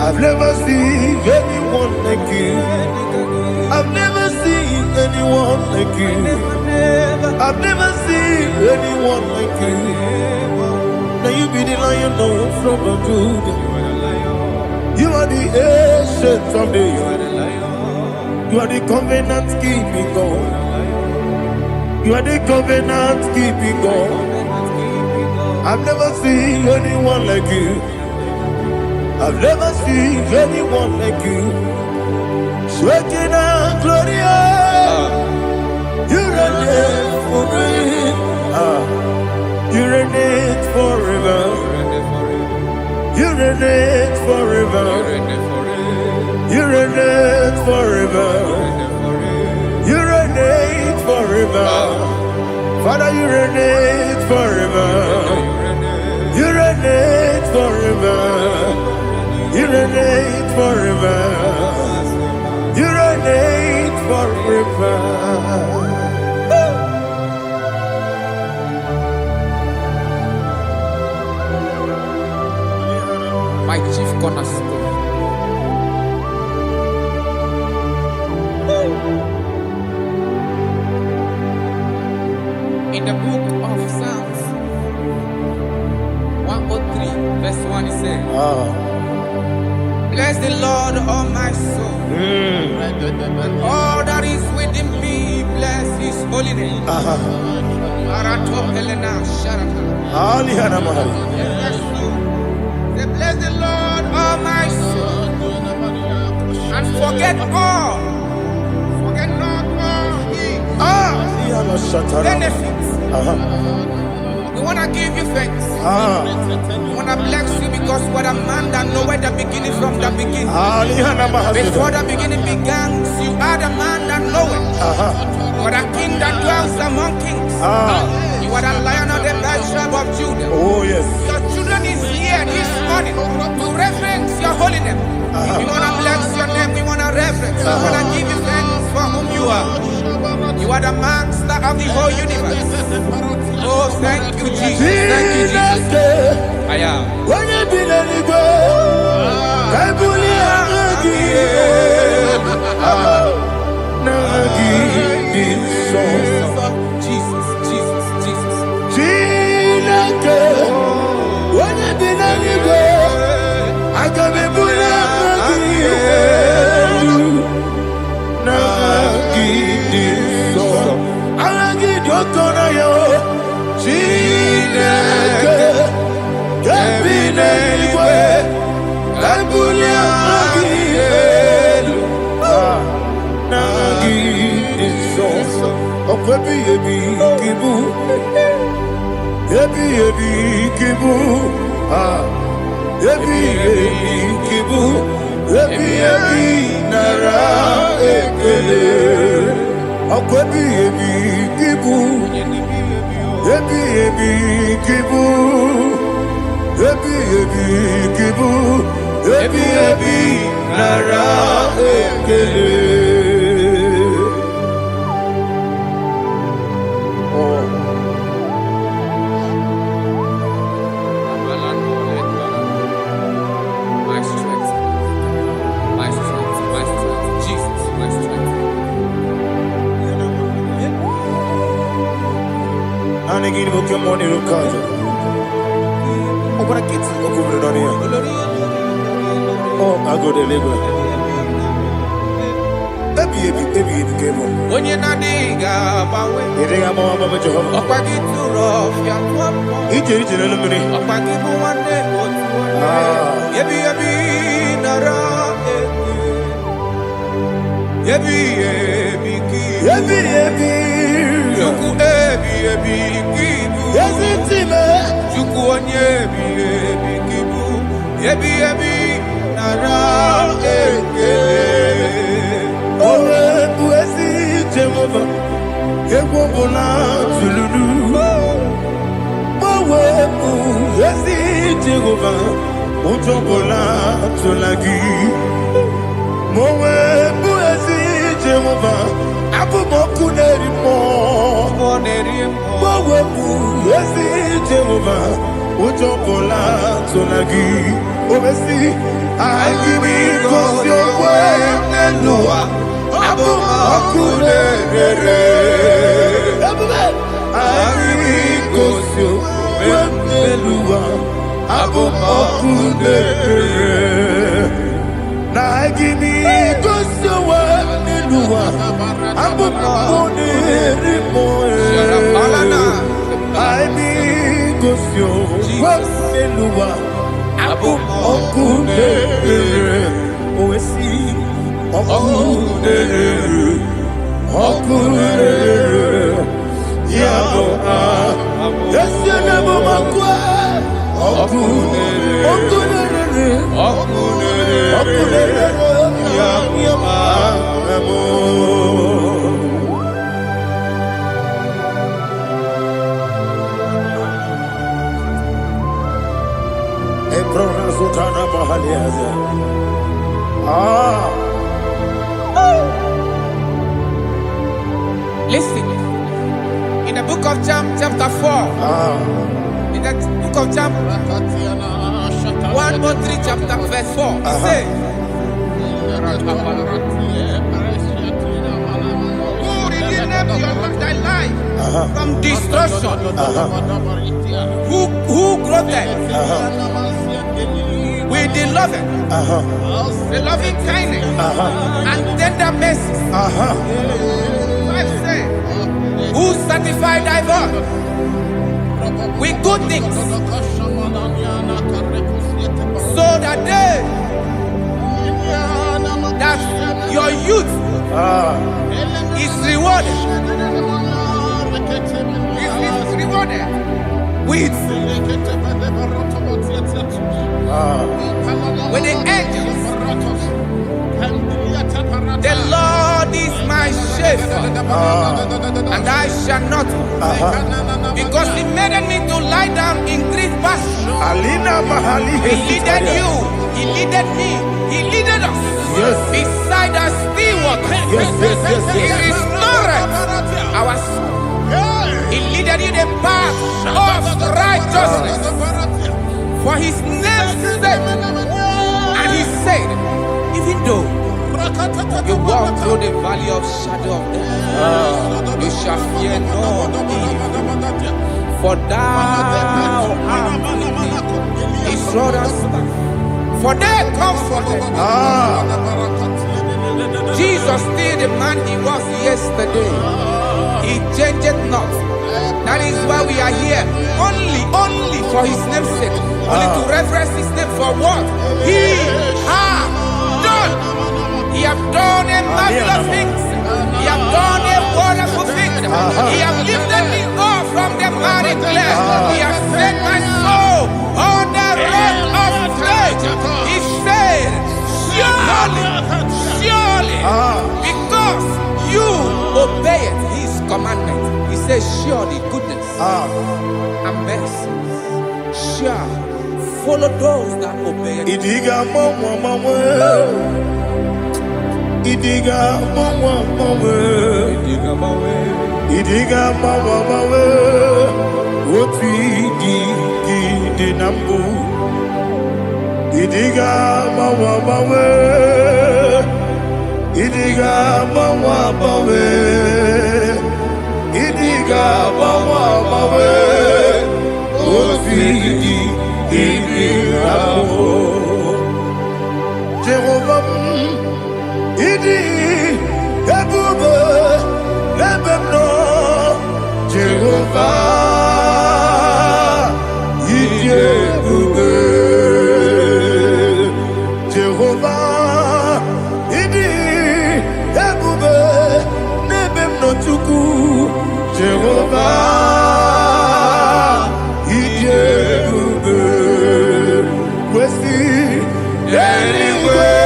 B: I've never seen anyone like you. I've never seen anyone like you. I've never seen anyone like you. Now you be the lion from the Judah. You are the ancient of days. You are the covenant keeping God. You are the covenant keeping God. I've never seen anyone like you. I've never seen anyone like you. Shaking and glorious. You reign for me. You reign forever. You reign forever. You reign forever. You reign forever. Father, you reign forever. You reign forever. You reign forever. You reign forever.
C: My chief cornerstone. In the book of Psalms 103, verse 1, it says, bless the Lord, all my soul, and all that is within me, bless his holy name. Say, bless the Lord, all my soul, and forget not all his benefits. We want to give you thanks. We want to bless you because what a man that knoweth the beginning from the beginning. Before the beginning began, you are the man that knoweth. What a king that dwells among kings. You are the lion of the tribe of Judah.
B: Oh yes.
C: Your children is here this morning to reverence your holy name. We want to bless your name. We want to reverence. We want to give you thanks for whom you are. You are the master of the whole universe. Oh, thank you, Jesus. Thank you, Jesus. I am.
B: When you be the Igbo, I
C: Jesus, Jesus, Jesus.
B: When you be the Igbo, I can be Chineke, Okwebi ebi kibu. Ebi kibu. Ah. Ebi kibu. Ebi nara ekele. Okwebi ebi kibu. Ebi kibu. Ebi kibu. Ebi nara ekele.
C: My strength, my strength, my strength, Jesus, my strength.
B: And again, we come on in the car. Open a kit, open the door. Oh, I go to labor. Ebi came on.
C: When you're not diga, bawe.
B: You think I'm on my job?
C: Opagi too rough, ya tuapo.
B: Each in a minute.
C: Opagi mo wane otuwe. Ebi nara eke. Ebi kibu.
B: Ebi.
C: Juku ebi kibu.
B: Yes, it's me.
C: Juku onye ebi kibu. Ebi nara eke.
B: Owe buesi Jehovah, Ewobola Tululu. Owe buesi Jehovah, Ojobola Tulagi. Owe buesi Jehovah, Abumoku nerimo. Owe buesi Jehovah, Ojobola Tulagi. Obesi, I give you cause your way, Nelua. Abumoku nerere. I give you cause your way, Nelua. Abumoku nerere. Na I give you cause your way, Nelua. Abumoku nerere. I give cause your way, Nelua. Okudere, oesi, okudere, yabo yesi nabo makwa, okudere, yabo.
C: Listen, in the book of John, chapter 4, in the book of John 1:3, chapter verse 4, it says, who redeemed thy life from destruction, who groweth with the loving kindness and tender mercy. Who satisfy thy voice with good things, so that your youth is rewarded. Is rewarded with the angels. The Lord is my shepherd, and I shall not want, because He made me to lie down in green pastures. He leaded you, He leaded me, He leaded us beside the still waters. He restored our soul. He leaded you the path of righteousness for His name's sake. And He said, even though you walk through the valley of shadow of death, you shall fear no evil, for thou art with me. His rod and staff, for they comforted. Jesus still the man He was yesterday. He changed not. That is why we are here. Only for His name's sake. Only to reverence His name for what He has done. He have done a marvelous things. He have done a wonderful thing. He has lifted me up from the mighty clay. He has set my soul on the rock of faith. He said, surely, because you obeyed his commandment. He says, surely goodness and mercy shall follow those that obey.
B: Idiga mama. Idiga mama. Idiga mama. What we di nambu. Idiga mama. Idiga mama. Idiga mama. What we di nambu. Jehovah. Idi ebube ebemno Jehovah idi ebube Jehovah idi ebube nebemno tuku Jehovah idi ebube wesi anyway.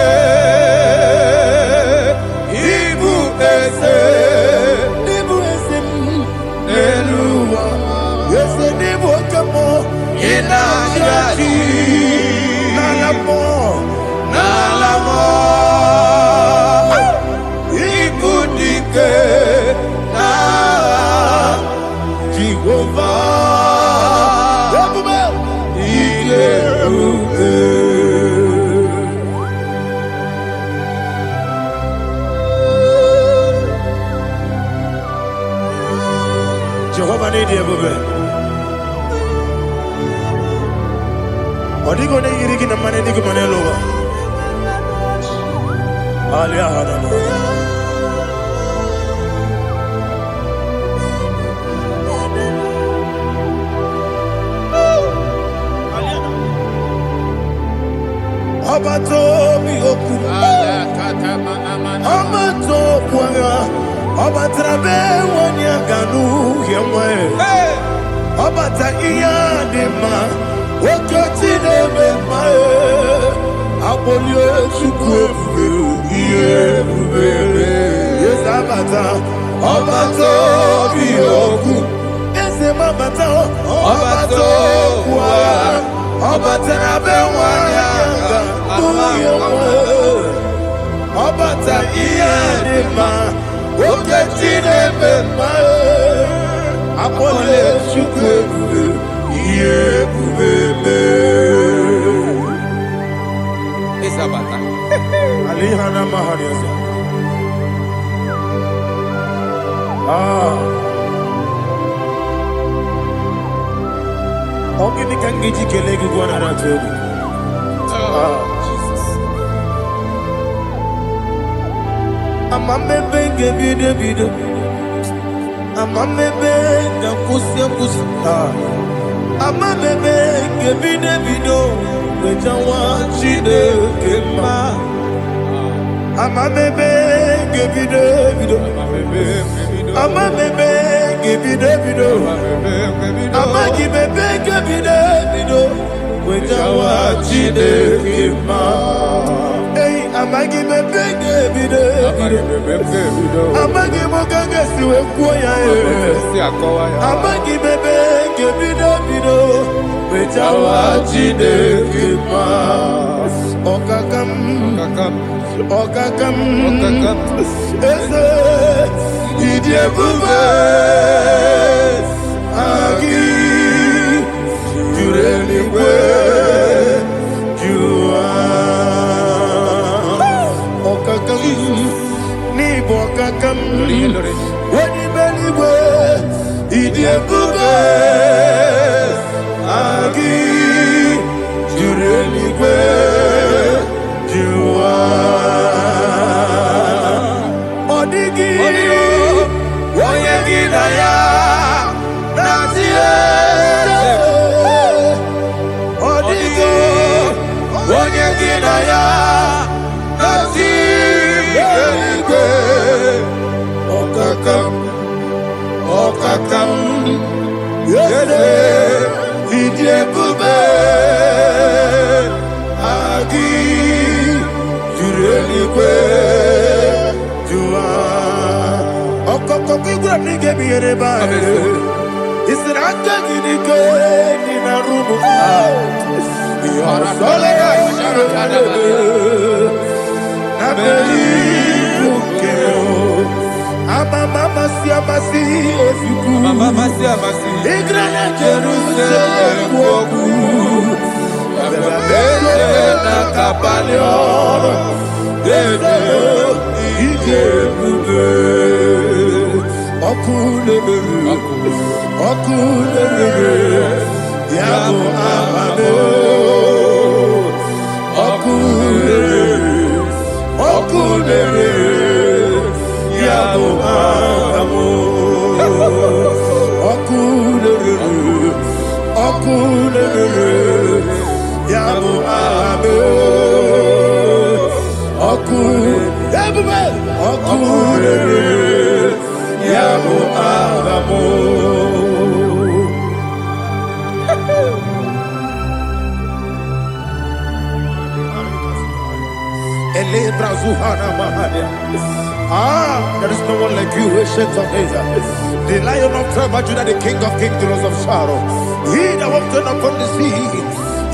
B: Jehovah need you, baby. Odigo ne yirigi na mane digo mane lowa. Alia hada. Abato mi oku. Abato kwanga. Obatrabe wanya ganu yemwe. Obata iya dema. Okoti deme mae. Abolio chukwe iye bubele. Yes abata. Obato biyoku. Ese mabata. Obato kwa. Obatrabe wanya ganu yemwe. Obata iya dema. Oketi deme mae. Apole chukwe iye bubele.
C: Isabata.
B: Alihana mahariasa. Ogini kangiji kelegi gwana ratogu.
C: Jesus.
B: Amamebe ngebide. Amamebe ngakusi. Amamebe ngebide. Wejawa chide kema. Amamebe ngebide. Amamebe ngebide. Amagibebe ngebide. Wejawa chide kema. Hey, amagibebe ngebide. Amagimogaga siwe kuoya. Amagibebe ngebide. Wejawa chide kema. Okakam. Ese idie bube agi jureli kwe jua okakam ni bokakam wani beli kwe idie bube agi jureli kwe jua odigi oyegi na ya nazie odigi oyegi na ya nazie okakam Okakam Yede Idiekube Agi Jurelikwe Jua Okokokigwa nige miereba Isiranga ginike Nina rumu Yosole Nabeli Bukeo Mama siamasi efiku Mama siamasi Igrana Jerusalem woku Bele na kapalion Dede ije kube Okule Yabo amame Okule Yabo amo Okule Yabo amo Okule Yabo amo There is no one like you, ancient of days. The Lion of tribe of Judah, the King of kings, the Rose of Sharon. He that walked upon the sea,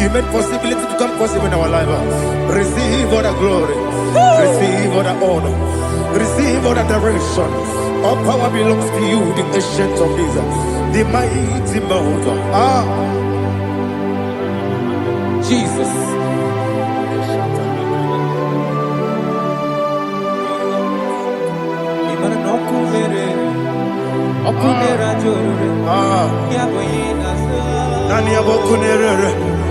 B: you made possibility to come possible in our life. Receive all the glory, receive all the honor, receive all the direction. All power belongs to you, the ancient of days, the mighty mountain.
C: Jesus.
B: Nani abokunere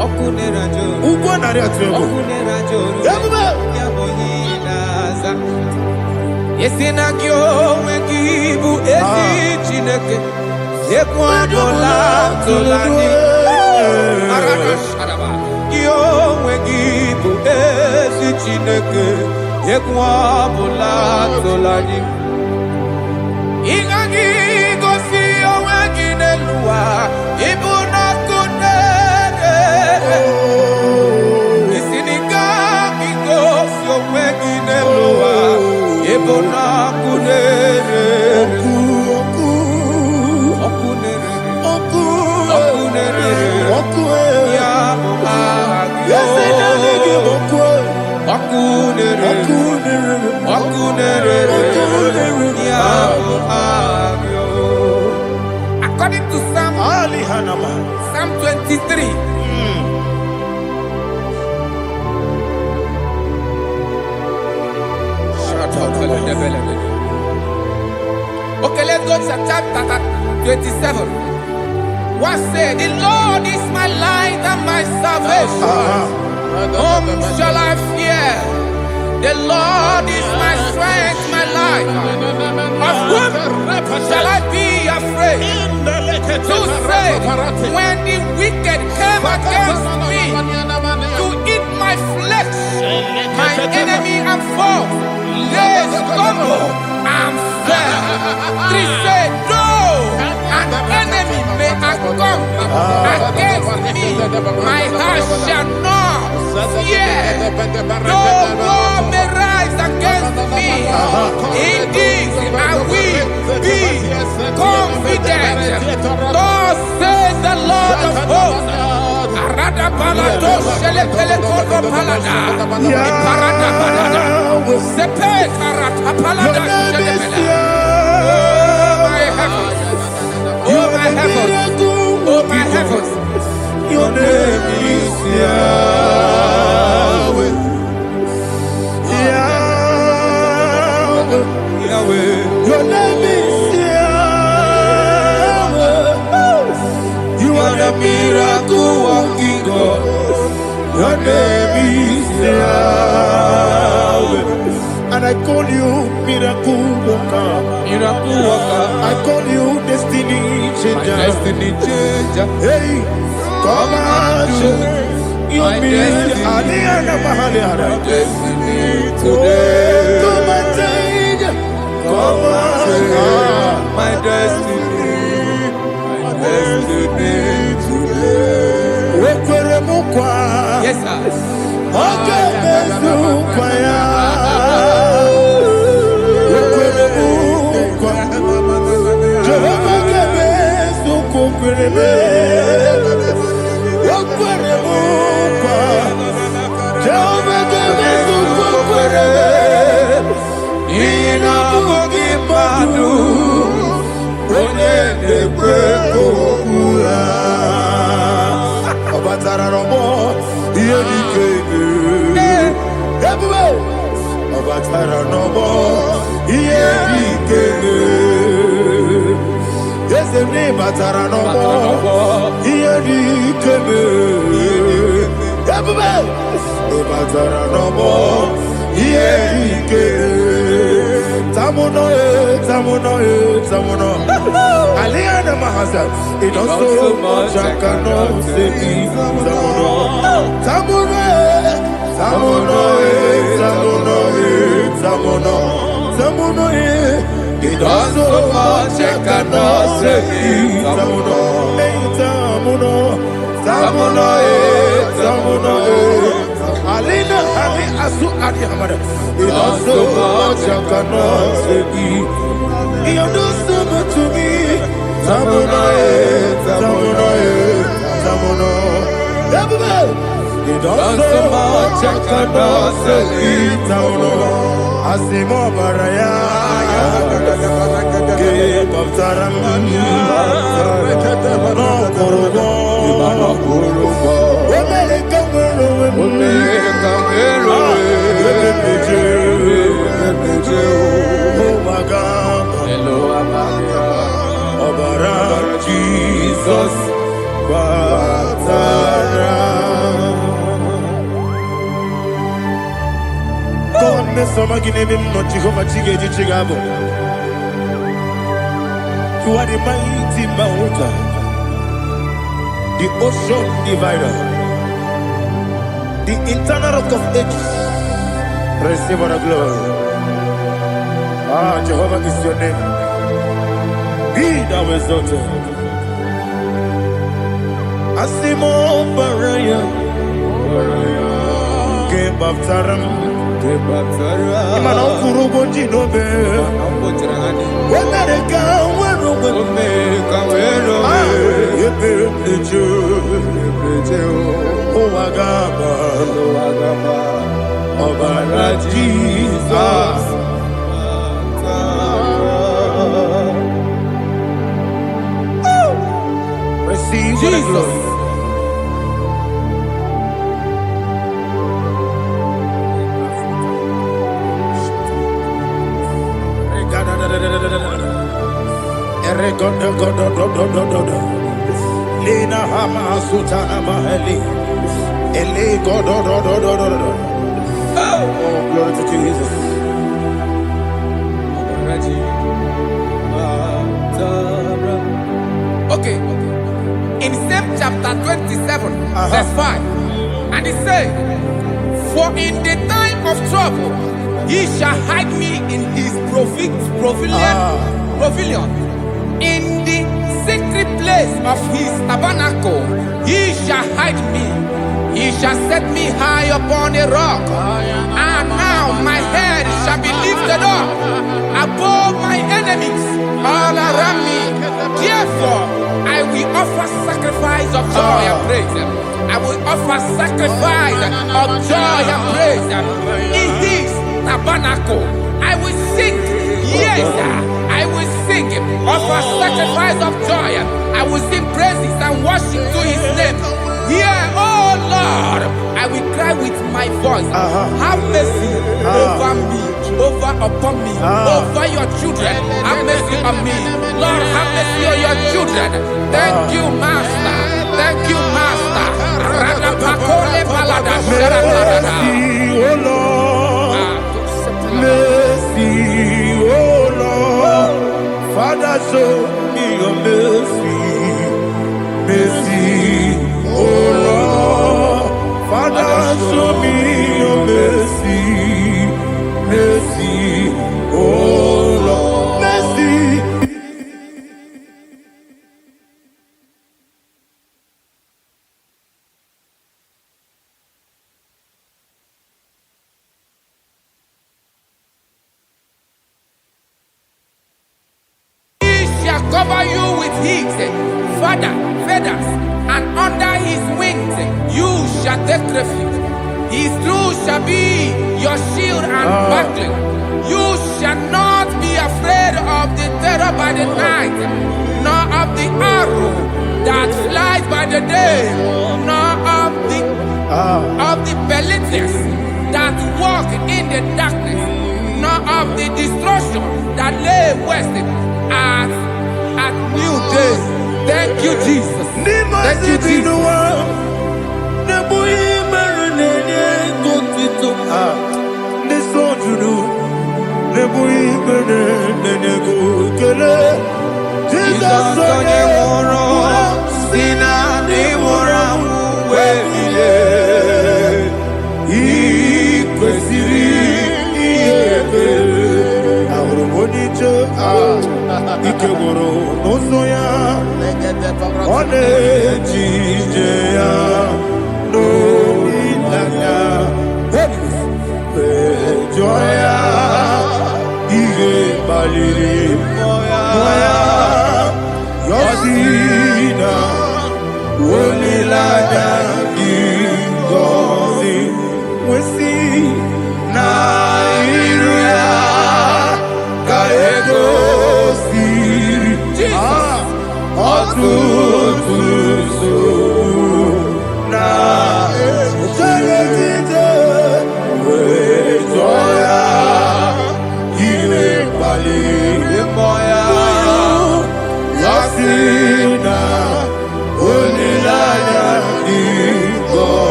C: Okunera jo
B: Ugwo nari atuego
C: Okunera jo
B: Yabuba
C: Yaboyinaza Yesina kyo wengibu esi chineke Yekwa dola tolani Arana sharaba Kyo wengibu esi chineke Yekwa dola tolani Ingagi gosi owegine luwa Ibuna kunere Isiniga gosi owegine luwa Ibuna kunere Okunere Ya Agyo Okunere Ya Agyo. According to Psalm 23. Okay, let's go to chapter 27. What said? The Lord is my light and my salvation. Whom shall I fear? The Lord is my strength, my life. Of whom shall I be afraid? To say, when the wicked came against me to eat my flesh, my enemy and foe, they stumble and fell. 3 said, no, an enemy may come against me, my heart shall not fear. No war may rise against me. Indeed, I will be confident. Thus says the Lord of hosts. Arada balado shelepele kodo palada. Iparada balada. Sepe karata palada shelepele. Oh my heavens. Oh my heavens. Oh my heavens.
B: Your name is Yahweh. Yahweh. Your name is Yahweh. You are the miracle working God. Your name is Yahweh. And I call you miracle worker.
C: Miracle worker.
B: I call you destiny changer.
C: My destiny changer.
B: Hey, come on,
C: My destiny.
B: My
C: Destiny today.
B: Come on, change. Come on,
C: My destiny. Yes, sir.
B: It does so much I cannot say. It does so much I cannot say. Alina Ali Asu Adi Hamada. It does so much I cannot say. You do so much to me. Tamuno. It does so much I cannot say. Tamuno. Asimo Baraya. Give up Taram. No Kurugo. Jesus, God, me some agine him not Jehovah Chige Chigabo. You are the mighty mountain, the ocean divider, the internal rock of ages. Receive our glory. Ah, Jehovah is your name. Be thou exalted. Asimo Baraya, Game of Taram, Imano Kurugo Jinobe, America, Obara Jesus. Receive Jesus. Lina Hama Sutana Mahali. Ele God. Oh, glory to Jesus.
C: Okay. In same chapter 27, verse 5, and it says, "For in the time of trouble, he shall hide me in his pavilion. In the secret place of his tabernacle, he shall hide me. He shall set me high upon a rock. And now my head shall be lifted up above my enemies all around me. Therefore, I will offer sacrifice of joy and praise. I will offer sacrifice of joy and praise in his tabernacle. I will sing, yes, I will sing, offer sacrifice of joy. I will sing praises and worship to his name. Here, oh Lord, I will cry with my voice. Have mercy over me, upon me, over your children. Have mercy on me. Lord, have mercy on your children. Thank you, Master. Thank you, Master.
B: Mercy, oh Lord. Mercy, oh Lord. Father, show me your mercy. Mercy, oh Lord. Father, show me your mercy. Mercy, oh Lord. Mercy.
C: cover you with his feathers, and under his wings you shall take refuge. His truth shall be your shield and buckler. You shall not be afraid of the terror by the night, nor of the arrow that flies by the day, nor of the pestilence that walk in the darkness, nor of the destruction that lay west at new day. Thank you, Jesus. Thank you, Jesus.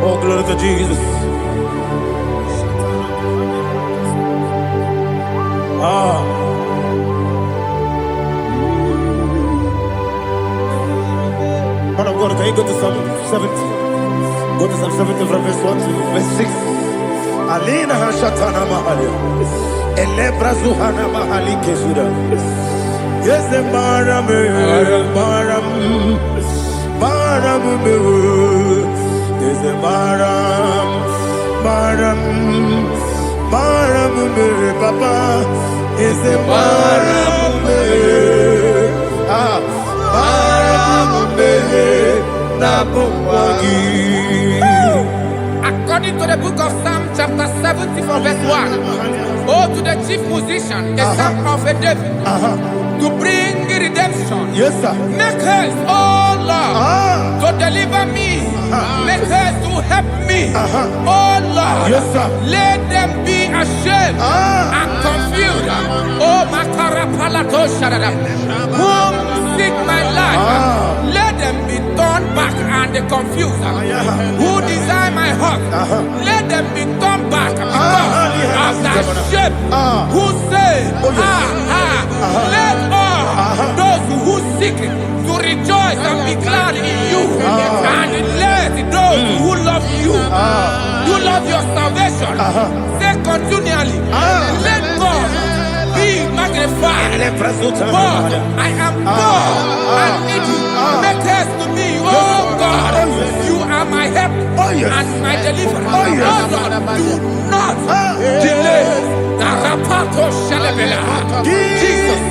B: Oh, glory to Jesus. Man of God, can you go to Psalm 70? Go to Psalm 70 from verse 1 to verse 6. Alina Hashatana Mahalia. Elebra Zuhana Mahali Kesuda. Yes, the Baram, is the Baram, Papa, is the Baram,
C: According to the book of Psalm chapter 70 from verse 1, oh, to the chief musician, a son of a David, to bring redemption.
B: Yes, sir.
C: Make haste, oh Lord, to deliver me. Make haste to help me. Oh Lord,
B: Yes, sir.
C: let them be ashamed and confused. Oh, Makarapalato Sharadam, whom seek my life, let them be turned back and confused. Who desire my heart, let them be turned back because of that shape. Who say, let all those who seek to rejoice and be glad in you, and let those who love you, you love your salvation, say continually, let God be magnified. God, I am poor and needy. Make haste to me, oh God. You are my help and my deliverer. Oh Lord, do not delay. Narapato Shalabela. Jesus.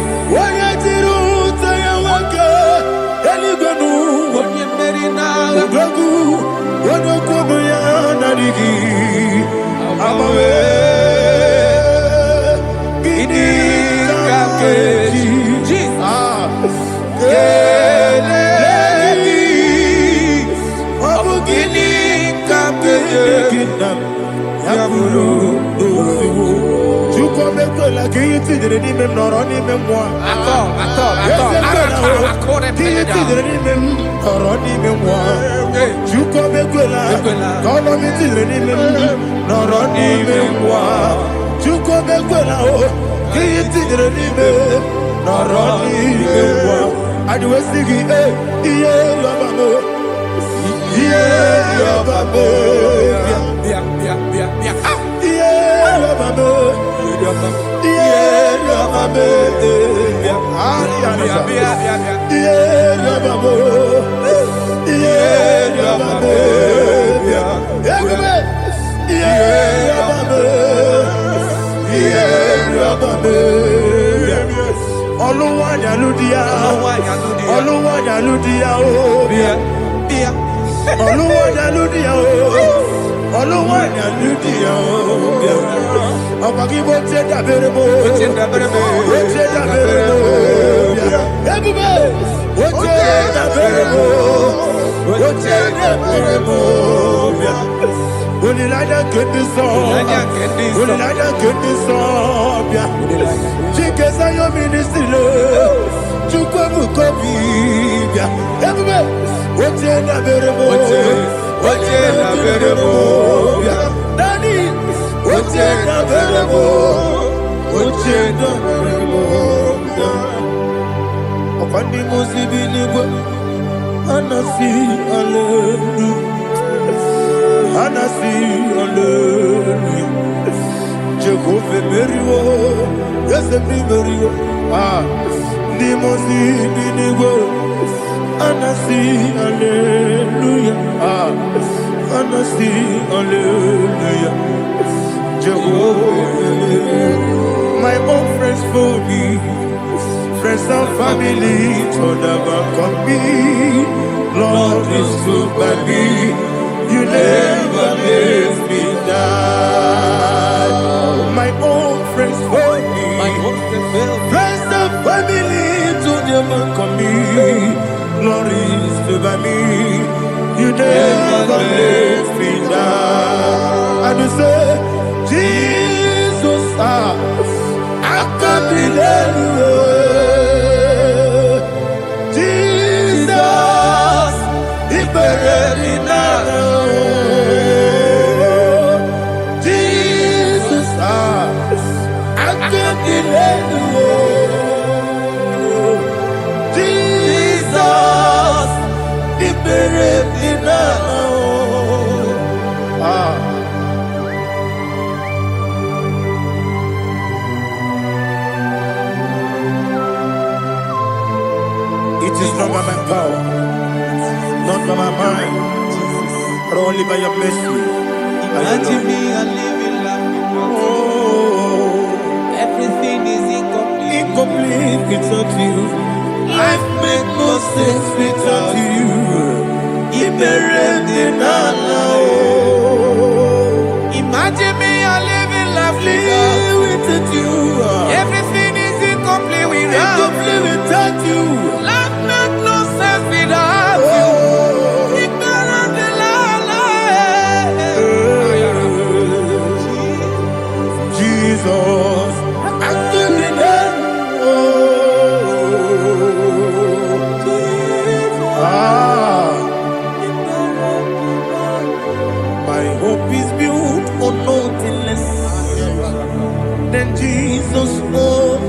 B: My own friends for me, friends and family told about me. Lord is good by me. You never let me die. My own friends for me, friends and family told about me. Lord is good by me. You never let me die. And you say, Jesus, I can't believe you. Jesus, He buried me now. Jesus, I can't believe you. Jesus, He buried me now. It is not by my power, not by my mind, but only by your mercy.
C: Imagine me a living life.
B: Oh,
C: Everything is incomplete.
B: incomplete without you. Life makes no sense without you.
C: Imagine me a living life
B: Without you.
C: Everything is incomplete without
B: Incomplete without you.
C: Life makes no sense without you. Ignorant the la la.
B: is built on nothing less than Jesus' own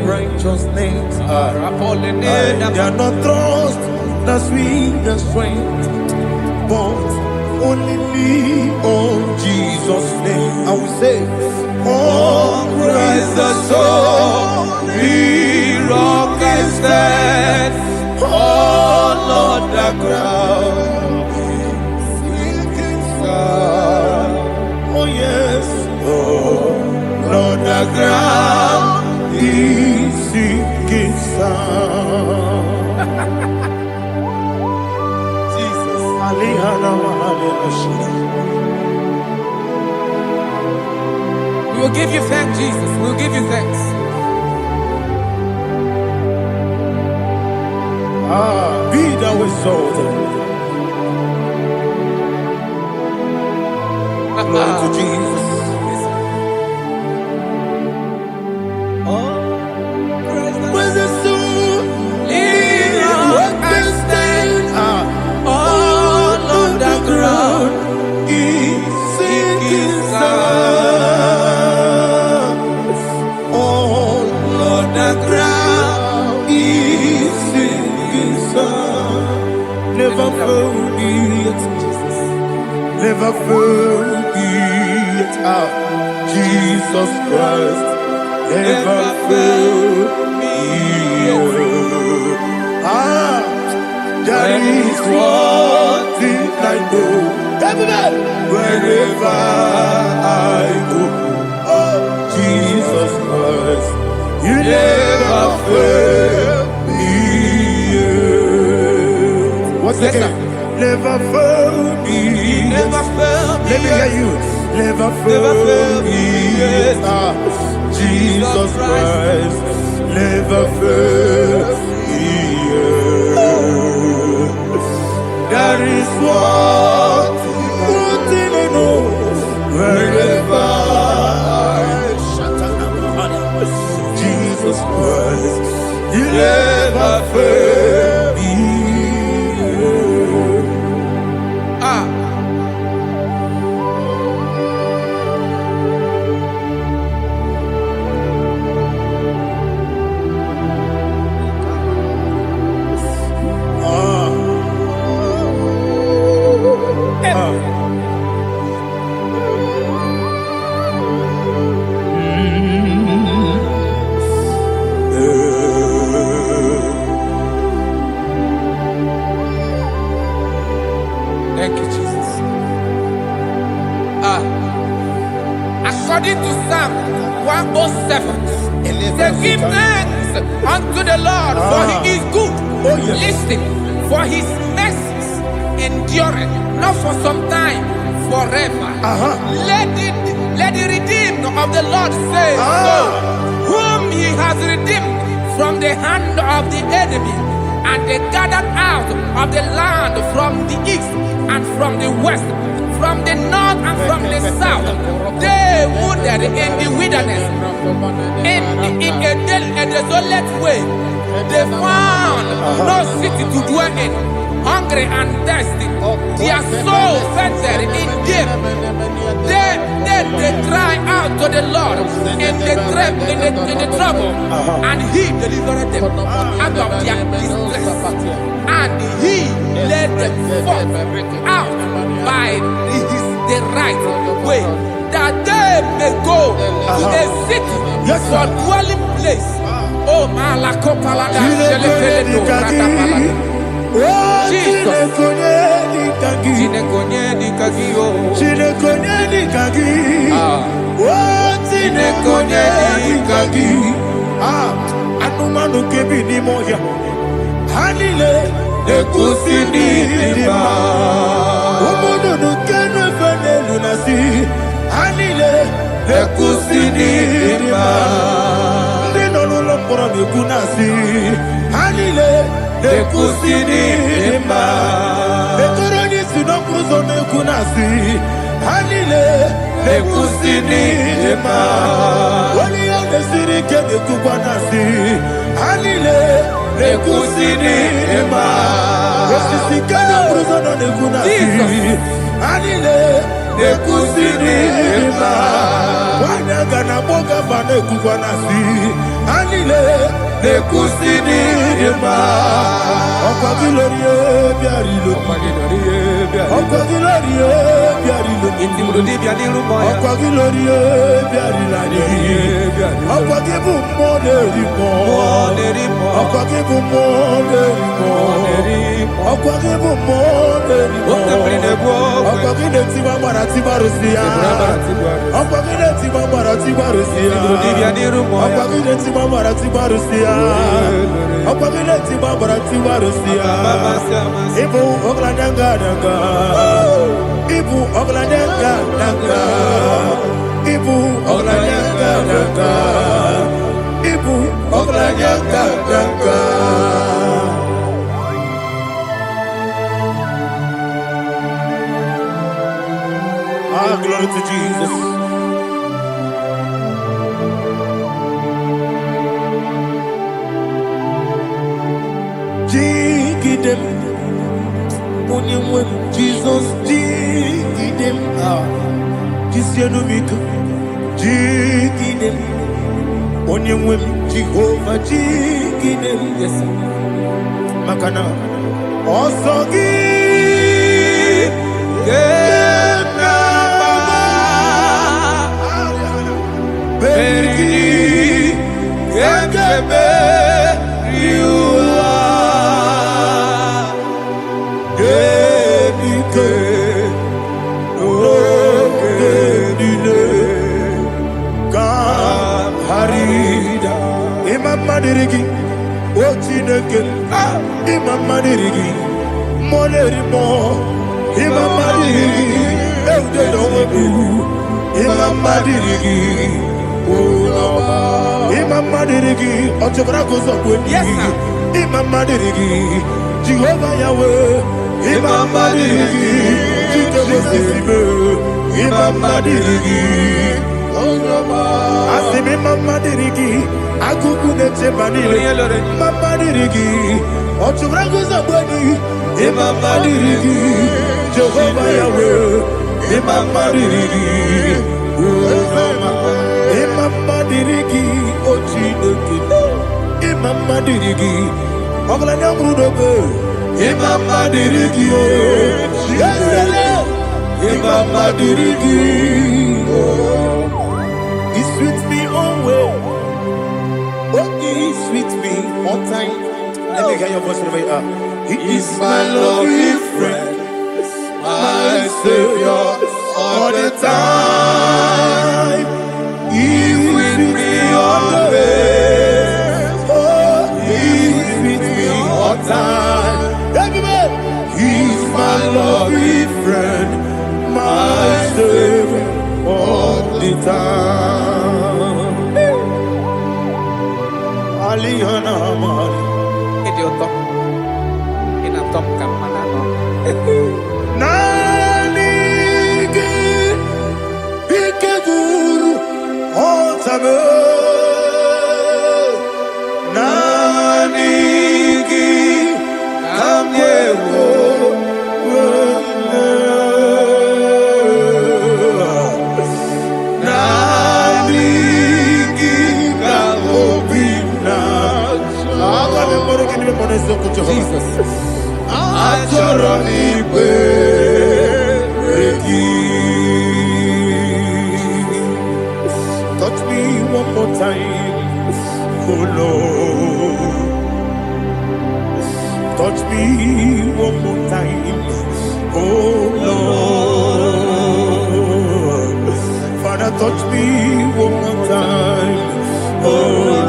B: righteousness. They are not trust the sweetest strength, but only on Jesus' name. I will say, oh, Christ the solid rock I stand. Oh, Lord, the ground is sinking sand. Oh, yes, oh, Lord, the ground is sinking sand. Jesus,
C: We will give you thanks, Jesus. We will give you thanks.
B: Be thou exalted. Glory to Jesus. Where's the soul? What can stand? All on the ground is sinking sand. All on the ground is sinking sand. Never forget Jesus. Never forget Jesus Christ. Never forget. There is one thing I know. Wherever I go, oh, Jesus Christ, you never fail me. What's the name? Never fail me.
C: Never fail me.
B: Let me hear you. Never fail me. Jesus Christ, never fail me. There is one thing I know. Wherever Jesus Christ, you never fail me.
C: Thank you, Jesus. According to Psalm 107, say, give thanks unto the Lord, for he is good.
B: Oh, yes.
C: Listen, for his mercies endureth, not for some time, forever. Let the redeemed of the Lord say so, whom he has redeemed from the hand of the enemy, and they gathered out of the land from the east and from the west, from the north and from the south. They wandered in the wilderness, in a desolate way. They found no city to dwell in, hungry and thirsty. Their soul fainted in them. They cry out to the Lord in the trouble, and he delivered them out of their distress. And he led them forth out by the right way, that they may go to a city for dwelling place. Oh, Malakopalada, Jesus.
B: Anumanu kebi ni moya Hanile Ekusini lima Umudu nukene fene lunasi Hanile Ekusini lima Nino nulopora nikunasi Hanile Ekusini lima Ekoroni sinokruzo nikunasi Hanile Ekusini lima Wali yone sirike nikubanasi Hanile Ekusini lima Esisikana bruzo nikunasi Hanile nekusini ma wanyaga na boga bane kukwana si anile nekusini ma okwagilorie biarilo okwagilorie biarilo
C: Intimudi biadiru moya.
B: okwagilorie biarilani okwagibu moderimo okwagibu moderimo okwagibu moderimo okwagide tiwa marati barusia okwagide tiwa marati barusia okwagide tiwa marati barusia okwagide tiwa marati barusia ibu ogladanga danga ibu ogladanga danga ibu ogladanga danga ibu ogladanga danga. Ah, glory to Jesus. Jigidem, Onyemwem, Jesus, Jigidem, Jisianomika, Jigidem, Onyemwem, Jehovah, Jigidem, yes, Makana, Osogi, Madirigi, Ochineke, Imam Madirigi, Molerimo, Imam Madirigi, Eudedomu, Imam Madirigi, Imam Madirigi, Ochobrako Zokweni, Imam Madirigi, Jehovah Yahweh, Imam Madirigi, Jitobosime, Imam Madirigi, Asimi Mama Dirigi, Akuku de Chebanile, Mama Dirigi, Ochubrago Zabani, Imama Dirigi, Jehovah Yahweh, Imama Dirigi, Imama Dirigi, Ochineke, Imama Dirigi, Oglanya Brudobe, Imama Dirigi, Imama Dirigi, He's with me always. Oh, he's with me all time. Let me hear your voice wherever you are. He is my loving friend, my Savior all the time. He's with me always. Oh, he's with me all time. Everybody, he's my loving friend, my Savior all the time. Aliyana Mari.
C: Idioto. Inatom kamanano.
B: Nanigi Ikeguru Otame. Nanigi Kamyewo.
C: Jesus.
B: Touch me one more time, oh Lord. Touch me one more time, oh Lord. Father, touch me one more time, oh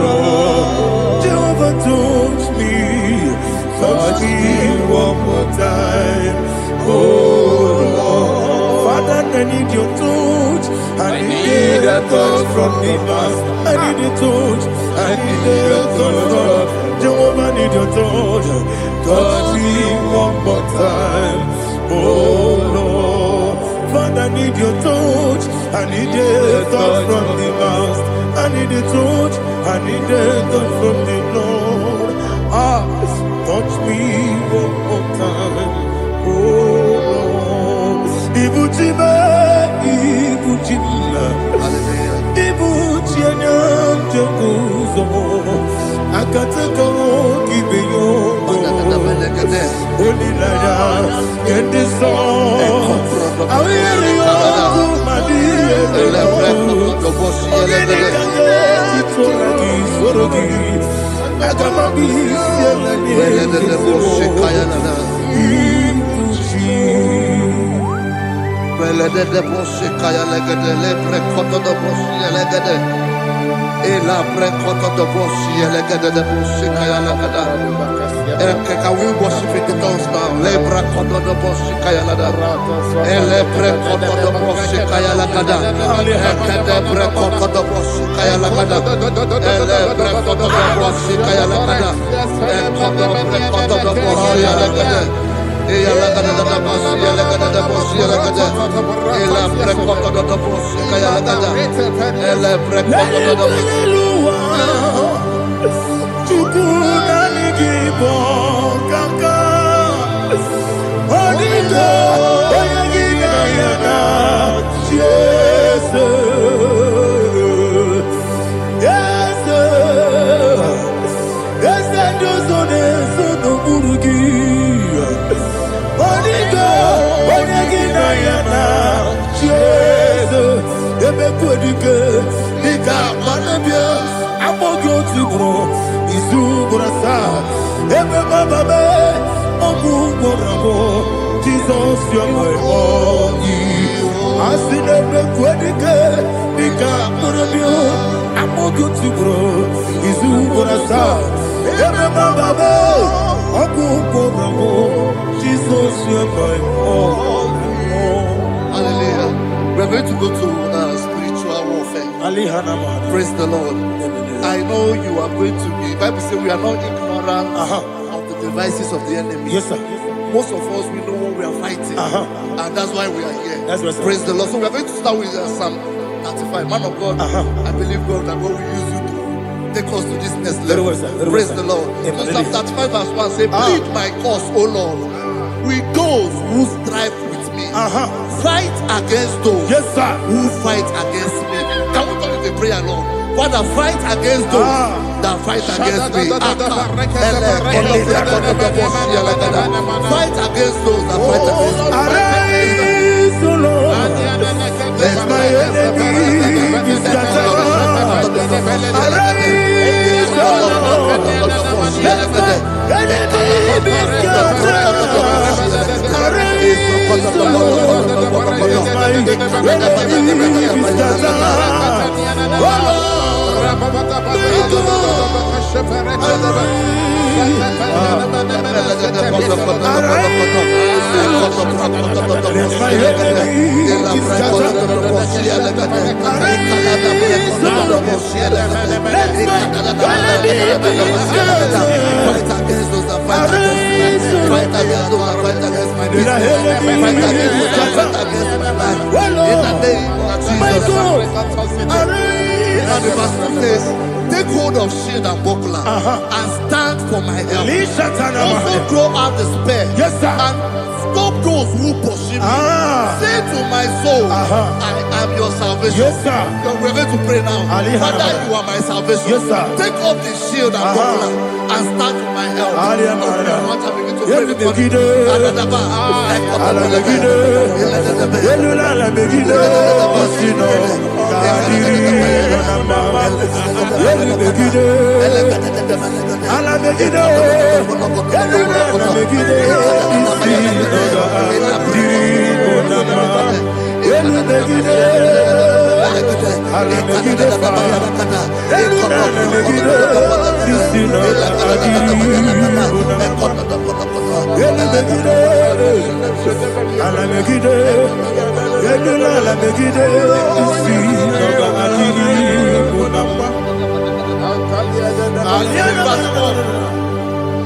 B: Lord. Jehovah, touch me. Touch me one more time, oh Lord. Father, I need your touch. I need a touch from the Master. I need a touch. I need a touch from Jehovah. I need your touch. Touch me one more time, oh Lord. Father, I need your touch. I need a touch from the Master. I need a touch. I need a touch from the Lord. Touch me one more time, oh Lord. Ibutime. Akateko kibeyo Onilaya Kendiso Awiriyo Kumadiye Ogedekage Titoragi Sorogi Agamabi
D: Can we worship in the tongues now? Lebra kodo do boshi kaya lada. Ele bre kodo do boshi kaya lada. Ekede bre kodo do boshi kaya lada. Ele bre kodo do boshi kaya lada. Ekodo bre kodo do boshi lada. Eya lada da boshi lada da boshi lada. Ele bre kodo do boshi kaya lada. Ele bre kodo do boshi.
B: Igbo kaka Onido Oyagina yana Jesus Yes Josone Sono Murugi Onido Oyagina yana Jesus Ebe Kodike Nika Manabia Amogyo Tibro Izu Burasa Ebe Bababe Ogu Borabo Jesus you're my only Asinebe Kwedike Nika Murabio Amogu Tibro Izu Burasa Ebe Bababe Ogu Borabo Jesus you're my only.
D: Hallelujah. We're going to go to spiritual warfare. Praise the Lord. I know you are going to be. The Bible says we are not ignorant of the devices of the enemy.
B: Yes, sir.
D: Most of us, we know what we are fighting. And that's why we are here.
B: That's right, sir.
D: Praise the Lord. So we are going to start with Psalm 35. Man of God, I believe God that God will use you to take us to this next level.
B: Very well, sir. Very
D: Praise
B: well,
D: the
B: sir.
D: Lord.
B: Amen.
D: So Psalm 35 verse 1 says, plead my cause, O Lord, with those who strive with me. Fight against those
B: Yes, sir.
D: who fight against me. Can we turn to the prayer, Lord? Father, fight against those that fight against me. Fight against those that fight against me.
B: Arise, O Lord. Let my enemy be scattered. Arise, O Lord. Let my enemy be scattered. Arise, O Lord. Let my enemy be scattered. Oh Lord.
D: And the verse says, take hold of shield and buckler and stand for my help. Also throw out the spear
B: Yes, sir.
D: and stop those who pursue me. Say to my soul, I am your salvation.
B: Yes, sir.
D: We're going to pray now. Father, you are my salvation.
B: Yes, sir.
D: Take up the shield and buckler and stand for my help.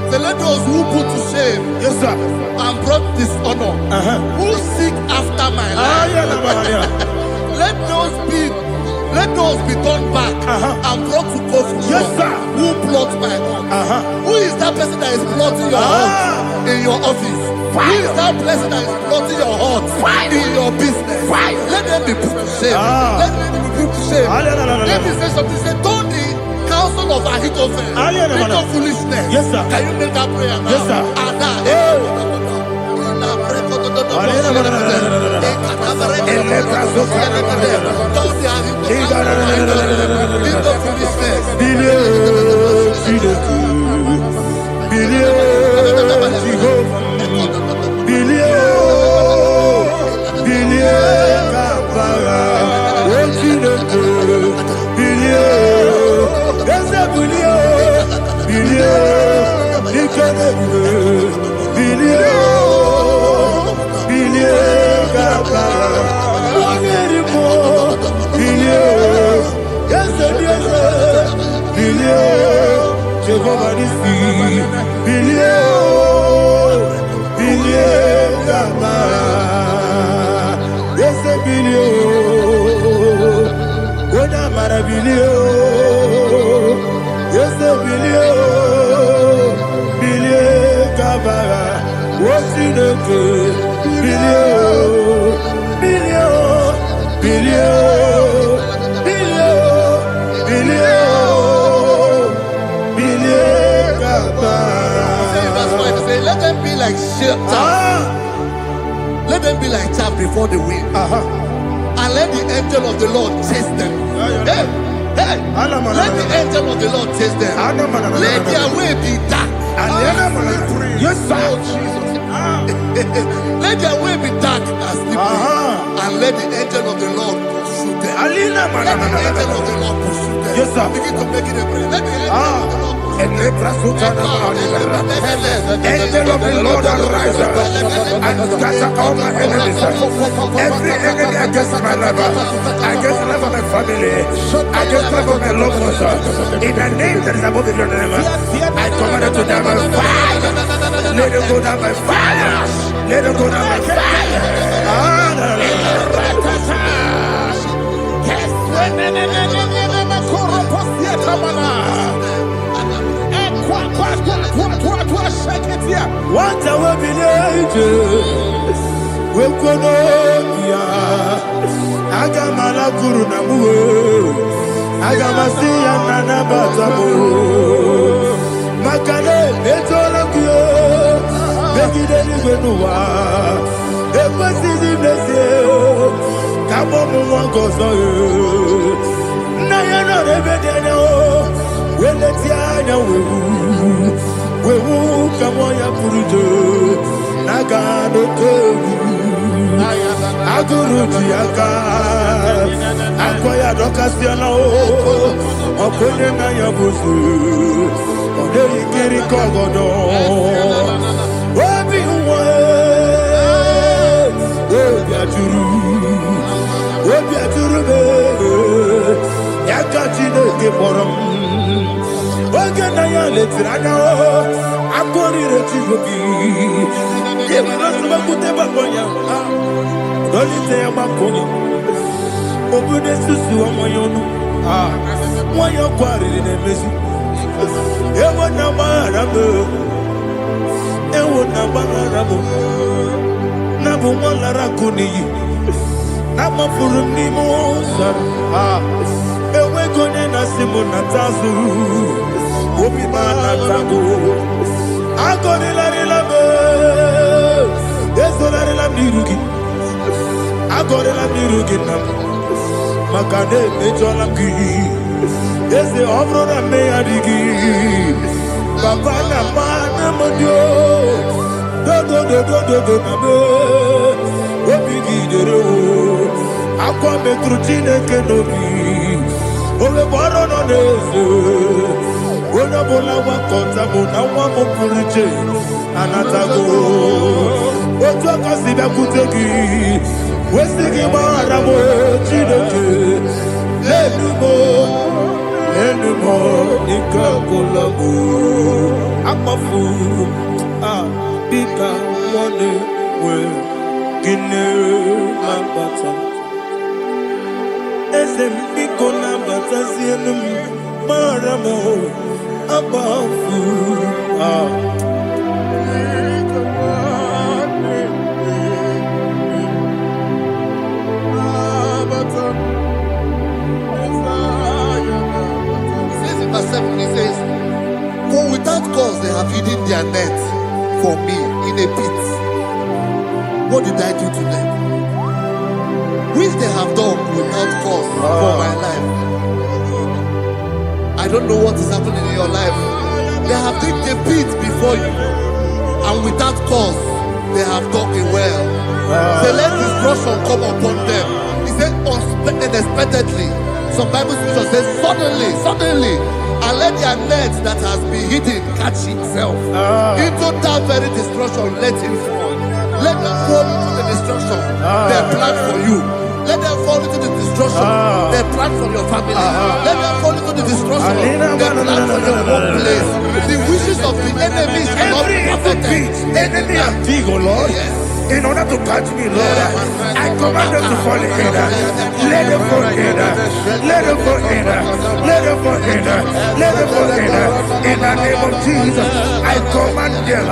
D: So let those who put to shame,
B: Yes, sir.
D: and brought dishonor, who seek after my life, let those be turned back and brought to confusion.
B: Yes, sir.
D: Who plot my heart? Who is that person that is plotting your heart in your office? Who is that person that is plotting your heart in your business? Let them be put to shame. Let them be put to shame. Let me say something. Say, don't the counsel son of Ahithophel. Think of foolishness.
B: Yes, sir.
D: Can you make that prayer now?
B: Yes, sir.
D: Let them be like chaff. Let them be like chaff before the wind. And let the angel of the Lord chase them. Hey, hey. Let the angel of the Lord chase them. Let their way be dark.
B: Yes, sir.
D: Let their way be dark and slippery. And let the angel of the Lord pursue them. Let the angel of the Lord pursue them.
B: Yes, sir.
D: Begin to make it a prayer. Let the angel of the Lord
B: Angel of the Lord arise and scatter all my enemies. Every enemy against my lover, against the life of my family, against the life of my loved ones. In the name that is above the name, I command it to them by fire. Let it go down by fire. Let it go down by fire. What I will be ages, we could Agamala Guru Namu, Agamasia Nana Batamu, Makane, Etolakio, Begideni Benua, Epasizi Meseo, Kabomu Wankoso, Nayana Rebedeno, Weletiana Wewu Kamoya Purujo, Nagano Kogu, Aguru Tiaka, Akoya Dokasiano, Okoye Nayabusu, Odei Kiri Kogodo, Obi Uwe, Obi Aturu, Yakatine Keporum. Oganaya letirana akori retivoki yebana kuteba konya dolite yabakonya obude susu amoyonu moyo kwari nemesi ewo na marabe na bu molara kuni na mafuru ni mosa ewe kone na simu na tazu Obi mana tago, agori la me, ezo la mirugi, agori la mirugi nam, makade mejo la ki, eze obro na me adigi, papa na mana modio, do na me, obi gidero, akwa metrutine kenobi, obe baro no nezo. Bona bola wakota bona wamo purije anatago oto kasibe kutegi wesigi maramo chineke enumo nikakolago amafu bika one we gine mabata esem biko na bata sienum maramo abafu verse 7.
D: their net for me in a pit. What did I do to them? Which they have done without cause for my life. I don't know what is happening in your life. They have digged a pit before you, and without cause, they have dug it well. Say, let destruction come upon them. He said, unexpectedly. Some Bible scripture says, suddenly, and let their net that has been hidden catch itself. Into that very destruction, let it fall. Let them fall into the destruction they plan for you. Let them fall into the destruction they plan for your family. Let them fall into the destruction they plan for your workplace. The wishes of the enemy shall not be perfected.
B: Enemy and dig, oh Lord.
D: Yes.
B: In order to catch me, Lord, I command them to fall in. Let them fall in. Let them fall in. Let them fall in. Let them fall in. In the name of Jesus, I command them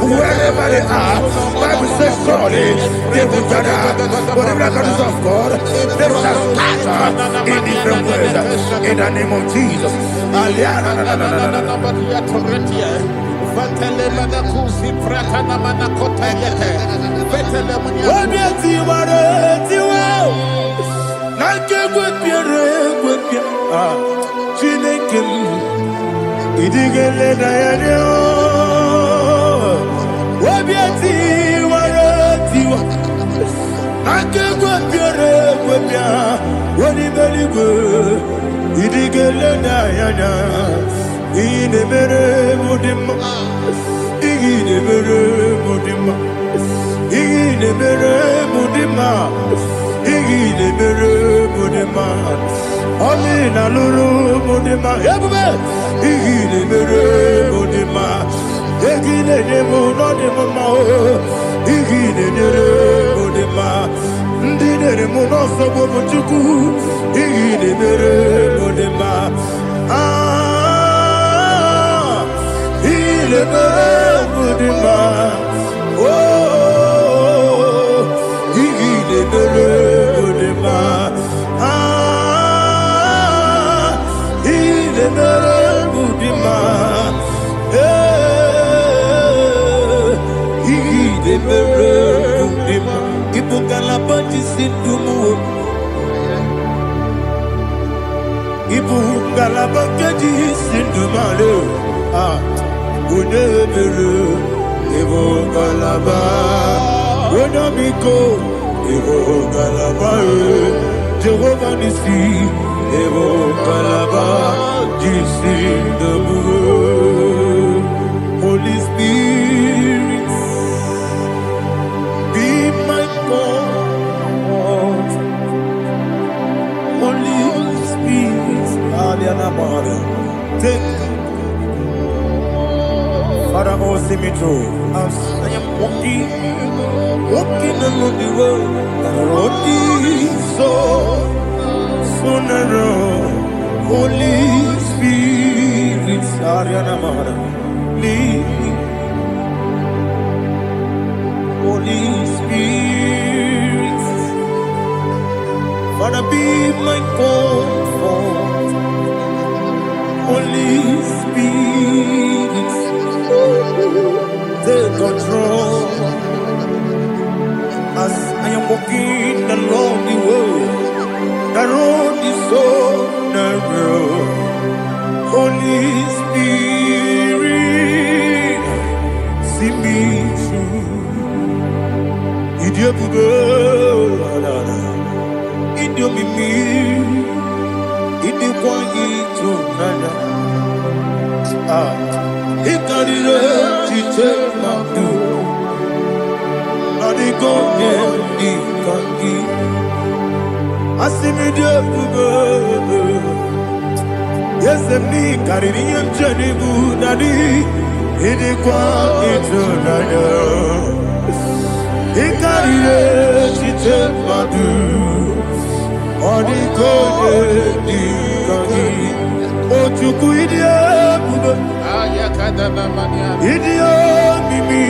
B: wherever they are. Bible says, surely they will gather. Whatever that is of God, they shall scatter in different ways. In the name of Jesus. Holy Spirit, be my God. Holy Spirit, take Father, oh, see me through. As I am walking along the road, the road is so narrow. Holy Spirit, lead me. Holy Spirit, Father, be my comfort. Holy Spirit, take control. As I am walking along the road is so narrow. Holy Spirit, see me through. Idiopube, Idiomimi, Idikwanito, Nana. Ikarire, Chiche, Madu. Adigonye, Ikangi. Asimidioube. Yes, me, Caribbean Janibu, Nadi, Idikwanito, Nana. Ikarire, Chiche, Madu. Adigonye, Ikangi. Ochuku, Idiopube. Idio mimi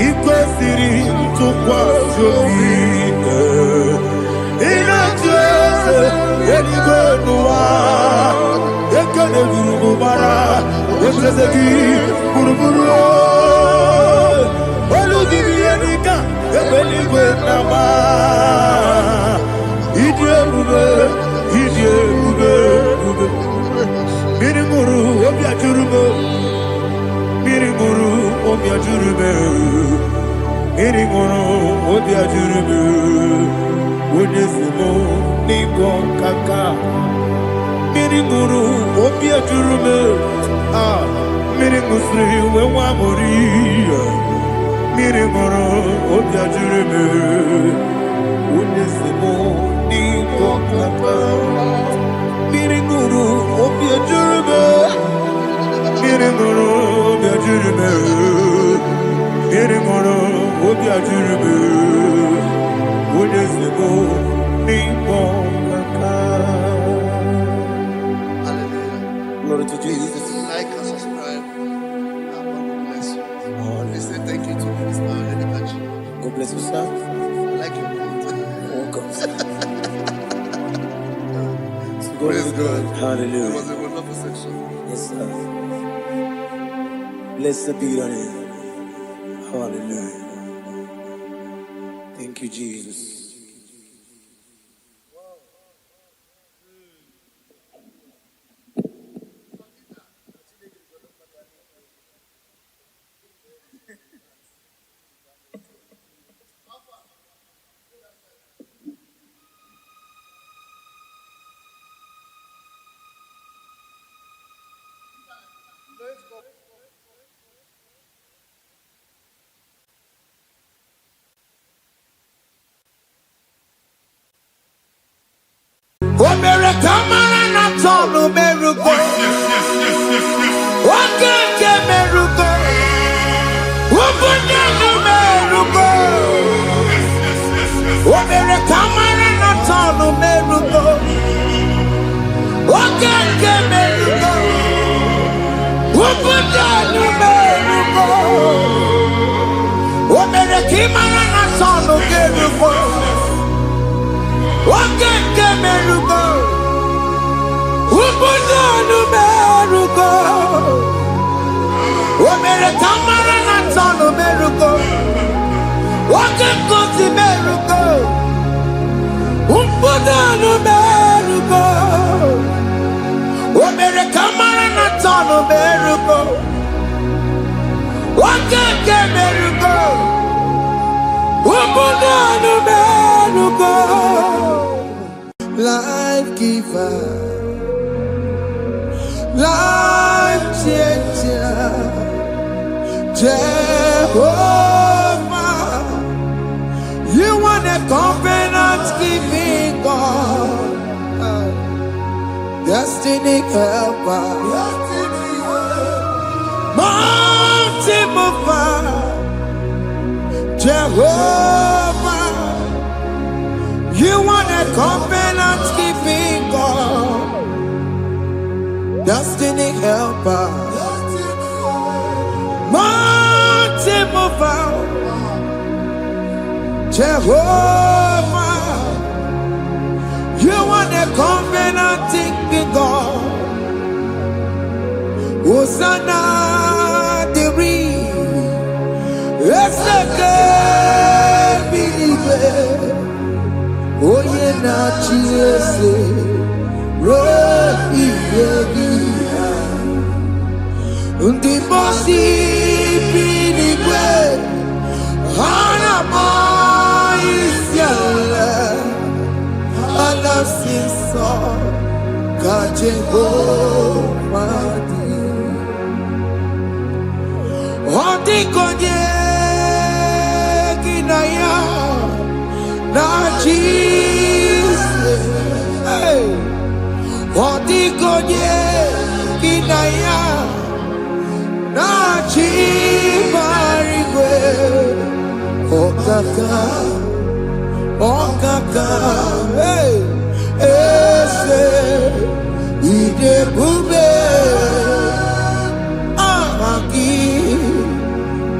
B: iko siri tukwa jovine ina jese eligwenua ekene gurubara ojezegi Buruburu Oludibianika Ebeligwe Nama Idiebube Mirimuru Obiajurume Mirimuru Obiajurume Mirimuru Obiajurume Unesimo Nigo Kaka Mirimuru Obiajurume Mirimusri Wewa Moria Mirimuru Obiajurume Unesimo Nigo Kaka Mirimuru Obiajurume Mirimuru Obiajurume Mirimuru Obiajurume Unesimo Nigo Kaka. Glory to Jesus.
D: Like and subscribe. God bless you. Please say thank you to Minister Lady Kachi.
B: God bless you, sir.
D: I like your quote.
B: Oh, God.
D: Praise God.
B: Hallelujah.
D: It was a wonderful section.
B: Yes, sir. Blessed be your name. Hallelujah. Thank you, Jesus.
E: Life giver, life changer, Jehovah, you are the covenant keeping God, destiny helper, mountain mover, Jehovah, you are the covenant keeping God, destiny helper, mountain mover, Jehovah, you are the covenant keeping God. Hosanna, the oh yeah, na chiese, rohi yegia, undi bosi pinigwe, hana moisiala, alasinso, kaje madi, ondi konye kinaya. Na Jesus, hey, Odigonye kinaya, na chibarigwe, okaka, hey, ese, idebube, amaki,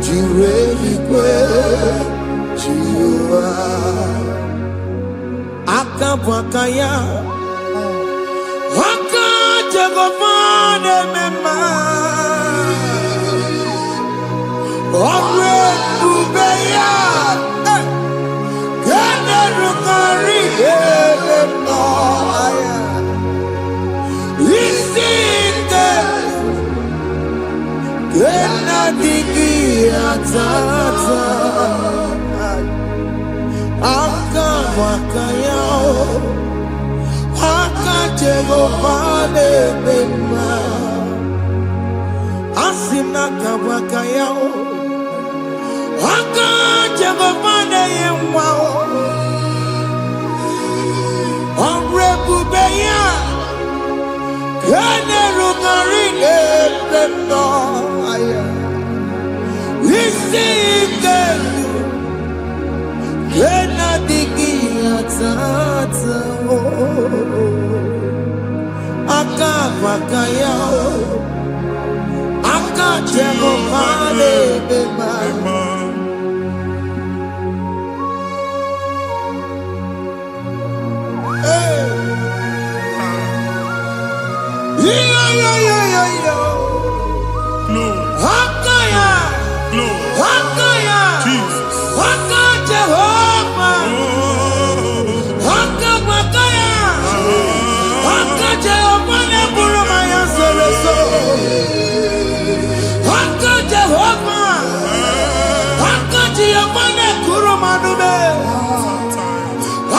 E: jireligwe, jiwa. Akabwakaya Waka Jagomane Mema Always Bubeya. Ganeru Kari Eleno. Isinde. Gena Digi Atata. Aka Wakayao. Aka Jegovane Bema. Asina Kabakayao. Aka Jegovane Yemwao. Omre Bubeya. Gane Rugarine Bema. Isinde. Gena Digi Atata. Aka Wakayao. Aka Jehovane Bema. Hey. Yo. Aka ya. Aka ya.
B: Jesus.
E: Aka Jehovah. Aka Wakaya. Aka Jehovane Burumaya Sereso. Aka Jehovah. Aka Jehovane Kurumanume.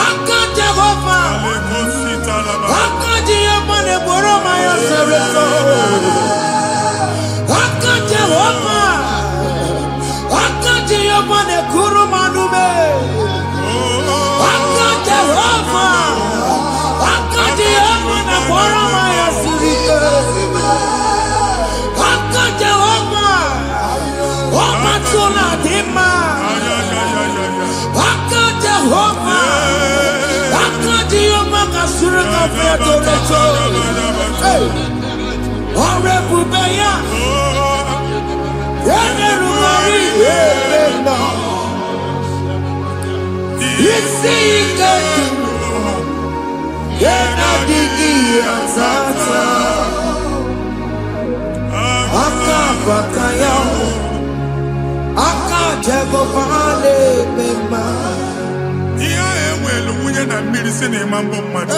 E: Aka Jehovah. Aka Jehovane Burumaya Sereso. Aka Jehovah. Aka Jehovane Kurumanume. Aka Jehovah. Aka Jehovane Burumaya Sirike. Aka Jehovah. Omatuna Dima. Aka Jehovah. Aka Jehovah Kasurika Fedoreto. Ore Bubeya. Yeneru Mari Elena. Isike. Yena Digi Atata. Aka Wakayao. Aka Jehovane Bema.
B: Ihe enwelu nwunye na mmiri si n'ịma mbọ mmadụ.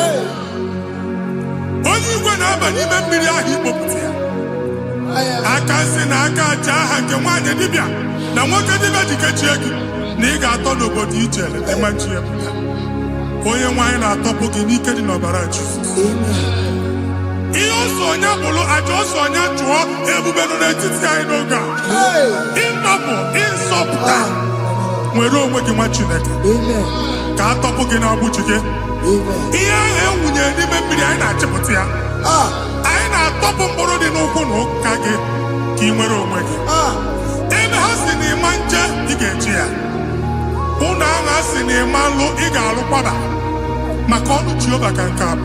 B: Onye igwe na-aba n'ime mmiri ahụ ikpopụta ya. Aka si na aka aja aha nke nwaanyị dibịa na nwoke dibịa ji kechie gị na ị ga-atọ n'obodo ije eleta machi ya pụta. Onye nwaanyị na-atọpụ gị n'ike dị n'ọbara Jizọs. Ihe ọsọ onye bụrụ aja ọsọ onye chụọ ebube nọ n'etiti anyị n'oge a. Ịtọpụ ịsọpụta nwere onwe gị nwa Chineke ka a tọpụ gị n'agbụchi gị. Ihe ahụ enwunye n'ime mmiri anyị na-achịpụta ya. Anyị na-atọpụ mkpụrụ dị n'ụkwụ na ụka gị ka ị nwere onwe gị. Ebe ha si na ịma nje ị ga-eji ya. Ụlọ ahụ ha si na ịma nlụ ị ga-alụ kwaba maka ọnụ Jehova ka nke a bụ.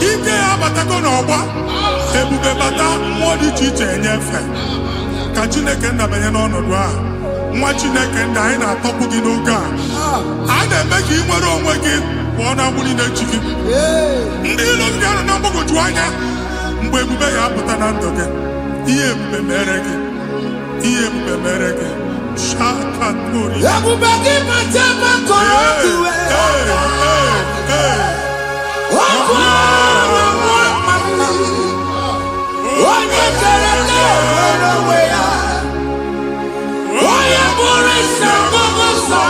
B: Ike ya abatago n'ọgba ebube bata mmụọ dị iche iche enyefe ka Chineke ndabanye n'ọnọdụ ahụ. Nwa Chineke ndị anyị na-atọpụ gị n'oge a. A na-eme ka ị nwere onwe gị pụọ na agbụrụ na-echi gị. Ndị ilo ndị ahụ na mgbagwoju anya mgbe ebube ya apụta na ndụ gị. Ihe ebube mere gị. Ihe ebube mere gị. Shakatori.
E: Ebube gị mata makọrọ duwe. Onye kere nwere onwe ya. Onye bụrụ isi ọgụgụ nsọ.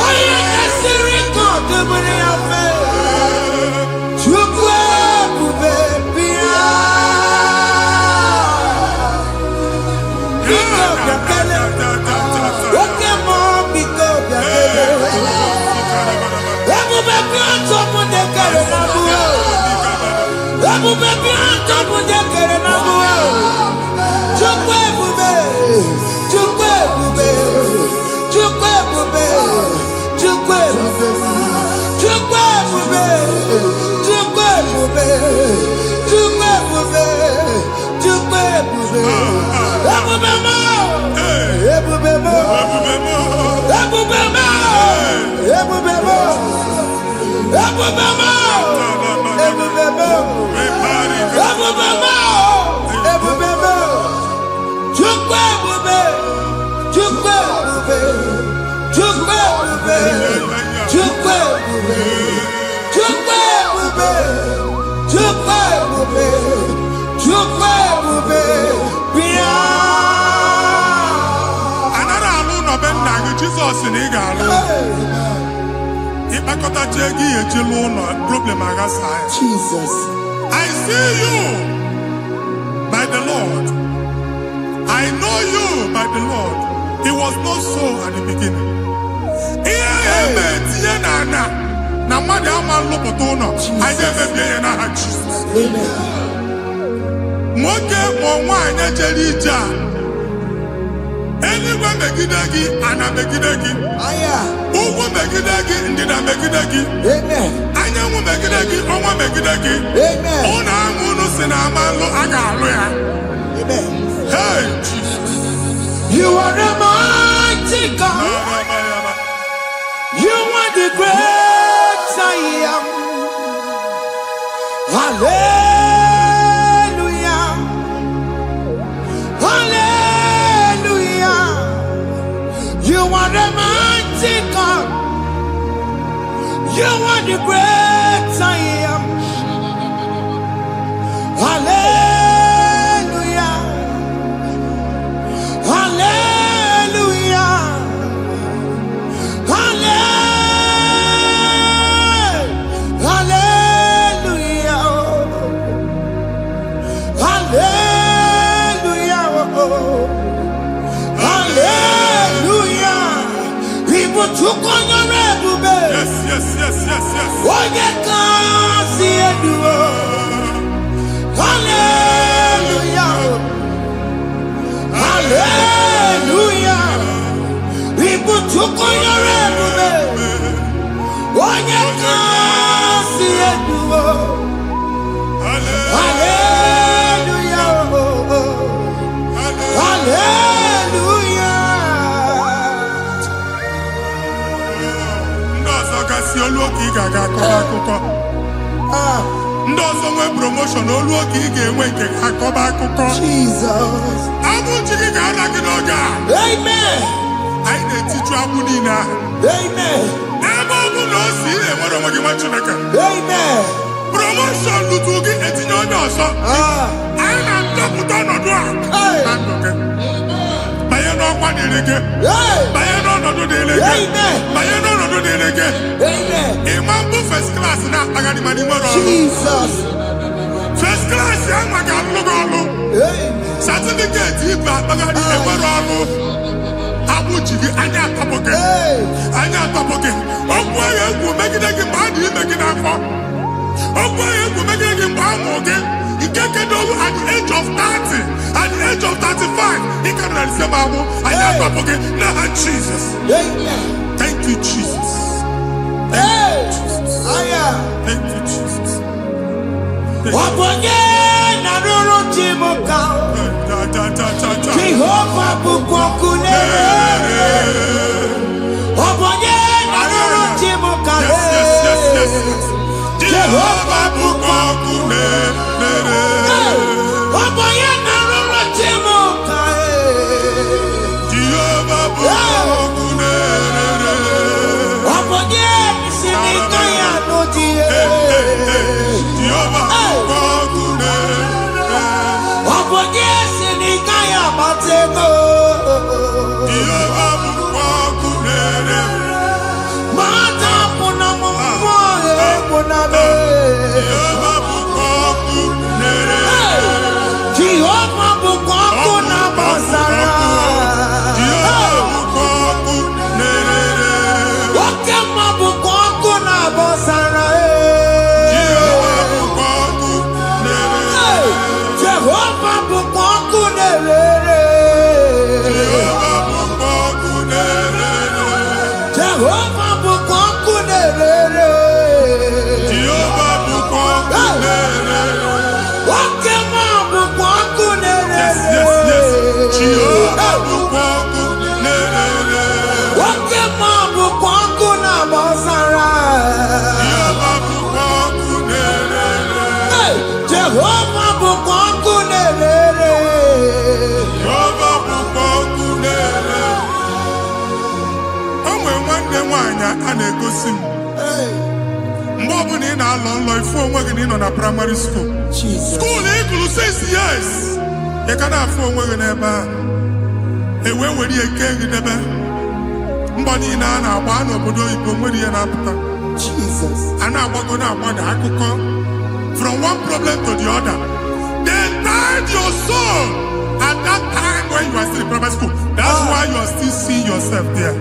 E: Onye esiri ka ọdụbụrụ ya fe. Chukwu ebube bịa. Biko bịakele. Oke mmụọ biko bịakele. Ebube bịa tọpụ dekere na mbuo. Ebube bịa tọpụ dekere na mbuo. Chukwu ebube. Chukwu ebube. Chukwu ebube. Chukwu ebube. Chukwu ebube. Chukwu ebube. Chukwu ebube. Chukwu ebube. Ebube mo. Ebube mo. Ebube mo. Ebube mo. Ebube mo. Ebube mo. Ebube mo. Ebube mo. Chukwu ebube.
B: si na ị ga-alụ. Ịkpakọta je gị eje lụọ ụlọ problem aghasa ya.
E: Jesus.
B: I see you by the Lord. I know you by the Lord. It was not so at the beginning. Ihe eme tinye na mmadụ ama nlụpụta ụlọ. Anyị emebie ya n'aha Jizọs. Nwoke ma nwaanyị jere ije a, eluigwe megide gị, ana megide gị. Ugwu megide gị, ndịda megide gị. Anyanwụ megide gị, ọnwa megide gị. Ụnụ ahụ unu si na ama nlụ a ga-alụ ya. Hey, Jesus.
E: You are the mighty God. You are the great I am. Hallelujah. Hallelujah. You are the mighty God. You are the great I am. Hallelujah. Hallelujah. Hallelujah. Hallelujah. Hallelujah. People took on your rebel.
B: Yes, yes, yes, yes, yes.
E: Oh, you can't see it. Hallelujah. Hallelujah. People took on your rebel. Oh, you can't see it. Hallelujah. Hallelujah.
B: Ndị ọzọ gasị olu oge ị ga-aga akọba akụkọ. Ndị ọzọ nwee promotion olu oge ị ga-enwe nke akọba akụkọ.
E: Jesus.
B: Abụ ji gị ga-ala gị n'oge a.
E: Amen.
B: Anyị na-etiju abụ niile ahụ.
E: Amen.
B: Ebe ọ bụ na o si ị na-enwere onwe gị nwa Chineke.
E: Amen.
B: Promotion lutu gị etinye onye ọzọ. Anyị na-adọpụta ọnọdụ a na ndụ gị. Banye n'ọkwa dịrị gị. Banye n'ọnọdụ dịrị gị. Banye n'ọnọdụ dịrị gị. Ịma mbụ first class na-akpagharị ma n'ime ọrụ.
E: Jesus.
B: First class ya nwa ga-alụ gị ọrụ. Certificate ibu akpagharị enwere ọrụ. Abụ ji gị anya atọpụ gị. Anya atọpụ gị. Okwu ahụ egwu megide gị mgbe a dị ime gị n'afọ. Okwu ahụ egwu megide gị mgbe a mụrụ gị. Nke kedu at the age of 30, at the age of 35, ị ka nọ n'ise ma abụ. Anya atọpụ gị n'aha Jesus. Thank you, Jesus. Thank you, Jesus. Thank you, Jesus.
E: Ọbọnye na rụrụ ji m ka Jehova bụkwa ọkụ na-ere. Ọbọnye na rụrụ ji m ka Jehova bụkwa ọkụ na-ere. Ọbọnye na rụrụ ji m ka
B: Jehova bụkwa ọkụ na-ere.
E: Ọbọnye si n'ike ya n'ụdị
B: Jehova bụkwa ọkụ na-ere.
E: Ọbọnye si n'ike ya gbata ego.
B: Jehova bụkwa ọkụ na-ere.
E: Mata pụna m mmụọ egwu na be.
B: Jehova bụkwa ọkụ na-ere.
E: Jehova bụkwa ọkụ na-agbasara.
B: Jehova bụkwa ọkụ na-ere.
E: Oke mma bụkwa ọkụ na-agbasara.
B: Jehova bụkwa ọkụ na-ere.
E: Jehova bụkwa ọkụ na-ere.
B: Jehova bụkwa ọkụ na-ere.
E: Jehova bụkwa ọkụ na-ere.
B: Jehova bụkwa ọkụ na-ere.
E: Oke mma bụkwa ọkụ na-ere.
B: Yes, yes, yes. Jehova bụkwa ọkụ na-ere.
E: Oke mma bụkwa ọkụ na-agbasara.
B: Jehova bụkwa ọkụ na-ere.
E: Jehova bụkwa ọkụ na-ere.
B: Jehova bụkwa ọkụ na-ere. O nwere nwanne nwaanyị a na-egosi m. Mgbe ọbụla ị na-alọ nlọ ifu onwe gị na ị nọ na praịmarị skuul. Skuul ị gụrụ 6 years. Ị ka na-afụ onwe gị n'ebe ahụ. Ewe were ike gị debe.
E: Mbọ niile a na-agba n'obodo oyibo nwere ihe na-apụta.
D: Jesus.
E: A na-agbago na-agbada akụkọ from one problem to the other. They tied your soul at that time when you are still in primary school. That's why you are still seeing yourself there.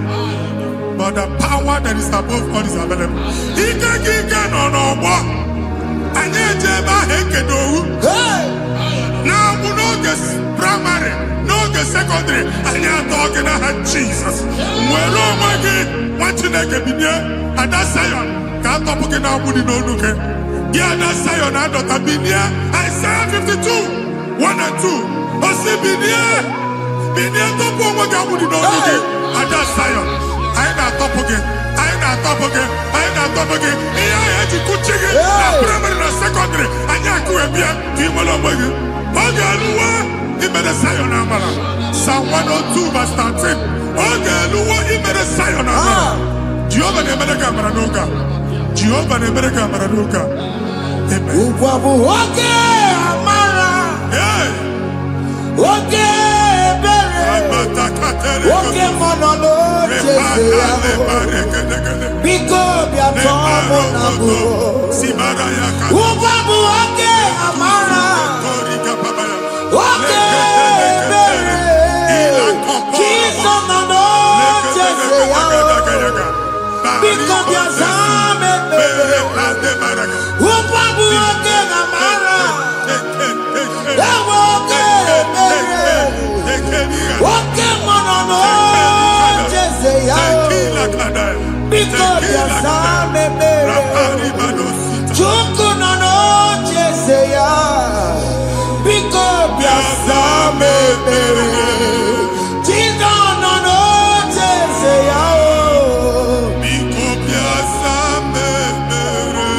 E: But the power that is above all is available. Ike no n'ọgbọ. Anyị ejebe ahụ ekedowu. N'oge primary, n'oge secondary, anyị atọ gị n'aha Jesus. Nwere onwe gị, nwa Chineke binye, Ada Zion, ka atọpụ gị n'agbụ dị n'olu gị. Gị Ada Zion adọta binye, Isaiah 52, 1 and 2. Osi binye tọpụ onwe gị agbụ dị n'olu gị. Ada Zion, anyị na-atọpụ gị, anyị na-atọpụ gị, anyị na-atọpụ gị. Ihe anyị eji kụchi gị na primary na secondary, anyị akụwebie ka ị nwere onwe gị. Oge eluwa imere Zion amara. Psalm 102 verse 13. Oge eluwa imere Zion amara. Jehovah na-emere gị amara n'oge a. Jehovah na-emere gị amara n'oge a. Amen.
B: Ugwa bụ oge amara. Oge ebere. Oge mmanụ n'oche ya. Biko bịa tọọ mụ na bụ. Ugwa bụ oge amara. Oge ebere. Jesus nọ n'oche ya. Biko bịa zaa m ekpere. Ugwa bụ oge amara. Ewe oge ebere. Oge mmanụ n'oche ya. Biko bịa zaa m ekpere. Chukwu nọ n'oche ya. Biko bịa zaa m ekpere. Jizọs nọ n'oche ya.
E: Biko bịa zaa m ekpere.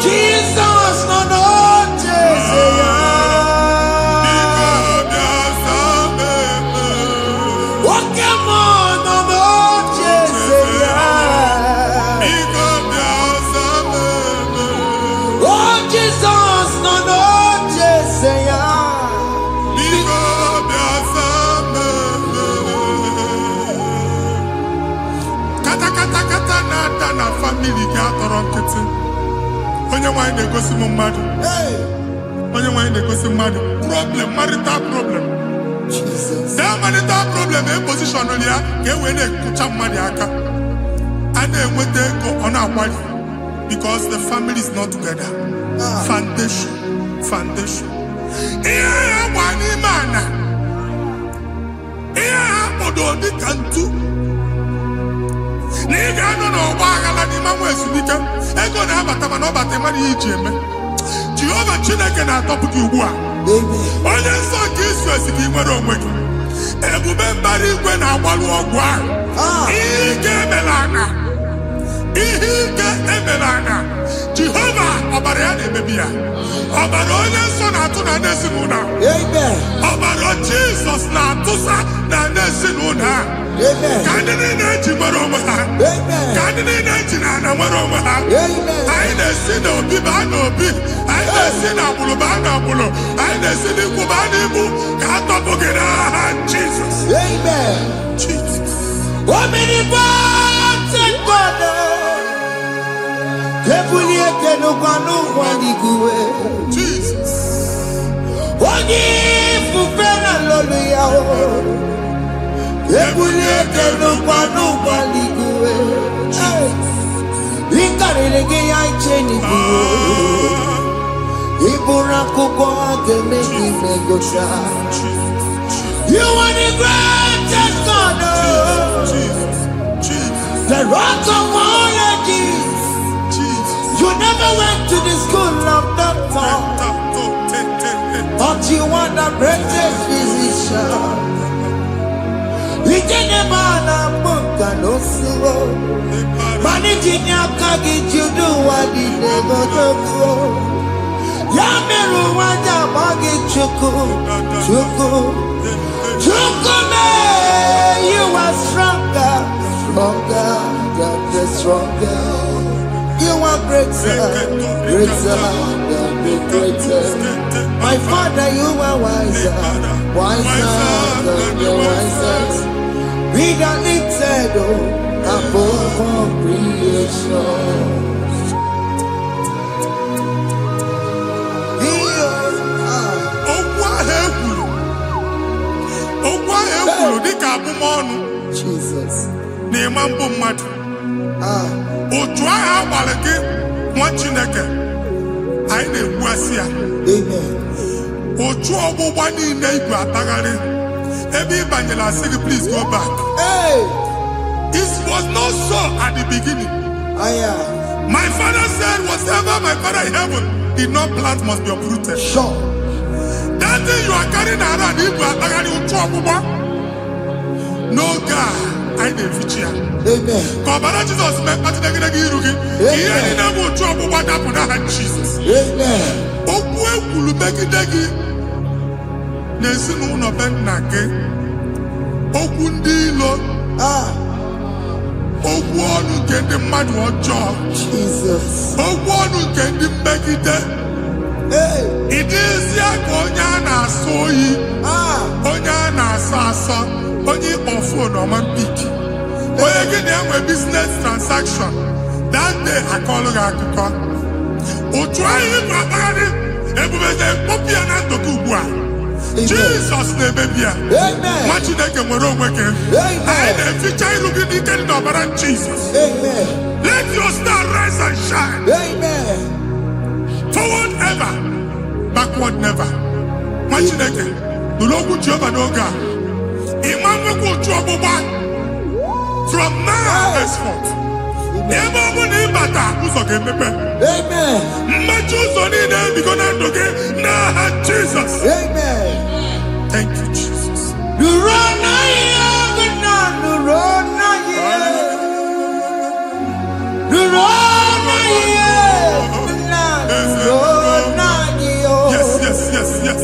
B: Jizọs nọ n'oche ya.
E: Biko bịa zaa m ekpere.
B: Oke mmụọ nọ n'oche ya.
E: Biko bịa zaa m ekpere.
B: O Jizọs nọ n'oche ya.
E: Biko bịa zaa m ekpere. Kata na-ada na famili gị atọrọ nkịtị. Onye nwanyị na-egosi m mmadụ. Onye nwanyị na-egosi mmadụ. Problem, marital problem. That marital problem position ya ka e wee na-ekụcha mmadụ aka. A na-enweta ego ọ na-akwali because the family is not together. Foundation. Ihe ya gba n'ime ana. Ihe ha kpọdo dịka ntu. Na ị ga-anọ n'ọgba aghara n'ime nwa ezumike. Ego na-abata mana ọ bata mmadụ ihe iji eme. Jehova Chineke na-atọpụ gị ugbu a. Onye nsọ nke Izrel gị nwere onwe gị. Ebube mbara igwe na-agbalụ ọgwụ ahụ. Ihe ike emela anya. Ihe ike emela anya. Jehova ọbara ya na-emebi ya. Ọbara onye nsọ na-atụ na n'ezinụlọ. Ọbara Jizọs na-atụsa na n'ezinụlọ a. Ka ndị niile eji nwere onwe ha. Ka ndị niile eji na ana nwere onwe ha. Anyị na-esi n'obi baa n'obi. Anyị na-esi n'agbụrụ baa n'agbụrụ. Anyị na-esi n'ikwu baa n'ikwu. Ka a tọpụ gị n'aha Jizọs.
B: Omnipotent God. Kebulie kenukwa n'ụwa n'ikuwe.
E: Jesus.
B: Onye ifufe na lolu ya. Kebulie kenukwa n'ụwa n'ikuwe. Ịkarịrị gị ya iche n'ikuwe. Ịbụrụ akụkọ ga-eme gị megocha. You are the greatest God. The rock of all ages. You never went to the school of doctor, but you are the greatest physician. We didn't man a book and also managing your carriage, you do what you never do. Yameru waja bagi chuku, you are stronger, stronger. You are greater than the greatest. My Father, you are wiser than the wisest. We got lifted above all creation. Jesus.
E: N'imambo mmadụ. Otu agha agbara gị nwa Chineke anyị na-egbu asị ya.
B: Amen.
E: Otu ọgbụgba niile igwe atagharị ebe ị banyere asị gị please go back.
B: Hey.
E: It was not so at the beginning. My father said whatever my father in heaven did not plant must be uprooted.
B: Sure.
E: That thing you are carrying around igwe atagharị otu ọgbụgba. No God, I didn't feature.
B: Amen.
E: Kọbara Jesus mee kpatịdegidegi iru gị. Ihe niile bụ otu ọgbụgba dapụ n'aha Jesus.
B: Amen.
E: Okwu ekwuru megide gị n'ezinụlọ be nna gị. Okwu ndị ilo. Okwu ọnụ nke ndị mmadụ ọjọọ.
B: Jesus.
E: Okwu ọnụ nke ndị mmegide. Ị dịzie ka onye a na-asọ oyi. Onye a na-asọ asọ. Onye ọfụ n'ọma mpiki. Onye gị na-enwe business transaction. That day akọlụ gị akụkọ. Otu anyị bụ akpagharị ebubeze mkpọpịa na ndụkọ ugbu a. Jesus na-emebi ya. Nwa Chineke nwere onwe gị. Anyị na-eficha iru gị n'ike dị n'ọbara Jesus. Let your star rise and shine. Forward ever, backward never. Nwa Chineke nụrụ okwu Jehova n'oge a. From now henceforth, ebe ọ bụ na ịbata ụzọ ga-emepe. Mmechi ụzọ niile ebigo na ndụ gị n'aha Jesus. Thank you, Jesus. Yes, yes, yes, yes.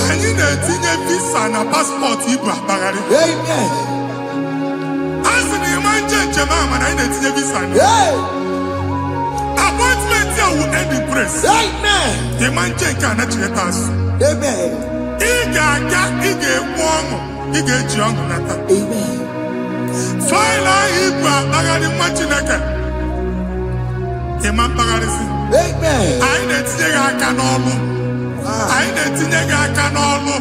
E: Anyị na-etinye visa na paspọtụ ibu akpagharị. A sị na ịma njem ama na anyị na-etinye visa na appointment ya will end in praise. Ịma njem nke a na-echeta azụ. Ị ga-aga, ị ga-ekwu ọṅụ, ị ga-eji ọṅụ nata. Faịlụ ahụ ibu akpagharị nwa Chineke. Ịma mkpagharịsị. Anyị na-etinye gị aka n'ọlụ. Anyị na-etinye gị aka n'ọlụ.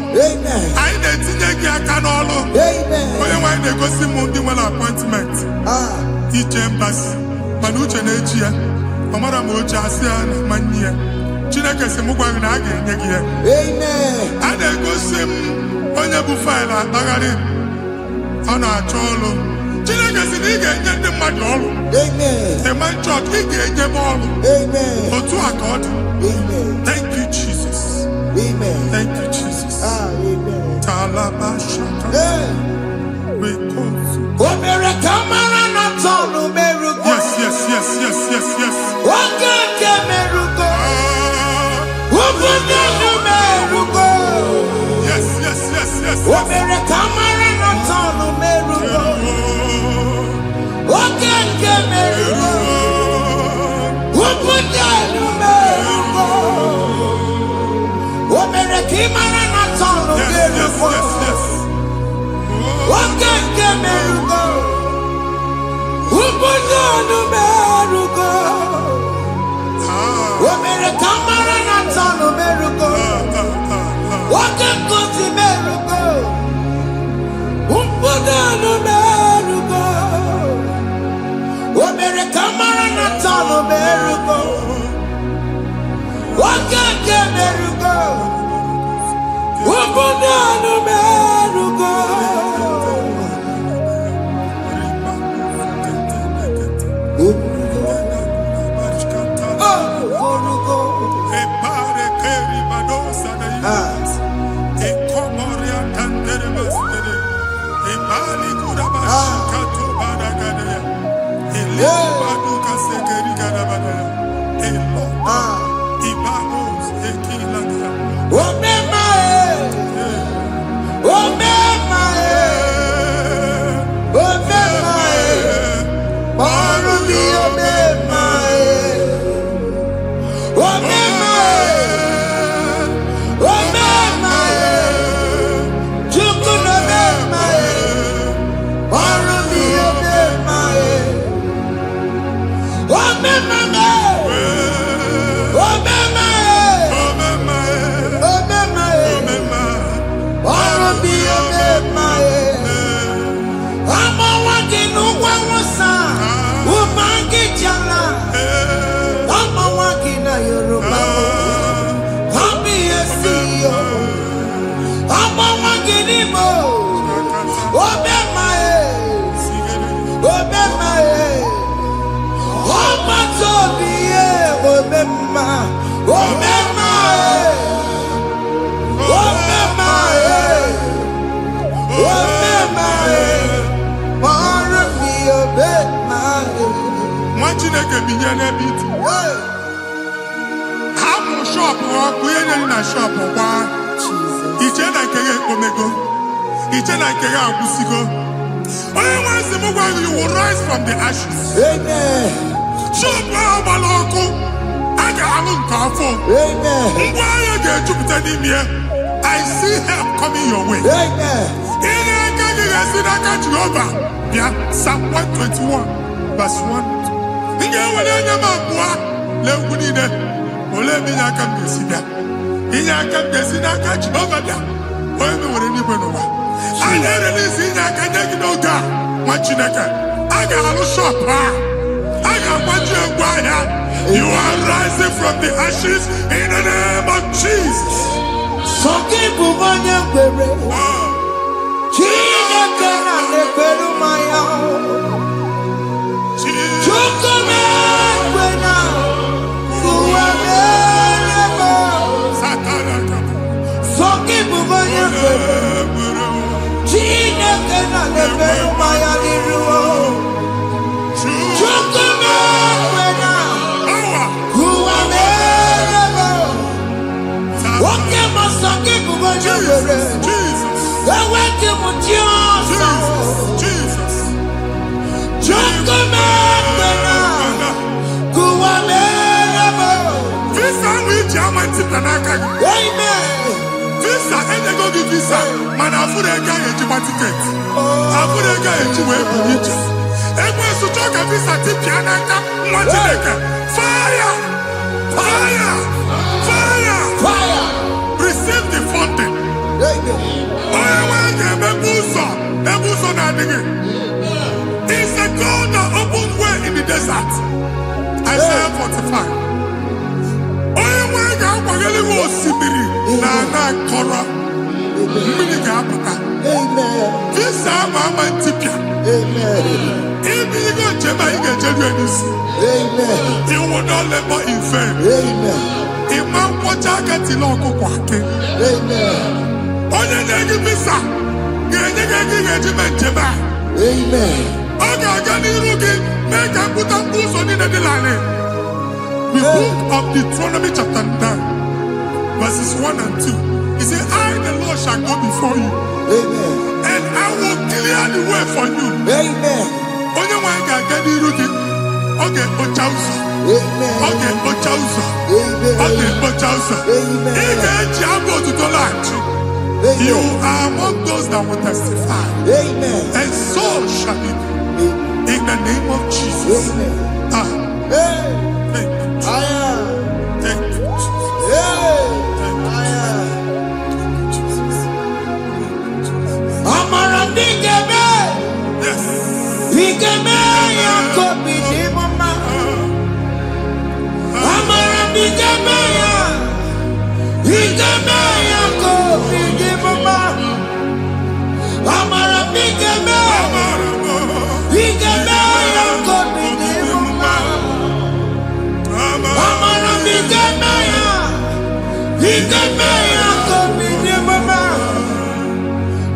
E: Anyị na-etinye gị aka n'ọlụ. Onye nwaanyị na-egosi m ndị nwere appointment. Ije mbasi. Mana uche na-eji ya. Ọ mara ma oche asị ya na manye ya. Chineke sị m gwa gị na a ga-enye gị ya. A na-egosi m onye bụ faịlụ akpagharị. Ọ na-achọ ọlụ. Chineke sị na ị ga-enye ndị mmadụ ọrụ. Ịma nchọt ị ga-enye m ọrụ. Otu a ka ọ dị. Thank you, Jesus. Thank you, Jesus. Talabashaka. Yes, yes, yes, yes, yes, yes. Yes, yes, yes, yes.
B: Yes, yes, yes, yes.
E: You will rise from the ashes.
B: Amen.
E: I see help coming your way.
B: Amen.
E: Psalm 121, verse 1. You are rising from the ashes in the name of Jesus. Visa, and they go give visa. Man, I put a guy in my ticket. I put a guy in my ticket. And when you talk a visa, Tipiana, fire! Fire! Fire!
B: Fire!
E: Receive the funding. It's a God that opens way in the desert. Isaiah 45. This Mama Tipia. If you go to you will not labor in vain. Imam Pochaka Tiloko Kwake. Onye negi visa.
B: Amen.
E: The book of Deuteronomy chapter 9, verses 1 and 2. He said, I, the Lord, shall go before you.
B: Amen.
E: And I will clear the way for you.
B: Amen.
E: Onye nwa ga-aga n'iru gị, ọ ga-ekpocha ụzọ. Ọ ga-ekpocha ụzọ. Ọ ga-ekpocha ụzọ. Ị ga-eji abụ otuto laghachi. You are among those that will testify.
B: Amen.
E: And so shall it be. In the name of Jesus.
B: Amen.
E: Thank you. Thank you.
B: Thank you.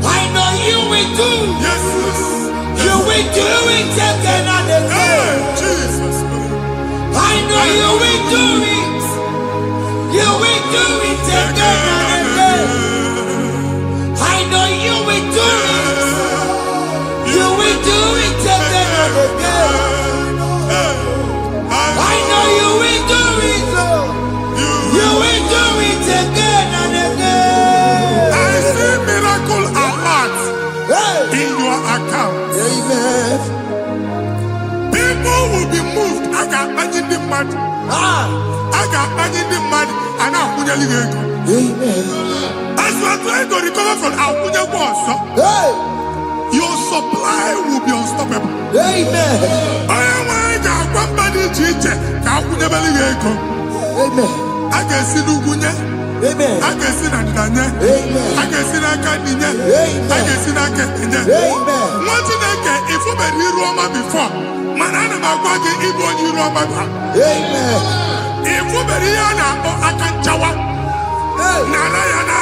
B: I know you will do.
E: Yes.
B: You will do it again and again.
E: Jesus.
B: I know you will do it. You will do it again and again. I know you will do it. You will do it again and again. I know you will do it. You will do it again and again.
E: I see miracle alert in your account.
B: Amen.
E: People will be moved. I got imagine the mad. I got imagine the mad. And I'm going to leave.
B: Amen.
E: As you are trying to recover from Abuja Boss, your supply will be unstoppable.
B: Amen.
E: I am one body teacher.
B: Amen.
E: I can see Lugunya.
B: Amen.
E: I can see Nandanya.
B: Amen.
E: I can see Nakaninya.
B: Amen.
E: I can see Nakaninya.
B: Amen.
E: What did I get if you were in Roma before? Manana Magwagi, Igbo, in Roma.
B: Amen.
E: If you were here now, I can Jawa. Narayana,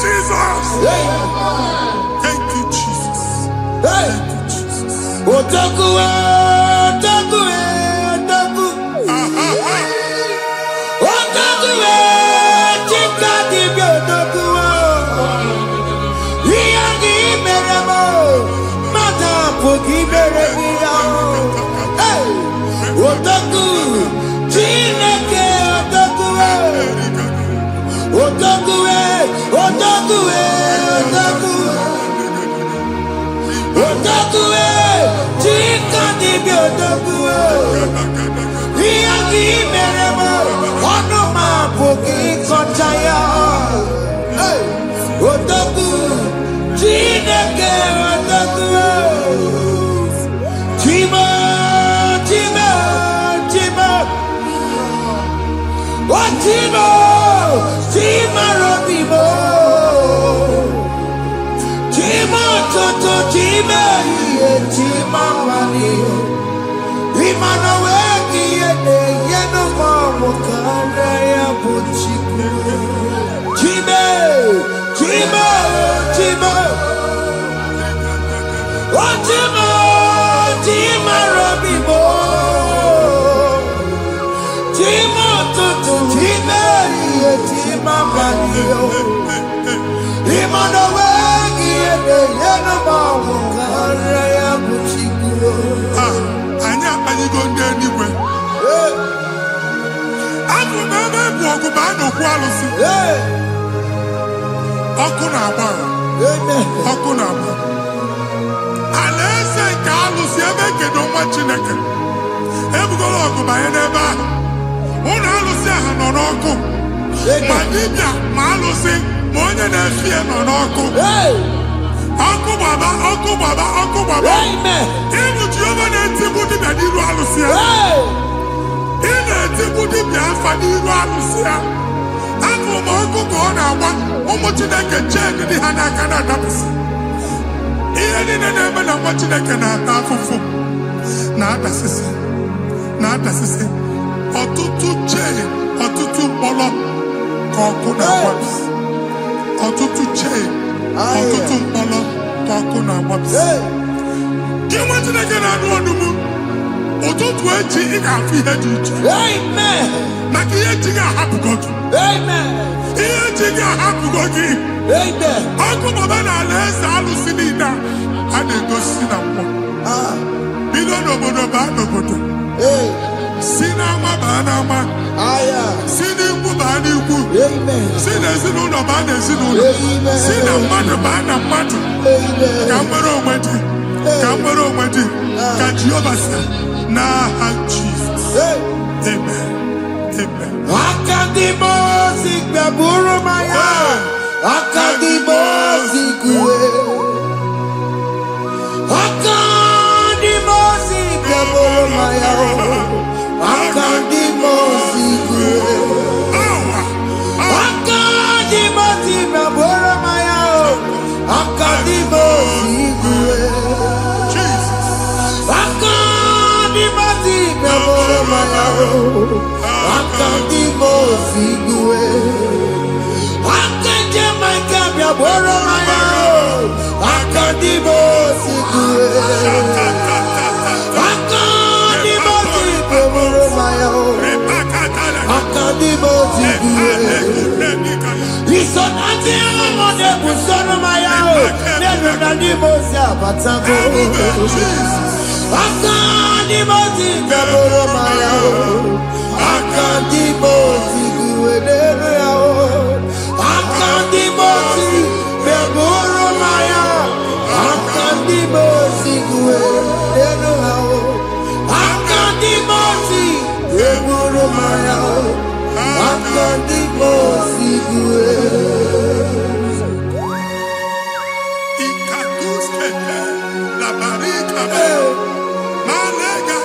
E: Jesus. Thank you, Jesus. Thank you, Jesus.
B: Otaku, Otaku, Otaku. Otaku, Chika di Otaku. Iyagi meremo, mata pogi meremia. Otaku, Chineke Otaku. Otaku, Otaku, Otaku. Otaku, Chika di Otaku. Iyagi meremo, onoma pogi kochaya. Otaku, Chineke Otaku. Chima, Chima, Chima. What Chima? Chima Robimo. Chima Toto, Chima, Chima Mani. Imana weki yene, yeno mamu kanda ya buchiku. Chima, Chima, Chima. What Chima? Chima Robimo. Chima Toto, Chima, Chima Mani. Imana weki yene, yeno mamu kanda ya buchiku.
E: Anya go anywhere. I'm never walk about no quality. Okunaba. Okunaba. Unless I can't lose every no much in a can. Ever go walk by a neighbor. One alusia hanoko. Madibia, Malusi, more than a fear nonoko. Uncle Baba, Uncle Baba, Uncle Baba.
B: Amen.
E: Even Giovanni Tibudi Badiru Alusia. In a Tibudi Biafadiru Alusia. Uncle Mongo Gona, Omotinaka Chen, the Hanakana Dabs. Even in a name of Motinaka Nafu. Not assistant. Not assistant. Or tutu chain, or tutu polo. Kokuna Wabs. Or tutu chain. Ọtụtụ mkpọrọ ka ọkụ na-agbapụsị. Gị nwetụ na gị na-anụ ọdụmụ, ụtụtụ echi ị ga-afụ ihe dị iche. Maka ihe echi gị ahapụgo gị. Ihe echi gị ahapụgo gị. Ọkụ baba na ala eze alụsị niile a na-egosi na mmụọ. Bido n'obodo baa n'obodo. Si n'ama baa n'ama. Si n'ikwu baa n'ikwu. Si n'ezinụlọ baa n'ezinụlọ. Si na mmadụ baa na mmadụ. Ka nwere onwe dị. Ka nwere onwe dị. Ka Jehova sị n'aha Jizọs. Amen. Amen.
B: Akadimosi gbẹ̀bùrù maya. Akadimosi kue. Akadimosi gbẹ̀bùrù maya. Akadimosi kue.
D: Akandimo Sigue. Akanje Makabia Boromaya. Akandimo Sigue. Akandimo Sigue Boromaya. Akandimo Sigue. Isonati amone busono maya. Never Akandimo Siabatago. Akandimo Sigue Boromaya. Akandimo Sigue Akandimo Sigue Boromaya. Akandimo Sigue Akandimo Sigue Boromaya. Akandimo Sigue.
E: La barrica, malega,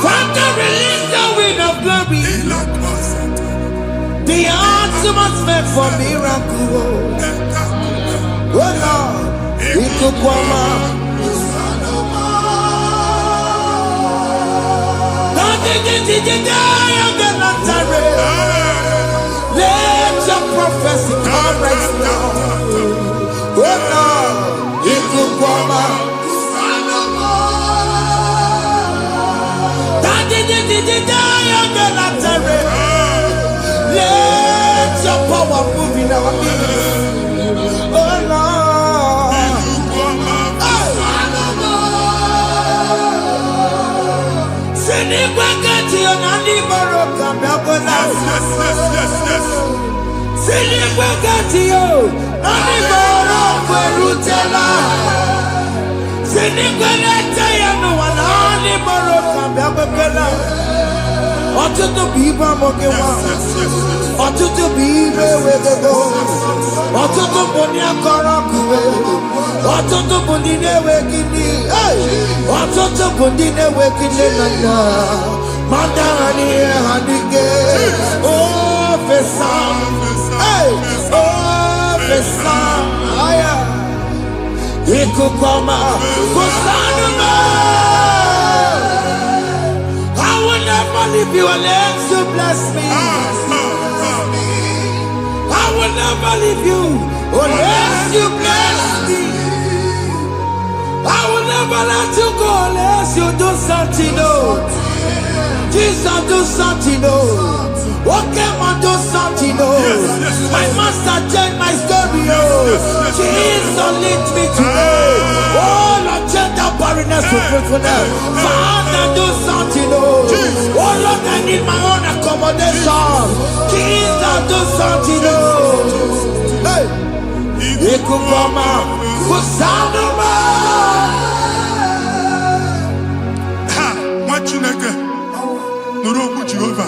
D: Father, release the wind of glory. The atmosphere for miracle. Oh Lord, Ikukwama. Let your prophecy come right now. Oh Lord, Ikukwama. Let your power move in our midst. Oh Lord. Sinigwagati onani moroka mabona. Sinigwagati yo nani moroka rutela. Sinigwagati ya no nani moroka mabona. Ọtụtụ bụ ibe amụgịwa, ọtụtụ bụ ibe ewegego, ọtụtụ bụ ndị akọrọ ọkụwe, ọtụtụ bụ ndị na-enweghị nne, ọtụtụ bụ ndị na-enweghị nne na nna, ma ndị agha n'ihe ha dịke, ofesa, ofesa, aya, ikuku ọma, kwụsanụ I will never leave you unless you bless me. I will never leave you unless you bless me. I will never let you go unless you do something new. Jesus, do something new. Okay, man, do something new. My master changed my story. Jesus, lead me today. Oh, Lord, change that barrenness to fruitfulness. Father, do something new. Oh, Lord, I need my own accommodation. Jesus, do something new. Hey, Ikukoma, Kusanuma.
E: Chineke nụrụ okwu Jehova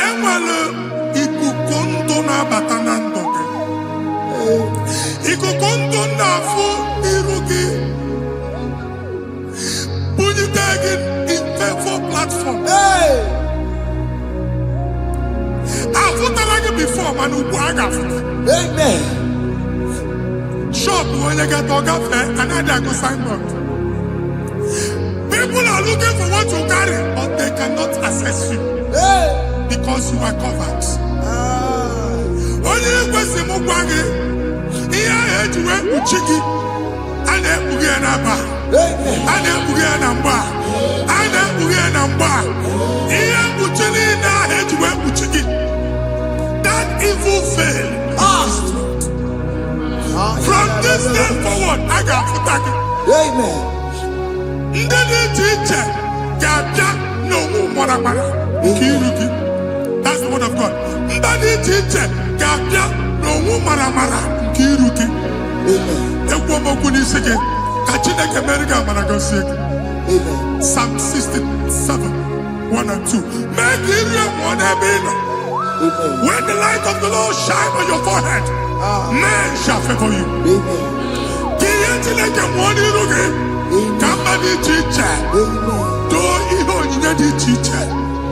E: enwere ikuku ndụ na-abata na ndụ gị, ikuku ndụ na-afụ iru gị bunyite gị infevo platform. Afụtala gị before mana ugbu a ga-afụta. Shop onye ga-eto gafee anaghị agụ signboard. People are looking for what you carry, but they cannot access you because you are covered. Onye kwesị m gwa gị ihe ahụ eji wee kpuchi gị, a na-ekpughe ya n'aba, a na-ekpughe ya na mgba, a na-ekpughe ya na mgba. Ihe mkpuchi niile ahụ eji wee kpuchi gị, that evil veil, from this day forward, a ga-afụta gị. Ndị dị iche iche ga-abịa n'onwe maramara nke iru gị. That's the word of God. Ndị dị iche iche ga-abịa n'onwe maramara nke iru gị. Ekwu okwu n'isi gị ka Chineke mere gị amara gọzie gị. Psalm 67, 1 and 2. Mee ka iru ya mụọ n'ebe ị nọ. When the light of the Lord shine on your forehead, men shall favor you. Ka ihe Chineke mụọ n'iru gị, ka mma dị iche iche doo ihe onyinye dị iche iche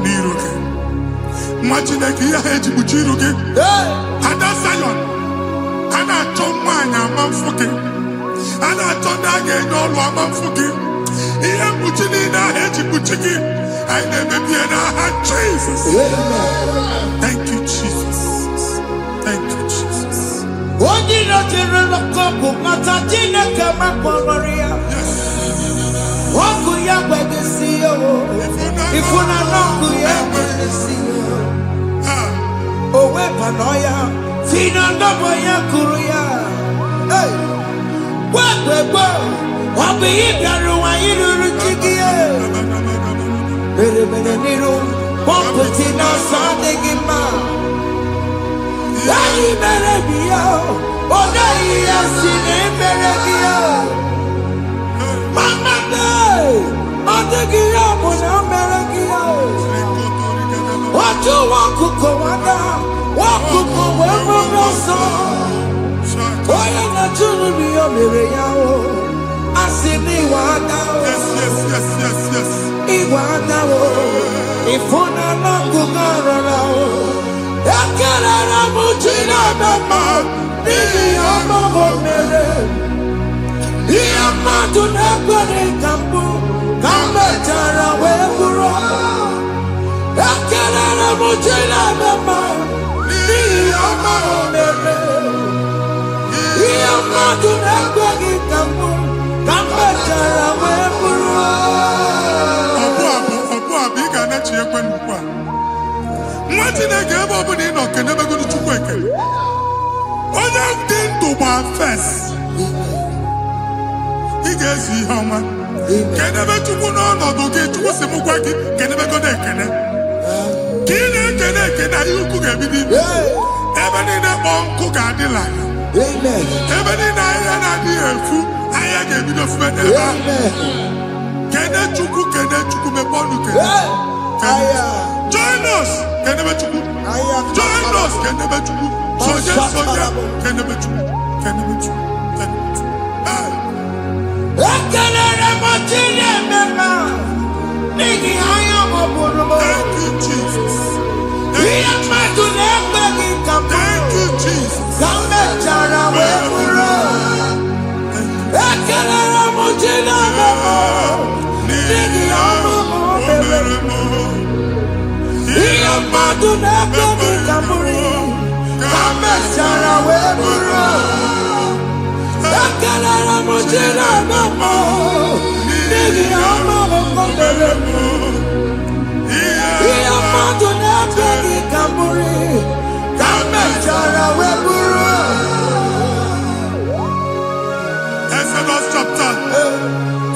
E: n'iru gị. Nwa Chineke ihe ha eji kpuchi iru gị, Ada Zion, a na-achọ nwaanyị amanfụ gị, a na-achọ ndị a ga-enye ọrụ amanfụ gị, ihe mkpuchi niile ahụ eji kpuchi gị anyị na-emebi ya n'aha Jesus. Thank you Jesus. Thank you Jesus.
B: Onye na-ejere n'ọkụ mata Chineke makpọrọ ọkụ ya gbedesi ya ifuna n'ọkụ ya gbedesi ya o wepụnọ ya si na ndọbọ ya kụrụ ya gwagbegbo ọ bụ ihe bịara ụwa iruru chi gị mere mere n'iru pọmpụti n'ọsọ adịghị mma anyị mere bi ya ọ naghị ya si na emere gị ya mama ọ dịghị ya bụ na o mere gị ya otu nwaọkụkọ nwada nwaọkụkọ wee bụrụ ọsọ onye na-achụrụ m ya mere ya o asị m iwe ada o iwe ada o ịfụna n'ọkụkọ rara o ekelere m chi na-eme mma n'ihi ya ọmụmụ mere ihe mmadụ na-ekwere ka mbụ ka m mechara wee bụrụ ekelere m chi na-eme mma n'ihi ya ọmụmụ mere ihe mmadụ na-ekweghị ka mbụ ka m mechara wee bụrụ
E: ọbụ abụ ị ga-anachi ekwe n'ukwu a nwa Chineke ebe ọ bụla ị nọ kenebegoro Chukwu ekele onye dị ndụ gba fes ị ga-ezu ihe ọma kenebe Chukwu n'ọnọdụ gị Chukwu si m gwa gị kenebegodo ekene ka ị na-ekene ekene ihe ukwu ga-ebido ime ebe niile kpọọ nkụ ga-adịla ebe niile ahịhịa na-adịghị efu ahịhịa ga-ebido fume n'ebe ahụ kene Chukwu mepe ọnụ kene join us kenebe Chukwu join us kenebe Chukwu sonye kenebe Chukwu kenebe Chukwu
B: ekelere m chi na-eme mma n'ihi anya m bụrụ m
E: thank you Jesus
B: ihe mmadụ na-ekweghị ka m
E: thank you Jesus
B: ka m mechara wee bụrụ ekelere m chi na-eme mma n'ihi ọmụmụ mere ihe mmadụ na-ekweghị ka m bụrụ ka m mechara wee bụrụ ekelere m chi na-eme mma n'ihi ọmụmụ mere ihe mmadụ na-ekweghị ka m bụrụ ka m mechara wee bụrụ
E: Exodus chapter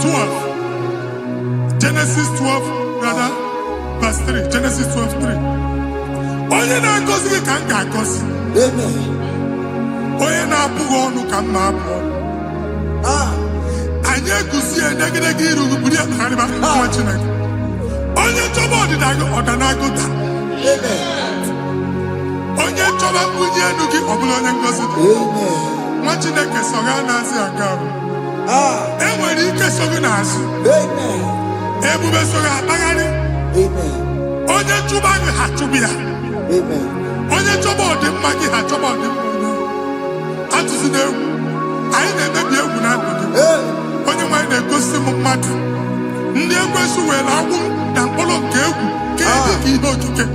E: 12 Genesis 12 rather verse 3 Genesis 12:3 onye na-agọzi gị ka m ga-agọzi onye na-abụghị ọnụ ka m na-abụ ọnụ anyị eguzie negedege iru buru ya karịba nwa Chineke onye chọba ọdịda gị ọdanagụta onye chọba mbunye elu gị ọ bụla onye ngozi dị nwa Chineke so ga na-azị aga e nwere ike so gị n'azụ ebube so ga akpagharị onye chụba gị ha chụbụ ya onye chọba ọdịmma gị ha chọba ọdịmma atụzi n'egwu anyị na-emebi egwu na ndụ gị onye nwaanyị na-egosi m mmadụ ndị ekwensu were agbụ na mkpọrọ nke egwu kee dị ka ihe okike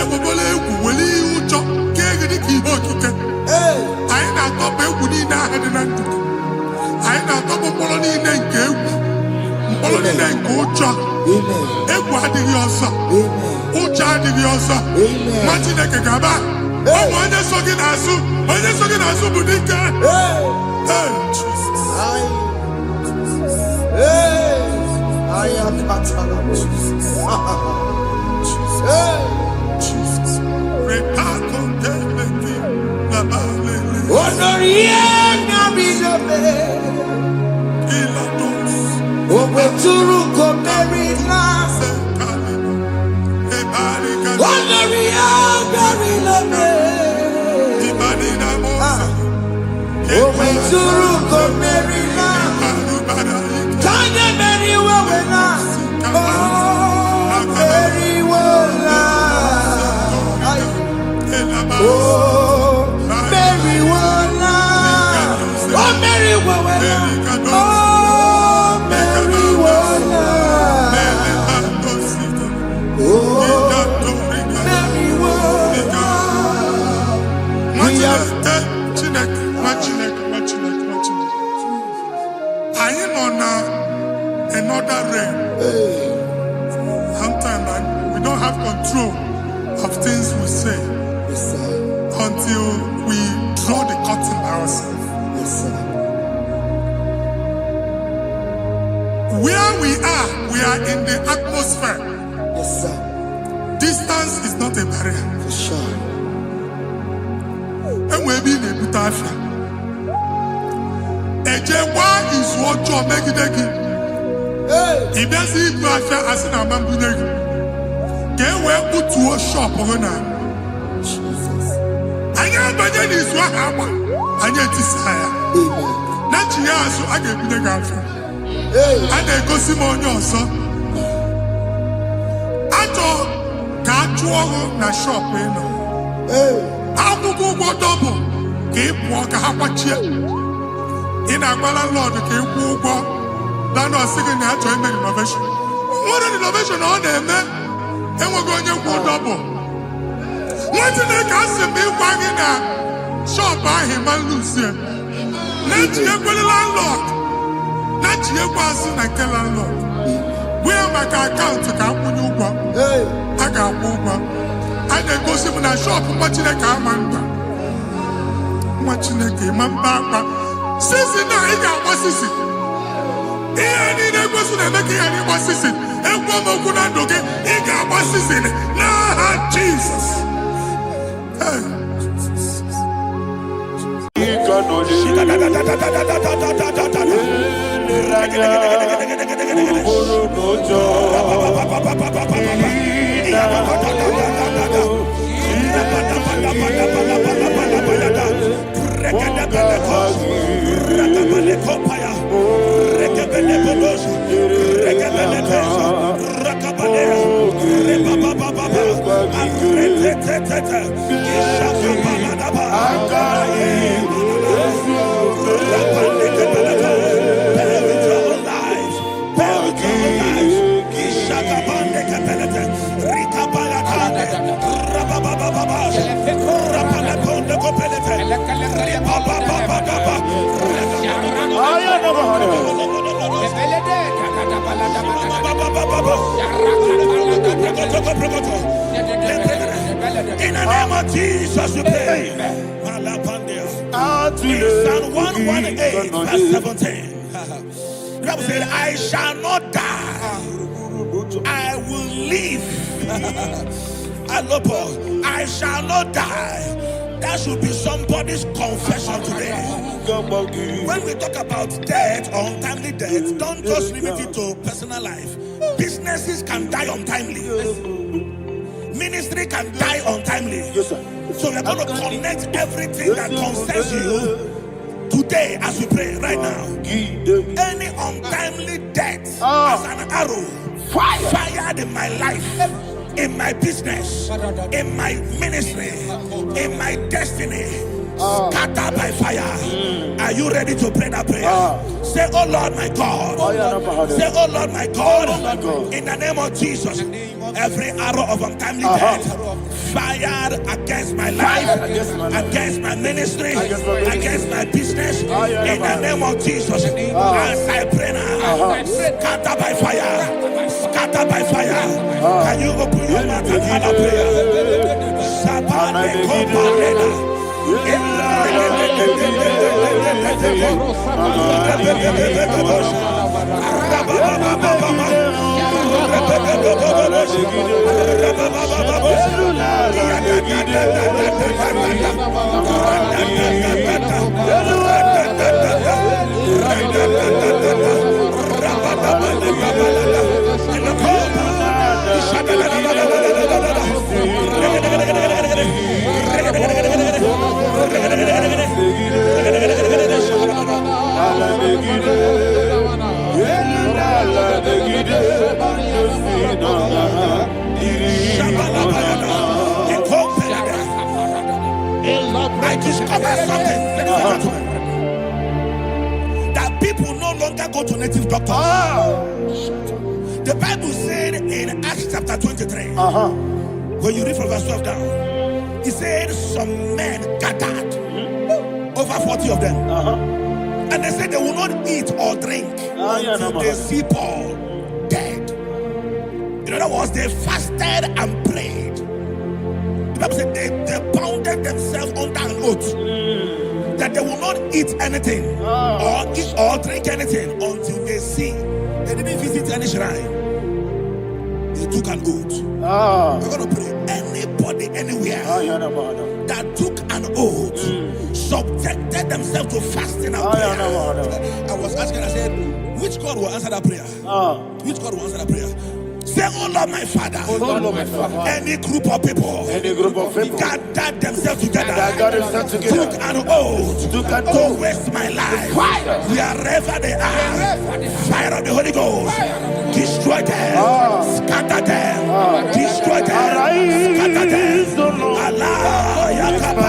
E: egbobola egwu were ihe ụjọ kee gị dị ka ihe okike anyị na-atọpụ egwu niile ahụ dị na ndụ gị anyị na-atọpụ mkpọrọ niile nke egwu mkpọrọ niile nke ụjọ egwu adịghị ọzọ ụjọ adịghị ọzọ nwa Chineke ga-aba ọmụ onye so gị n'azụ bụ dike
B: Oh, Mary,
E: Another rain. Sometimes we don't have control of things we say until we draw the curtain by ourselves. Where we are in the atmosphere. Distance is not a barrier.
D: For sure.
E: And we're being a butafia. Ejewa is what you make it again. If you see it, as in a man, get where put to a shop over now. I am the is what happened. I get this higher. Not years, so I get the girlfriend. And they go see more your son. I told can't you na shop, you know. I will go double. Keep walk a half a chair. In a landlord, keep walk. That was second year to make innovation. What an innovation on them, man. And we're going to go double. What did they cast me wagging at? Shop by him and Lucia. Let you go the landlord. Let you go and kill landlord. Where my account to come when you go? I got one. I then go see when I shop watching a car man. Watching a game and back. Since now, I got what's this? Any person making any assistant, and one more good and okay, he got assistant. Nah, Jesus. In the name of Jesus, we pray. In Psalm 118, verse 17, the Bible said, I shall not die, I will live. I shall not die. That should be somebody's confession today. When we talk about death or untimely death, don't just limit it to personal life. Businesses can die untimely. Ministry can die untimely.
B: Yes, sir.
E: So we're going to connect everything that concerns you today as we pray right now. Any untimely death as an arrow fired in my life, in my business, in my ministry, in my destiny, scatter by fire. Are you ready to pray that prayer? Say, oh Lord my God. Say, oh Lord my God. In the name of Jesus, every arrow of untimely death fired against my life, against my ministry, against my business, in the name of Jesus, as I pray now, scatter by fire. Scatter by fire. Can you open your mouth and have a prayer? Sabane Koparena. I discovered something that
A: go to native doctors. The Bible said in Acts chapter 23, when you read from verse 12 down, it said some men gathered, over 40 of them, and they said they will not eat or drink until they see Paul dead. In other words, they fasted and prayed. The Bible said they bounded themselves under an oath that they will not eat anything or eat or drink anything until they see. They didn't visit any shrine. They took an oath. We're going to pray. Anybody, anywhere that took an oath, subjected themselves to fasting and prayer. I was asking, I said, which God will answer that prayer? Which God will answer that prayer? Say, oh Lord, my Father.
B: Oh Lord, my Father.
A: Any group of people gathered themselves together, took an oath to waste my life. Wherever they are, fire of the Holy Ghost, destroy them, scatter them, destroy them, scatter them. Allah, Yakaba,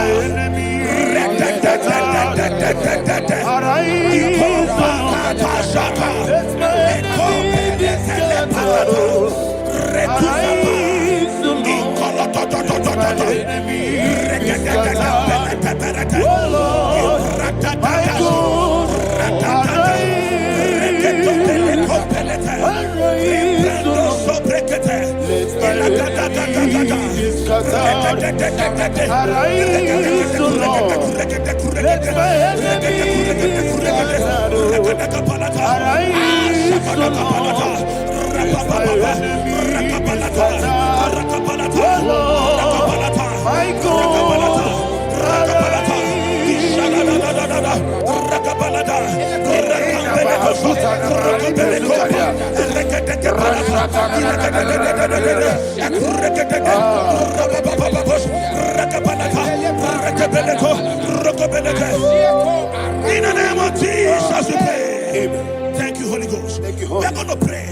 A: in the name of Jesus, we pray. Thank you, Holy Ghost.
B: Thank you,
A: We are going to pray.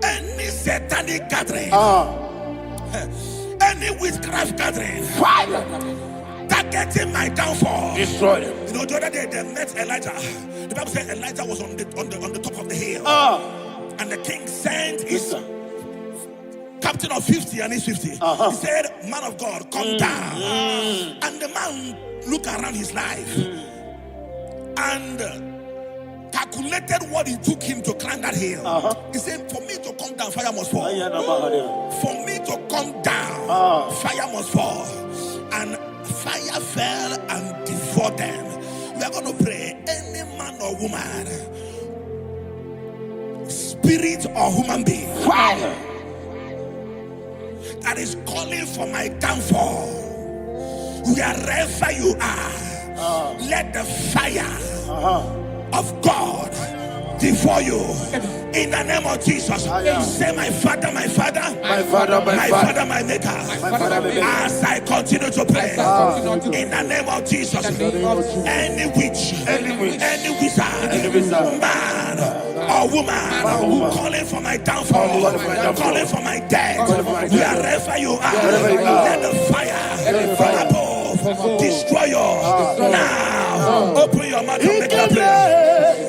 A: Any satanic gathering, any witchcraft gathering, targeting my downfall,
B: destroy them.
A: You know, the other day they met Elijah. The Bible said Elijah was on the top of the hill, and the king sent his captain of 50 and his 50. He said, man of God, come down. And the man looked around his life and calculated what it took him to climb that hill. He said, for me to come down, fire must fall. For me to come down, fire must fall. And fire fell and devoured them. We are going to pray. Any man or woman, spirit or human being, that is calling for my downfall, wherever you are, let the fire of God devour you in the name of Jesus. Say, my Father, my Father,
B: My Father,
A: my Father, my Maker. As I continue to pray in the name of Jesus, any witch, any wizard, man or woman calling for my downfall, calling for my death, wherever you are, let the fire from above destroy you now. Open your mouth and make a prayer.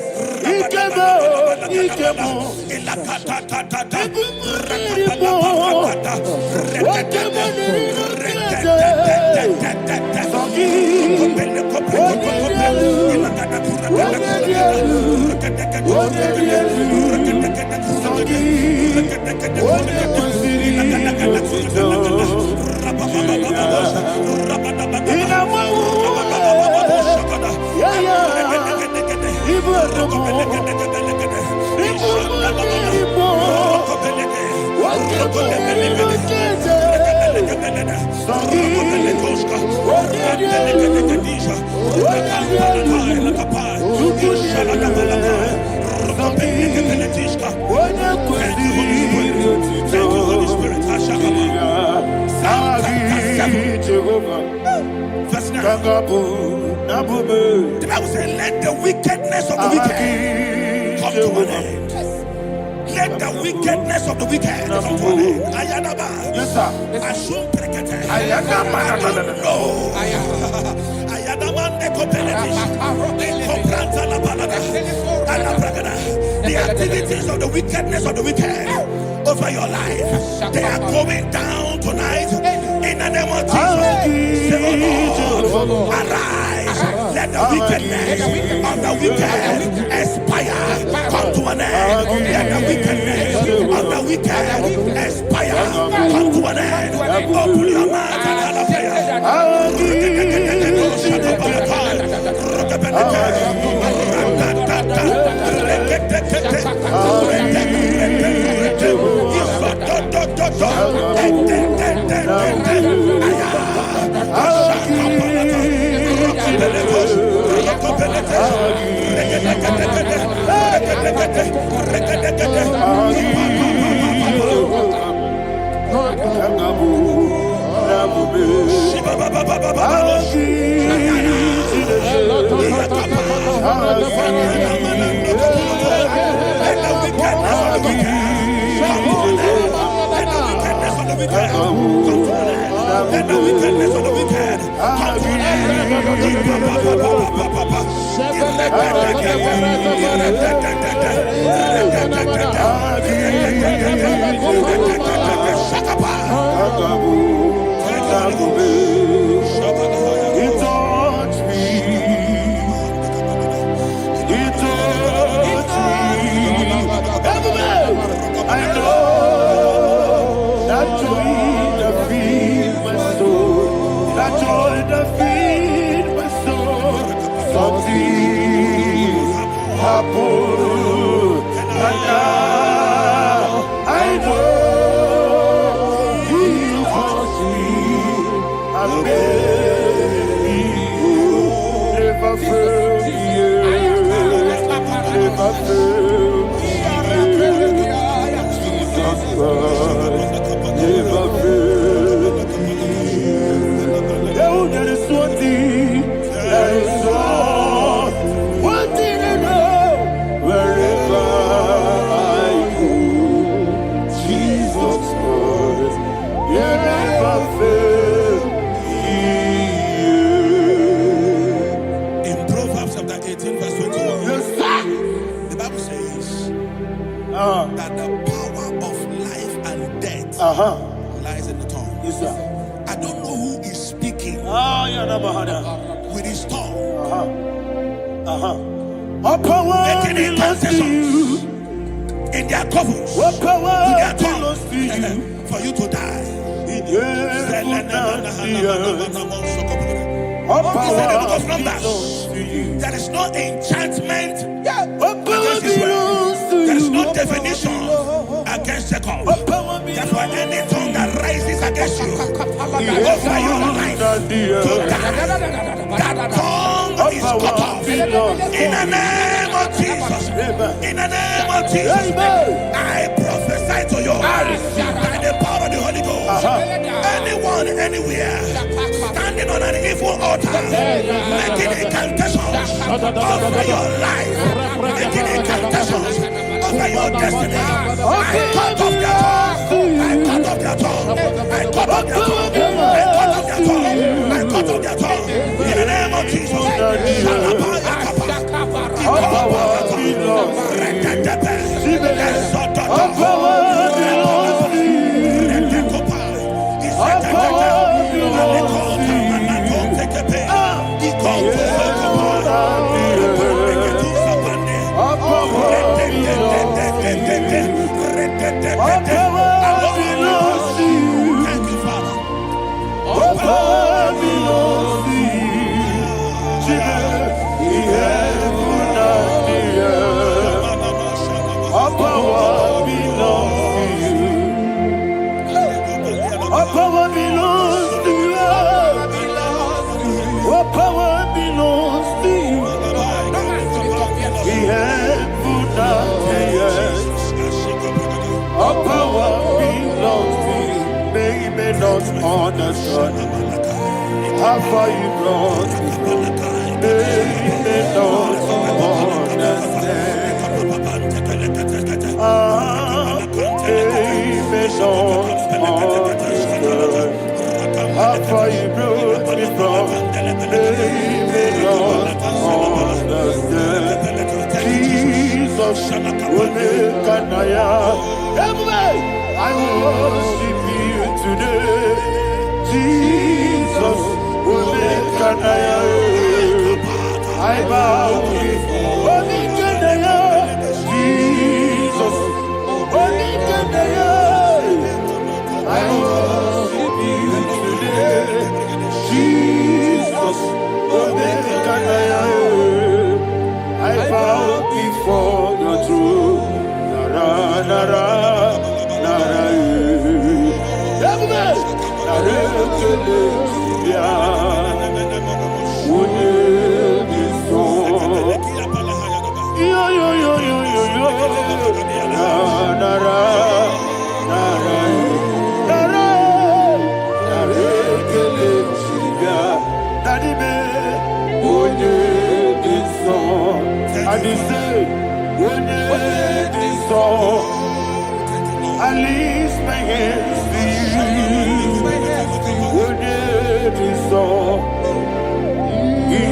A: The Bible says, let the wickedness of the wicked come to an end. Let the wickedness of the wicked come to an end. Ayadaba.
B: Yes, sir.
A: Assume prekete.
B: Ayadaba.
A: No. Ayadaba neko penetish. Compranta la balada. Ala bragada. The activities of the wickedness of the wicked over your life, they are going down tonight in the name of Jesus. Say, oh Lord, arise. Let the wickedness of the wicked expire. Come to an end. Let the wickedness of the wicked expire. Come to an end. Open your mouth and that the power of life and death lies in the tongue.
B: Yes, sir.
A: I don't know who is speaking with his tongue, making incantations in their couples with their tongue for you to die. He said in the book of Numbers, there is no enchantment against Israel. There is no definition against Jacob. Therefore, any tongue that rises against you over your life to die, that tongue is cut off. In the name of Jesus. In the name of Jesus. I prophesy to you by the power of the Holy Ghost. Anyone, anywhere, standing on an evil altar, making incantations over your life, making incantations over your destiny, I cut off their tongue. I cut off their tongue. I cut off their tongue. I cut off their tongue. I cut off their tongue. In the name of Jesus.
B: Understand how far you brought me, they don't understand. They don't understand how far you brought me from. They don't understand. Jesus. I worship you today, Jesus. I bow before Jesus. I worship you today, Jesus. I bow before your throne. Nara, nara, nara, I lift my hands to you. When it is all, he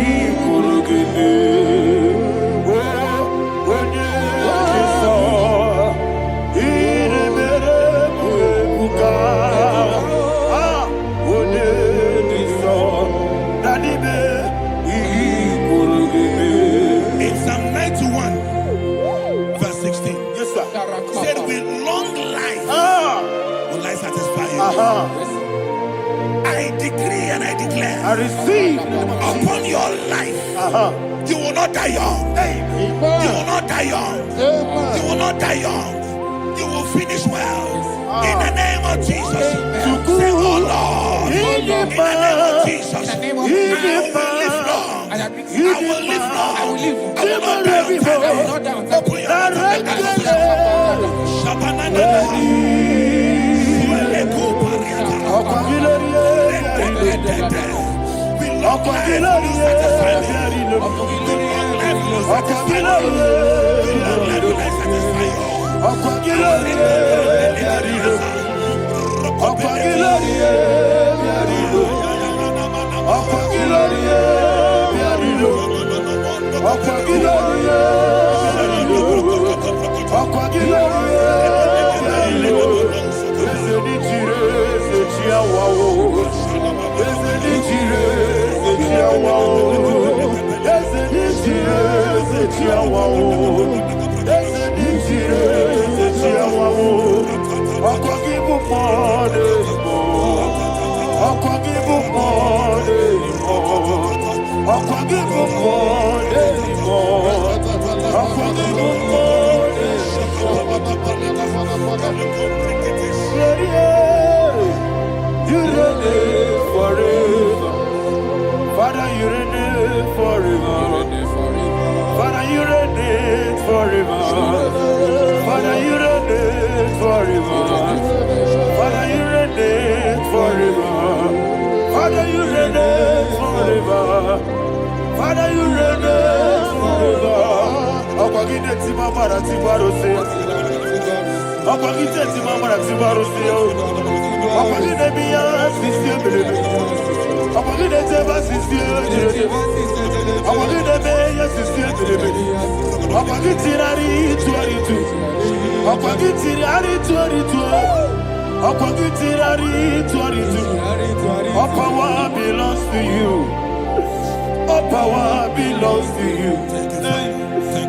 B: could give me. When it is all, he never could. When it is all, that he could give me.
A: In Psalm 91, verse 16.
B: Yes, sir.
A: Said with long life will I satisfy you. I decree and I declare,
B: I receive
A: upon your life, you will not die young. You will not die young. You will not die young. You will finish well. In the name of Jesus. Say, oh Lord, in the name of Jesus, I will live long. I will live long. I will not die young. Open your
B: You reign forever. Father, you reign forever. Father, you reign forever. Father, you reign forever. Father, you reign forever. Father, you reign forever. Father, you reign forever. Akwagide timamara tibarose. Akwagide timamara tibarose. Akwagide biya sisiye. Akwagide teba sisiye. Akwagide beya sisiye. Akwagide rari tuaritu. Akwagide rari tuaritu. Akwagide rari tuaritu. All power belongs to you. All power belongs to you.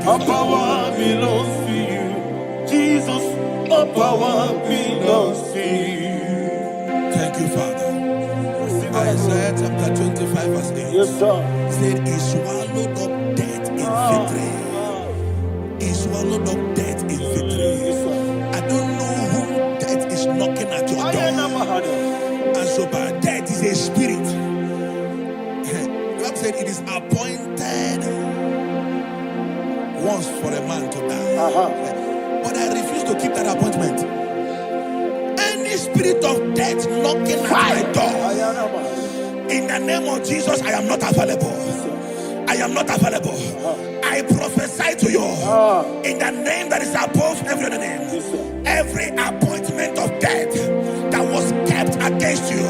B: All power belongs to you. Jesus, all power belongs to you.
A: Thank you, Father. Isaiah chapter 25, verse 8.
B: Yes, sir.
A: Said, he swallowed up death in victory. He swallowed up death in victory. I don't know whom death is knocking at your door. And so, but death is a spirit. God said it is appointed once for a man to die. But I refuse to keep that appointment. Any spirit of death knocking at my door, in the name of Jesus, I am not available. I am not available. I prophesy to you in the name that is above every other name. Every appointment of death that was kept against you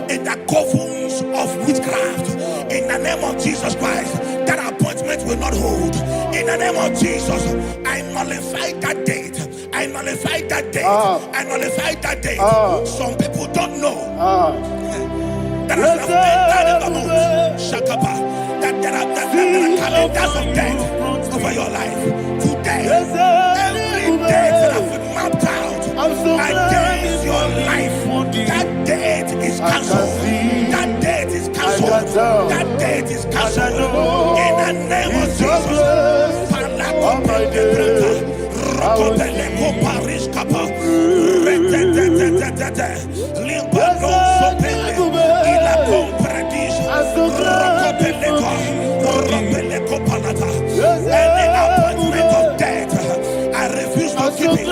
A: in the covens of witchcraft, in the name of Jesus Christ, that appointment will not hold. In the name of Jesus, I nullify that date. I nullify that date. I nullify that date. Some people don't know that as of entered in the month, Shakapa, that there are calendars of death over your life. Today, every date that has been mapped out against your life, that date is cancelled. That date is cancelled. That date is cancelled. In the name of Jesus. Rokopeleko Paris Kappa Limpa non sopele Ila compradis Rokopeleko Palata. Any appointment of death, I refuse to keep it. I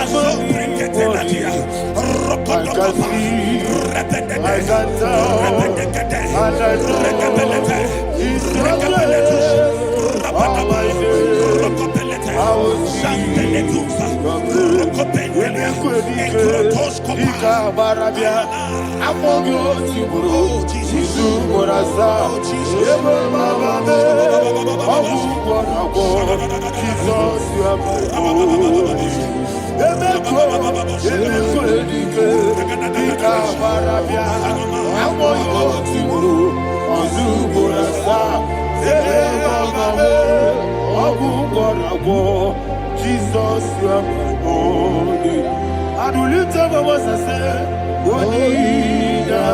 A: so bring it in Nigeria. Rokodokopa
B: Jesus, you are my holy. I do lift up my voice and say, Wonida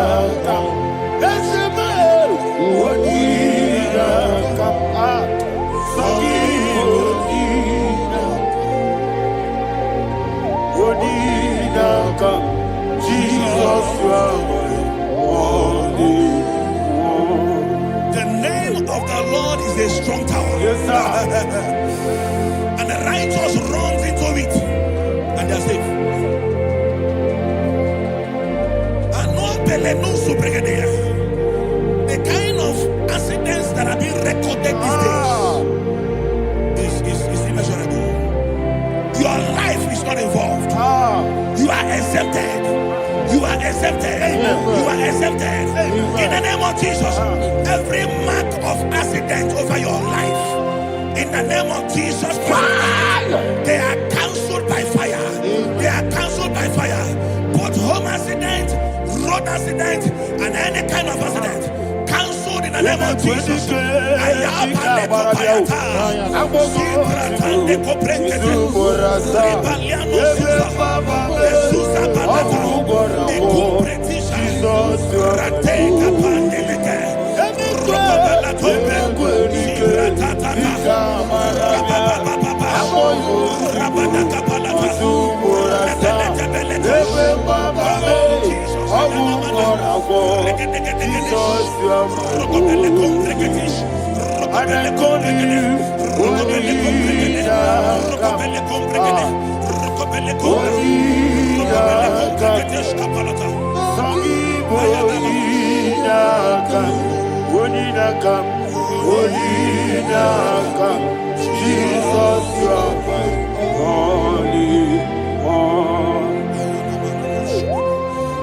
B: come. That's the man. Wonida come. Wonida come. Jesus, you are my holy.
A: The name of the Lord is a strong tower.
B: Yes, sir.
A: And the righteous runs into it and they are safe. The kind of accidents that are being recorded these days is immeasurable. Your life is not involved. You are exempted. You are exempted. You are exempted. In the name of Jesus, every mark of accident over your life, in the name of Jesus Christ, they are cancelled by fire. They are cancelled by fire. Both home accident, road accident, and any kind of accident, cancelled in the name of Jesus.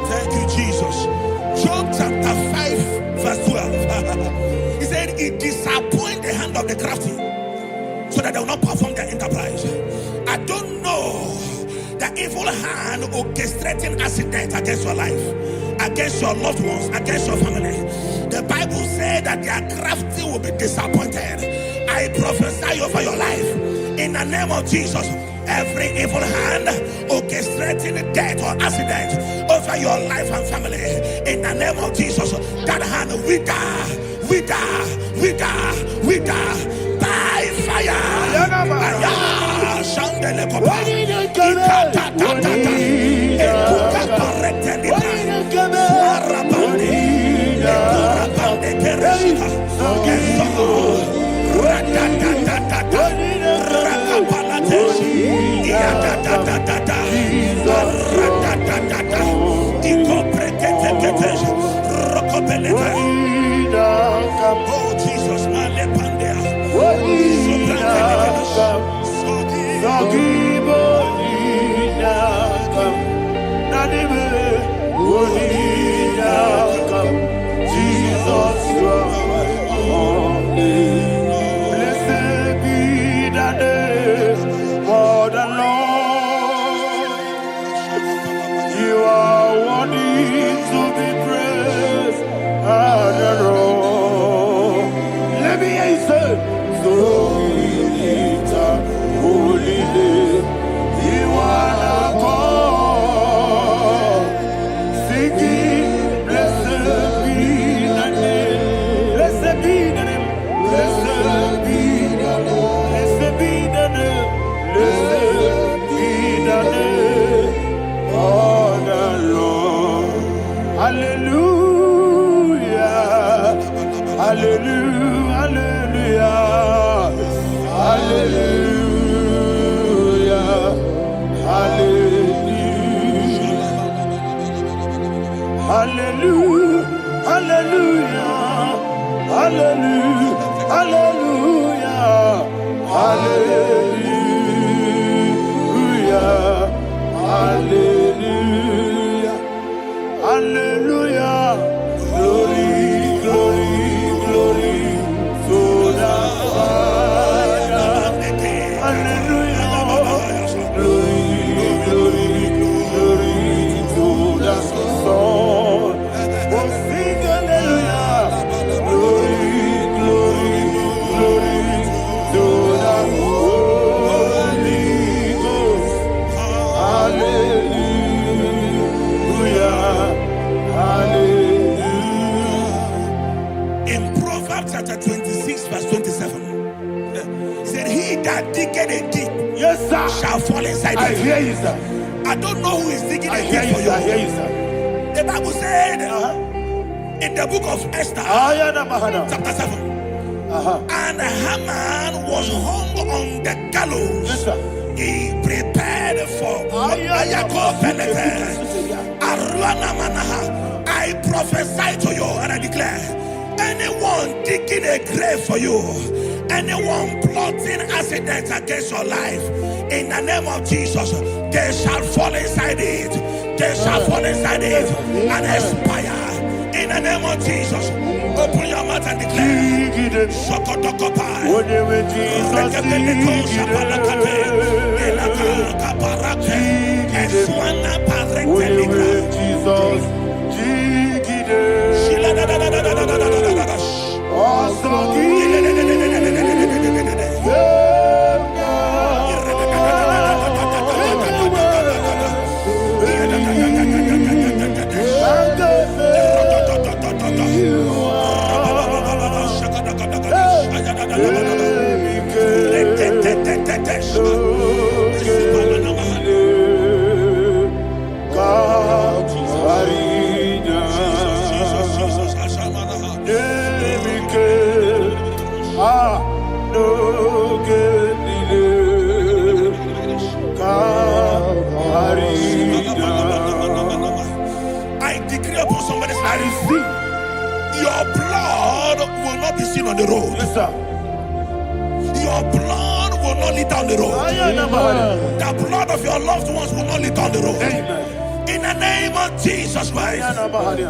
A: Thank you, Jesus. Job chapter 5, verse 12. He said, it disappoints the hand of the crafty so that they will not perform their enterprise. I don't know the evil hand orchestrating accident against your life, against your loved ones, against your family. The Bible said that their crafty will be disappointed. I prophesy over your life in the name of Jesus. Every evil hand orchestrating death or accident over your life and family, in the name of Jesus, that hand wither by fire. Oh Jesus,
B: Jesus, Hallelujah, hallelujah, hallelujah, hallelujah, hallelujah, hallelujah, hallelujah, hallelujah, hallelujah, glory, glory, glory to the Father. Hallelujah, glory, glory, glory to the Son. Oh, sing hallelujah, glory, glory, glory to the Holy Ghost. Hallelujah, hallelujah.
A: In Proverbs chapter 26, verse 27, said, "He that diggeth a deep,
B: Yes, sir,
A: shall fall inside
B: I
A: it."
B: hear you, sir.
A: I don't know who is digging
B: I
A: a
B: hear
A: deep
B: you,
A: for
B: sir. I
A: you.
B: hear you, sir.
A: The Bible said in the book of Esther, chapter 7, and Haman was hung on the gallows.
B: Yes, sir.
A: He prepared for Ayako Venete. Aruana Manaha. I prophesy to you and I declare, anyone digging a grave for you, anyone plotting accidents against your life, in the name of Jesus, they shall fall inside it. They shall fall inside it and expire. In the name of Jesus, open your mouth and declare. Shokotokopai. Rekebeleko shapalakate. Elaka kaparate. Eswana parekeligra.
B: Jesus,
A: Shila da da da da da da da da da da da. I decree upon somebody's life, your blood will not be seen on the road.
B: Yes, sir.
A: Your blood will not lead down the road. The blood of your loved ones will not lead down the road.
B: Amen.
A: In the name of Jesus Christ.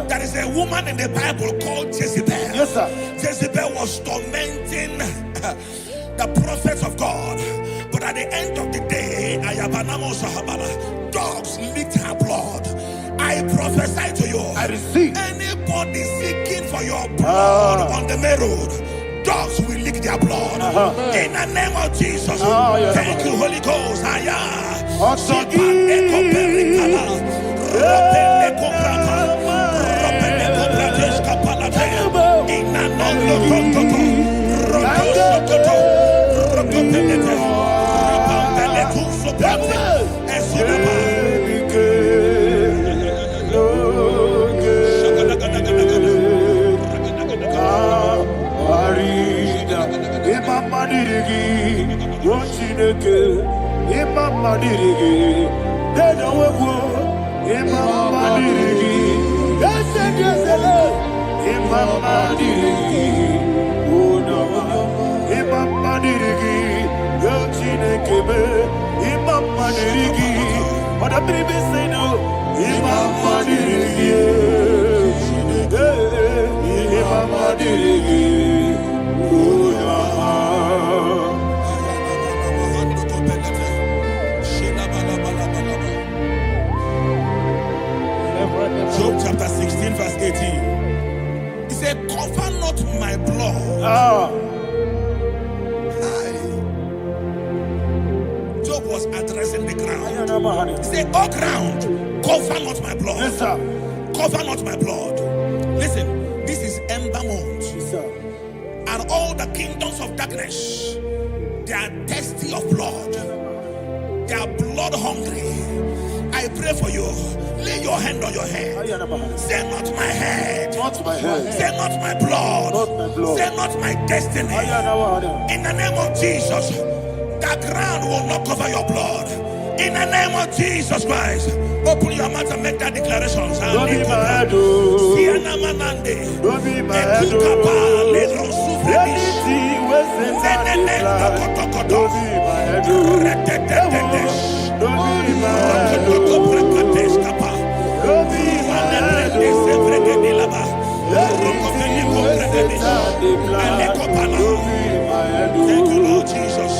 A: There is a woman in the Bible called Jezebel.
B: Yes, sir.
A: Jezebel was tormenting the prophets of God. But at the end of the day, dogs licked her blood. I prophesy to you.
B: I receive.
A: Anybody seeking for your blood on the main road, dogs will lick their blood. In the name of Jesus. Thank you, Holy Ghost. Job chapter 16 verse 18. He said, cover not my blood. Job was addressing the ground. He said, oh ground, cover not my blood.
B: Yes, sir.
A: Cover not my blood. Listen, this is ember month.
B: Yes, sir.
A: And all the kingdoms of darkness, they are thirsty of blood. They are blood hungry. I pray for you. Lay your hand on your head. Say, not my head.
B: Not my head.
A: Say, not my blood.
B: Not my blood.
A: Say, not my destiny. In the name of Jesus, the ground will not cover your blood. In the name of Jesus Christ, open your mouth and make that declaration.
B: Don't be mad, oh. Don't be mad, oh. Anything was in that plan. Don't be mad, oh. Don't be mad, oh. Don't be mad, oh. Anything was in that plan. Don't be mad, oh.
A: Thank you, Lord Jesus.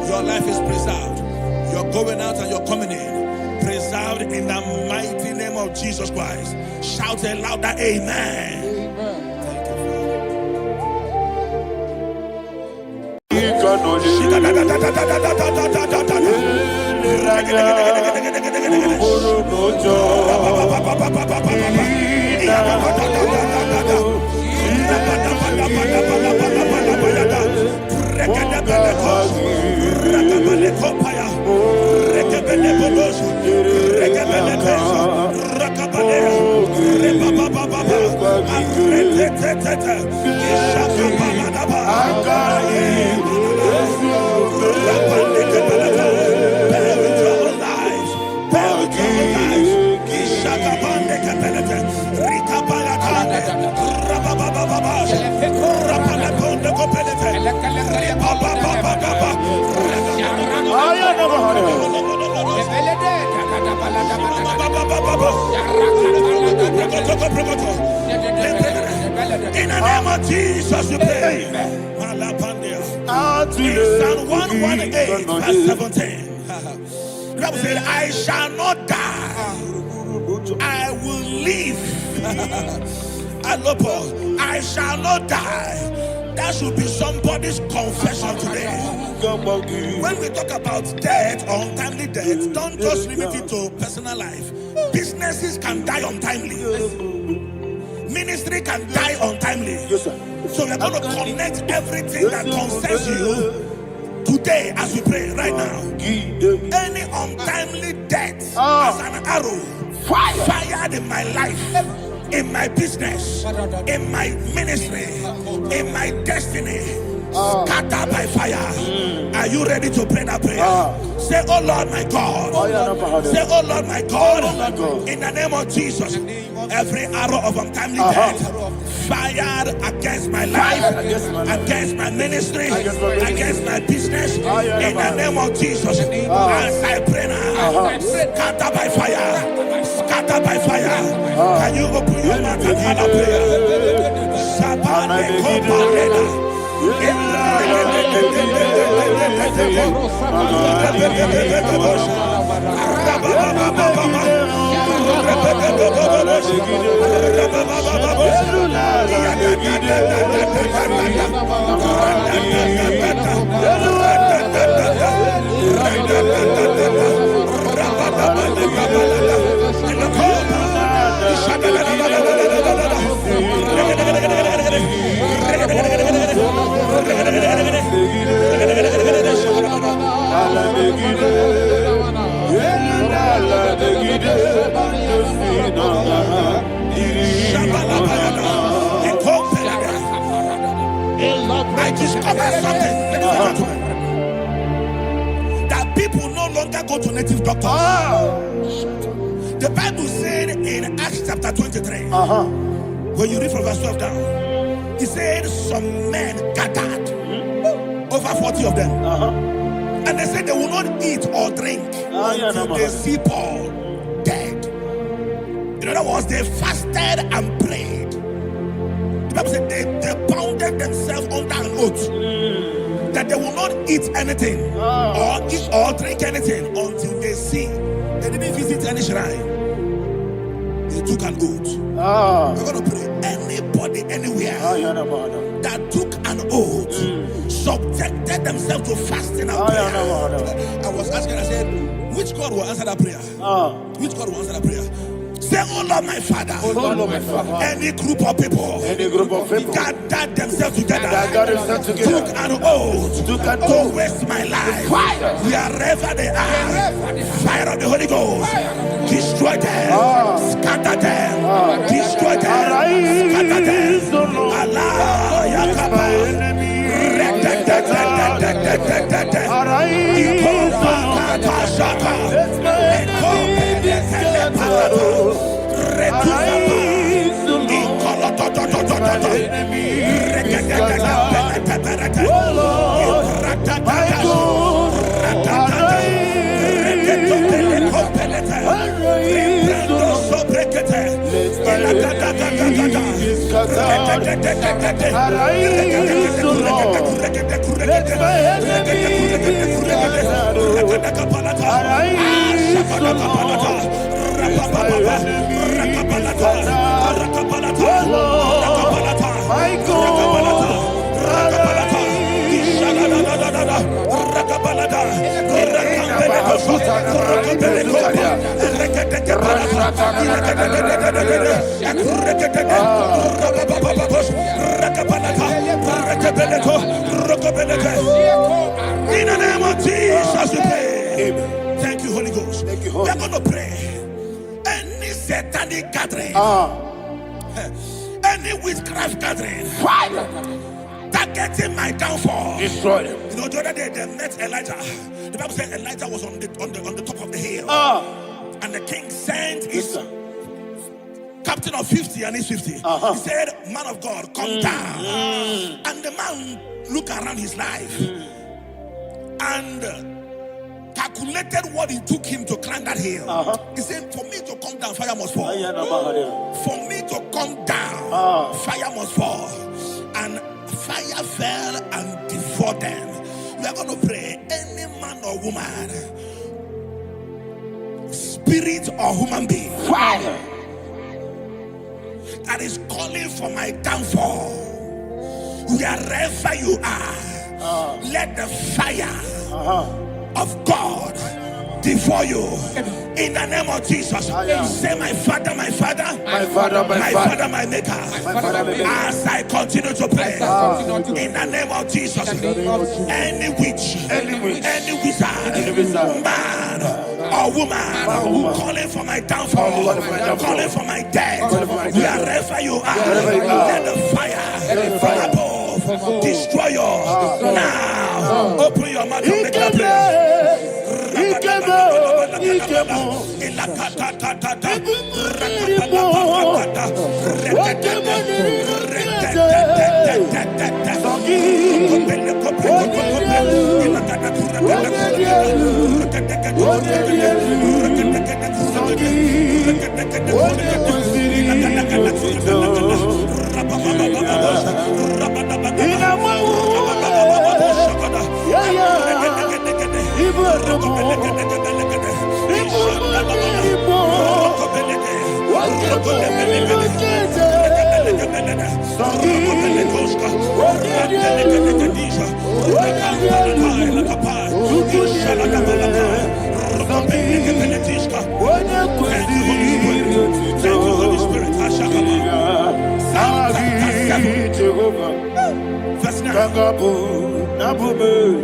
A: Your life is preserved. You're going out and you're coming in. Preserved in the mighty name of Jesus Christ. Shout a louder amen. Thank In the name of Jesus, we pray. In Psalm 118, verse 17, the Bible said, I shall not die, I will live. I shall not die. That should be somebody's confession today. When we talk about death or untimely death, don't just limit it to personal life. Businesses can die untimely. Ministry can die untimely.
B: Yes, sir.
A: So we're going to connect everything that concerns you today as we pray right now. Any untimely death as an arrow fired in my life, in my business, in my ministry, in my destiny, scattered by fire. Are you ready to pray that prayer? Say, oh Lord my God. Say, oh Lord my God. In the name of Jesus, every arrow of untimely death fired against my life, against my ministry, against my business, in the name of Jesus, as I pray now, scattered by fire, scattered by fire. Can you open your mouth and have a prayer? Sabane Koparena. I discovered something, ladies and gentlemen, that people no longer go to native doctors. The Bible said in Acts chapter 23, when you read from verse 12 down, it said some men gathered, over 40 of them, and they said they will not eat or drink until they see Paul dead. In other words, they fasted and prayed. The Bible said they bounded themselves under an oath that they will not eat anything or drink anything until they see. They didn't visit any shrine. They took an oath. We're going to pray. Anybody, anywhere that took an oath, subjected themselves to fasting and prayer. I was asking, I said, which God will answer that prayer? Which God will answer that prayer? Say, oh Lord, my Father.
B: Oh Lord, my Father.
A: Any group of people gathered themselves together, took an oath to waste my life. Wherever they are, fire of the Holy Ghost, destroy them, scatter them, destroy them, scatter them. Allah, Yakaba, in the name of Jesus, we pray. Amen. Thank you, Holy Ghost. Thank you, Holy. We're going to pray. Any satanic gathering, any witchcraft gathering, targeting my downfall, destroy them. You know, the other day they met Elijah. The Bible said Elijah was on the top of the hill, and the king sent his captain of 50 and his 50. He said, man of God, come down. And the man looked around his life and calculated what it took him to climb that hill. He said, for me to come down, fire must fall. For me to come down, fire must fall. And fire fell and devoured them. We are going to pray. Any man or woman, spirit or human being, fire, that is calling for my downfall, wherever you are, let the fire of God devour you in the name of Jesus. Say, my Father, my Father, my Father, my Father, my Maker. As I continue to pray in the name of Jesus, any witch, any wizard, man or woman calling for my downfall, calling for my death, wherever you are, let the fire from above destroy you now. Open your mouth and make a prayer.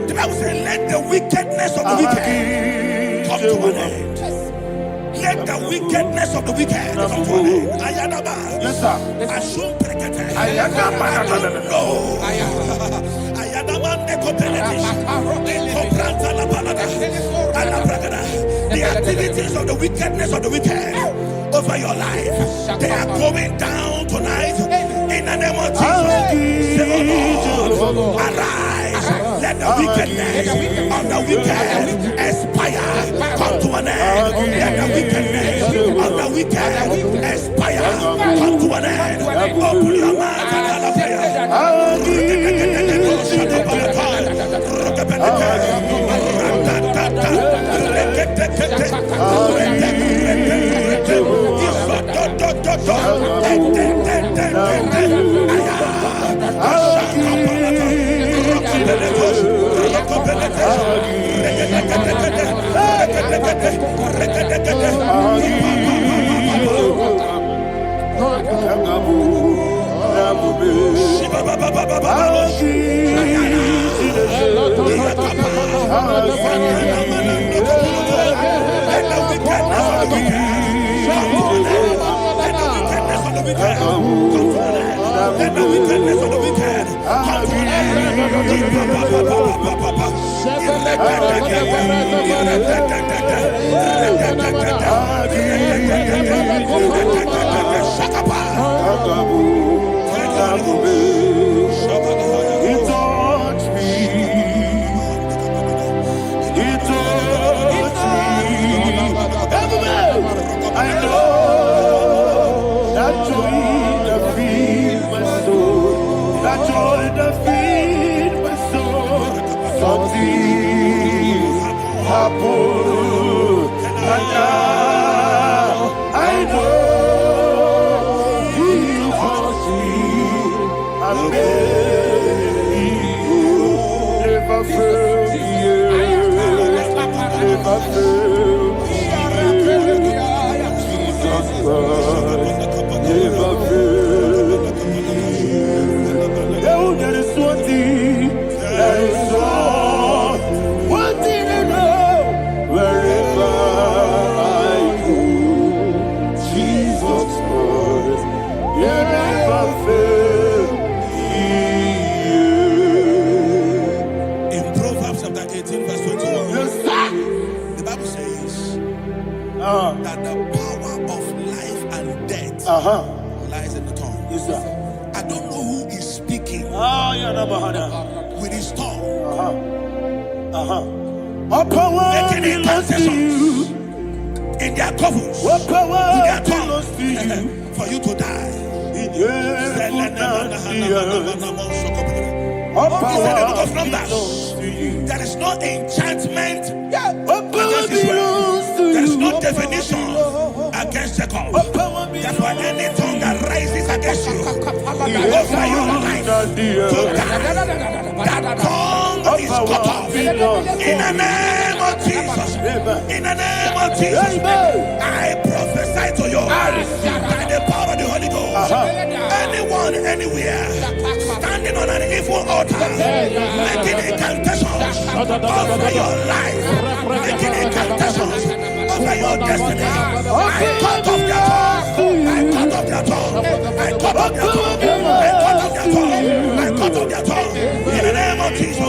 A: The Bible says, let the wickedness of the wicked come to an end. Let the wickedness of the wicked come to an end. Ayadaba. Yes, sir. Assume prekete. Ayadaba. No. Ayadaba nekopeletis. Nekopranta la balada. Alabragada. The activities of the wickedness of the wicked over your life, they are going down tonight in the name of Jesus. Say, oh Lord, arise. Let the wickedness of the wicked expire, come to an end. Let the wickedness of the wicked expire, come to an end. Open your mouth and prayer. Lies in the tongue.
B: Yes, sir.
A: I don't know who is speaking with his tongue. Making incantations in their covers with their tongue for you to die. He said in the book of Numbers, there is no enchantment against Israel. There is no definition against Jacob. That's why any tongue that rises against you over your life to die, that tongue is cut off. In the name of Jesus. In the name of Jesus. I prophesy to you by the power of the Holy Ghost. Anyone, anywhere, standing on an evil altar, making incantations over your life, making incantations over your destiny, I cut off their tongue. I cut off their tongue. I cut off their tongue. I cut off their tongue. In the name of Jesus.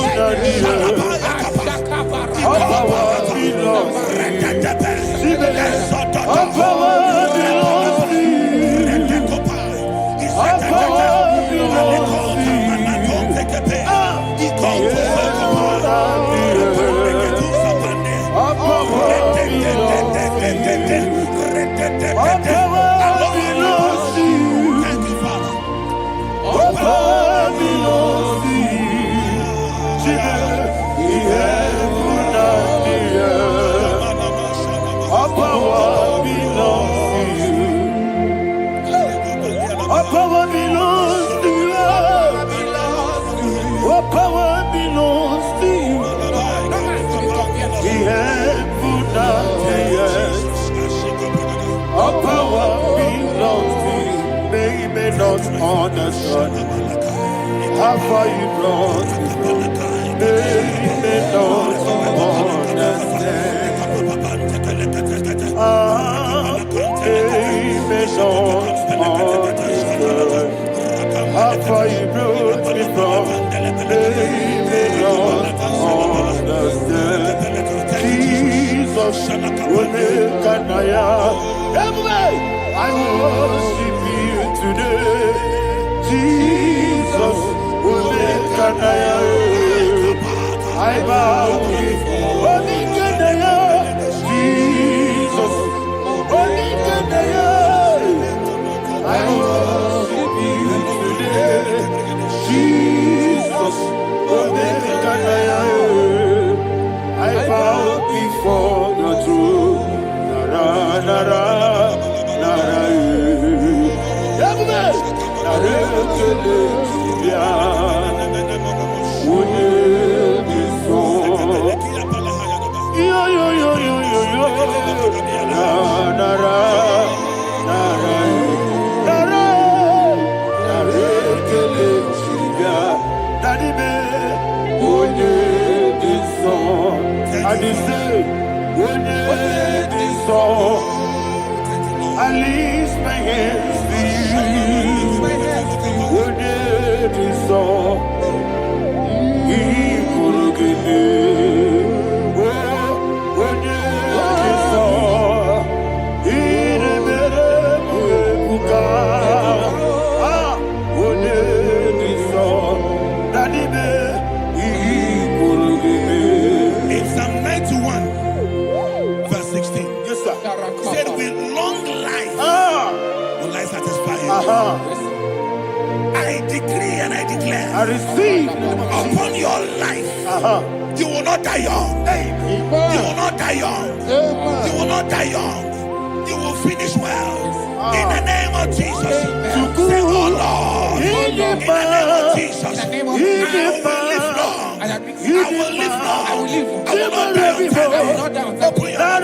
B: Understand how far you brought me. They may not understand. They may not understand how far you brought me from. They may not understand. Jesus will make an I worship you today. Jesus will make an I bow before Jesus, I worship you today. Jesus will make an I bow before the throne. Nara, nara, nara,
A: I decree and I declare.
B: I receive.
A: Upon your life. You will not die young. You will not die young. You will not die young. You will finish well. In the name of Jesus. Say, oh Lord. In the name of Jesus. I will live long. I will live long. I will not die on time. I will not die on time. Open your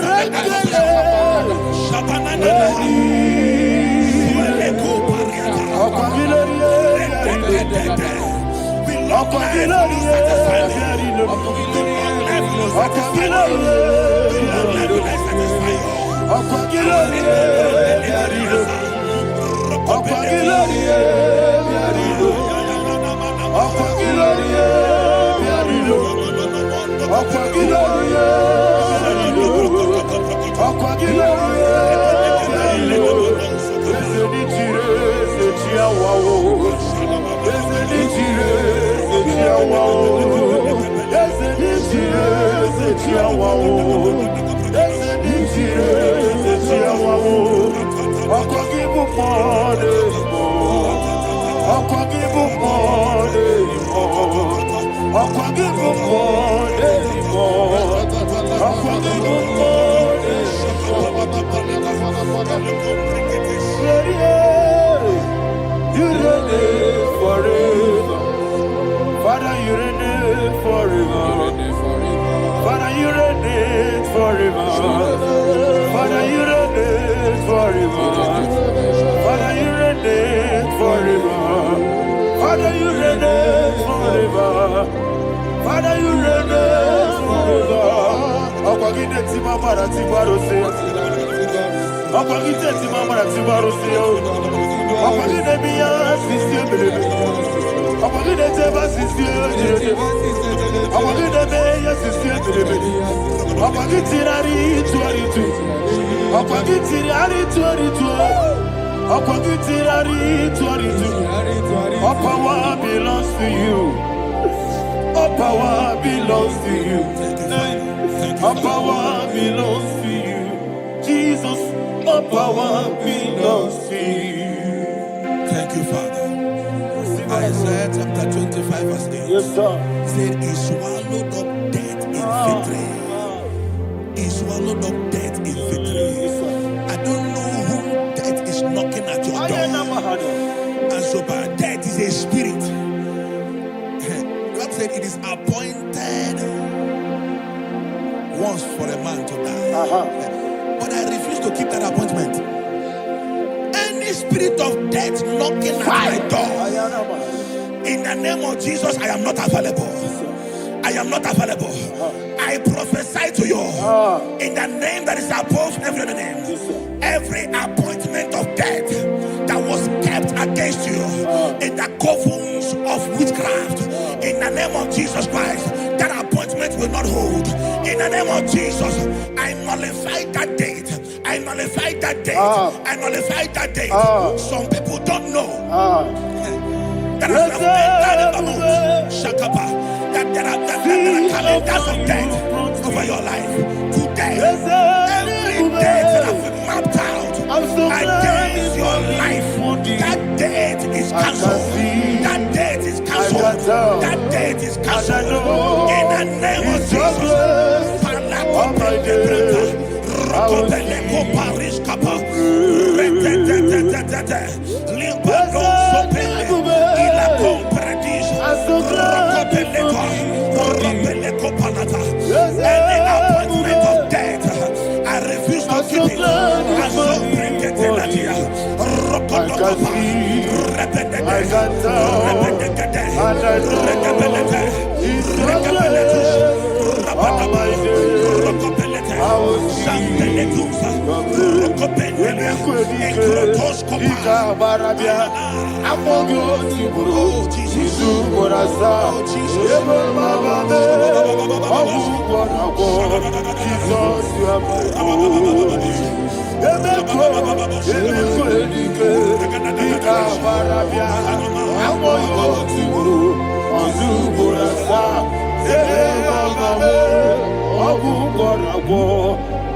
B: Father, you reign forever. Father, you reign forever. Father, you reign forever. Father, you reign forever. Father, you reign forever. Father, you reign forever. Akwagide ti mama na ti barose. Akwagide ti mama na ti barose. Akwagide biya sisi ebelebe. Akwagide teba sisi ebelebe. Akwagide beya sisi ebelebe. Akwagide rari tuaritu. Akwagide rari tuaritu. Akwagide rari tuaritu. All power belongs to you. All power belongs to you. All power belongs to you. Jesus, all power belongs to you.
A: Thank you, Father. Isaiah chapter 25 verse 8.
B: Yes, sir.
A: Said he swallowed up death in victory. He swallowed up death in victory. I don't know who death is knocking at your door. And so but death is a spirit. God said it is appointed once for a man to die. But I refuse to keep that appointment. Any spirit of death knocking at my door, in the name of Jesus, I am not available. I am not available. I prophesy to you in the name that is above every other name. Every appointment of death that was kept against you in the covens of witchcraft, in the name of Jesus Christ, that appointment will not hold. In the name of Jesus, I nullify that date. I nullify that date. I nullify that date. Some people don't know that there are calendars of death over your life. Today, every date that has been mapped out against your life, that date is cancelled. That date is cancelled. That date is cancelled. In the name of Jesus. Any appointment of death, I refuse to keep it. I so bring it in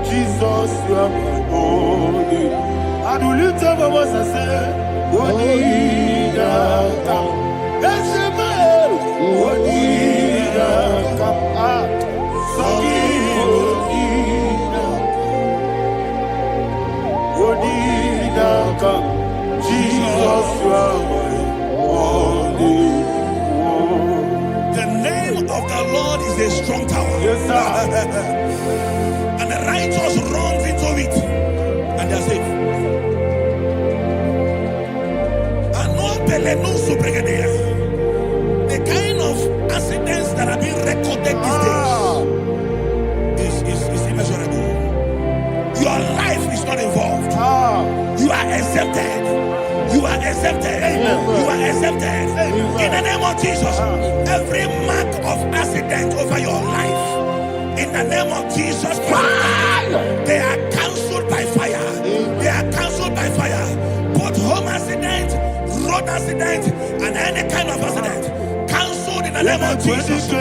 A: Jesus, you are my holy. I do lift up my voice and say, The name of the Lord is a strong tower.
B: Yes, sir.
A: And the righteous runs into it and they are safe. The kind of accidents that are being recorded these days is immeasurable. Your life is not involved. You are exempted. You are exempted. You are exempted. In the name of Jesus, every mark of accident over your life, in the name of Jesus Christ, they are cancelled by fire. They are cancelled by fire. Both home accident, road accident, and any kind of accident, cancelled in the name of Jesus.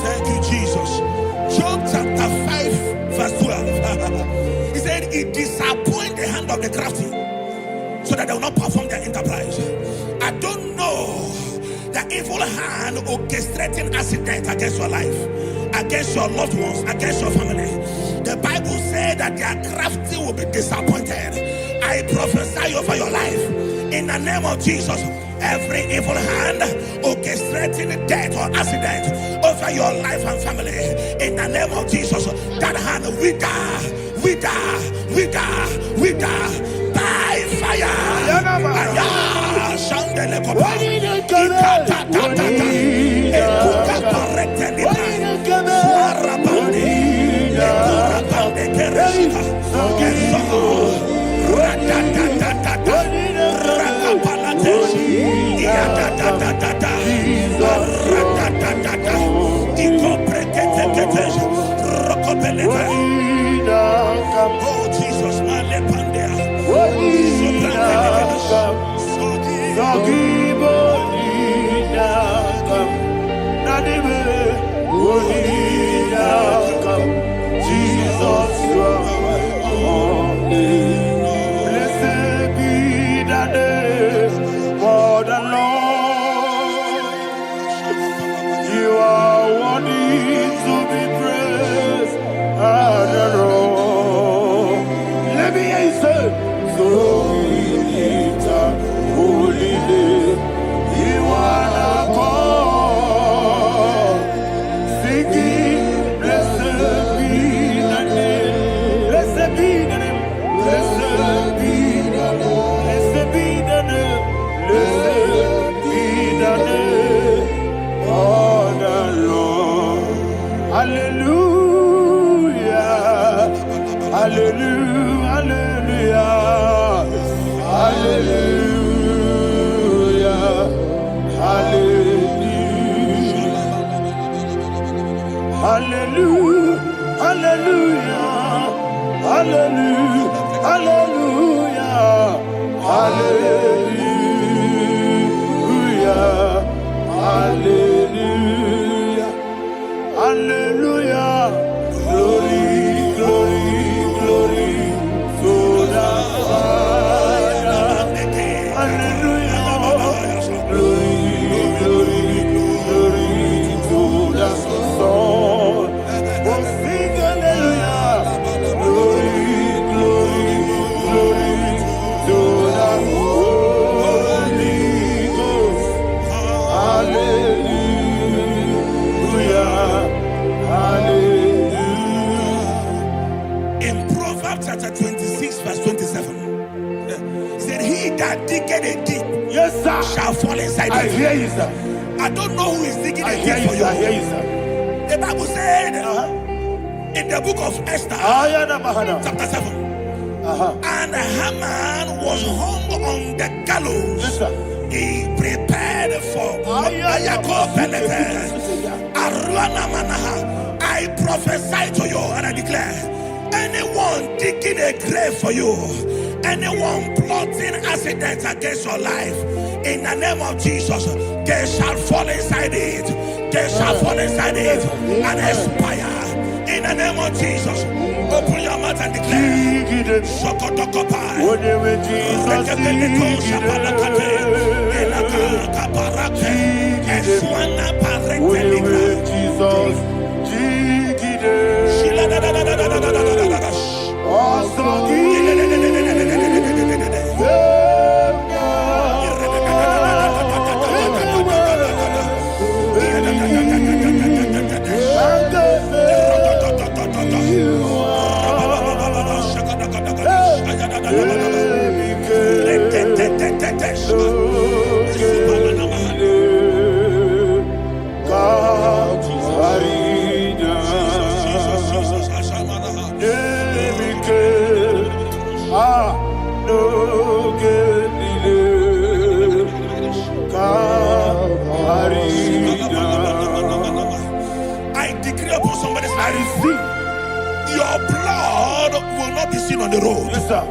A: Thank you, Jesus. Job chapter 5, verse 12. He said, it disappoints the hand of the crafty, so that they will not perform their enterprise. I don't know the evil hand orchestrating accident against your life, against your loved ones, against your family. The Bible said that their crafty will be disappointed. I prophesy over your life in the name of Jesus. Every evil hand orchestrating death or accident over your life and family, in the name of Jesus, that hand wither by fire. Oh Jesus,
B: blessed be the name for the Lord. You are worthy to be praised and adored. Let me hear you say, so we lift up holy name. You are the God. Singing, blessed be the name. Blessed be the name. Blessed be the name. Blessed be the name. Blessed be the name of the Lord. Hallelujah. Hallelujah. Hallelujah. Hallelujah. Hallelujah. Hallelujah. Hallelujah. Hallelujah. Hallelujah. Hallelujah. Glory, glory, glory to the Father. Hallelujah. Glory, glory, glory to the Son. Oh, sing hallelujah. Glory, glory, glory to the Holy Ghost. Hallelujah. Hallelujah.
A: in Proverbs chapter 26, verse 27, he said, he that diggeth a deep
B: Yes, sir.
A: shall fall inside
B: I
A: it.
B: hear you, sir.
A: I don't know who is digging
B: I
A: a
B: hear
A: deep
B: you,
A: for
B: sir. I hear
A: you.
B: you, sir.
A: A The Bible said in the book of Esther, chapter 7, and Haman was hung on the gallows.
B: Yes, sir.
A: He prepared for I prophesy to you and I declare, anyone digging a grave for you, anyone plotting accidents against your life, in the name of Jesus, they shall fall inside it. They shall fall inside it and expire. In the name of Jesus, open your mouth and declare. Shokotokopai. I decree upon somebody's life, your blood will not be seen on the road.
B: Yes, sir.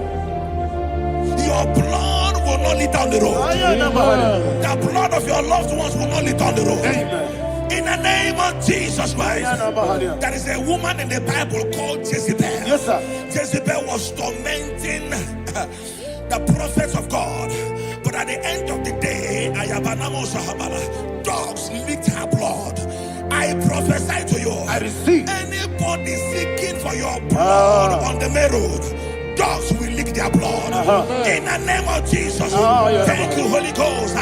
A: Your blood will not lead down the road. The blood of your loved ones will not lead down the road.
B: Amen.
A: In the name of Jesus Christ, there is a woman in the Bible called Jezebel.
B: Yes, sir.
A: Jezebel was tormenting the prophets of God. But at the end of the day, dogs licked her blood. I prophesy to you,
B: I receive.
A: anybody seeking for your blood on the main road, dogs will lick their blood. In the name of Jesus. Thank you, Holy Ghost.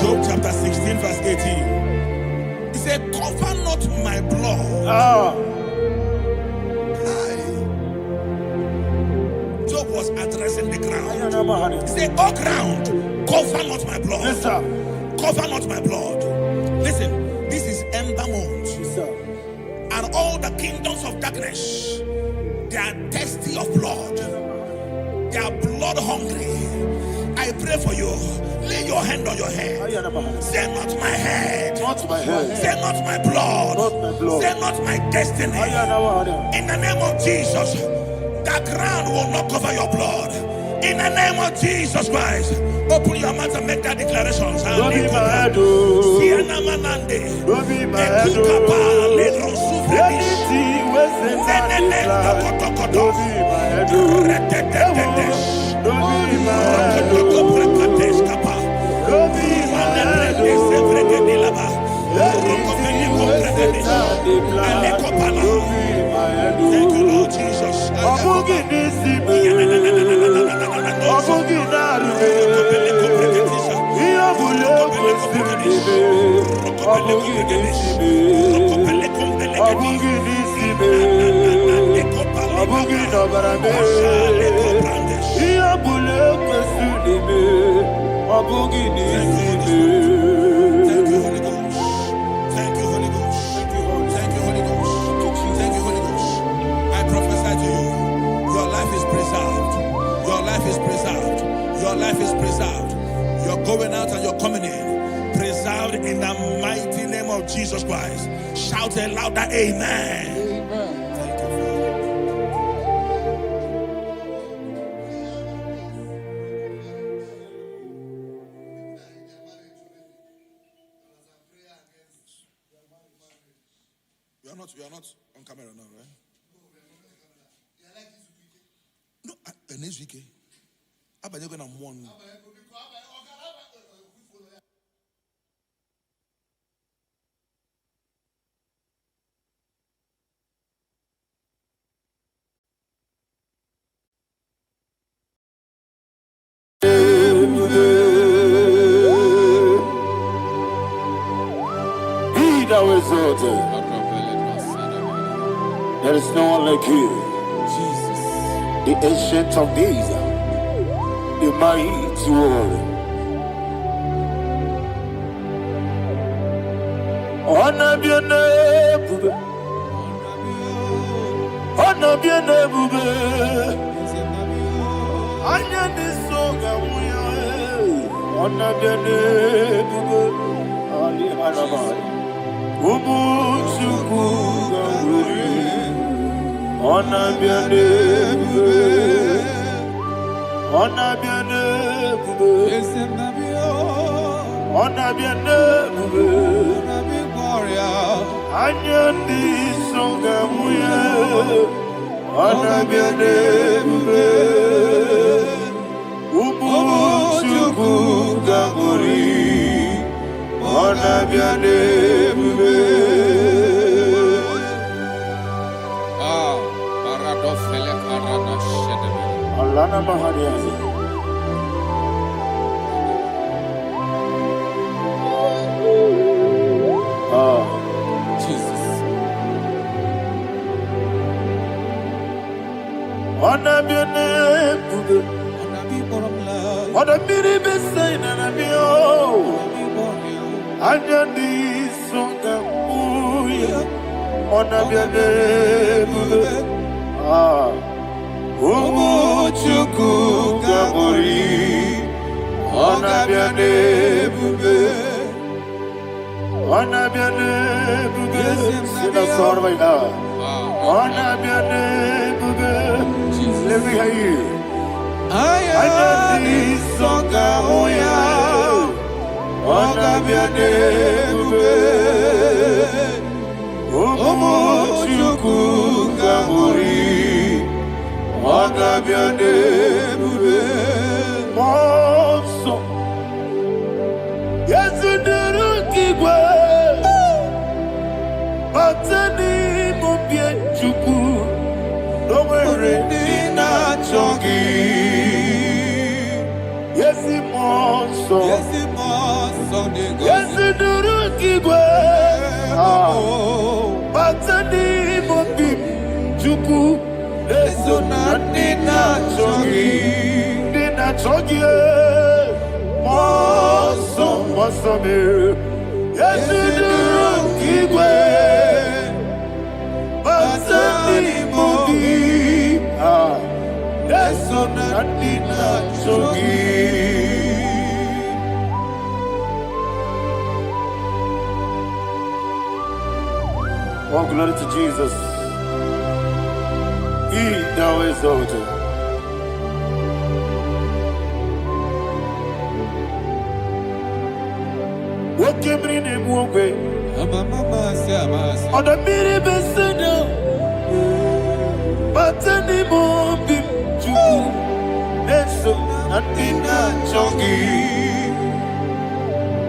A: Job chapter 16 verse 18. He said, cover not my blood. Job was addressing the ground. He said, oh ground, cover not my blood.
B: Yes, sir.
A: Cover not my blood. Listen, this is ember month.
B: Yes, sir.
A: And all the kingdoms of darkness, they are thirsty of blood. They are blood hungry. I pray for you. Lay your hand on your head. Say not my head.
B: Not my head.
A: Say not my blood.
B: Not my blood.
A: Say not my destiny. In the name of Jesus, the ground will not cover your blood. In the name of Jesus Christ, open your mouth and make that declaration.
B: Don't be mad, oh. Don't be mad, oh. Anything was in that plan. Don't be mad, oh. Don't be mad, oh. Don't be mad, oh.
A: Thank you, Lord Jesus. Thank you, Holy Ghost. Thank you, Holy Ghost. Thank you, Holy Ghost. Thank you, Holy Ghost. I prophesy to you, your life is preserved. Your life is preserved. Your life is preserved. You're going out and you're coming in. the mighty name of Jesus Christ. Shout a louder amen. Thank you, Father. You are not on camera now, right? No, next week. I'm going to one.
B: Be thou exalted. There is no one like you,
C: Jesus.
B: the ancient of days, the mighty warrior. Honor be your name, honor be your name, honor this song, honor be your name, Ali Hanabai, Honor be your name, honor be your name, honor be your name, honor this song, honor be your name, honor be your name. Alana Mahariazi.
C: Jesus.
B: Honor be your name, honor be the best and honor be all. Honor the song, honor be your name. Umuchuku Gabori, honor be your name, honor be your name, sing a song right now. Honor be your name, let me hear you. Honor this song, honor be your name, Umuchuku Gabori. Honor be your name, Monso. Yes, in the Igbo, but any mobile chuku, no way na chongi. Yes, Monso. Yes, in the Igbo, but any mobile chuku. Eso na dina chogi, moso me. Yesu duru kigwe, basani mobi. Eso na dina chogi. Oh, glory to Jesus. He thou exalted. What came in him one way? On the mini beseda, but any more be true. That's so nothing not chongi.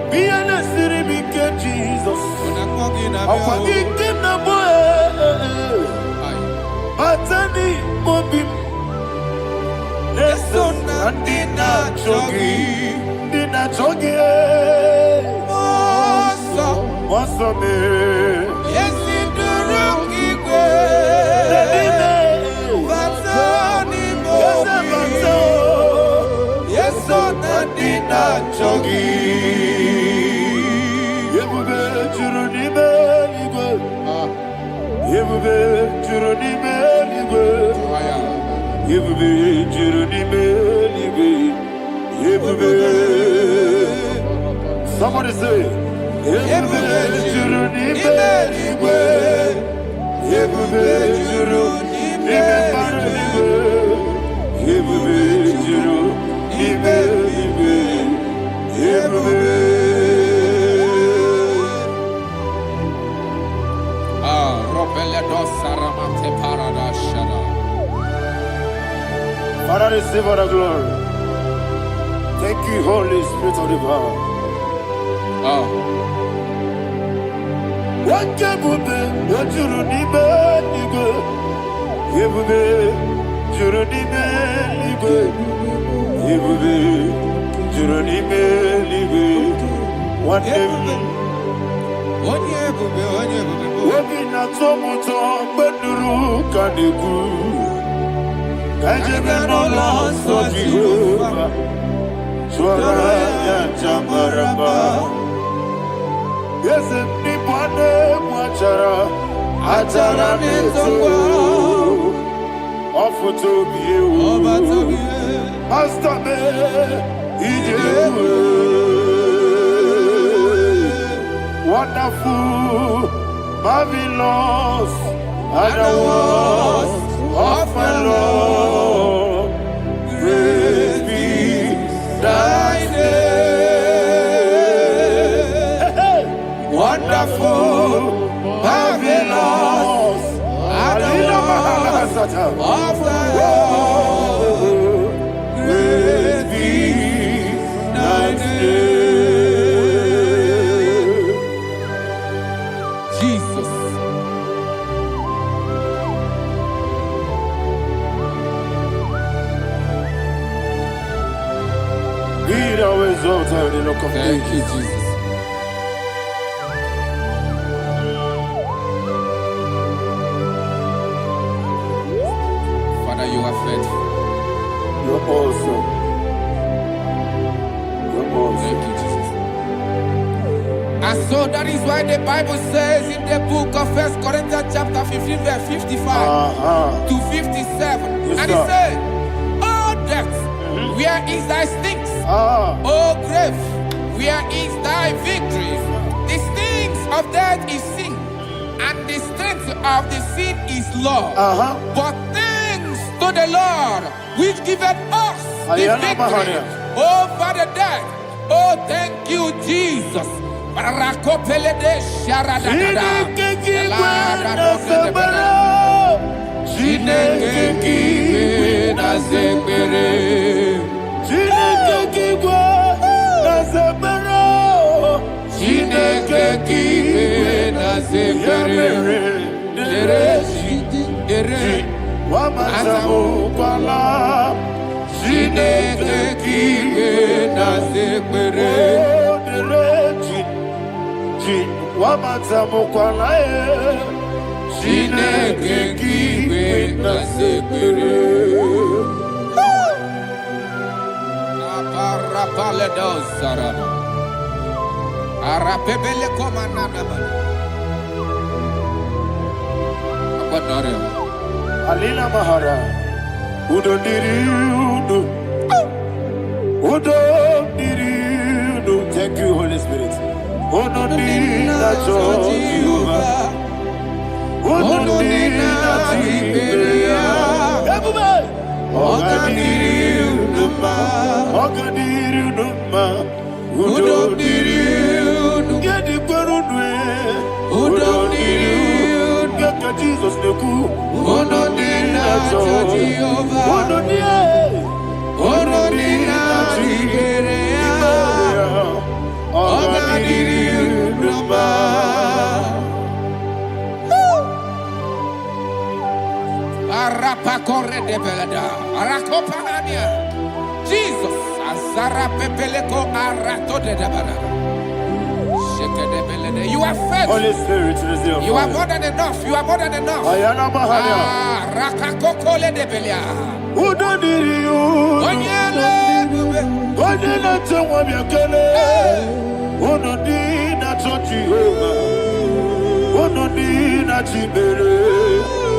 B: Be an city, be Jesus. I'm forgetting the boy. Batani mobim, leso na dina chogi, moso me. Yes, in the rocky way. Batani mobim, yes, na dina chogi. Yebube churuni me igwe. Yebube churuni me. Somebody say, Ebube juru n'ime eluigwe. Ebube juru n'ime mbara eluigwe. Ebube juru n'ime eluigwe. Ebube. Father, receive all the glory. Thank you, Holy Spirit of divine. What ebube juru n'ime eluigwe. Ebube juru n'ime eluigwe. Ebube juru n'ime eluigwe. One ebube. Obi na-atọ m ụtọ mgbe nụrụ ka na-ekwu ka ejebe n'ụlọ nsọ Jehova tụọrọ ya aja mara mma. Eze ndị bụ anụ egwu achara na-eto ọfụta obi ewu Master me ije ewu. Wonderful, marvelous, are the words of my Lord. Praise be thy name. Wonderful, marvelous, are the words of thy Lord. Praise be thy name. Thank you, Jesus. Father, you are faithful. You're awesome. You're awesome.
C: Thank you, Jesus. And so that is why the Bible says in the book of 1 Corinthians chapter 15, verse 55 to 57,
B: Yes,
C: and it says, "Oh death, where is thy stings? Oh grave, where is thy victory? The stings of death is sin, and the strength of the sin is law. But thanks to the Lord, which giveth us the victory over the death. Oh, thank you, Jesus."
B: Alina Mahara, Udo Diriudo, Udo Diriudo. Thank you, Holy Spirit. Udo Diriudo, Udo Jesus the cool.
C: Jesus, Azara Pepeleko Arato de Dabara. You are faithful.
B: Holy Spirit, receive.
C: You are more than enough. You are more than enough. Rakakokole de Belia.
B: Who don't need you? What did I tell you? Who don't need that Jehovah? Who don't need that Jehovah?